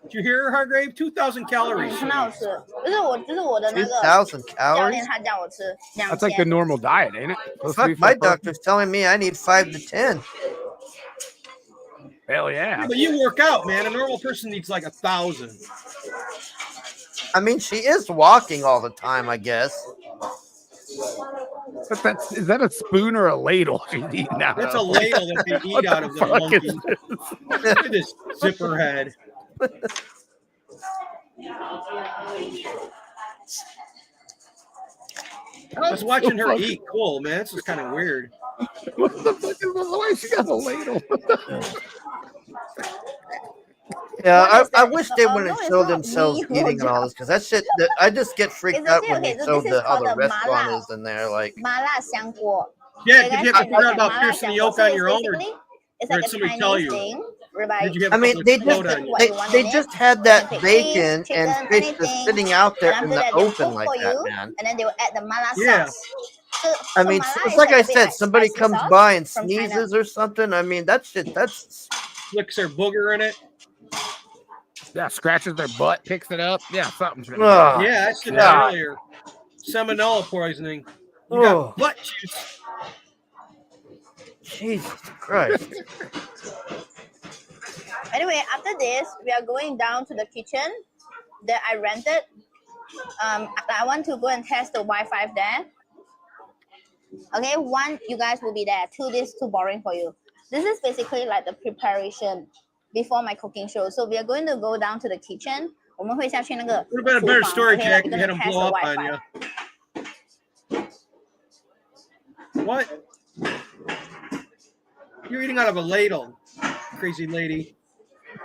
Did you hear her, Hargrave? 2,000 calories. 很好吃，就是我的那个 2,000 教 calories? 练他叫我吃 That's like the 2000。 normal diet, ain't it? Supposed to be Fuck, for my a person. doctor's telling me I need 5 to 10. Hell yeah. But you work out, man. A normal person needs like 1,000. I mean, she is walking all the time, I guess. But that's, is that a spoon or a ladle she's eating out That's of? a ladle that they What eat out the of, the fuck monkey. is this? Look at this zipper head. I was watching her eat. Cool, man. This is kind of weird. What the fuck is this? Why she got a ladle? Yeah, I wish they wouldn't no, have it's showed not themselves me, eating and all this because that shit. I just get freaked It's out okay, when they okay, so show this is how the called a restaurant mala. is in there. Like, 麻辣香锅。Yeah, So did you guys have to have figure out like about mala piercing the xiang yolk guo. So on your own, or basically, it's or like did a somebody tell Chinese you? thing whereby Did you have I a mean, couple they of just soda in you? what they, you want they in it. just had You that can take bacon fish, and chicken, fish just anything. sitting out there And in after the that, they open cook like for that, you, man. and then they will add the mala Yeah. sauce. So, I so mean, mala it's is like I a bit said, like somebody spicy comes sauce by and from China. sneezes or something. I mean, that shit. That's Flicks their booger in it. Yeah, scratches their butt, picks it up. Yeah, something's gonna Ugh. Yeah, I said that God. earlier. Salmonella poisoning. You Ugh. got butt juice. Jesus Christ. Anyway, after this, we are going down to the kitchen that I rented. I want to go and test the Wi-Fi there. Okay, one, you guys will be there. Two, this is too boring for you. This is basically like the preparation before my cooking show. So we are going to go down to the kitchen. 我们会下去那个 Would have been a better 厨房 story, okay, Jack, like if we're you had gonna them test blow the up on Wi-Fi. you. What? You're eating out of a ladle, crazy lady.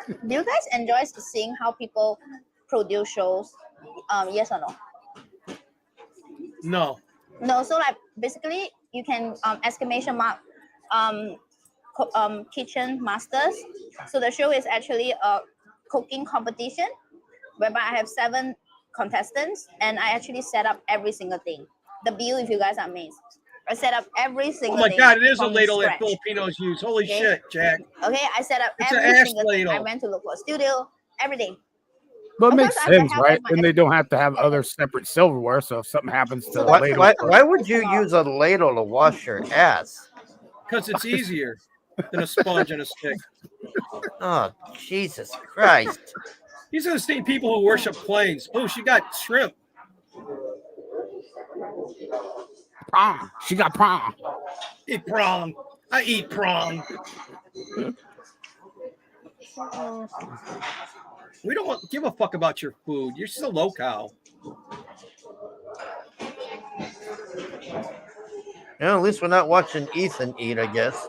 Do you guys enjoy seeing how people produce shows? Yes or no? No. No, so like basically you can exclamation mark kitchen masters. So the show is actually a cooking competition whereby I have 7 contestants and I actually set up every single thing. The bill, if you guys are amazed. I set up every Oh single my thing. God, it is a from ladle that scratch. Filipinos use. Holy Okay. shit, Jack. Okay, I set up It's an every ash single thing. I ladle. went to look for a studio, everything. But it Of makes course, I have to sense, help right? as much And as they don't have to have other separate silverware. So if something happens to So the like, ladle, Why would you use a ladle to wash your ass? Because it's easier than a sponge and a stick. Oh, Jesus Christ. These are the same people who worship planes. Oh, she got shrimp. prawn. She got prawn. Eat prawn. I eat prawn. We don't give a fuck about your food. You're so low-cow. At least we're not watching Ethan eat, I guess.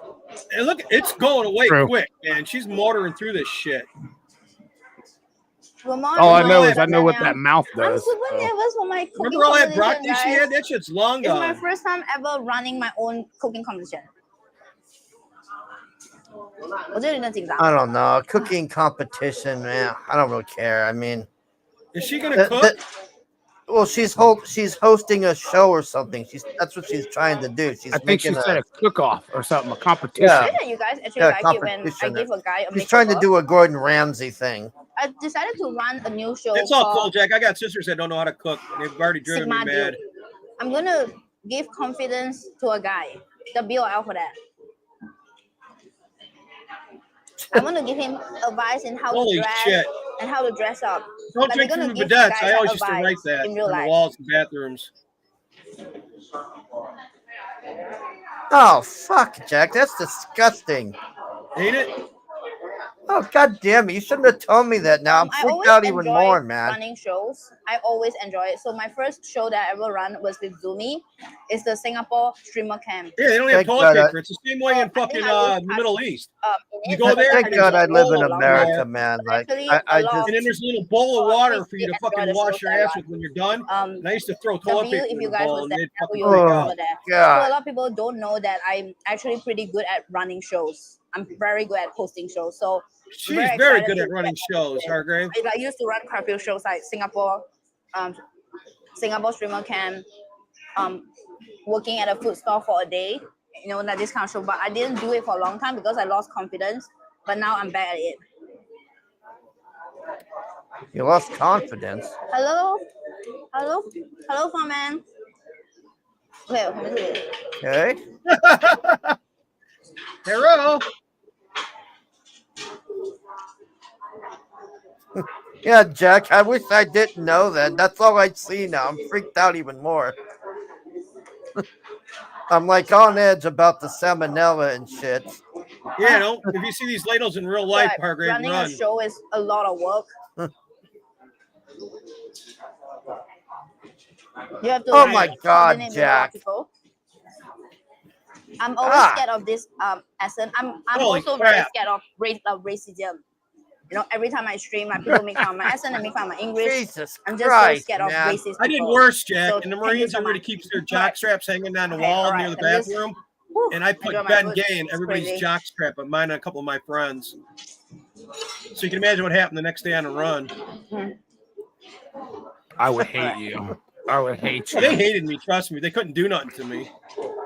And look, it's going away True. quick, man. She's motoring through this shit. Good morning, All I know is Mom. I know what that mouth I'm does. super so. nervous for my cooking Remember all that competition, broccoli she guys. had? That shit's long It's my gone. first time ever running my own cooking competition. 我觉得有点紧张。 I don't know. Cooking competition, man. I don't really care. I mean, is she gonna cook? Well, she's hosting a show or something. That's what she's trying to do. She's I think she making said a cook-off or something, a competition. Yeah. That you guys actually Yeah, like it when I competition. give a guy a She's trying to makeover. do a Gordon Ramsay thing. I decided to run a new show It's all cool, called Jack. I got sisters that don't know how to cook. They've already driven Sigma me mad. Deal. I'm gonna give confidence to a guy. The BOL for that. I'm gonna give him advice in how Holy to dress shit. and how to dress up. Don't Like, drink we're from gonna the give the bidettes. guys I always used to advice write that in on real the life. walls and bathrooms. Oh, fuck, Jack. That's disgusting. Ain't it? Oh, god damn it. You shouldn't have told me that now. I'm I freaked always out even enjoy more, man. running shows. I always enjoy it. So my first show that I ever run was with Zumi. It's the Singapore Streamer Camp. Yeah, they don't have Thank toilet God I- paper. It's the same way in fucking the Middle East. In You it, go but there, Thank and God I there's a live in bowl of America, water. man. Like, Actually, I a lot just. And then there's a little bowl of water for you to enjoy fucking the wash shows your that I ass run. with when you're done. And I used to throw toilet W, paper if in you the guys bowl was and there, they'd fucking you freak would out. know that. God. So a lot of people don't know that I'm actually pretty good at running shows. I'm very good at hosting shows. So She's I'm very excited good to at running get shows, Hargrave. I used to run quite a few shows like Singapore Streamer Camp, working at a food store for a day, you know, like this kind of show. But I didn't do it for a long time because I lost confidence. But now I'm back at it. You lost confidence. Hello, fun man. Okay, Okay. Hello. Yeah, Jack, I wish I didn't know that. That's all I see now. I'm freaked out even more. I'm like on edge about the salmonella and shit. Yeah, don't. If you see these ladles in real life, But Hargrave, running run. a show is a lot of work. You have to. Oh like, my God, coordinate with a lot of Jack. people. I'm always scared of this accent. I'm Holy also very crap. scared of racism. You know, every time I stream, like people make fun of my accent and make fun of my English. Jesus I'm just Christ, so scared of man. racist I did people. worse, Jack. So In the thank you Marines, so everybody much. keeps their jock straps hanging down the Okay, wall alright, near the I'm just- bathroom. Whew, And I put enjoy my Ben food. Gay in It's everybody's crazy. jock strap, but mine and a couple of my friends. So you can imagine what happened the next day on a run. I would hate you. I would hate you. They hated me, trust me. They couldn't do nothing to me.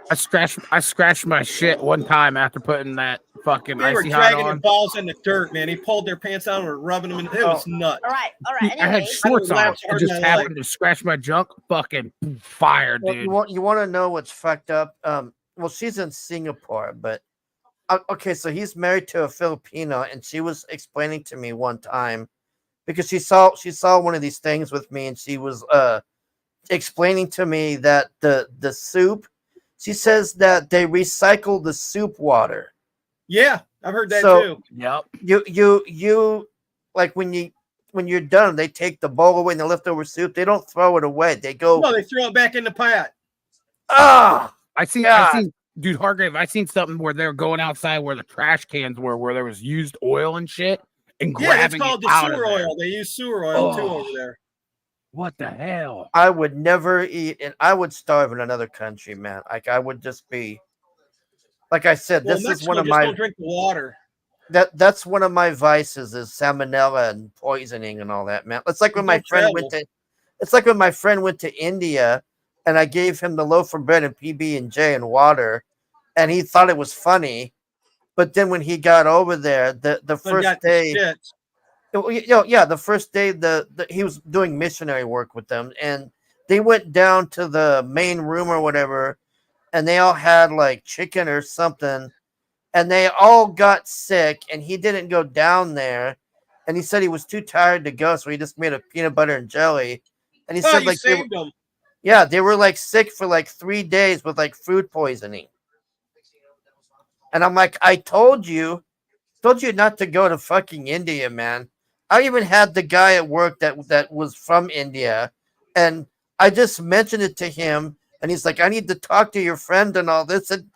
I scratched my shit one time after putting that fucking They were icy hot dragging their on. balls in the dirt, man. He pulled their pants down and were rubbing them in. It was nuts. All right. I had Anyway, shorts I on. laughed I hard just in my happened to scratch my junk. Fucking fire, Well, dude. you want to know what's fucked up? Well, she's in Singapore, but okay, so he's married to a Filipino, and she was explaining to me one time because she saw one of these things with me, and she was explaining to me that the soup. She says that they recycle the soup water. Yeah, I've heard that So, too. Yep. You like when you're done, they take the bowl away and the leftover soup. They don't throw it away. They go. No, they throw it back in the pot. Ah, I seen, dude, Hargrave. I seen something where they're going outside where the trash cans were, where there was used oil and shit, and Yeah, that's grabbing called it the out sewer of there. oil. They use sewer oil too Oh. over there. What the hell? I would never eat, and I would starve in another country, man. Like I would just be, like I said, Well, this is Mexico one of just my don't drink the water. that's one of my vices is salmonella and poisoning and all that, man. It's like when You my don't friend travel. it's like when my friend went to India, and I gave him the loaf of bread and PB&J and water, and he thought it was funny, but then when he got over there, the But first got the day. shit. Yeah, the first day he was doing missionary work with them, and they went down to the main room or whatever, and they all had like chicken or something, and they all got sick, and he didn't go down there, and he said he was too tired to go, so he just made a peanut butter and jelly, and he Oh, said you like saved them. yeah, they were like sick for like 3 days with like food poisoning, and I'm like, I told you not to go to fucking India, man. I even had the guy at work that was from India, and I just mentioned it to him, and he's like, I need to talk to your friend and all this, and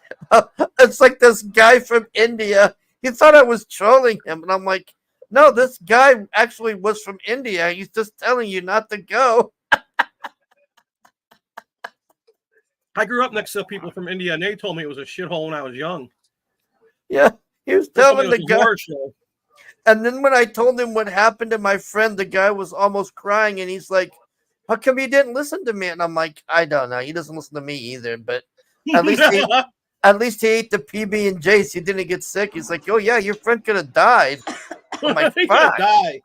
it's like this guy from India. He thought I was trolling him, and I'm like, no, this guy actually was from India. He's just telling you not to go. I grew up next to people from India, and they told me it was a shithole when I was young. Yeah, he was They told me telling it the was a guy. horror show. And then when I told him what happened to my friend, the guy was almost crying, and he's like, how come he didn't listen to me? And I'm like, I don't know. He doesn't listen to me either, but at least he ate the PB and J's. He didn't get sick. He's like, oh yeah, your friend could have died. I'm like, He could have fuck. died.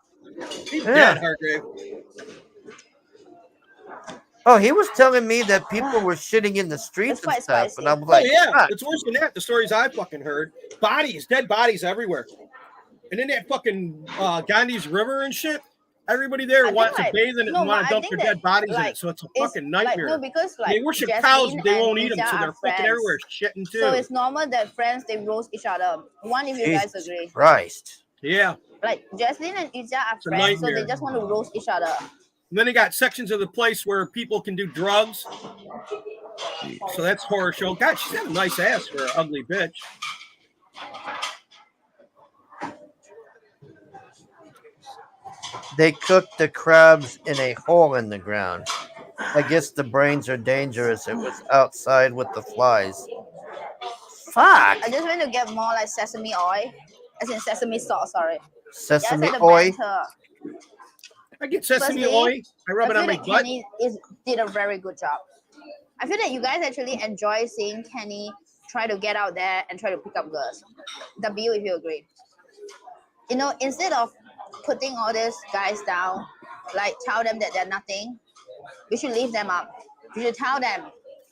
He's Yeah. dead, Hargrave. Oh, he was telling me that people were shitting in the streets and stuff, and I'm like, oh yeah, fuck. it's worse than that. The stories I fucking heard: dead bodies everywhere, and then that fucking Gandhi's River and shit. Everybody there wants to bathe in it and want to dump their dead bodies in it, so it's a fucking nightmare. No, because they worship Jasmine cows, but they won't and eat them, Ija so they're are fucking friends. everywhere shitting too. So it's normal that friends they roast each other. One, if you guys Jesus agree. Christ. Yeah. Like Jasmine and Ija are It's a friends, so they nightmare. just want to roast each other. And then they got sections of the place where people can do drugs. So that's horror show. God, she's got a nice ass for an ugly bitch. They cooked the crabs in a hole in the ground. I guess the brains are dangerous. It was outside with the flies. Fuck. I just want to get more like sesame oil, as in sesame sauce. Sorry. Sesame Yes, oil? I get sesame Firstly, oil. I rub it feel on my that butt. Kenny did a very good job. I feel that you guys actually enjoy seeing Kenny try to get out there and try to pick up girls. W, if you agree. You know, instead of putting all these guys down, like tell them that they're nothing, we should leave them up. We should tell them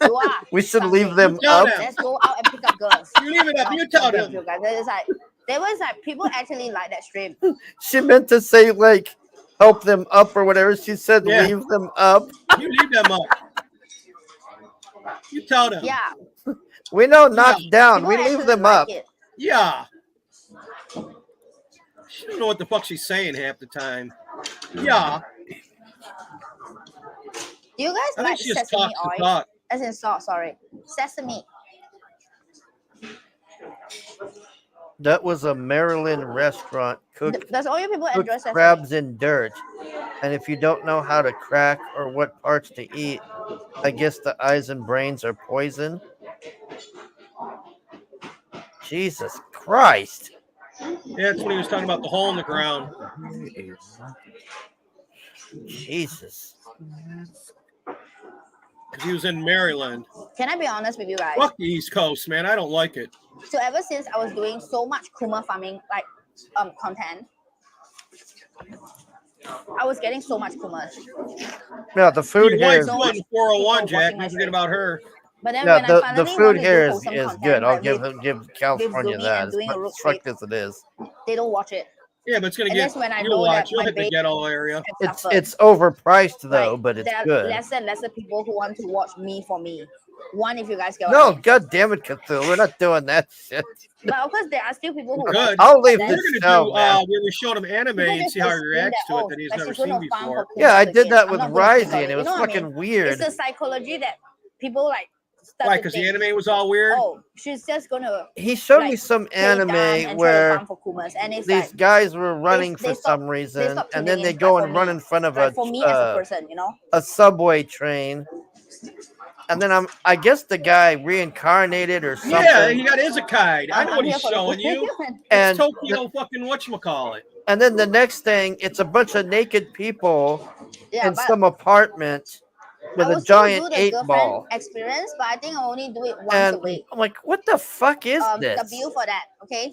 you are. We should something. leave them Tell up. them. Let's go out and pick up girls. You leave it up. You tell them. You guys. There was like people actually like that stream. She meant to say like help them up or whatever. She said leave them up. You leave them up. You tell them. Yeah. We know knock down. People We leave actually them like up. it. Yeah. She don't know what the fuck she's saying half the time. Yeah. Do you I guys think like she just sesame talks to oil? talk. As in salt, sorry. Sesame. That was a Maryland restaurant. Cooked, Does all you people enjoy cooked sesame? crabs in dirt. And if you don't know how to crack or what parts to eat, I guess the eyes and brains are poison. Jesus Christ. Yeah, that's when he was talking about the hole in the ground. Jesus. Because he was in Maryland. Can I be honest with you guys? Fuck the East Coast, man. I don't like it. So ever since I was doing so much Kuma farming like content, I was getting so much Kumas. Yeah, the food Your here wife's doing 401, Jack. You forget about her. But then yeah, when I the finally food wanted to here do is wholesome content, good. I'll like give California Zumi that. and As doing a road fucked trip, as it is. they don't watch it. Yeah, but it's gonna And get. that's when I You'll know watch. that You'll my hit the baby ghetto area. It's overpriced though, but it's there are good. lesser and lesser people who want to watch me for me. One, if you guys get what I No, mean. god damn it, Cthulhu. We're not doing that shit. But of course, there are still people who Good. I'll leave We're this gonna show, do man. where we showed him anime and see how he reacts to it that he's never seen before. Yeah, I did that with I'm not gonna click on Rising. it. It was You know what I fucking mean? weird. It's the psychology that people like. start Why? to Because the think, anime was all weird. Oh, she's just gonna. He showed me like, some play dumb and anime try to where farm for Kumas, and it's these like, guys were running they for stop- some they reason, stop and then tuning they in, go like, and for run me. in front of Like, for me as a person, you know. a subway train. And then I guess the guy reincarnated or something. Yeah, he got Isekai. I know I'm what here he's for the showing you. And It's Tokyo fucking whatchamacallit. And then the next thing, it's a bunch of naked people Yeah, in but some apartment with I a will still giant do the 8 girlfriend ball. experience, but I think I only do it once And a week. I'm like, what the fuck is this? W for that, okay?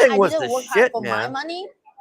thing I was didn't the work hard shit, for my man. money.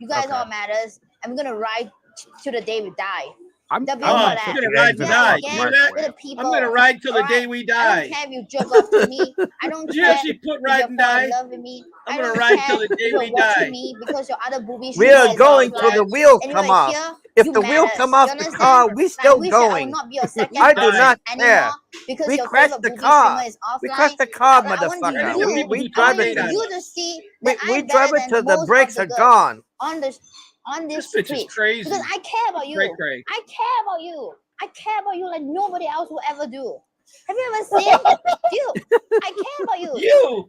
You guys Okay. all matters. And we're gonna ride to the day we die. I'm That'd be I'm all gonna that. put gonna the ride eggs to in the die. fucking You hear that? microwave. The people. I'm gonna ride till the day alright? we I die. don't care if you jerk off to me. I don't Did you care actually put if ride you're and falling die? in love with me. I'm I gonna don't ride care till the if day you're we watching die. me because your other booby We shooter are is going till offline. the wheels And come you're off. here, If you the wheel matters. come You off the understand? car, we And I still wish that I will going. not be your second I do husband not care. anymore because We your crashed favorite the booby car. streamer is We offline. crashed the car, I want motherfucker. you. We I drive want it to you to see we that I'm drive better it than till the most brakes of are the girls gone. on this This bitch is street crazy. because I care about you. Cray cray. I care about you. I care about you like nobody else will ever do. Have you ever seen? Dude, I care about you. You.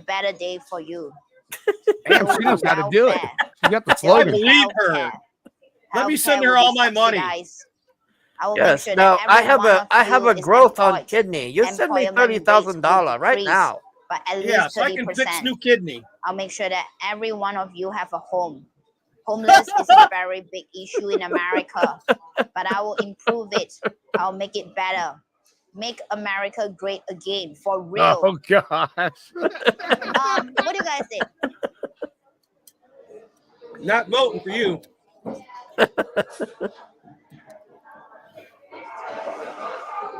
better day for you. Damn, she knows how to do it. She got the slogan. believe her. Let me Healthcare send her will be all my money. subsidized. I will make Yes. sure Now that I every have one a of I have you a is growth on employed. kidney. You send me Employment rates will $30,000 right decrease now. by at Yeah, least so I can fix 30%. new kidney. I'll make sure that every one of you have a home. Homeless is a very big issue in America, but I will improve it. I'll make it better. Make America great again, for real. Oh gosh. What do you guys think? Not voting for you.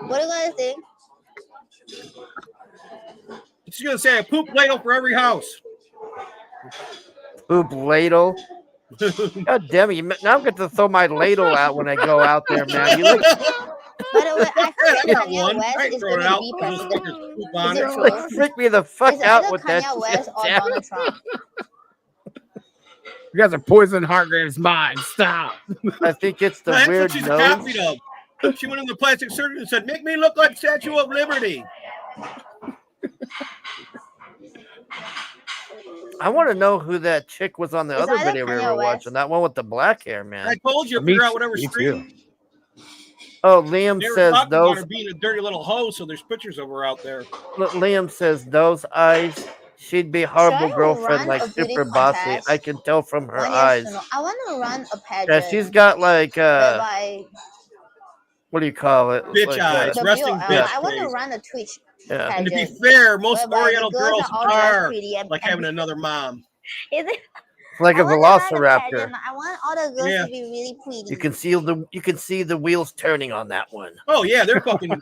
What do you guys think? She's gonna say a poop ladle for every house. Poop ladle. God damn it! Now I'm going to throw my ladle out when I go out there, man. You like? By the way, I heard I that got Kanye one. West I ain't is throw going it to out. be I'll just president. fucking poop Is on it it. true? Like, freak me the fuck Is it out either with that Kanye shit. West or damn it. Donald Trump? You guys are poisoning Hargrave's mind. Stop. I think it's the That's weird what she's nose. copied of. She went in the plastic surgeon and said, "Make me look like Statue of Liberty." I want to know who that chick was on the It's other either video we Kanye were West. watching. That one with the black hair, man. I told you, Me figure out too- whatever me stream. Oh, Liam They were says talking about those. her being a dirty little hoe, so there's pictures of her out there. Liam says those eyes. She'd be a Should horrible I girlfriend, run like a beauty super bossy. contest? I can tell from her 1 eyes. yes or no? I want to run a pageant. Yeah, she's got like whereby what do you call it? Bitch Like, eyes, the resting BOL, bitch I want to face. run a Twitch Yeah. And to be pageant. fair, most whereby the Oriental girls girls are all dressed are pretty like having another mom. Is it? like I a want to run a velociraptor. pageant. I want all the girls Yeah. to be really pretty. You can see the wheels turning on that one. Oh yeah, they're fucking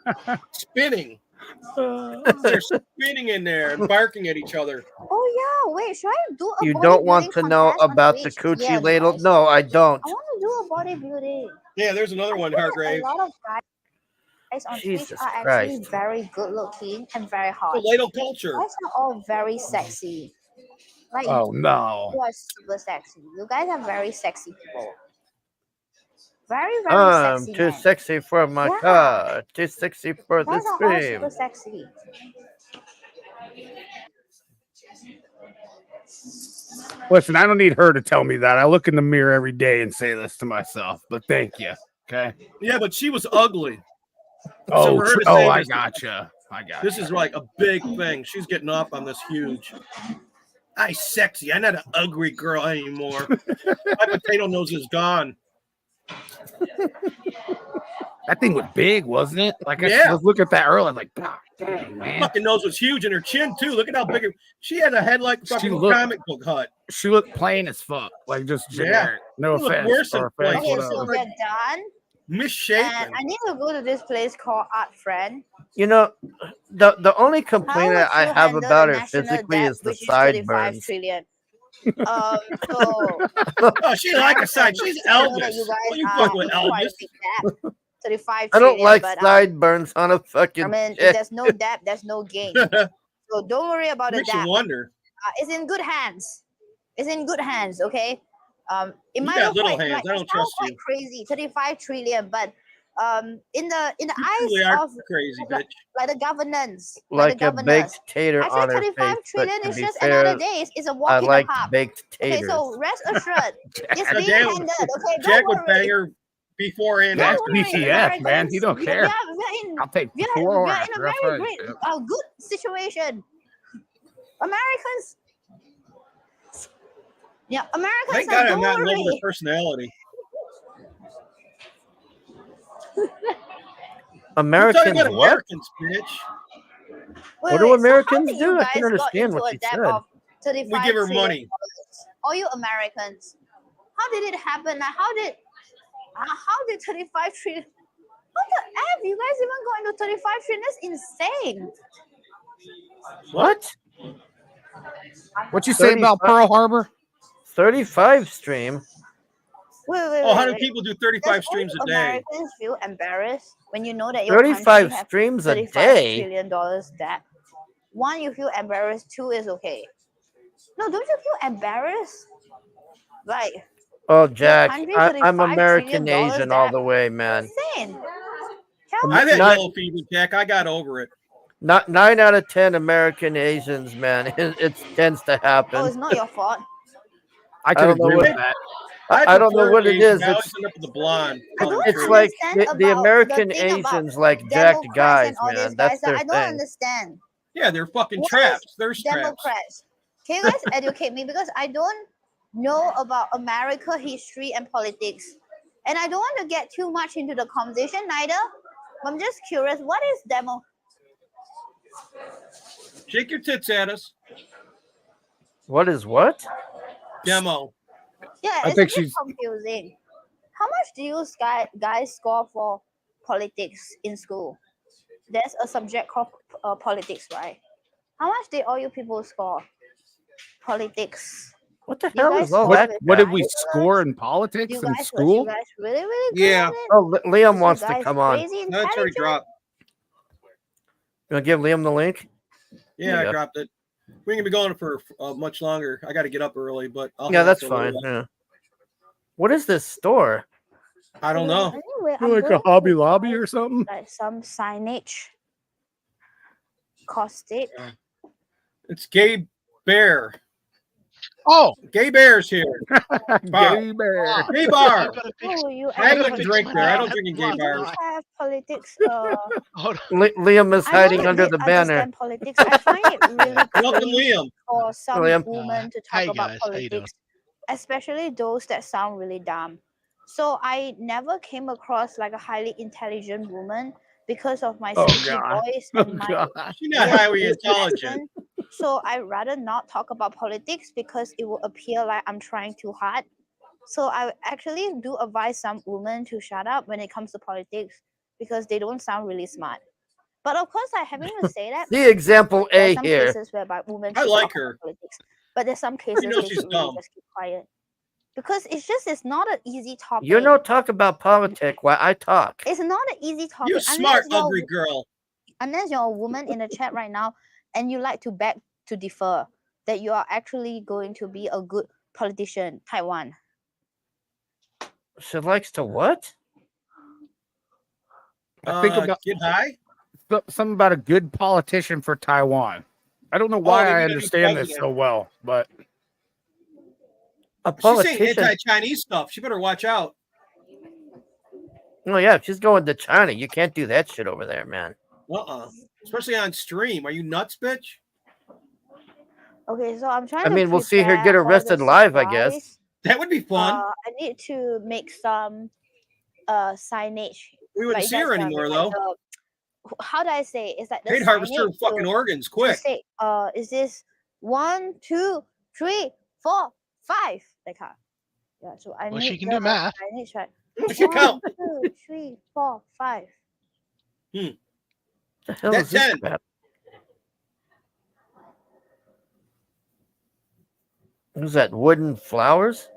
spinning. They're spinning in there and barking at each other. Oh yeah, wait. Should I do a You don't want bodybuilding to know contest on about the Twitch? coochie Yes, ladle? guys. No, I don't. I want to do a bodybuilding. Yeah, there's another one, Hargrave. A lot of guys on Jesus Twitch are actually Christ. very good looking and very hot. The ladle culture. Guys are all very sexy. Like Oh no. you are super sexy. You guys are very sexy people. Very sexy. Too men. sexy for my Yeah. car. Too sexy for the Guys are all stream. super sexy. Listen, I don't need her to tell me that. I look in the mirror every day and say this to myself. But thank you. Okay. Yeah, but she was ugly. Oh, for her to say I this- gotcha. I got. This is like a big thing. She's getting off on this huge. I sexy. I'm not an ugly girl anymore. My potato nose is gone. That thing was big, wasn't it? Like I Yeah. was looking at that earlier, like, God dang, man. Fucking nose was huge, and her chin too. Look at how big she had a head like fucking looked- comic book hut. She looked plain as fuck, like just generic. No She looked offense. worse than or offense, plain. Okay, so whatever. we're done. Misshapen. And I need to go to this place called Art Friend. You know, the only complaint How would I you have handle about the her national physically debt, is the which is 35 sideburns. trillion? Oh, she like a side. She's I know Elvis. that you guys What you are fuck with in quite a Elvis? big debt. 35 I don't trillion, like but, sideburns on a fucking I mean, chick. if there's no debt, there's no gain. So don't worry about the Makes you debt. wonder. It's in good hands. It's in good hands, okay? It You might got look little quite, hands. I it don't sounds trust quite you. crazy, 35 trillion, but in the You eyes really are of crazy, bitch. like the governance, Like the a governors. baked tater Actually, on her 35 face. trillion But to is be just fair, another day. It's a walk I in like the park. baked Okay, taters. so rest assured, it's being Jack- handled. Okay, Jack don't would bang worry. her before and That's after. BTF, man. He don't We care. are in, I'll take we are, before we or are in a after. very That's right. great, Yep. good situation. Americans, yeah, Americans Thank are God I'm not in love with her worry. personality. Americans You're talking about what? Americans, bitch. What do so how Americans did do? you I guys can got understand into what a you debt said. of 35 We give her trillion money. dollars? All you Americans, how did it happen? How did 35 trillion? What the F? You guys even go into 35 trillion? That's insane. What? What you say about Pearl Harbor? 35 stream. Wait, Oh, how do people do 35 Does streams a all day? Americans feel embarrassed when you know that your 35 country has streams a $35 day? trillion debt? One, you feel embarrassed. Two is okay. No, don't you feel embarrassed? Like, Oh, Jack, country, I'm $35 American trillion Asian all debt. the way, man. insane. I've had Not- yellow fever, Jack. I got over it. Not 9 out of 10 American Asians, man. It tends to happen. Oh, it's not your fault. I I can don't know agree what- with that. I don't know what it is. I always end up with the blonde. It's like understand the about American the thing about Asians like jacked Democrats guys, and all man. these That's guys that their I don't thing. understand. Yeah, they're fucking What traps. is They're traps. Democrats. Can you guys educate me because I don't know about America history and politics, and I don't want to get too much into the conversation neither. I'm just curious. What is demo? Shake your tits at us. What is what? Demo. Yeah, I it's think a bit she's- confusing. How much do you guys score for politics in school? There's a subject called politics, right? How much did all you people score? Politics. What the You hell guys is all score that? with What did we regulars? score in politics You in guys, school? you guys really good Yeah. at it? Oh, Liam You wants to guys come on. crazy No, it's already intelligent? dropped. You want to give Liam the link? Yeah, There I you go. dropped it. We can be going for much longer. I got to get up early, but I'll Yeah, hang out that's for a little fine. while. Yeah. What is this store? I don't know. Anyway, You're like a going Hobby to Lobby buy, or something? like some signage. Caustic. It's Gay Bear. Oh, Gay Bear's here. Bar. Gay bear. Gay bar. Oh, you I actually wouldn't drink there. I don't drink in gay do bars. have politics. Liam is I hiding don't under really the banner. understand politics. I find it really Welcome, cringe Liam. for some Liam. women to Hey, talk about guys. How you doing? politics, especially those that sound really dumb. So I never came across like a highly intelligent woman because of my Oh, squeaky God. voice Oh, and my God. She's not weird highly British intelligent. accent. So I rather not talk about politics because it will appear like I'm trying too hard. So I actually do advise some women to shut up when it comes to politics because they don't sound really smart. But of course, I having to say that See example there's A some here. cases whereby women I should like talk her. about politics, but there's some cases know they she's should really dumb. just keep quiet because it's not an easy topic. You don't talk about politics while I talk. It's not an easy topic. You smart, you're- ugly girl. Unless you're a woman in the chat right now and you like to beg to differ that you are actually going to be a good politician, Taiwan. She likes to what? I think about Get high. something about a good politician for Taiwan. I don't know why they I need a new understand this president. so well, but A She's saying politician? anti-Chinese stuff. She better watch out. Oh yeah, if she's going to China. You can't do that shit over there, man. Especially on stream. Are you nuts, bitch? Okay, so I'm trying I to mean, we'll see her prepare get for arrested the live, I surprise. guess. That would be fun. I need to make some signage. We wouldn't see her anymore, though. How do I say? It's like the They'd harvest her signage fucking to- organs to quick. say, is this 1, 2, 3, 4, 5? Like how? Yeah. So I Well, need she can the do math. signage, right? She can count. 1, 2, 3, 4, 5. The hell That's is this 10. crap? Who's that? Wooden flowers?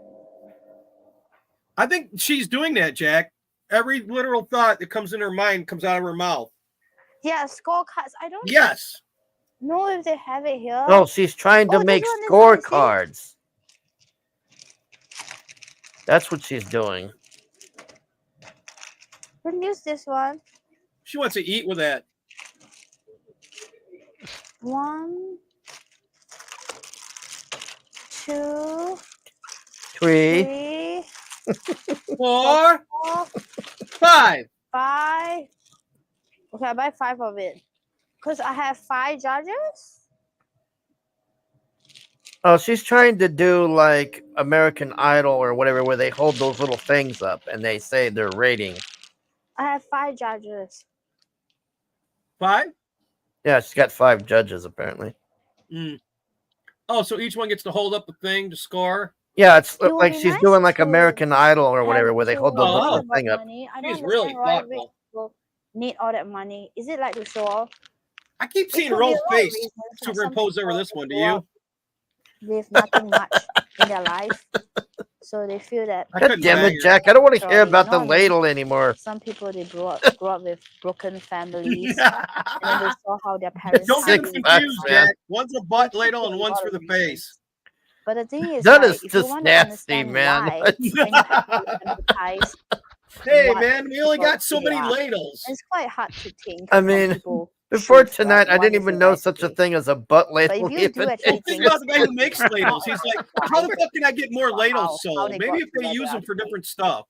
I think she's doing that, Jack. Every literal thought that comes in her mind comes out of her mouth. Yeah, scorecards. I don't Yes. know if they have it here. Oh, she's trying to Oh, make this one, see? scorecards. That's what she's doing. Then use this one. She wants to eat with that. 1, 2, 3. 3, 4, 4, 5. 5. Okay, I buy 5 of it. Because I have 5 judges. Oh, she's trying to do like American Idol or whatever, where they hold those little things up and they say their rating. I have 5 judges. 5? Yeah, she's got 5 judges apparently. Mm. Oh, so each one gets to hold up a thing to score? Yeah, it's It would like be she's nice doing like to American Idol or whatever, have where they to hold the Oh, little about thing up. money. I don't She's understand really why rich thoughtful. people need all that money. Is it like to show off? I keep It seeing could be a Roll's lot of face reasons, like some superimposed over people this one. Do grow you? up with nothing much in their life, so they feel that. I God couldn't damn bang it, her. Jack! I don't want to hear Sorry, about you the know what I mean? ladle anymore. Some people they grow up with broken families, and then they saw how their parents. Don't get them Sick confused, fucks, man. Jack. One's a butt ladle and one's for the face. But the thing is, That like, is if you just want to nasty, understand man. why, then you have to empathize. Hey, what man, we only people got so really many are. ladles. It's quite hard to think. I from mean, people Before truth, tonight, right? I One didn't is even the know right such a way. thing as a butt But ladle. if you do even actually Think think about the guy who makes ladles. He's like, how the Right. fuck can I get more How- ladles how sold? they Maybe got if they together, use them for different stuff.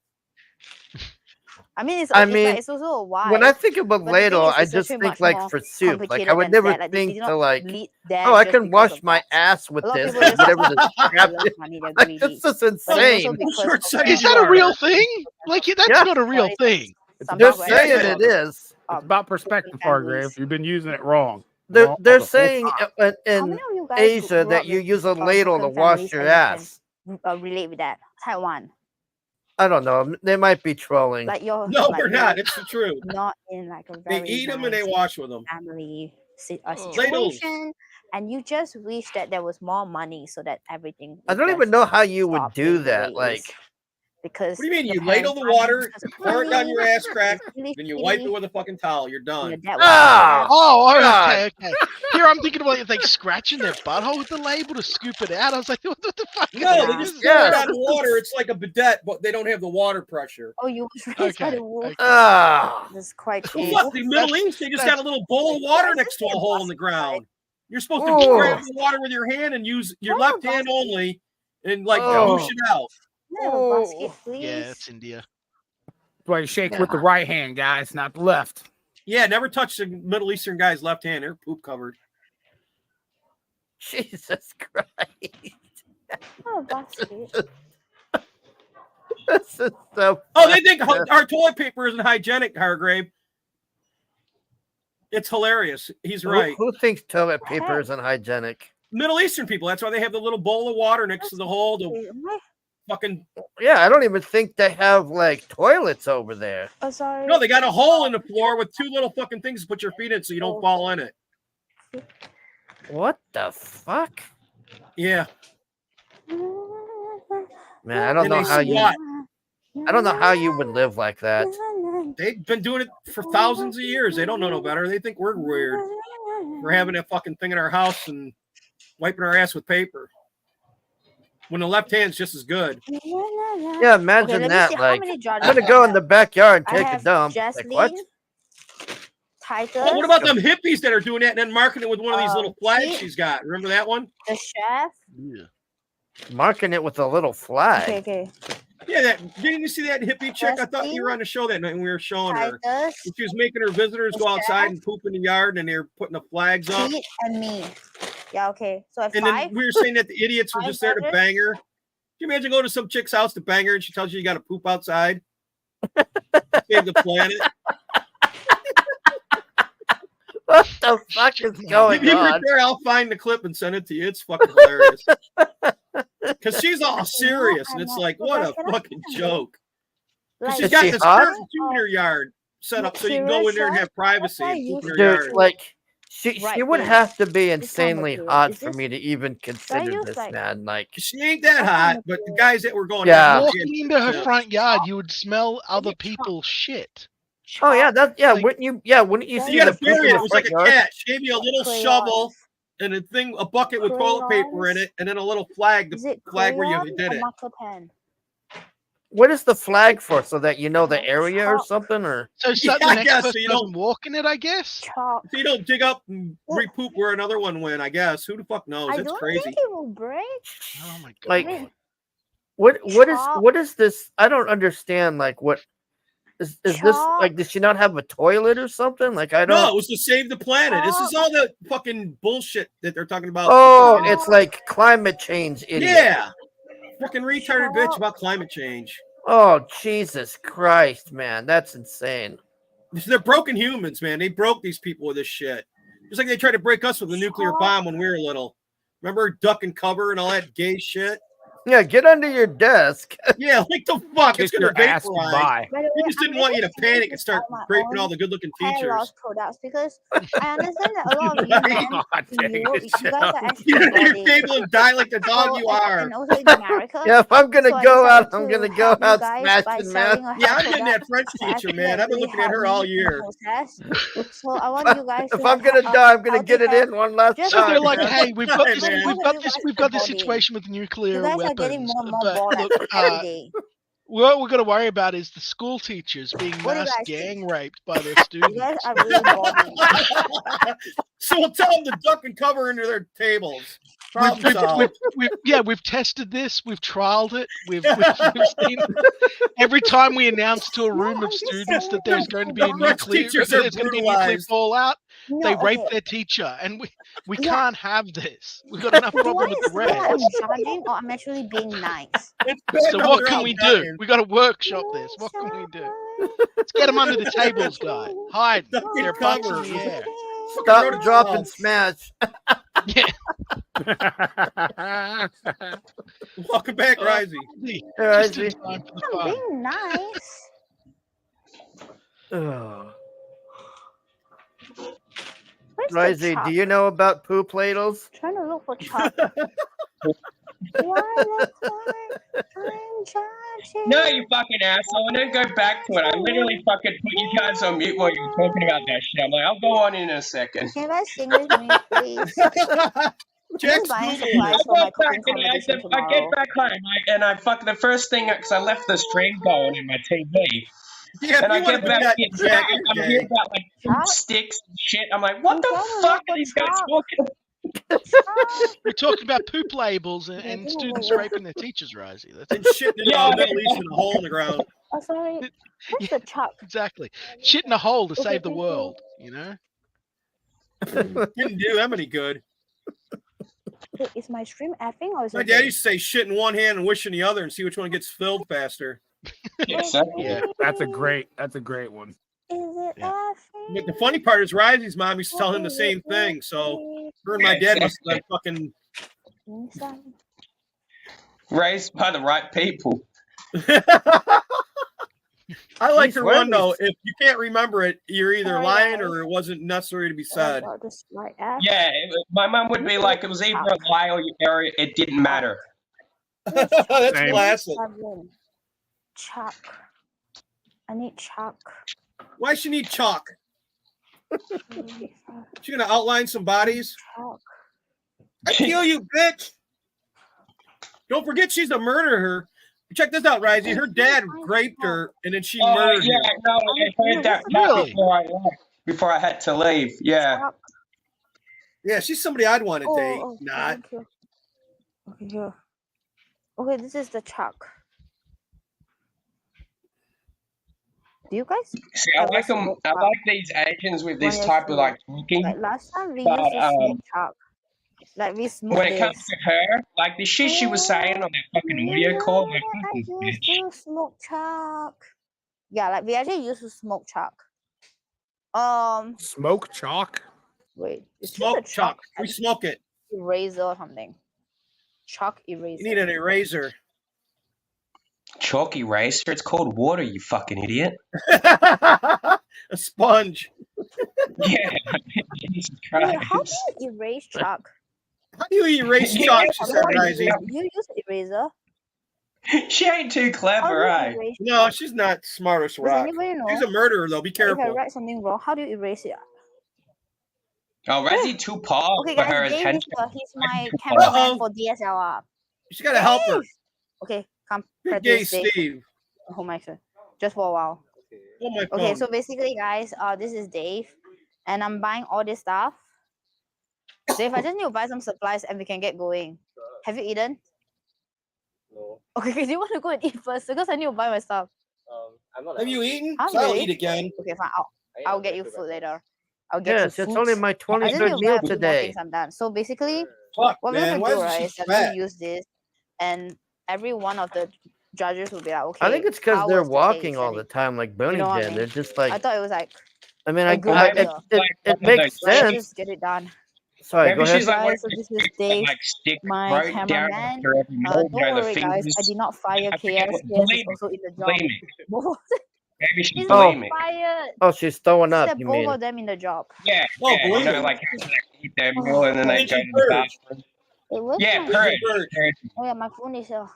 I mean, I it's mean, like it's also a why. when I think of a But the thing ladle, is, I it's just actually think much like more for soup. Like complicated I would than never that. Like, they think did to not like, lead there oh, I just can because wash of my that. ass with A lot of this people or just whatever the they crap love is. money, they're Like greedy. this is But it's also insane. because of Short-sighted their Is that a real thing? Like that's Yeah. not a real thing. some They're people saying actually it is. It's um about perspective, Hargrave. families. You've been using it wrong. They're Wrong they're the whole saying time. How in many of you guys Asia grew that up you with use a ladle to broken wash families your and you ass. can relate with that? Taiwan, I don't know. They might be trolling. like you're No, like we're you're not. It's the truth. not in like a They very eat them and they nice wash with them. family Ladles. situation, and you just wish that there was more money so that everything I would don't even just know how you would stop do being the that. way it is. Like, Because What do you mean? your You ladle parents the aren't water, because of pour it down your money, ass crack, silly, then you wipe it silly, with a fucking towel. You're your done. dad was ah, Oh, all right, God. okay. Here I'm thinking about like scratching their butthole with the label to scoop it out. I was like, what the fuck? No, they is just this? pour it Yeah, on water. It's like a bidet, but they don't have the water pressure. Oh, you was raised by Okay, the wolf. okay. Ah, That's quite Well, cool. fuck, the Middle East, they just got a little bowl of water next to a hole in the ground. You're supposed to grab oh, the water with your hand and use your Can I have left a hand basket? only and like Oh. douche it out. Can I have a basket, oh. please? Yeah, it's India. That's why you shake with the right hand, guys, not the left. Yeah, never touch the Middle Eastern guy's left hand. They're poop covered. Jesus Christ. Oh, a basket. This is so Oh, they think fucked up. our toilet paper isn't hygienic, Hargrave. It's hilarious. He's right. Who thinks toilet paper isn't hygienic? Middle Eastern people. That's why they have the little bowl of water next to the hole to fucking. Yeah, I don't even think they have like toilets over there. Oh, sorry. No, they got a hole in the floor with two little fucking things to put your feet in so you don't fall in it. What the fuck? Yeah. Man, I don't And know they how you. squat. I don't know how you would live like that. They've been doing it for thousands of years. They don't know no better. They think we're weird. We're having that fucking thing in our house and wiping our ass with paper. When the left hand's just as good. Yeah, imagine let me that. see how Like, many I'm jars gonna I go in have. the backyard I and take a have dump. Like, what? Jaslyn, Titus, Well, what about them hippies that are doing that and then marking it with one of these little flags Pete, she's got? Remember that one? the chef. Yeah. Marking it with a little flag. Okay, okay. Yeah, didn't you see that hippie chick? I thought you were on the show that night when we were showing her. Titus, She was making her visitors go outside and poop in the yard, and they were putting the flags up. Pete, and me. Yeah, okay. So at And five. then we were saying that the idiots were Five just there to brothers? bang her. Can you imagine going to some chick's house to bang her and she tells you got to poop outside? Save the planet. What the fuck is going If you on? were there, I'll find the clip and send it to you. It's fucking hilarious. Because she's all serious, and it's like, what a fucking joke. Because she's Is got she this hot? curtain in her yard set up so you can go in there and have privacy and poop in her Dude, yard. like, she Right would there. have to be This insanely time of hot is for this- me to even consider use, this, like- man. Like, She ain't that hot, but the guys that were going Yeah. Walking into her front yard, you would smell other people's shit. oh yeah, that yeah. Like- wouldn't you see You got the to poop in bury it. the It was like front a yard? cat. She gave you a little Crayons. shovel and a bucket with toilet paper in it, and then a little flag, Is the it flag where crayon you did or it. marker pen? What is the flag for? So that you know the area or something, or So Yeah, the I next guess, so person you doesn't don't- walk in it, I guess. Chalk. So you don't dig up and re-poop where another one went, I guess. Who the fuck knows? I It's don't crazy. think it will break. Oh my god. like Wait. what is this? I don't understand. Like, what is this? Chalk. Like, does she not have a toilet or something? Like, I don't. No, it was to save the planet. This is all the fucking bullshit that they're talking about. Oh, it's like climate change, idiot. Yeah. Fucking retarded bitch about climate change. Oh, Jesus Christ, man, that's insane. They're broken humans, man. They broke these people with this shit. Just like they tried to break us with the nuclear bomb when we were little. Remember duck and cover and all that gay shit? Yeah, get under your desk. Yeah, like the fuck. It's Kiss gonna your ass vaporize. goodbye. By the He way, just I'm didn't want you to really panic and start thinking about raping my all the good-looking hair teachers. loss products because I understand that a lot of you Right. men, God dang you it, guys are Joe. actually Get under your body. table and die like the dog you are. And also in America. Yeah, if I'm gonna So I go out, decided I'm to gonna go help you out guys by smashing, selling man. a Yeah, hair I'm getting that product French that teacher, actually man. I've been really looking at her helped all me in the year. process. So I want you guys If to I'm have gonna die, I'm gonna healthy get it hair. in one last Just So time. they're like, man. hey, we've got Right, this, man. we've got this, Guys we've got this body. situation with nuclear You guys are weapons. getting more and more But bored look, every day. What we're going to worry about is the school teachers being What do you mass guys think? gang raped by their You students. guys are really boring. So we'll tell them to duck and cover into their tables. Problem solved. We've tested this. We've trialed it. We've seen every time we announce to a room of students that there's going to be a nuclear fallout, they rape their teacher, and we can't have this. We've got enough problem with the I'm rest. judging or I'm actually being nice? So what can we do? We got to workshop this. What can we do? Let's get them under the tables, guy. Hide. They're butts in the air. Stop, drop, and smash. Welcome back, Risey. Hey, Risey. I'm being nice. Risey, do you know about poop ladles? Trying to look for Chuck. No, you fucking asshole. And then go back to it. I literally fucking put you guys on mute while you were talking about that shit. I'm like, I'll go on in a second. Can you guys sing with me, please? Jack's buying Google. supplies for my cooking And I competition get tomorrow. back home, and I fuck the first thing, because I left the stream going in my TV. Yeah, and I you wanna get do back that, in, Jack, I'm okay. hearing about like poop sticks and shit. I'm like, what the fuck are these guys talking? We're talking about poop labels and students raping their teachers, Risey. That's And shit in the Middle East in a hole in the ground. Oh, sorry. What's the Chuck? Exactly. Shit in a hole to save the world, you know? Didn't do them any good. Wait, is my stream effing or is My it? dad used to say shit in one hand and wish in the other and see which one gets filled faster. Yeah, that's a great one. Is it effing? But the funny part is Risey's mom used to tell him the same thing. So her and my dad must have been fucking Raised by the right people. I like Jeez, her where one is- though. If you can't remember it, you're either Sorry, lying guys. or it wasn't necessary to be said. Yeah, my mom would be like, it was either a lie or it didn't matter. That's Same. classic. Chuck. I need Chuck. Why she need chalk? She gonna outline some bodies? I kill you, bitch! Don't forget she's a murderer. Check this out, Risey. Her dad raped her and then she murdered Yeah, him. no, I heard that before I left, before I had to leave. Yeah. Yeah, she's somebody I'd want to date. Not. Thank you. Okay, here. Okay, this is the Chuck. Do you guys? See, I like them. I like these Asians with this type of like talking. Like last time we But, used to smoke Chuck. Like we smoked when it this. comes to her, like the shit she was saying on that fucking audio call, like I fucking used bitch. to smoke Chuck. Yeah, like we actually used to smoke Chuck. Smoke chalk? Wait. Is this Smoke a chalk. We smoke it. eraser or something? Chalk eraser. You need an eraser. Chalk eraser. It's called water. You fucking idiot. A sponge. Yeah. Jesus Wait, Christ. how do you erase Chuck? How do you erase chalk? She said, Risey. Do you use eraser? She ain't too clever, How do eh? you erase No, she's not smart as Does rock. anybody know? She's a murderer, though. Be If I careful. write something wrong, how do you erase it? Oh, Razzie too poor Okay, for her guys, Dave is attention. he's my too cameraman for DSLR. She's got to help her. Okay, come. Good day, practice, Dave. Steve. Oh my god, just for a while. Oh my Okay, phone. so basically, guys, this is Dave, and I'm buying all this stuff. Dave, I just need to buy some supplies, and we can get going. Have you eaten? No. Okay, do you want to go and eat first? Because I need to buy my stuff. I'm not. Have you eaten? Huh, So I'll really? eat again. Okay, fine. I'll get you food later. I'll get Yes, you it's food. only my I just need 23rd to buy meal a few more today. things I'm done. So basically, Fuck, what we're man. gonna Why do, is right, she is that fat? we use this, and every one of the judges will be like, okay. I think it's because how they're was the walking taste? all And the it- time, like Bernie know what I did. mean? They're just I like, thought it was like I mean, a good idea. it makes Let's sense. just get it done. Sorry, Maybe go ahead. she's like one Guys, of so those this is people that Dave, like stick my right down cameraman. after every meal, Don't you know, the worry, guys. fingers. I did not fire I forget KS. what, KS is bulimic. also in the job. Bulimic. Both. Maybe she's He's Oh. not bulimic. fired. Oh, she's throwing He up, said you both mean? of them in the job. Yeah, Oh, yeah, you know, bulimic. like how they eat their meal and then they go to the bathroom. Wait, where's Yeah, my purge. Purge. Purge. Oh yeah, my phone is here.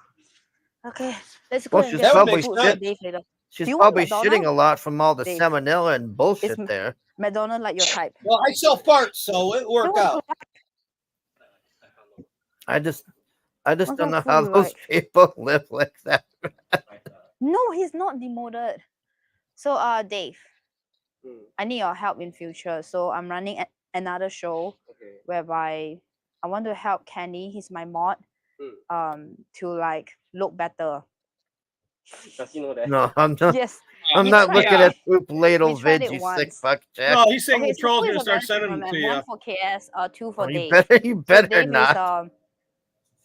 Okay, let's go Well, and she's get some probably food for shit. Dave later. She's Do you want probably shitting a McDonald's? lot from all the Dave. salmonella and bullshit Is there. McDonald's like your type? Well, I sell farts, so it work out. I just What don't kind know of how food you those like? people live like that. No, he's not demoted. So Dave, I need your help in future. So I'm running another show whereby I want to help Kenny, he's my mod, to like look better. Does he know that? No, I'm not. Yes. I'm we not tried looking it. at poop ladle We tried vid, it you sick once. fuck, Jack. No, he's saying Okay, the so troll's who gonna is the start best sending them cameraman? to you. One for KS, two for You Dave. better So Dave not. is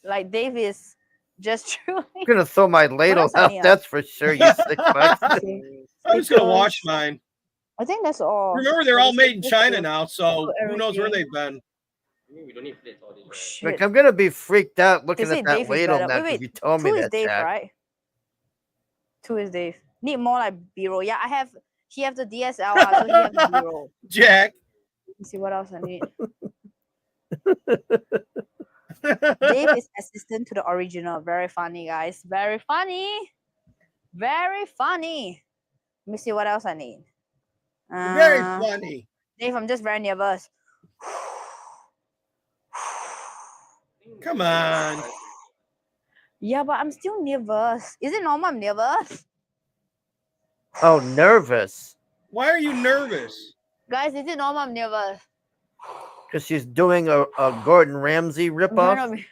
like Dave is just truly. I'm gonna throw my ladle else I out, need? that's for sure, you sick fuck. I'm just gonna wash mine. I think that's all. Remember, they're all made in Just China do- now, so do who knows where everything. they've been. Like, I'm gonna be freaked out They looking say at that Dave is ladle better. now Wait, because you told me two is that, Dave, Jack. right? Two is Dave. Need more like B-roll. Yeah, I have. He have the DSLR, so he have the B-roll. Jack. Let's see what else I need. Dave is assistant to the original. Very funny, guys. Very funny. Very funny. Let me see what else I need. Very funny. Dave, I'm just very nervous. Come on. Yeah, but I'm still nervous. Is it normal I'm nervous? Oh, nervous. Why are you nervous? Guys, is it normal I'm nervous? Because she's doing a Gordon Ramsay I'm trying ripoff. to be-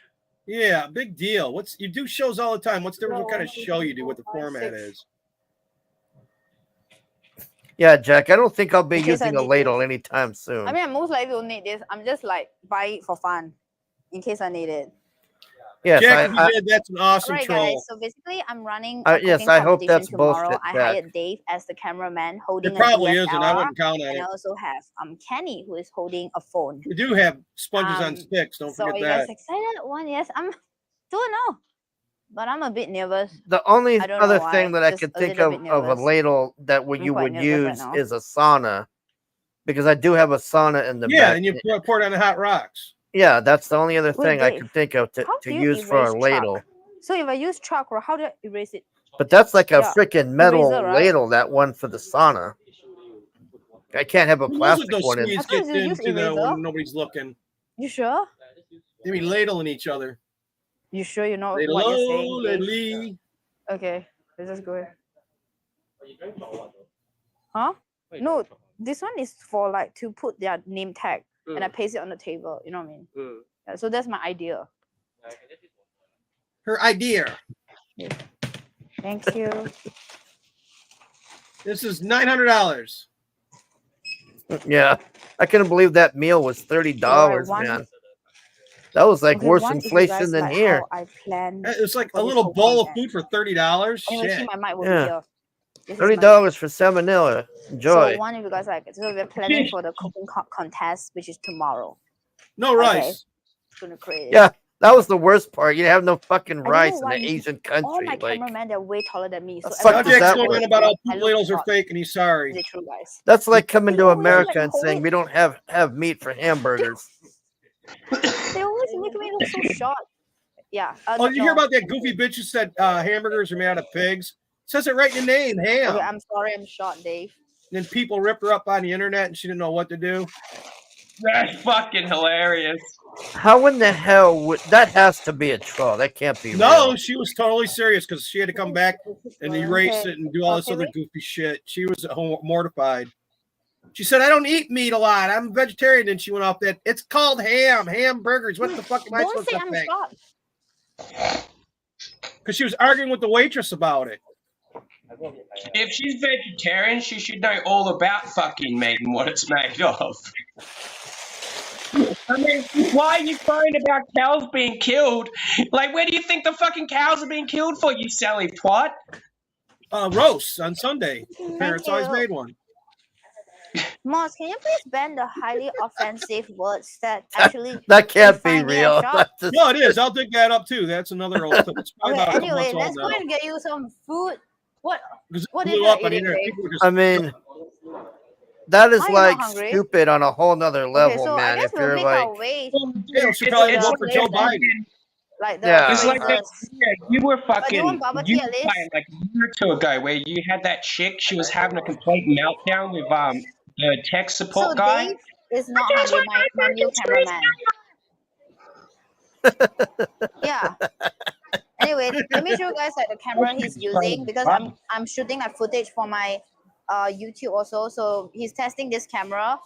Yeah, big deal. You do shows all the time. What's the difference what kind of show you do, what the format is? Yeah, Jack, I don't think I'll be In case I using a need ladle this. anytime soon. I mean, I most likely will need this. I'm just like buy it for fun, in case I need it. Yes, Jack, if you did, that's an awesome Alright, troll. guys. So basically, I'm running yes, cooking I hope competition that's tomorrow. bullshit, I Jack. hired Dave as the cameraman holding It a probably DSLR, isn't. I wouldn't count on and it. I also have Kenny who is holding a phone. We do have sponges on sticks. Don't So are forget you that. guys excited? One, yes. I'm don't know, but I'm a bit nervous. The only I don't know other why, thing that I just could a think little of bit of a nervous. ladle that I'm you quite would nervous right use now. is a sauna, because I do have a sauna in the Yeah, back. and you pour it on the hot rocks. Yeah, that's the only other Wait, thing I Dave, could think of to how do you use for a erase ladle. chalk? So if I use chalk, how do I erase it? But that's like a Yeah, freaking metal eraser, right? ladle, that one for the sauna. I can't have a Who knows what plastic those one in. Swedes I thought get you use into eraser. when nobody's looking? You sure? They be ladling each other. You sure you know what you're saying, Dave? Ladle. Okay, let's just go. Huh? No, this one is for like to put their name tag and I paste it on the table. You know what I mean? Yeah, so that's my idea. Her idea. Thank you. This is $900. Yeah, I couldn't believe that meal was $30, one- man. That was like Okay, worse one, if you inflation guys than like here. how I plan. It's like for a this little whole bowl of content. food for $30. Anyway, see, Shit. my mic will be Yeah. here. This is $30 for salmonella. Enjoy. So one of you guys like it. So we're planning for the cooking contest, which is tomorrow. No Okay. rice. Gonna create it. Yeah, that was the worst part. You have no fucking I don't know rice in why an you- Asian All country. my Like, cameramen, they're way taller than me. So The every fuck time does I that do work? Going it, about how I poop look ladles are short. fake, and he's sorry. Is it true, guys? that's like coming to always America like and saying COVID. we don't have meat for hamburgers. They always make me look so short. Yeah. Oh, did you hear about that goofy bitch who said hamburgers are made out of pigs? Says it right in the name, ham. Okay, I'm sorry, I'm short, Dave. And then people ripped her up on the internet, and she didn't know what to do. That's fucking hilarious. How in the hell would that has to be a troll? That can't be No, real. she was totally serious because she had to come back and erase it and do all this other goofy shit. She was mortified. She said, "I don't eat meat a lot. I'm a vegetarian." And she went off that. It's called hamburgers. What the fuck am I Don't supposed say to I'm think? short. Because she was arguing with the waitress about it. If she's vegetarian, she should know all about fucking meat and what it's made of. I mean, why are you crying about cows being killed? Like, where do you think the fucking cows are being killed for, you silly twat? Roast on Sunday. Parents always you. made one. Moss, can you please ban the highly offensive words that actually That can't be define me as real. short? That's just- No, it is. I'll dig that up too. That's another old. It's probably Okay, about a couple anyway, months let's old go now. and get you some food. What? Because it What blew is up that on the eating, internet. Dave? People were just, I mean, that is Are you not like hungry? stupid on a whole nother level, Okay, so man. I guess If we'll you're make like, our way yeah, she probably it's vote for Joe Biden. like the Yeah. It's like that. phrases. Yeah, you were But do you fucking. want bubble You tea at least? were like a year or two ago where you had that chick. She was having a complete meltdown with the tech support So guy. Dave is not hungry, my new cameraman. Yeah. Anyway, let me show you guys like the camera he's using because I'm shooting like footage for my YouTube also. So he's testing this camera.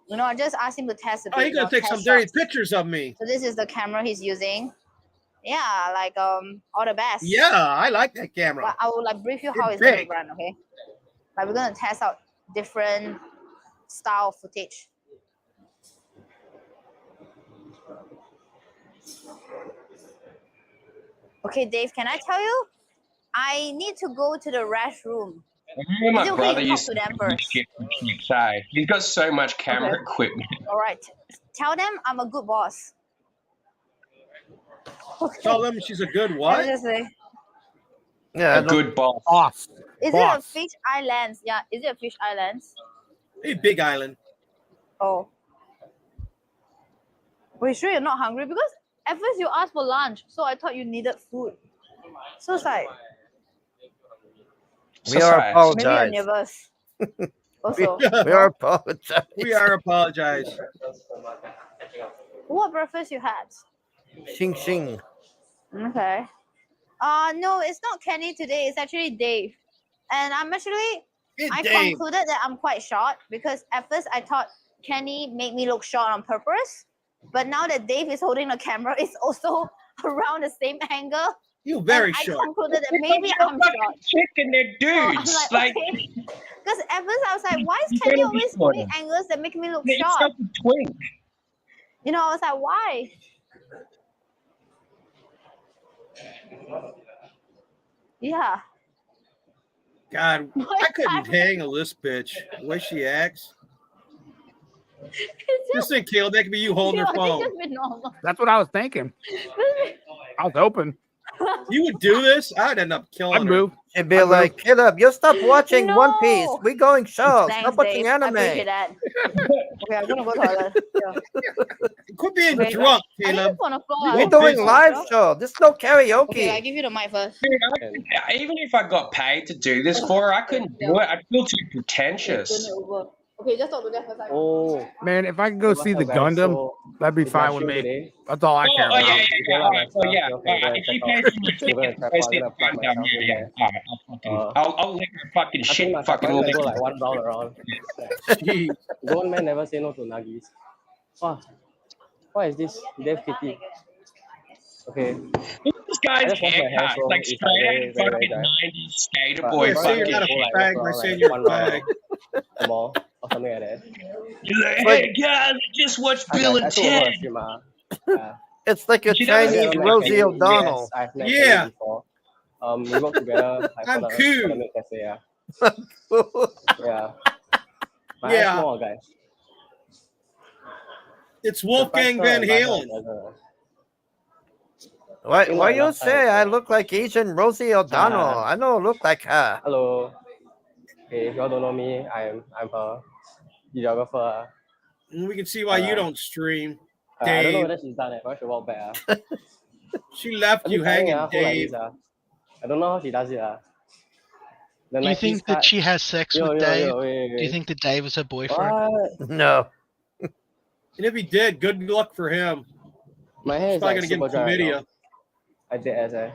You know, I just asked him to test a bit. Oh, you're gonna take some dirty pictures of me. So this is the camera he's using. Yeah, like all the best. Yeah, I like that camera. But I will like brief you how It's it's gonna big. run, okay? Like we're gonna test out different style footage. Okay, Dave, can I tell you? I need to go to the restroom. Me and my Is it okay brother to talk used to to them do first? shit for keeps, eh? He's got so much camera Okay. equipment. All right. Tell them I'm a good boss. Okay. Tell them she's a good Let what? me just say. Yeah, A good boss. Boss. Is it a fish eye lens? Yeah, is it a fish eye lens? Hey, Big Island. Oh. Are you sure you're not hungry? Because at first you asked for lunch, so I thought you needed food. So it's like We are maybe apologize. you're nervous. Also, We are apologize. We are apologize. what breakfast you had? Xing xing. Okay. No, it's not Kenny today. It's actually Dave. And I'm actually, I Dave. concluded that I'm quite short because at first I thought Kenny made me look short on purpose. But now that Dave is holding the camera, it's also around the same angle. You're very and short. I concluded that maybe I'm short. Chicken, they're dudes. So I'm like, okay. Because at first I was like, why is You Kenny gotta be always shorter. holding angles that make me look It's short? like a twink. You know, I was like, why? Yeah. God, I couldn't handle this bitch. The way she acts. Just think, Caleb, that could be you holding her phone. That's what I was thinking. I was hoping. You would do this? I'd end up killing I'd her. move. It'd be like, get up. You stop watching One Piece. We going show. Thanks, Stop watching Dave. I anime. appreciate that. Okay, I'm gonna go toilet. Yeah. Quit being Okay, drunk, I Caleb. just wanna fall We're out. doing live show. This is no karaoke. Okay, I give you the mic first. Dude, even if I got paid to do this for her, I couldn't do it. I'd feel too pretentious. Okay, just talk to them first. Oh, Man, if I could go see the guys? Gundam, So, that'd be did fine I with show me. today? That's all I care Oh, about. yeah. All right. Oh, yeah. All right. If you pay for my We're gonna ticket, try go I'm see gonna the put Gundam. myself in Yeah. there. All right. I'll lick her fucking I shit. think my Fucking price lick go her. like $1 around. Jeez. Grown man never say no to nuggies. Wow. What is this? Dev Kitty. Okay. This I guy's just wash my hair, haircut, so like it's straight like out very, of very, very fucking dry. 90s skater But boy. I'm Say you're probably not a Fucking. gonna go like fag by around saying like you're a $1 fag. the mall or something like that. He's like, like- hey guys, I just watched I, Bill like, I and took over Ted. a stream. Yeah. It's like a She never Chinese I've met Rosie Kenny. O'Donnell. Yes, I've met Yeah. Kenny before. We work together like, I'm for the cool. milk cafe, yeah. Yeah. My Yeah. eyes small, guys. It's The Wolfgang price Van tag, buy her Halen. a burger. Why? You Why know, you last time say I also. look like Asian Rosie O'Donnell? I don't look like her. Hello. Okay, if y'all don't know me, I'm her videographer. And we can see why you don't stream, I don't know Dave. whether she's done it, but I should walk back. She left A you bit tiring, hanging, hold like Dave. this, I don't know how she does it. The Do you Nike's think that card- she has sex Yo, with yo, Dave? yo, wait, Do you wait. think that Dave is her boyfriend? What? No. And if he did, good luck for him. My hair He's is probably like gonna get super dry right chlamydia. now. I did as I.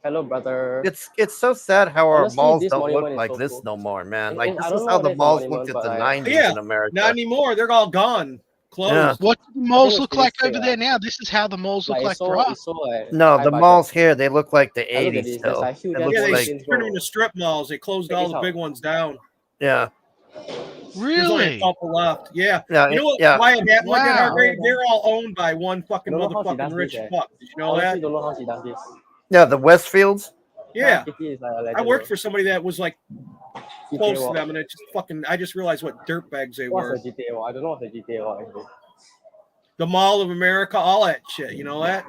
Hello, brother. It's so sad how our Honestly, malls this don't look monument is like so this cool. no more, man. Like I this don't is know how whether the it's a malls monument, looked at the but like- 90s Yeah, in America. not anymore. They're all gone. Closed. Yeah. What do the malls it's look really like sick, over there now? This is how the malls look Like, like it's so, for us. it's so like No, high the budget. malls here they look like the I look at 80s this. There's still. like huge It ass looks Yeah, they like buildings, turned them bro. into strip malls. They closed Check all this the out. big ones down. yeah. There's only a Really? couple left. Yeah. Yeah, You know what? yeah. Why it happened like that, Wow. Hargrave? They're all owned by one I fucking don't know how she does motherfucking rich this. fuck. Did you know Honestly, that? don't know how she does this. Yeah, the Westfields. Yeah. Kitty is like a I legend, worked bro. for somebody that was like GTA close to walk. them, and it just fucking. I just realized what dirtbags they What's were. a GTA walk? I don't know what's a GTA walk actually. The Mall of America, all that shit. You know that?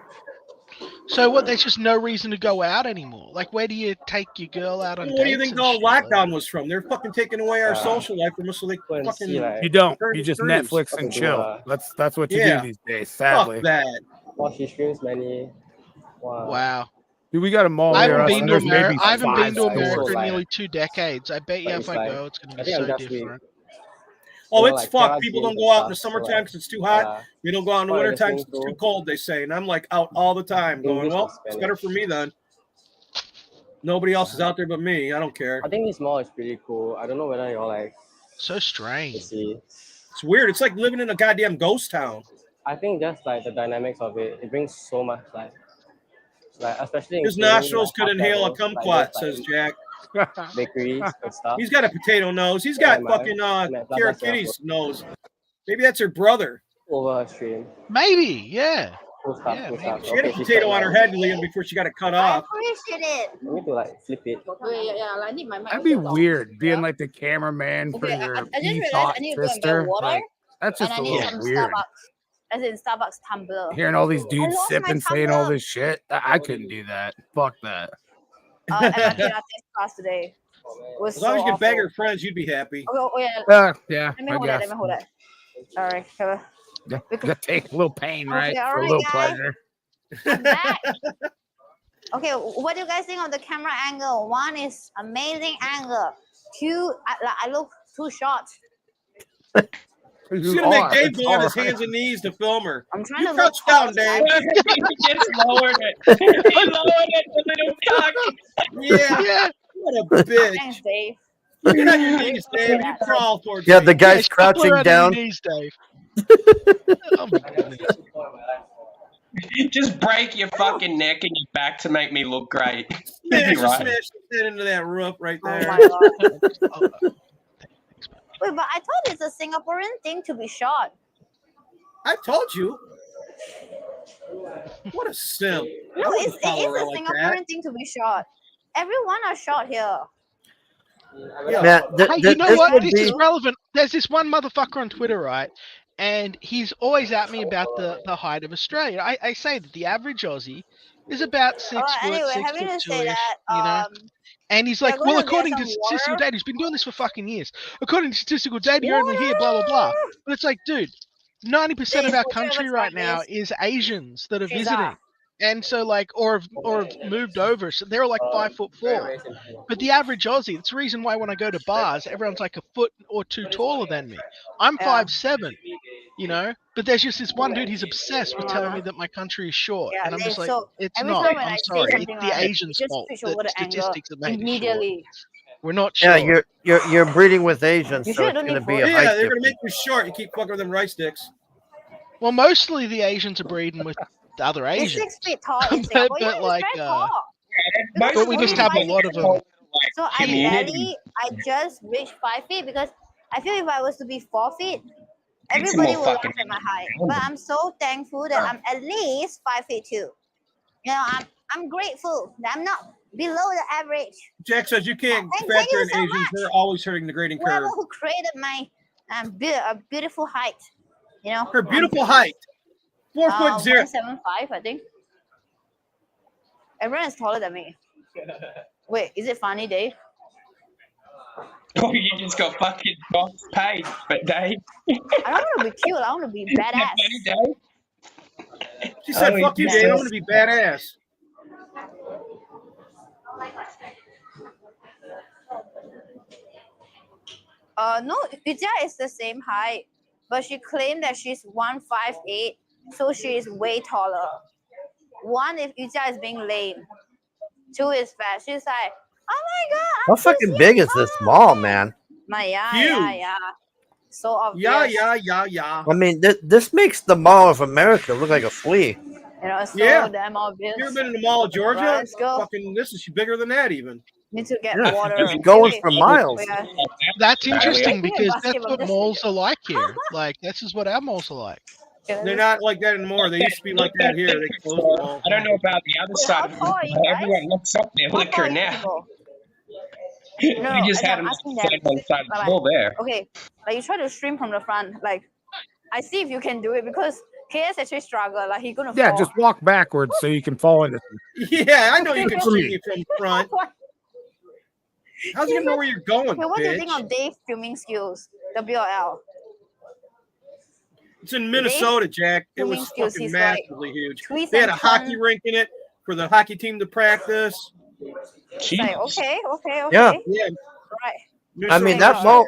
So what? There's just no reason to go out anymore. Like, where do you take your girl out on What do you dates think and all shit? Like, lockdown was from? They're fucking taking away our Yeah. social life from us, so they Go and fucking. see like You don't. turn You to just streams. Netflix what and to do. chill. That's what you Yeah. do these days. Fuck Sadly, that. Watch she streams many. Wow. wow. dude, we got a mall I near haven't us, been and to there's America. maybe I haven't 5 been to So, America stores. in like- nearly 2 decades. I bet you But if it's I like- go, it's going to I be think I'm so just weak. different. Oh, You know, it's like fucked. Terra People don't Games go and out in the stuff, so, summertime like, because it's too hot. yeah. They don't go out in the Or, like, wintertime the because it's swimming too cold, they say. And I'm like out all the time going, English well, and it's better for Spanish. me then. Nobody else is out there but me. I don't care. I think this mall is pretty cool. I don't know whether y'all like So strange. see. It's weird. It's like living in a goddamn ghost town. I think just like the dynamics of it, it brings so much like especially His including, nostrils like, could hot inhale a levels, like kumquat, those, says like, Jack. bakeries and stuff. He's got a potato nose. He's Yeah, got man. fucking Man, blah, Kara blah, blah. Kitty's nose. Maybe that's her brother. Over her stream. Maybe, yeah. Cool stuff, Yeah, cool maybe. stuff. She had a Okay, she's potato back on her now. head, Liam, before she got it cut I off. appreciate it. I need to like flip it. I need my mic. That'd be weird being like the cameraman for Okay, your I just realized thought I need to go and get sister. water, Like, that's and just I a need little some weird. Starbucks. As in Starbucks tumbler. Hearing all these I dudes lost my sipping, saying all tumbler. this shit, I couldn't do that. Fuck that. At my Pilates class today. It was As long as so you can bang awful. her friends, you'd be happy. Oh yeah. Yeah, Let me I hold that. guess. Let me hold that. All right. Yeah, you gotta take a little pain, right? Okay, all For a right, little guys. pleasure. I'm back. Okay, what do you guys think of the camera angle? One is amazing angle. Two, I look too short. She's gonna make Dave go on his hands and knees to film her. I'm trying You to look crouch down, tall, Dave. He just lowered it. He lowered it, the little cock. Yeah. What a bitch. Thanks, Dave. Get on your knees, Dave. You crawl towards Yeah, me. the guy's stop crouching around down. your knees, Dave. Oh my goodness. Just break your fucking neck and your back to make me look great. Smash, You're right. smash his head into that roof right there. Oh my god. Wait, but I thought it's a Singaporean thing to be short. I told you. What a simp. No, I wouldn't it is follow her a like Singaporean that. thing to be short. Everyone are short here. Man, Hey, you know this what? would This be is relevant. There's this one motherfucker on Twitter, right? And he's always at me about the height of Australia. I say that the average Aussie is about 6 foot, Anyway, 6 having foot to say 2-ish, that, you know? And he's we're like, well, gonna get according some to statistical water. data, he's been doing this for fucking years. According to statistical data, you're only here, blah, blah, blah. But it's like, dude, 90% of our country right now is Asians that are visiting. And so like, or have moved over. So they're like 5'4". But the average Aussie, that's the reason why when I go to bars, everyone's like a foot or two taller than me. I'm 5'7", you know? But there's just this one dude, he's obsessed with telling me that my country is short. Yeah, And I'm just like, so it's every not. time when I'm I say sorry. It's something the like, Asians' just fault switch that over the angle statistics are made it short. immediately. We're not yeah. short. You're breeding with Asians, You so sure it's don't going to need be a food? height Yeah, they're difference. gonna make you short. You keep fucking with them rice sticks. Well, mostly the Asians are breeding with the other It's Asians. 6 feet tall in But- Singapore. but Yeah, like, it's very tall. But we Because just only have a 5 lot feet of them. So I community. just reached 5 feet because I feel if I was to be 4 feet, Need some everybody more will laugh fucking at my height. But I'm so thankful that I'm at least 5 feet 2. You know, I'm grateful that I'm not below the average. Jack says you can't Thank factor you in so Asians. much. They're always hurting the grading Whoever curve. who created my a beautiful height, you know. Her beautiful height. 4'0". 175, I think. Everyone is taller than me. Wait, is it funny, Dave? Oh, you just got fucking box paid, but Dave. I don't want to be cute. I want to be badass. She said, Oh, fuck you, he Dave. I'm says- gonna be badass. No, Yuja is the same height, but she claimed that she's 158, so she is way taller. One, if Yuja is being lame. Two is fat. She's like, oh my god, How fucking big is this mall, man? yeah. So obvious. Yeah. I mean, this makes the Mall of America look like a flea. You know, it's so Yeah. damn obvious. You ever been in the Mall of Georgia? Right, let's go. Fucking, this is bigger than that even. Need to get Yeah, water. it's going for miles. Yeah. That's interesting Speaking of because that's basketball, what this- malls are like here. Like, this is what our malls are like. They're not like that anymore. They used to be like that here. They closed them all. I don't know about the other side of it, tall are you but guys? everyone looks up their liquor now. No, You just and had I'm them asking stand them. on the side of the Like, floor there. okay, like you try to stream from the front. Like, I see if you can do it because KS actually struggle. Like, he's gonna Yeah, fall. just walk backwards so you can fall into. Yeah, I know you can For see me. me from front. How's he gonna know where you're going, Okay, what do you think bitch? of Dave's filming skills? WL. It's in Minnesota, Jack. It was Filming skills, fucking he's like massively huge. tweets They had a and hockey fun. rink in it for the hockey team to practice. It's like, okay. Yeah. Yeah. Right. I mean that mall.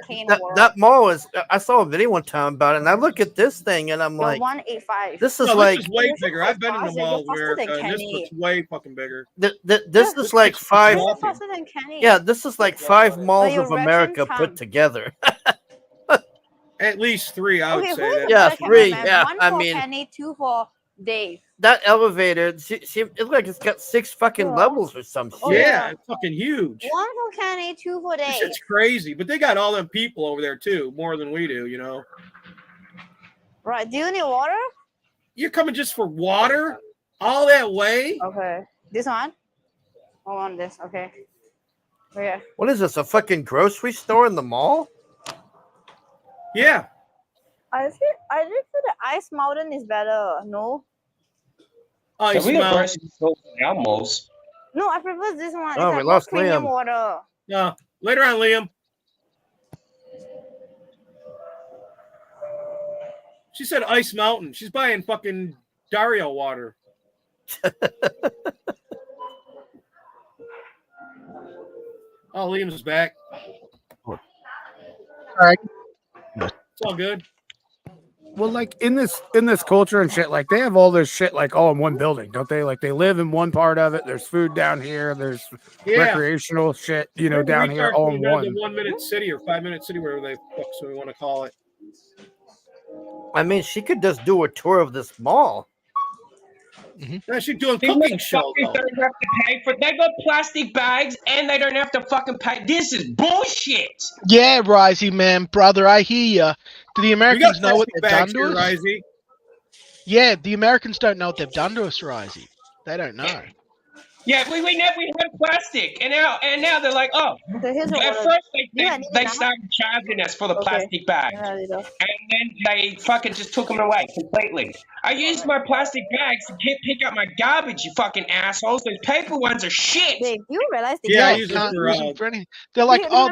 That mall is. I saw a video one time about it, and I look at this thing, and I'm You're like, 185. this is No, like this is way bigger. I've been in the faster. mall You're where faster than this Kenny. looks way fucking bigger. this is like five. You're faster than Kenny. Yeah, this is like 5 malls your of America Russian put together. At least 3, I would Okay, say. who's That. the Yeah, better 3. cameraman? Yeah, One I for mean Kenny, 2 for Dave. that elevator. It's like it's got 6 fucking levels or some shit. Oh, Yeah, it's fucking huge. 1 for Kenny, 2 for This Dave. shit's crazy, but they got all them people over there too, more than we do. You know. Right. Do you need water? You're coming just for water, all that way. Okay. This one? I want this. Okay. Okay. What is this? A fucking grocery store in the mall? Yeah. I feel the Ice Mountain is better. No. Ice we got Mountain. grocery stores in our malls. No, I prefer this one. Oh, it's we like lost premium Liam. water. No, later on, Liam. She said Ice Mountain. She's buying fucking Dario water. Oh, Liam's back. All right. It's all good. Well, like in this culture and shit, like they have all this shit like all in one building, don't they? Like they live in one part of it. There's food down here. There's recreational shit, you know, down here all in one. The 1 minute city or 5 minute city, whatever they fuck so we want to call it. I mean, she could just do a tour of this mall. Yeah, she's doing These cooking show. motherfuckers don't have to pay for. They got plastic bags and they don't have to fucking pay. This is bullshit. Yeah, Risey, man, brother, I hear you. Do the Americans know what they've done to us? Risey. Yeah, the Americans don't know what they've done to us, Risey. They don't know. Yeah, we had plastic, and now they're like, oh. Okay, here's At what first they started charging us for the plastic bags, Yeah, and then they fucking just took them away completely. I used my plastic bags to pick up my garbage, you fucking assholes. Those paper ones are shit. Dave, you realize they Yeah, can't you can't use use them for anything. They're like, oh,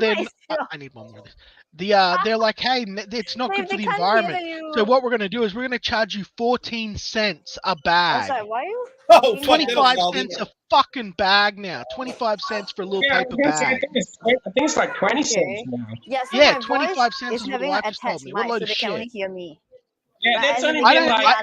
I need one more of this. They're like, hey, it's not good for the environment. So what we're going to do is we're going to charge you 14 cents a I was bag. like, why are you? Oh, 25 cents a fucking bag now. 25 cents for a little paper I bag. think it's like 20 cents now. Yeah, so Yeah, my 25 voice cents is is what having the an wife just told attached me. What a mic, load so of they can only shit. hear me. Yeah, But that's as only in I been don't. like.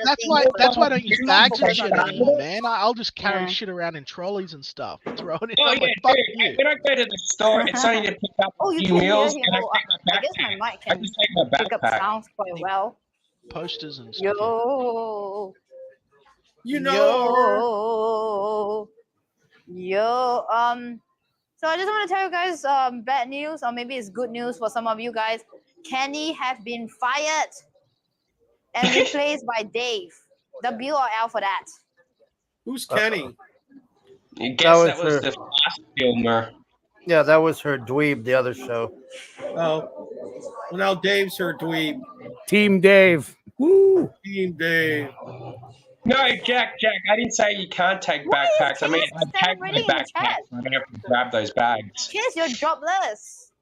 That's why I don't use bags and shit Yeah. anymore, man. I'll just carry Yeah. shit around in trolleys and stuff. Throw it in. Oh I'm yeah, like, fuck dude. you. When I go to the store, it's only to pick up Oh, a you few can hear meals, him. and I Oh, take my I guess my backpack. mic I can just take my pick up backpack. sounds quite well. Posters and stuff. Yo. You know. Yo. So I just want to tell you guys bad news, or maybe it's good news for some of you guys. Kenny have been fired and replaced by Dave. W or L for that? Who's Kenny? I guess that was her. the last filmer. Yeah, that was her dweeb, the other show. Oh. Well, now Dave's her dweeb. Team Dave. Woo! Team Dave. No, Jack, I didn't say you can't take backpacks. I mean, I take my celebrating in the backpack, chat? so I don't have to grab those bags. Cheers, you're jobless.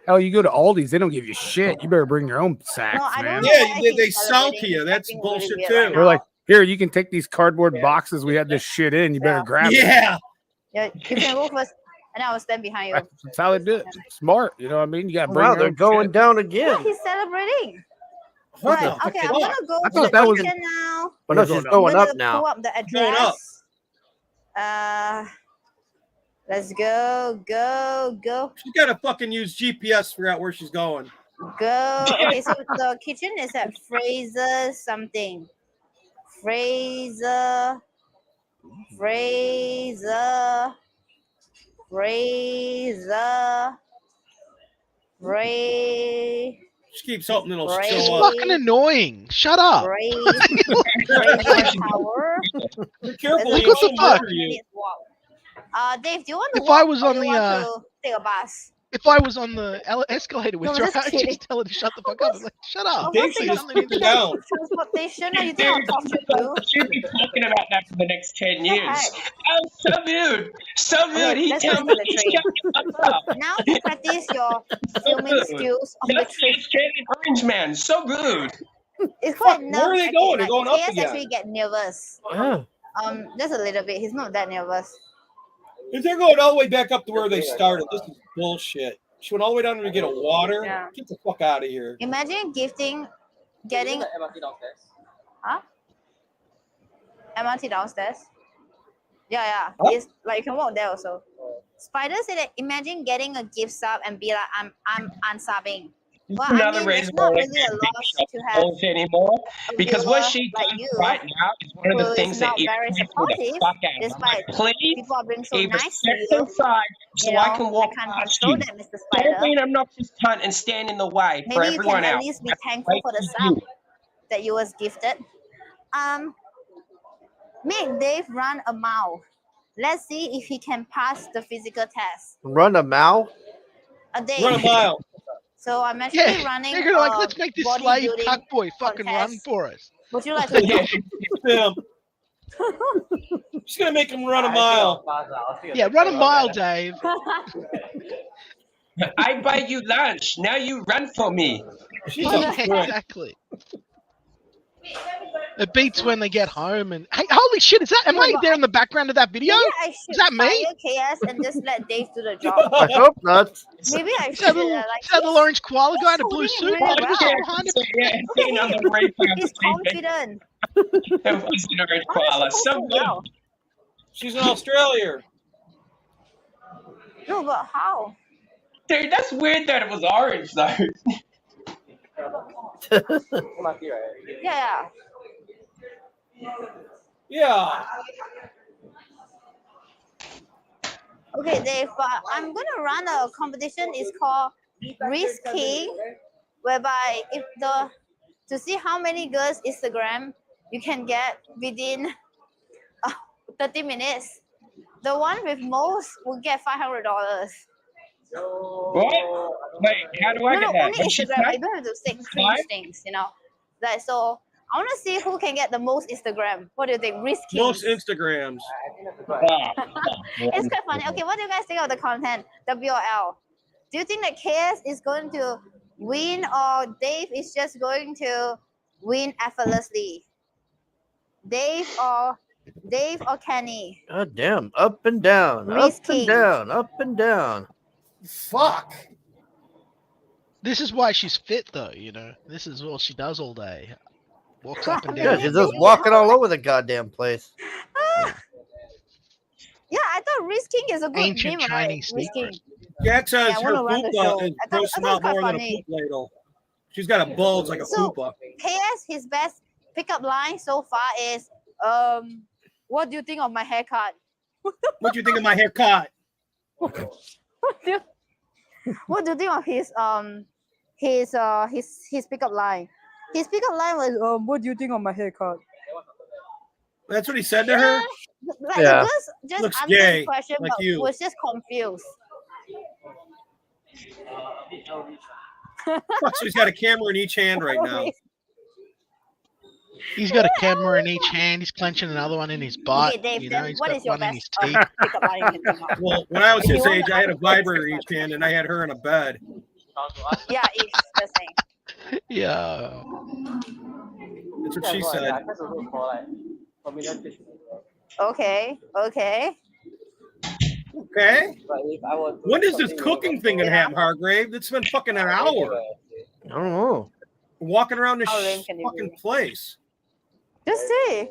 Hell, you go to Aldi's, they don't give you shit. You better bring your own sacks, No, I man. don't know Yeah, why they he's sell to celebrating. you. That's Acting bullshit really weird too. right They're now. like, here, you can take these cardboard boxes. We had this shit in. You better grab it. Yeah. Yeah, you can go first, and I will stand behind you. That's how they do it. Smart. You know what I mean? You got to bring Wow, your they're own going shit. down Yeah, again. he's celebrating. What Right, the okay, fuck? I'm gonna go I to thought the that was- kitchen now. But no, We're she's going going I'm up gonna now. pull up the Going up. address. Let's go. She gotta fucking use GPS to figure out where she's going. Go. Okay, so the kitchen is at Fraser something. Fraser. She keeps hoping it'll Ray. It's show up. fucking annoying. Shut up. Fraser Tower. Be careful, Like, Liam, what the she'll fuck? murder you. Dave, do you want to If walk I was or on do you the, want to take a bus? If I was on the escalator with No, her, just I'd kidding. just tell her to shut the fuck up. I'm like, shut up. Dave Say should just something put her down. Transportation, or you think I'll torture you? She'll be talking about that for the next 10 years. heck? Oh, so rude. So rude. Okay, He let's tells go me to the to train. shut the fuck up. Now to practice your filming skills on the That's the train. Australian Orange Man. So rude. It's quite Fuck, where are they nerve-wracking, going? They're like, going up KS again. actually get nervous. Yeah. Just a little bit. He's not that nervous. They're going all the way back up to where they started. This is bullshit. She went all the way down there to get a water. Yeah. Get the fuck out of here. Imagine getting. Huh? MRT downstairs. Yeah. Huh? It's like you can walk there also. Spider said that imagine getting a gift sub and be like, I'm unsubbing. Well, Another I mean, reason it's not why really a loss to have bullshit anymore. a Because what viewer she like does you right now is one of who the is things that not very irritates me the supportive, fuck out of me. I'm despite like, please, people are being so a nice to you. reception sign so You I know, can walk I can't past control you. that, Mr. Don't Spider. be an obnoxious cunt and stand in the way for Maybe you can everyone at else. least be That's thankful right for the to sub you. that you was gifted. Make Dave run a mile. Let's see if he can pass the physical test. Run a mile? A day. Run a mile. So I'm actually running They're gonna a let's make this slave bodybuilding cuck boy fucking run contest. for us. Would you like to Yeah. She's gonna make him run a mile. Yeah, run a mile, Dave. I buy you lunch. Now you run for me. Exactly. It beats when they get home and hey, holy shit! Is that? Am I there in the background of that video? Maybe I Is should that me? fire KS and just let Dave do the job. I hope not. Maybe I Is should. that little, is that little orange koala guy in a blue holding suit? it really well. Behind him? He's confident. It was an orange koala. So Well. She's in Australia. No, but how? Dude, that's weird that it was orange though. Yeah. Yeah. Okay, Dave, but I'm gonna run a competition. It's called Risking, whereby if to see how many girls Instagram you can get within 30 minutes. The one with most will get $500. What? Wait, how do I No, get that? only What'd she Instagram. say? I don't have to say cringe things, you know. Like so, I want to see who can get the most Instagram. What do you think? Risking. Most Instagrams. It's quite funny. Okay, what do you guys think of the content? WL. Do you think that KS is going to win or Dave is just going to win effortlessly? Dave or Kenny? God damn. Up and down. Risking. Up and down. Up and down. Fuck. This is why she's fit, though. You know, this is what she does all day. Walks up and Yeah, down. she's just walking all over the goddamn place. Yeah, I thought Risking is a good Ancient name, Chinese right? Risking. Jack says Yeah, I her wanna run the show. fupa is I thought grossing it out was quite more than a funny. poop ladle. She's got a bulge like a So fupa. KS, his best pickup line so far is, what do you think of my haircut? What do you think of my haircut? What do you think of his pickup line? His pickup line was, what do you think of my haircut? That's what he said to her? Like Yeah. the girls just Looks answered gay, the question, like but you. was just confused. Fuck, so he's got a camera in each hand right now. He's got a camera in each hand. He's clenching another one in his butt. Okay, Dave, You know, then he's what got is your one in best his teeth. pickup line you can think of? Well, when I was If you his want age, to I had a ask vibrator in each hand and I had her in a bed. Yeah, it's the same. Yeah. That's what she said. Okay. Okay. When is this cooking thing gonna happen, Hargrave? It's been fucking an hour. I don't know. Walking around this How lame can you fucking be? place. Just see.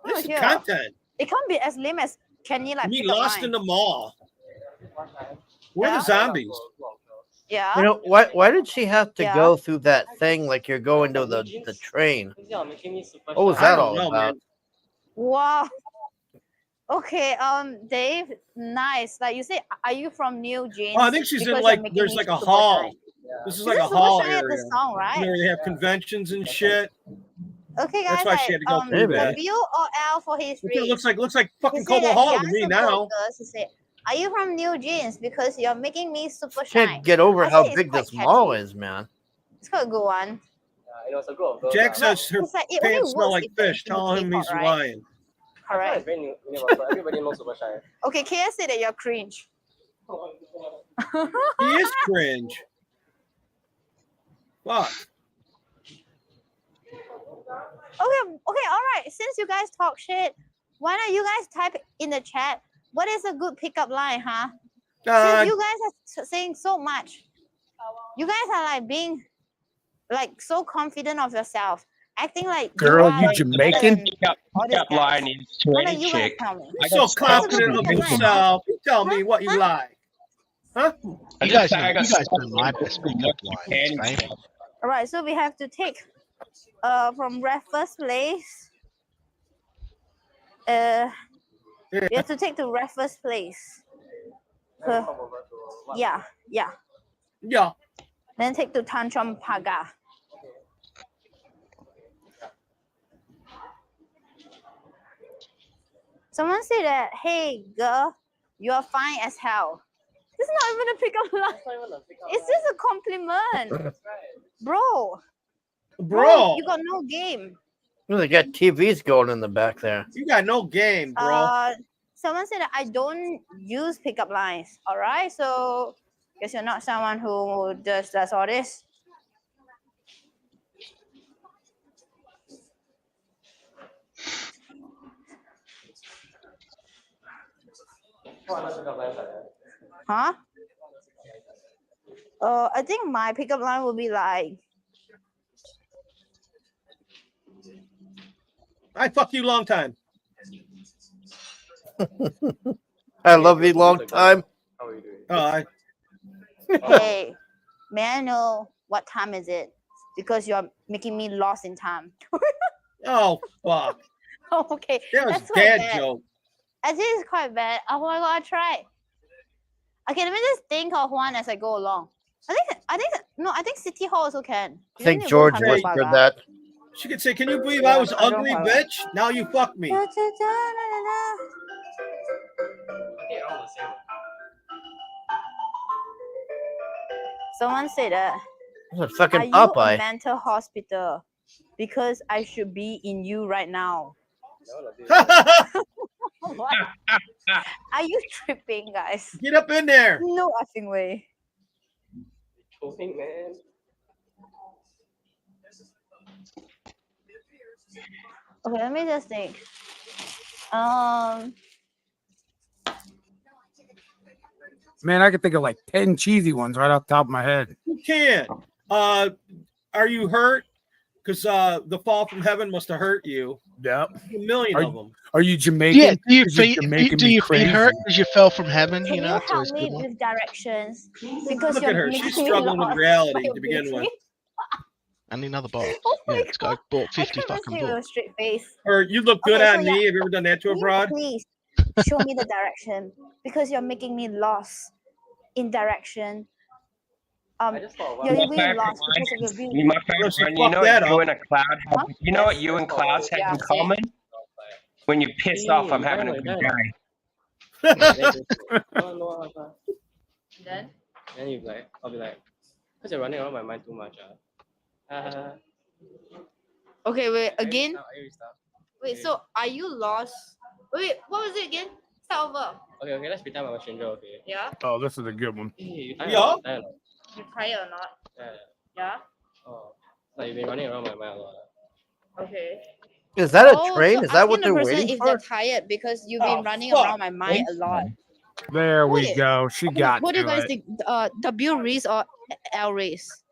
This is here. content. It can't be as lame as Kenny like Me pickup lost line. in the mall. We're Yeah. the zombies. Yeah. You know, why did she have to Yeah. go through that thing like you're going to the train? What was I that don't all know, about? man. Wow. Okay, Dave, nice. Like you say, are you from New Jeans? Oh, I think she's in Because like you're making there's me like a super hall. shy. This is Isn't like a Super hall Shy at area. the song, right? Where they have conventions and shit. Okay, That's guys, why she had to go through for that. Bill or L for his It read. looks like fucking He said Cobo that Hall he to me answered now. both girls. He said, "Are you from New Jeans? Because you're making me super shy." Can't get over I how say it's big quite this mall catchy. is, man. It's quite a good one. Jack says her It's like, it only pants smell works like if they're fish. into Tell him K-pop, he's right? lying. Correct. Okay, KS said that you're cringe. He is cringe. Fuck. Okay, all right. Since you guys talk shit, why don't you guys type in the chat what is a good pickup line, huh? Uh, Since you guys are saying so much, you guys are like being like so confident of yourself, acting like Girl, are, you like, Jamaican? all these Pickup guys. line is to What any are you guys chick. tell me? You're so confident of yourself. You tell me what you like. Huh? You guys know my best pickup lines, right? All right, so we have to take from Raffles Place. We have to take to Raffles Place. Yeah. Yeah. Then take to Tanjong Pagar. Someone said that, hey girl, you are fine as hell. It's not even a pickup line. It's just a compliment. Bro, you got no game. Well, they got TVs going in the back there. You got no game, bro. Someone said that I don't use pickup lines. All right, so guess you're not someone who does all this. Huh? I think my pickup line will be like, I fuck you long time. I love you long time. hey, may I know what time is it? Because you're making me lost in time. Oh fuck. Oh, okay. That was That's quite dad bad. joke. I think it's quite bad. Oh my god, I'll try. Okay, let me just think of one as I go along. I think City Hall also can. I think George whispered that. She could say, "Can you believe I was ugly, bitch? Now you fuck me." Someone said that. It's a fucking Are you Popeye. a mental hospital? Because I should be in you right now. What? Are you tripping, guys? Get up in there. No effing way. Man. Okay, let me just think. Man, I could think of like 10 cheesy ones right off the top of my head. You can't. Are you hurt? Because the fall from heaven must have hurt you. Yep. A million of them. Are you Jamaican? Yeah, do Is it Jamaican do me your feet crazy? hurt because you fell from heaven? Can You you know, that's help always a me good one. with directions? Because Look you're at her. making She's me struggling with lost reality by to begin with. I need another box. Oh my Yeah, this guy bought 50 I can't fucking even see with a books. straight face. Or you look good Okay, so on yeah. me. Have you ever done that to a Can you broad? please show me the direction? Because you're making me lost in direction. You're really lost because of your view. My favorite one, you know what you and a cloud have, you know what you and clouds have Yeah, in same. common? When you're pissed off, I'm having a good day. Then you like, I'll be like, because you're running around my mind too much. Okay, wait, again? Restart. Wait, so are you lost? Wait, what was it again? Start over. Okay, let's pretend I'm a stranger, okay? Yeah? Oh, this is a good one. You tired Yeah. or not? You tired or not? Yeah? Oh, like you've been running around my mind a lot. Okay. Is that a Oh, train? so Is that what asking they're the person waiting if for? they're tired because you've been running fuck. around my mind a lot. There we Wait. go. She got What do you to guys it. think? W race or L race?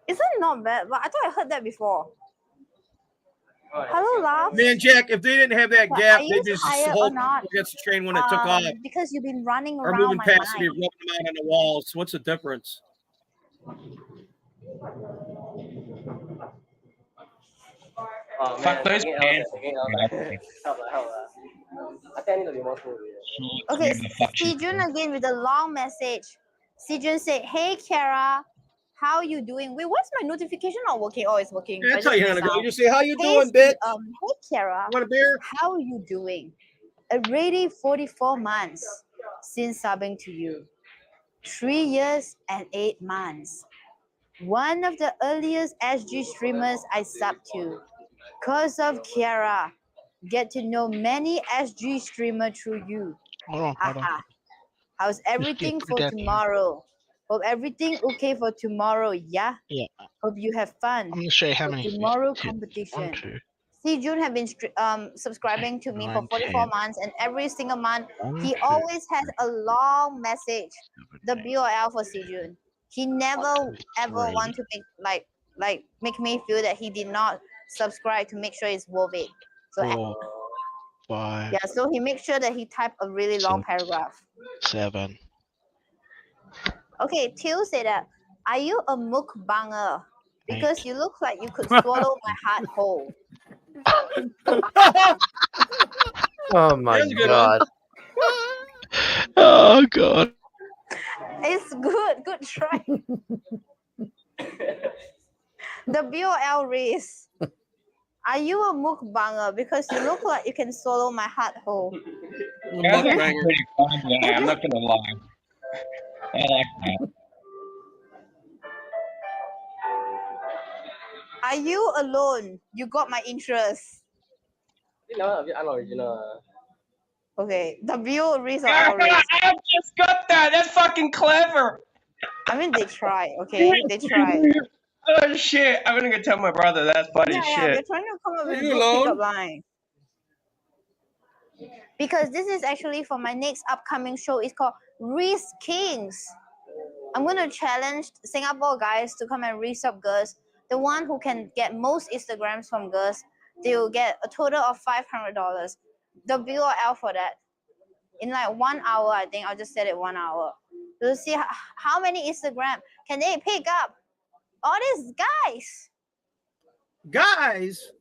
Isn't it not bad? But I thought I heard that before. Hello, love. Man, Jack, if they didn't have that But gap, are they'd you just tired hold or not? against the train when it took off. Because you've been running Or around moving my past me, mind. rubbing them out on the walls. What's the difference? Oh, Fuck those pants. Help. I think I need to be more smooth. Okay, Sijun again with a long message. Sijun said, "Hey, Kara, how you doing?" Wait, what's my notification not working? Oh, it's working. Yeah, I that's how just you missed gotta go. out. You just say, "How you Hey, doing, bitch?" Hey, Kara. Want a beer? How you doing? Already 44 months since subbing to you. 3 years and 8 months. One of the earliest SG streamers I subbed to. Cause of Kiara. Get to know many SG streamer through you. Hold on. How's everything for that. tomorrow? Hope everything okay for tomorrow, yeah? Yeah. Hope you have fun. I'm gonna show you how for many. tomorrow 1, competition. 2, Jun have been subscribing to me for 44 months, and every single month he always has a long message. The BOL for Jun. He never ever want to make me feel that he did not subscribe to make sure it's worth it. So 4, 5, yeah, so he makes sure that he type a really long paragraph. 7. Okay, Till said that. Are you a mukbanger? Because you look like you could swallow my heart whole. Oh my That's a good god. Oh god. It's good. Good try. The BOL race. Are you a mukbanger? Because you look like you can swallow my heart whole. That's pretty fun, yeah, I'm not gonna lie. I like that. Are you alone? You got my interest. Okay, the BO race or L race? I just got that. That's fucking clever. I mean, they try. Okay, they try. Oh shit! I'm gonna go tell my brother. That's funny Yeah, shit. we're trying to come up with a you good alone? pickup line. Because this is actually for my next upcoming show. It's called Reese Kings. I'm gonna challenge Singapore guys to come and reese up girls. The one who can get most Instagrams from girls, they will get a total of $500. The BOL for that. In like 1 hour, I think I'll just set it 1 hour. To see how many Instagram can they pick up. All these guys. Guys.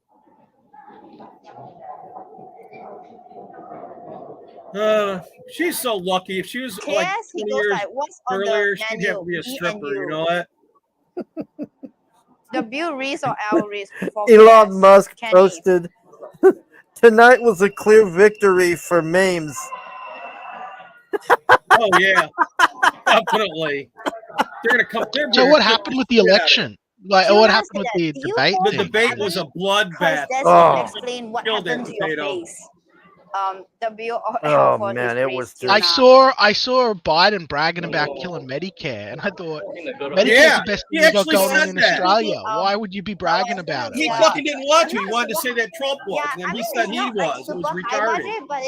She's so lucky. If she was like Yes, he 20 goes years like, what's on earlier, the she'd menu? have to be a Me and stripper. You you. know what? The Bill Reese or Al Reese for Elon KS. Musk Kenny. posted, "Tonight was a clear victory for memes." Oh yeah, definitely. They're gonna come. So what happened with the election? Like, what Tuna happened with said the that, "Do you debate? hold The thing? debate was a bloodbath. Because that's Oh. explain what Killed that happened to your potato. face. W or Oh L for man, this it race. was I just. saw Biden bragging about killing Medicare, and I thought Medicare's Yeah, the best he thing we got actually going on said in that. Australia. Why would you be bragging about it? He Like, fucking didn't want to. He wanted to say that Trump was, Yeah, and then I he mean, said it's he not like was. It was super high retarded. budget, but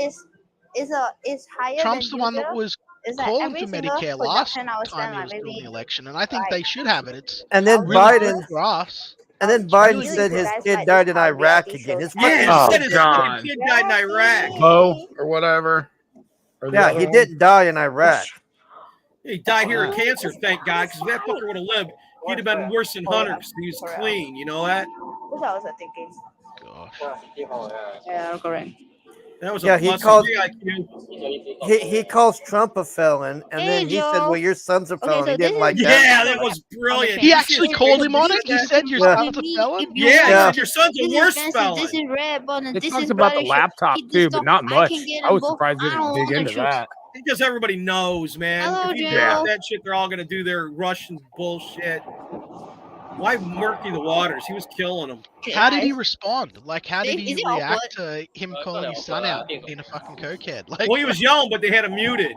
it's higher Trump's than the one that usual. was It's like calling every for single Medicare last production I was time spend he like was doing the maybe election, and I think like they should have it. It's And then really Biden. good for us. And then Biden Really said good his for us. kid died in Iraq again. His fucking Yeah, he said kid his died. kid died in Iraq. Bo or whatever. Or the Yeah, other he one. didn't die in Iraq. He died here of cancer, thank God, because if that fucker would have lived, he'd have been worse than Hunter because he was clean. You know that? Which I was thinking. Yeah, correct. That was Yeah, a he plus called. IQ. He calls Trump a felon, and Hey, then he said, Joe. "Well, your son's a Okay, felon." so He didn't this like is- that. Yeah, that was brilliant. He actually called him on it. He said your Yeah. son's a felon. Yeah, he Yeah. said your son's a This is worse fancy, felon. this is red button, They this talked is about the brother shit. laptop He too, just but not I much. can get I them was both. surprised they I don't didn't dig want into to choose. that. Because everybody knows, man. Hello, If you Joe. yeah. that shit, they're all gonna do their Russian bullshit. Why murky the waters? He was killing them. How did he respond? Like, how did Is he it react to him calling his son out being a fucking cokehead? Like, Well, he was yelling, but they had him muted.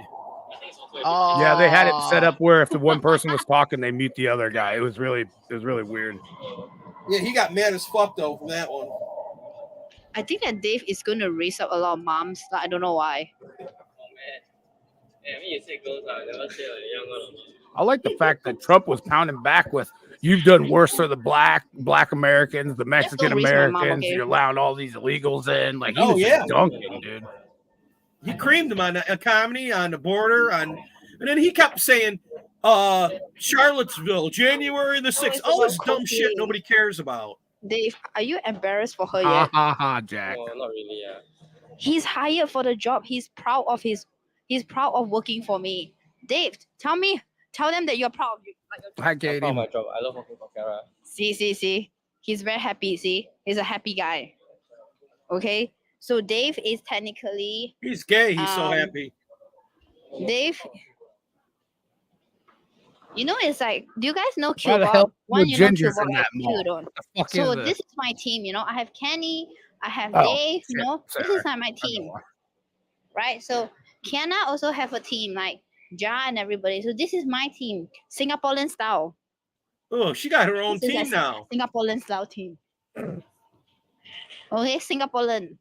oh, Yeah, they had it set up where if the one person was talking, they mute the other guy. It was really weird. Yeah, he got mad as fuck though from that one. I think that Dave is going to raise up a lot of moms. Like, I don't know why. I like the fact that Trump was pounding back with, "You've done worse for the black Americans, the Mexican raise my mom, Americans. okay? You're allowing all these illegals in." Like he Oh, was yeah. just dunking, dude. He creamed him on the comedy, on the border, and then he kept saying, Charlottesville, January the 6th. All this dumb shit nobody cares about. Dave, are you embarrassed for her Ha yet? ha ha, Jack. not really, yeah. He's hired for the job. He's proud of working for me. Dave, tell them that you're proud of you. Hi, I'm Katie. proud of my job. I love working for Kara. See. He's very happy. See, he's a happy guy. Okay, so Dave is technically He's gay. He's so happy. Dave. You know, it's like, do you guys know Why the Cuba? hell One, no you know gingers Cuba, in that right? mall? You don't. What the fuck So is this is my team. You know, I have Kenny, I have Oh, Dave. You shit, know, this sorry. is like my team, right? So Kiana also have a team like Ja and everybody. So this is my team, Singaporean style. Oh, she got her own This is team like now. Singaporean style team. Okay, Singaporean.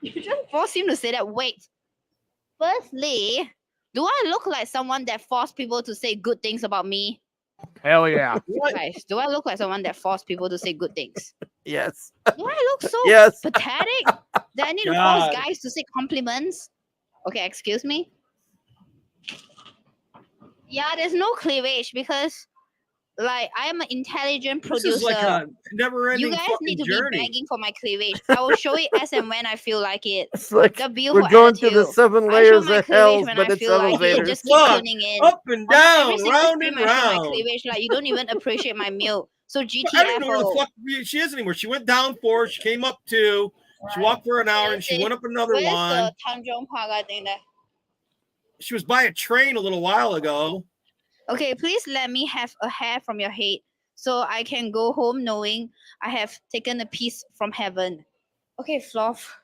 You just force him to say that. Wait. Firstly, do I look like someone that forced people to say good things about me? Hell yeah. Guys, do I look like someone that forced people to say good things? Yes. Do I look so Yes. pathetic that I need to God. force guys to say compliments? Okay, excuse me. Yeah, there's no cleavage because, like, I am an intelligent This producer. is like a never-ending You guys fucking need to journey. be begging for my cleavage. I will show it as and when I feel like it. It's like The we're beautiful going through the attitude. 7 I show layers my of cleavage hells, when but I it's feel like it. elevators. Just keep Fuck. tuning in. Up and On every down, single round stream, and I show my round. cleavage. Like, you don't even appreciate my milk. So I don't even know where the GTFO. fuck she is anymore. She went down 4, she came up 2, she walked for an hour, and she went up another Where's 1. the Tanjong Pagar thing there? She was by a train a little while ago. Okay, please let me have a hair from your head so I can go home knowing I have taken a piece from heaven. Okay, Fluff,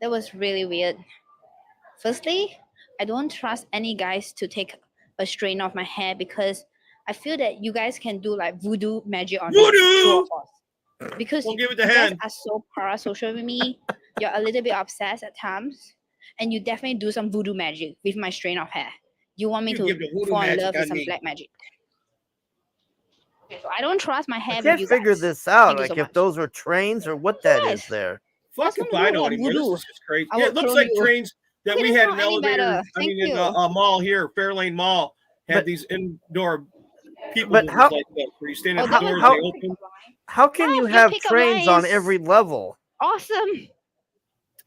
that was really weird. Firstly, I don't trust any guys to take a strain of my hair because I feel that you guys can do like voodoo magic on me. True or false? Because Don't you, give it the you guys hand. are so parasocial with me. You're a little bit obsessed at times, and you definitely do some voodoo magic with my strain of hair. You want me You to give the voodoo fall in magic love with on some me. black magic. Okay, so I don't trust my I hair with can't you figure guys. this out, Thank you like so if much. those are trains or what that is Yes. there. Fuck if gonna I do know like anymore. voodoo. This is just crazy. I Yeah, will it looks clone like you. trains that Okay, we that's had not an any elevator. better. I Thank mean, in you. a mall here, Fairlane Mall, had But- these indoor people But movers how- like that, where you stand Oh, at the that doors, was they good. open. How can you Your have pickup trains line on is every level? awesome.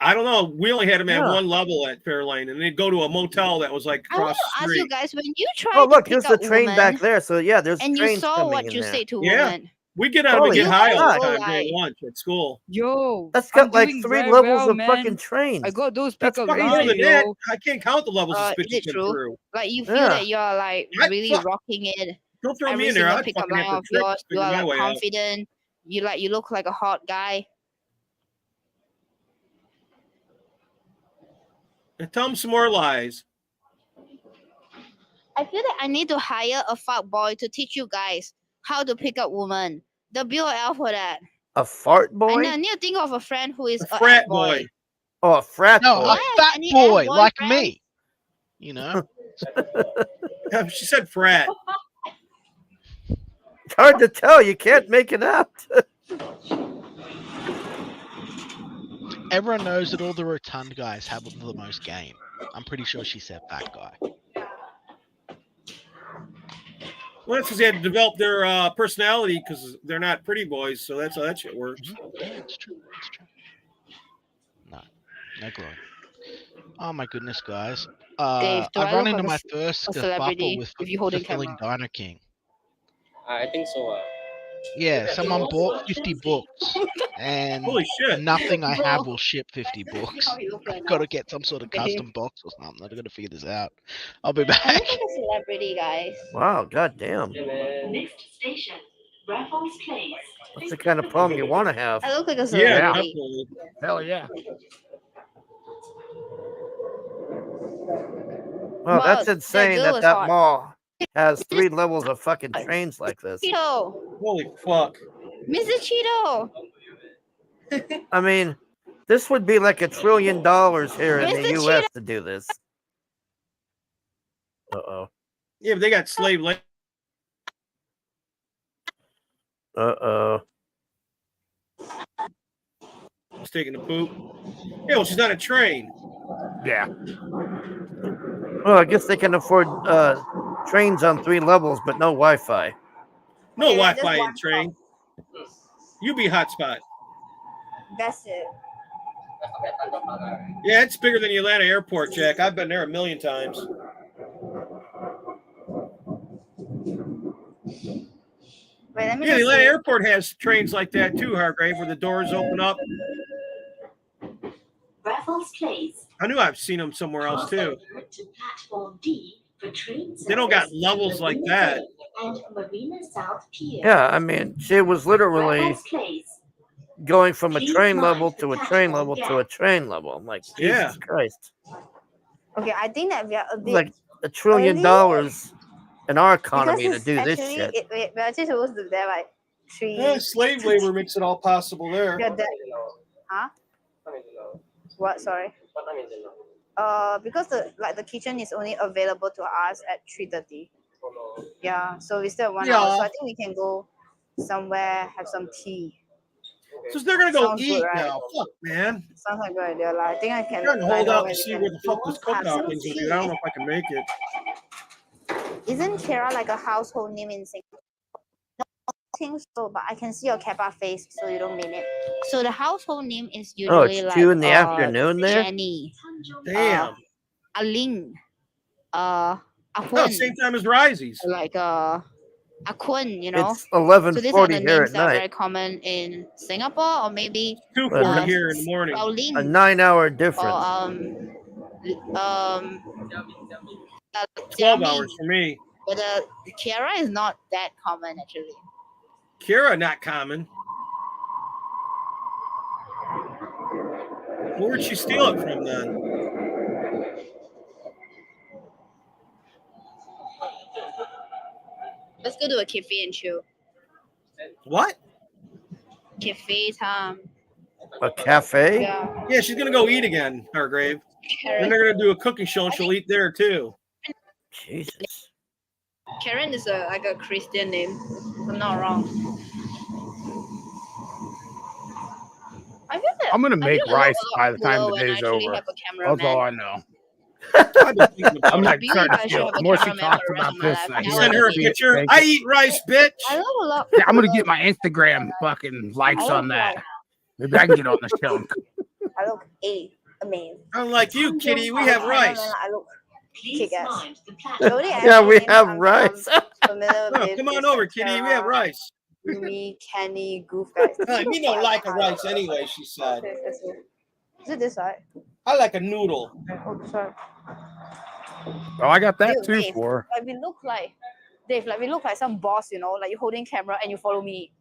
I don't know. We only had them at Yeah. one level at Fairlane, and they'd go to a motel that was like I want across to the ask you street. guys, when you try Oh, to look, pick here's up the train woman back there. So yeah, there's and you trains saw coming what in you there. say to Yeah. woman, We get out and Holy get high all guys the go time during like, lunch at school. Yo, That's I'm got like doing 3 very levels well, of man. fucking trains. I got those That's pickup Fucking crazy. more lines, than that. yo. I can't count the levels of is spit you it come true? through. Like you feel Yeah. that you're like I really fuck- rocking it. Don't throw me Every in there. single I'd pickup fucking line have to of trick yours, to you figure are my like way out. confident. You look like a hot guy. And tell them some more lies. I feel that I need to hire a fuck boy to teach you guys how to pick up woman. The BOL for that. A fart boy? And I need to think of a friend who is a Frat F boy. boy. Oh, a frat No, boy. a fat any boy F-boy like friends? me. You know? She said frat. It's hard to tell. You can't make it out. Everyone knows that all the rotund guys have the most game. I'm pretty sure she said fat guy. Well, that's because they had to develop their personality because they're not pretty boys. So that's how that shit works. Yeah, it's true. It's true. No glory. Oh my goodness, guys. Dave, do I I've run look into like my first a kerfuffle celebrity with if you hold a fulfilling camera? Diner King. I think so. Yeah, someone bought 50 books, and Holy shit. nothing I Bro. have will ship 50 books. I've got to get some sort of Okay. custom box or something. I've got to figure this out. I'll be I back. look like a celebrity, guys. Wow, goddamn. Next station, Raffles Place. That's the kind of problem you want to have. I look like a Yeah, celebrity. definitely. Hell yeah. Well, that's But insane girl that was that hot. mall has 3 levels of fucking trains like this. Cheeto, Holy fuck. Mr. Cheeto, I mean, this would be like $1 trillion here in the Mr. U.S. to do this. Uh-oh. Yeah, but they got slave labor. Uh-oh. She's taking a poop. Yeah, well, she's on a train. Yeah. Well, I guess they can afford trains on 3 levels, but no Wi-Fi. No Yeah, just Wi-Fi in one train. You be hotspot. That's it. Yeah, it's bigger than the Atlanta airport, Jack. I've been there a million times. Wait, let me Yeah, the just Atlanta see. airport has trains like that too, Hargrave, where the doors open up. Raffles Place. I knew I've seen them somewhere else too. To platform D for train They don't got service levels to like Marina that. Bay And Marina South Pier. Yeah, I mean, she was literally Raffles Place. going from a Please train mind level the to a train platform level to gap. a train level. I'm like, Jesus Yeah. Christ. Okay, I think that we are a bit Like $1 trillion early in our because economy to it's do this actually shit. we're actually supposed to be there by 3. Slave labor makes it all possible there. Yeah, that. Huh? What? Sorry. Because the kitchen is only available to us at 3:30. Yeah, so we still have 1 hour. So I think we can go somewhere, have some tea. So they're gonna go Sounds eat good, right? now. Fuck, man. Sounds like a good idea. Like, I think I can. I'm trying to like, hold know out where to we see can where the fuck this have cookout some thing's gonna be. tea. I don't know if I can make it. Isn't Kara like a household name in Singapore? No, I think so, but I can see your Kappa face, so you don't mean it. So the household name is Oh, usually it's like 2 in the afternoon there? Jenny, Damn. Aling, Oh, Akun, same time as Risey's. like Akun, you know. It's So these are 11:40 the here names at that are night. very common in Singapore, or maybe 2:40 here in the morning. A Shaolin, 9-hour or difference. 12 Jiaming. hours for me. But Kiara is not that common actually. Kira, not common. Where'd she steal it from then? Let's go to a cafe and chill. What? Cafe time. A cafe? Yeah. Yeah, she's gonna go eat again, Hargrave. Then they're gonna do a cooking show and she'll eat there too. Jesus. Karen is like a Christian name. If I'm not wrong. I feel that I'm gonna I make feel a lot- rice a lot by the time cooler the when I day's actually over. have a That's all I cameraman. know. I've been thinking about I'm it. like I starting to believe I should feel. have The a more she cameraman talks for the rest about of my this, life. and I Now hear I Send her her a speak, picture. thank I you. eat rice, bitch. I love a lot. Yeah, I'm gonna get my Instagram fucking likes on that. Maybe I can get on the show. I look amazing. Unlike you, Kitty, we have rice. I look Please kick-ass. mind the The only Yeah, we actual names have I'm rice. familiar Oh, with come is on over, like Kitty. We have Kara, rice. Yumi, Kenny, Goof guys. Me don't like a rice anyway, she said. Okay, let's go. Is it this side? I like a noodle. Oh, sorry. Oh, I got that Dude, too Dave, for her. like we look like Dave, like we look like some boss, you know, like you holding camera and you follow me.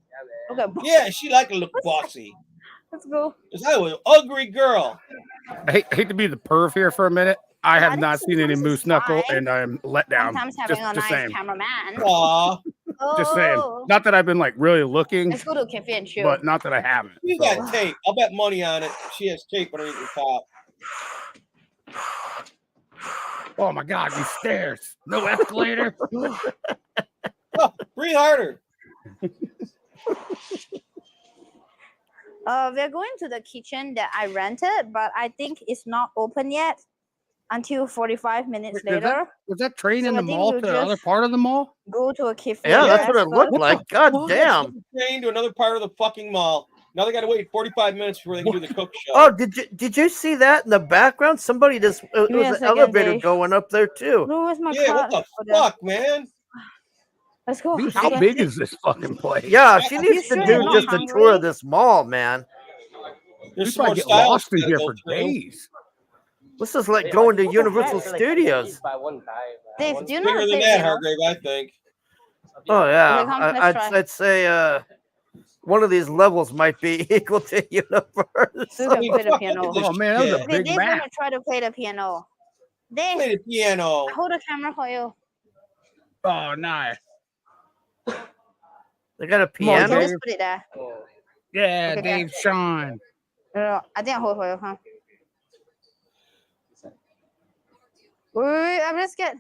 Look at boss. Yeah, she like to look bossy. Let's go. Cause I was an ugly girl. I hate to be the perv here for a minute. I have think not seen any sometimes it's moose knuckle, fine. and I'm let down. Sometimes having a Just nice saying. cameraman. Aw, Just saying. Oh. Not that I've been like really looking, Let's go to a cafe and chill. but not that I haven't. you So. got tape. I'll bet money on it. She has tape underneath the top. Oh my God, these stairs. No escalator. Oh, breathe harder. We're going to the kitchen that I rented, but I think it's not open yet until 45 minutes Wait, later. Was that train So in I the think mall we'll to the other just part of the mall? Go to a cafe. Yeah, that's what it first. looked like. God damn. Train to another part of the fucking mall. Now they got to wait 45 minutes before they can do the cook show. Oh, did you see that in the background? Somebody just it Give me was a an second, elevator Dave. going up there too. No, where's my Yeah, card? what Oh, the there. fuck, man? Let's go. Dude, how big is this fucking place? Yeah, she Are needs you to sure do you're not just a tour hungry? of this mall, man. We There's some probably more get styles lost in to here go for through. days. This is like going to Universal Studios. Dave, do you know Bigger how to than play that, piano? Hargrave, I think. Oh yeah, Okay, come, let's try. I'd say one of these levels might be equal to So you Universal. can play the Fuck, piano. look at this Oh man, that was a shit. Okay, big Dave's map. gonna try to play the piano. Dave, Play the piano. I hold the camera for you. Oh nice. They got a Come on, You can piano. Dave. just put it there. Yeah, Okay, Dave Sean. No, I think I hold for you, huh? Wait, I'm just scared.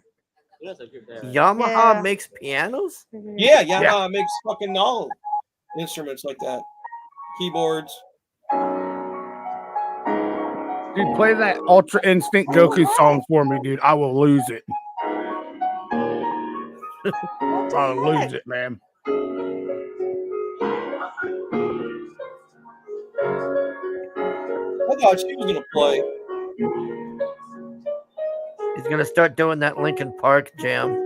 Yamaha Yeah. makes pianos. Yeah, Yamaha makes fucking all instruments like that. Keyboards. Dude, play that Ultra Instinct Goku song for me, dude. I will lose it. I'll lose it, man. I thought she was gonna play. He's gonna start doing that Linkin Park jam.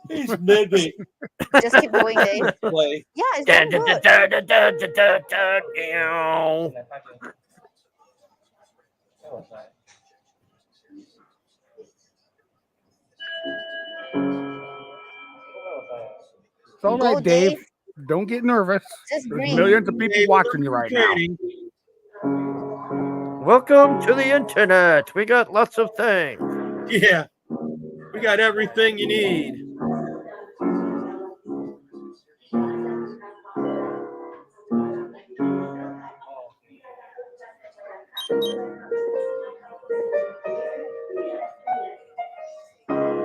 He's maybe Just keep going, Dave. play. Yeah, it's doing good. It's all Go, right, Dave. Dave. Don't get nervous. Just There's breathe. millions of people Dave, watching you right now. training. Welcome to the internet. We got lots of things. Yeah. We got everything you need.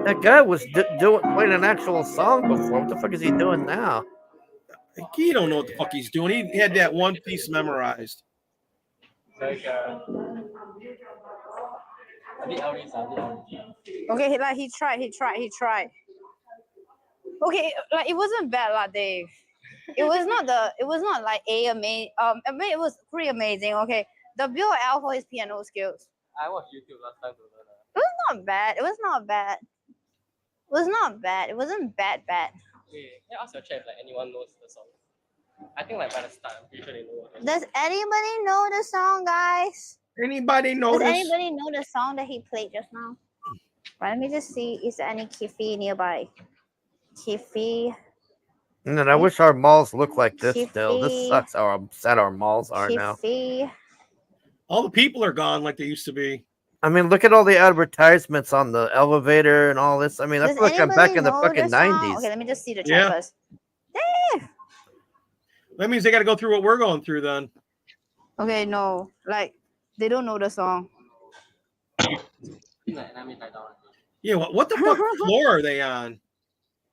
That guy was playing an actual song before. What the fuck is he doing now? He don't know what the fuck he's doing. He had that one piece memorized. Okay, like he tried. Okay, like it wasn't bad, like Dave. It was not like amazing. I mean, it was pretty amazing. Okay, the Bill L for his piano skills. I watched YouTube last time. It was not bad. It was not bad. It was not bad. It wasn't bad. Okay, can I ask your chat if like anyone knows the song? I think like by the start, I'm pretty sure they know what it is. Does anybody know the song, guys? Anybody know Does this? anybody know the song that he played just now? Right, let me just see. Is there any Kiffy nearby? Kiffy. And I wish our malls looked like this still. This Kiffy. sucks how sad our malls are now. Kiffy. All the people are gone like they used to be. I mean, look at all the advertisements on the elevator and all this. I mean, I Does feel like I'm back anybody in the know fucking the song? 90s. Okay, let me just see the chat Yeah. first. That means they got to go through what we're going through then. Okay, no, like they don't know the song. Yeah, what the fuck floor are they on?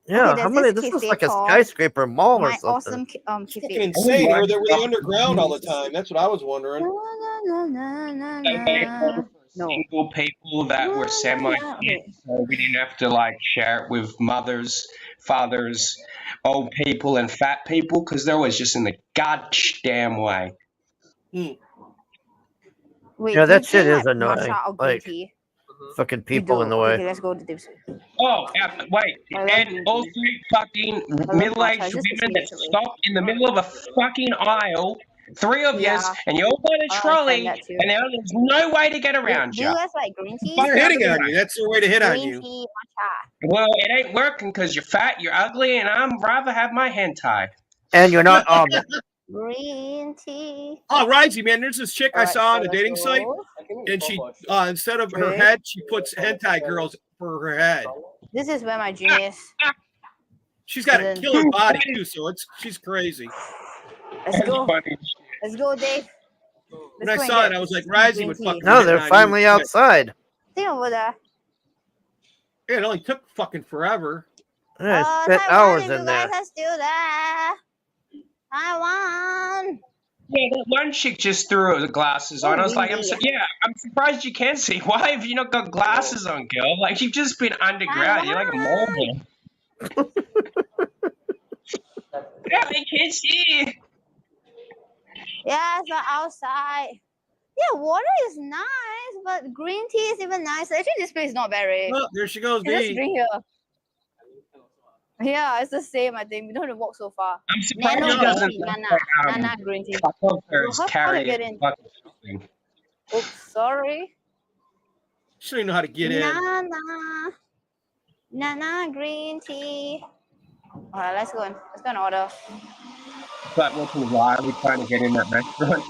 Yeah, Okay, how there's many? this This is cafe like a called skyscraper mall or My something. Awesome Fucking Kiffy. insane. Or they were underground all the time. That's what I was wondering. Single people that were semi so we didn't have to like share it with mothers, fathers, old people, and fat people because they was just in the goddamn way. Wait, Yeah, do that you shit drink, is like, annoying. matcha or green Like tea? fucking You people do. in the Okay, way. let's go to this. Oh, wait, and also fucking middle-aged matcha, just women that excuse me. stop in the middle of a fucking aisle, three of yous, Yeah. and you all got a I trolley, understand that too. and there's no way to get Do around you you. guys like green tea? They're hitting on you. That's their way to hit on Green you. tea, matcha. Well, it ain't working because you're fat, you're ugly, and I'm rather have my hentai. And you're not on Green tea. Oh, Risey, man, there's this chick I Alright, saw so on a let's dating site, go. and she, instead of her Okay. head, she puts hentai girls for her head. This is where my genius. She's got a Then- killer body, too, so she's crazy. Let's go. Let's go, Dave. When Let's I go saw and it, I get was like, some Risey green would tea. fucking No, hit they're on you. finally outside. Stay over there. Yeah, it only took fucking forever. Yeah, Oh, spent Taiwan, hours if you in guys there. are still there. Taiwan. Yeah, that one chick just threw her glasses on. I was like, I'm surprised you can see. Why have you not got glasses on, girl? Like, you've just been underground. You're like a mole. Yeah, I can't see. Yeah, it's outside. Yeah, water is nice, but green tea is even nicer. Actually, this place is not bad, right? Oh, there she goes, Let's D. drink here. Yeah, it's the same, I think. We don't have to walk so far. I'm surprised Nano she doesn't green tea, look Nana, like, Nana green tea. cuckolders How to carry get a in? fucking thing. Oops, sorry. She don't even know how to get in. Nana green tea. Alright, let's go and order. But why are we trying to get in that restaurant?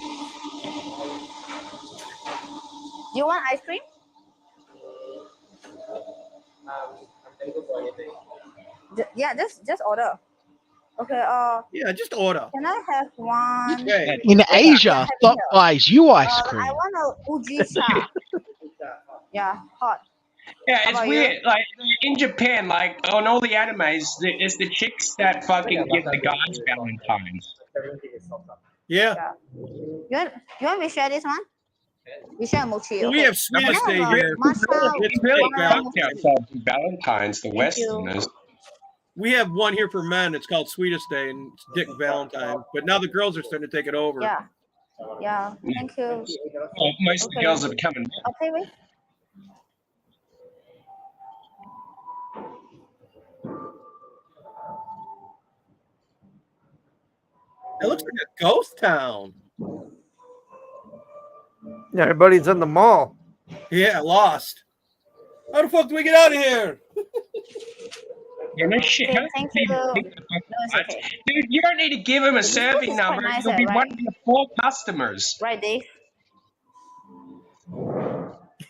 Do you want ice cream? Yeah, just order. Okay. Yeah, just order. Can I have one? In Asia, Thought buys you ice cream. I want a Uji cha. Yeah, hot. Yeah, How it's about weird. Like in Japan, like on all the animes, it's the chicks that fucking give the guys Valentines. Yeah. You want me to share this one? We share mochi. Well, we okay. have sweetest Can I day have a here. matcha We really with fucked ourselves with Valentines, the Thank you. Westerners. We have one here for men. It's called Sweetest Day, and it's Dick Valentine. But now the girls are starting to take it over. Yeah. Yeah. Thank you. Well, most of the girls are becoming. Okay, wait. It looks like a ghost town. Yeah, everybody's in the mall. Yeah, lost. How the fuck do we get out of here? Yeah, no shit. Okay, How thank do you. people think the fuck- Dude, you don't need to give him a This place serving is quite number. nice, You'll be right? one of your 4 customers. Right, Dave.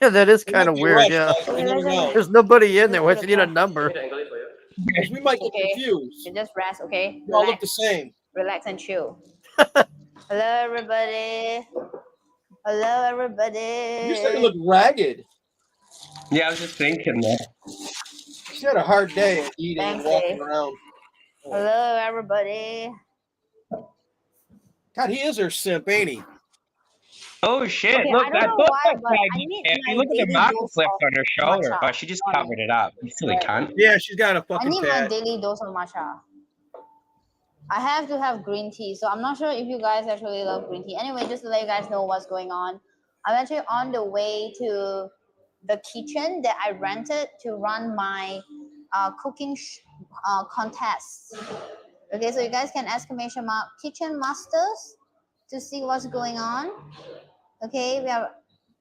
Yeah, that is kind of be weird. rushed, Yeah, guys. You never know. there's nobody in there. Why do you need a number? Because we might get confused. You just rest, okay? We all look the same. Relax and chill. Hello, everybody. Hello, everybody. You starting to look ragged. Yeah, I was just thinking that. She had a hard day at eating Thanks, and walking Dave. around. Hello, everybody. God, he is her simp, ain't he? Oh shit! Okay, I Look, don't that know book why, got but I baggy. need If you my look at the daily marker dose flips of on her shoulder. matcha. Oh, she just You know what I covered mean? it up. You silly cunt. Yeah, she's got a I fucking need my tat. daily dose of matcha. I have to have green tea, so I'm not sure if you guys actually love green tea. Anyway, just to let you guys know what's going on, I'm actually on the way to the kitchen that I rented to run my cooking contest. Okay, so you guys can exclamation mark kitchen masters to see what's going on. Okay, we are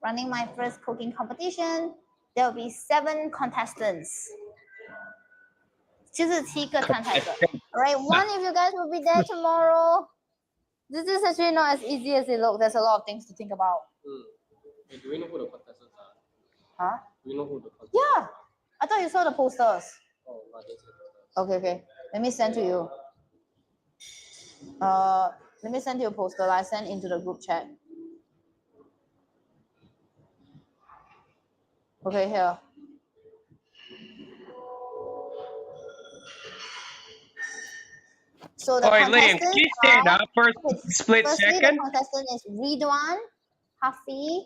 running my first cooking competition. There will be 7 contestants. 就是7个参赛者. Alright, one if you guys will be there tomorrow. This is actually not as easy as it looks. There's a lot of things to think about. Do we know who the contestants are? Huh? Do we know who the contestants Yeah. I thought you saw the posters. Oh, not this. Okay. Let me send to you. Let me send you a poster. I sent into the group chat. Okay, here. So the Oi, Liam, contestants can you stand are, up for a split firstly, second? the contestant is Ridwan, Hafi,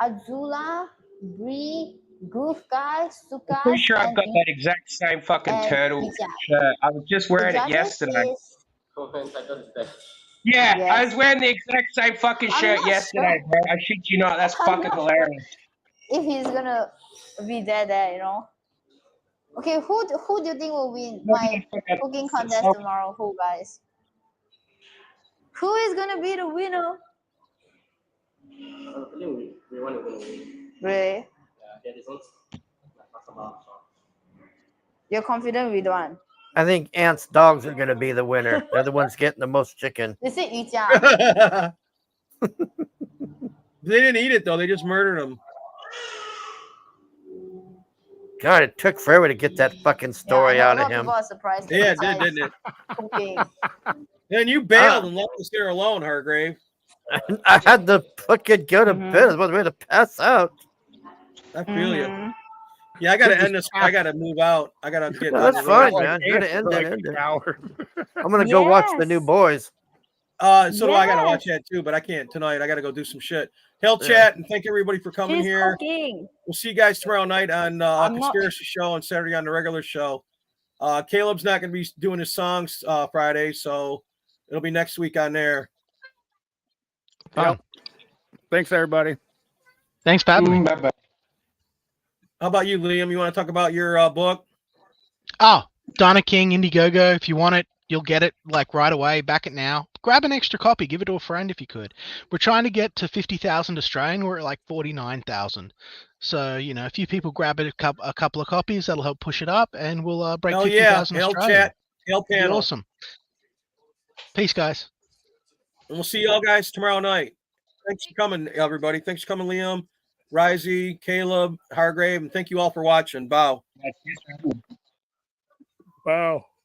Azula, Bree, Goof Guy, Sukas, Pretty sure I've and got that exact same fucking and turtle Ija. shirt. I was just wearing The it judges yesterday. is Yeah, I Yes. was wearing the exact same fucking I'm shirt not yesterday, sure. bro. I shit you not. That's I'm fucking not sure hilarious. if he's gonna be there, you know. Okay, who do you think will win my cooking contest tomorrow? Who, guys? Who is gonna be the winner? I think we want to win. Really? Yeah, there is also about. You're confident with one? I think Ant's dogs are going to be the winner. They're the ones getting the most chicken. They say Yu Jia. They didn't eat it though. They just murdered him. God, it took forever to get that fucking story Yeah, I out know a of lot of him. people are surprised. Yeah, it did, didn't it? Cooking. Then you bailed and left us there alone, Hargrave. I had to fucking go to bed. I was about to pass out. I feel you. Yeah, I gotta end this. I gotta move out. I gotta get. No, that's fine, man. You're to end it. End it. I'm gonna go watch the new boys. So do I gotta watch that too, but I can't tonight. I gotta go do some shit. Hell chat and thank everybody for coming She's here. cooking. We'll see you guys tomorrow night on I'm not- Conspiracy Show and Saturday on the regular show. Caleb's not gonna be doing his songs Friday, so it'll be next week on there. Yep. Thanks, everybody. Thanks, Badly. Bye-bye. How about you, Liam? You want to talk about your book? Oh, Donna King, Indiegogo. If you want it, you'll get it like right away. Back it now. Grab an extra copy. Give it to a friend if you could. We're trying to get to 50,000 Australian. We're at like 49,000. So, you know, a few people grab it, a couple of copies. That'll help push it up, and we'll break 50,000 Hell Australian. chat, hell It'd be panel. awesome. Peace, guys. And we'll see y'all guys tomorrow night. Thanks for coming, everybody. Thanks for coming, Liam, Risey, Caleb, Hargrave, and thank you all for watching. Bow. Wow.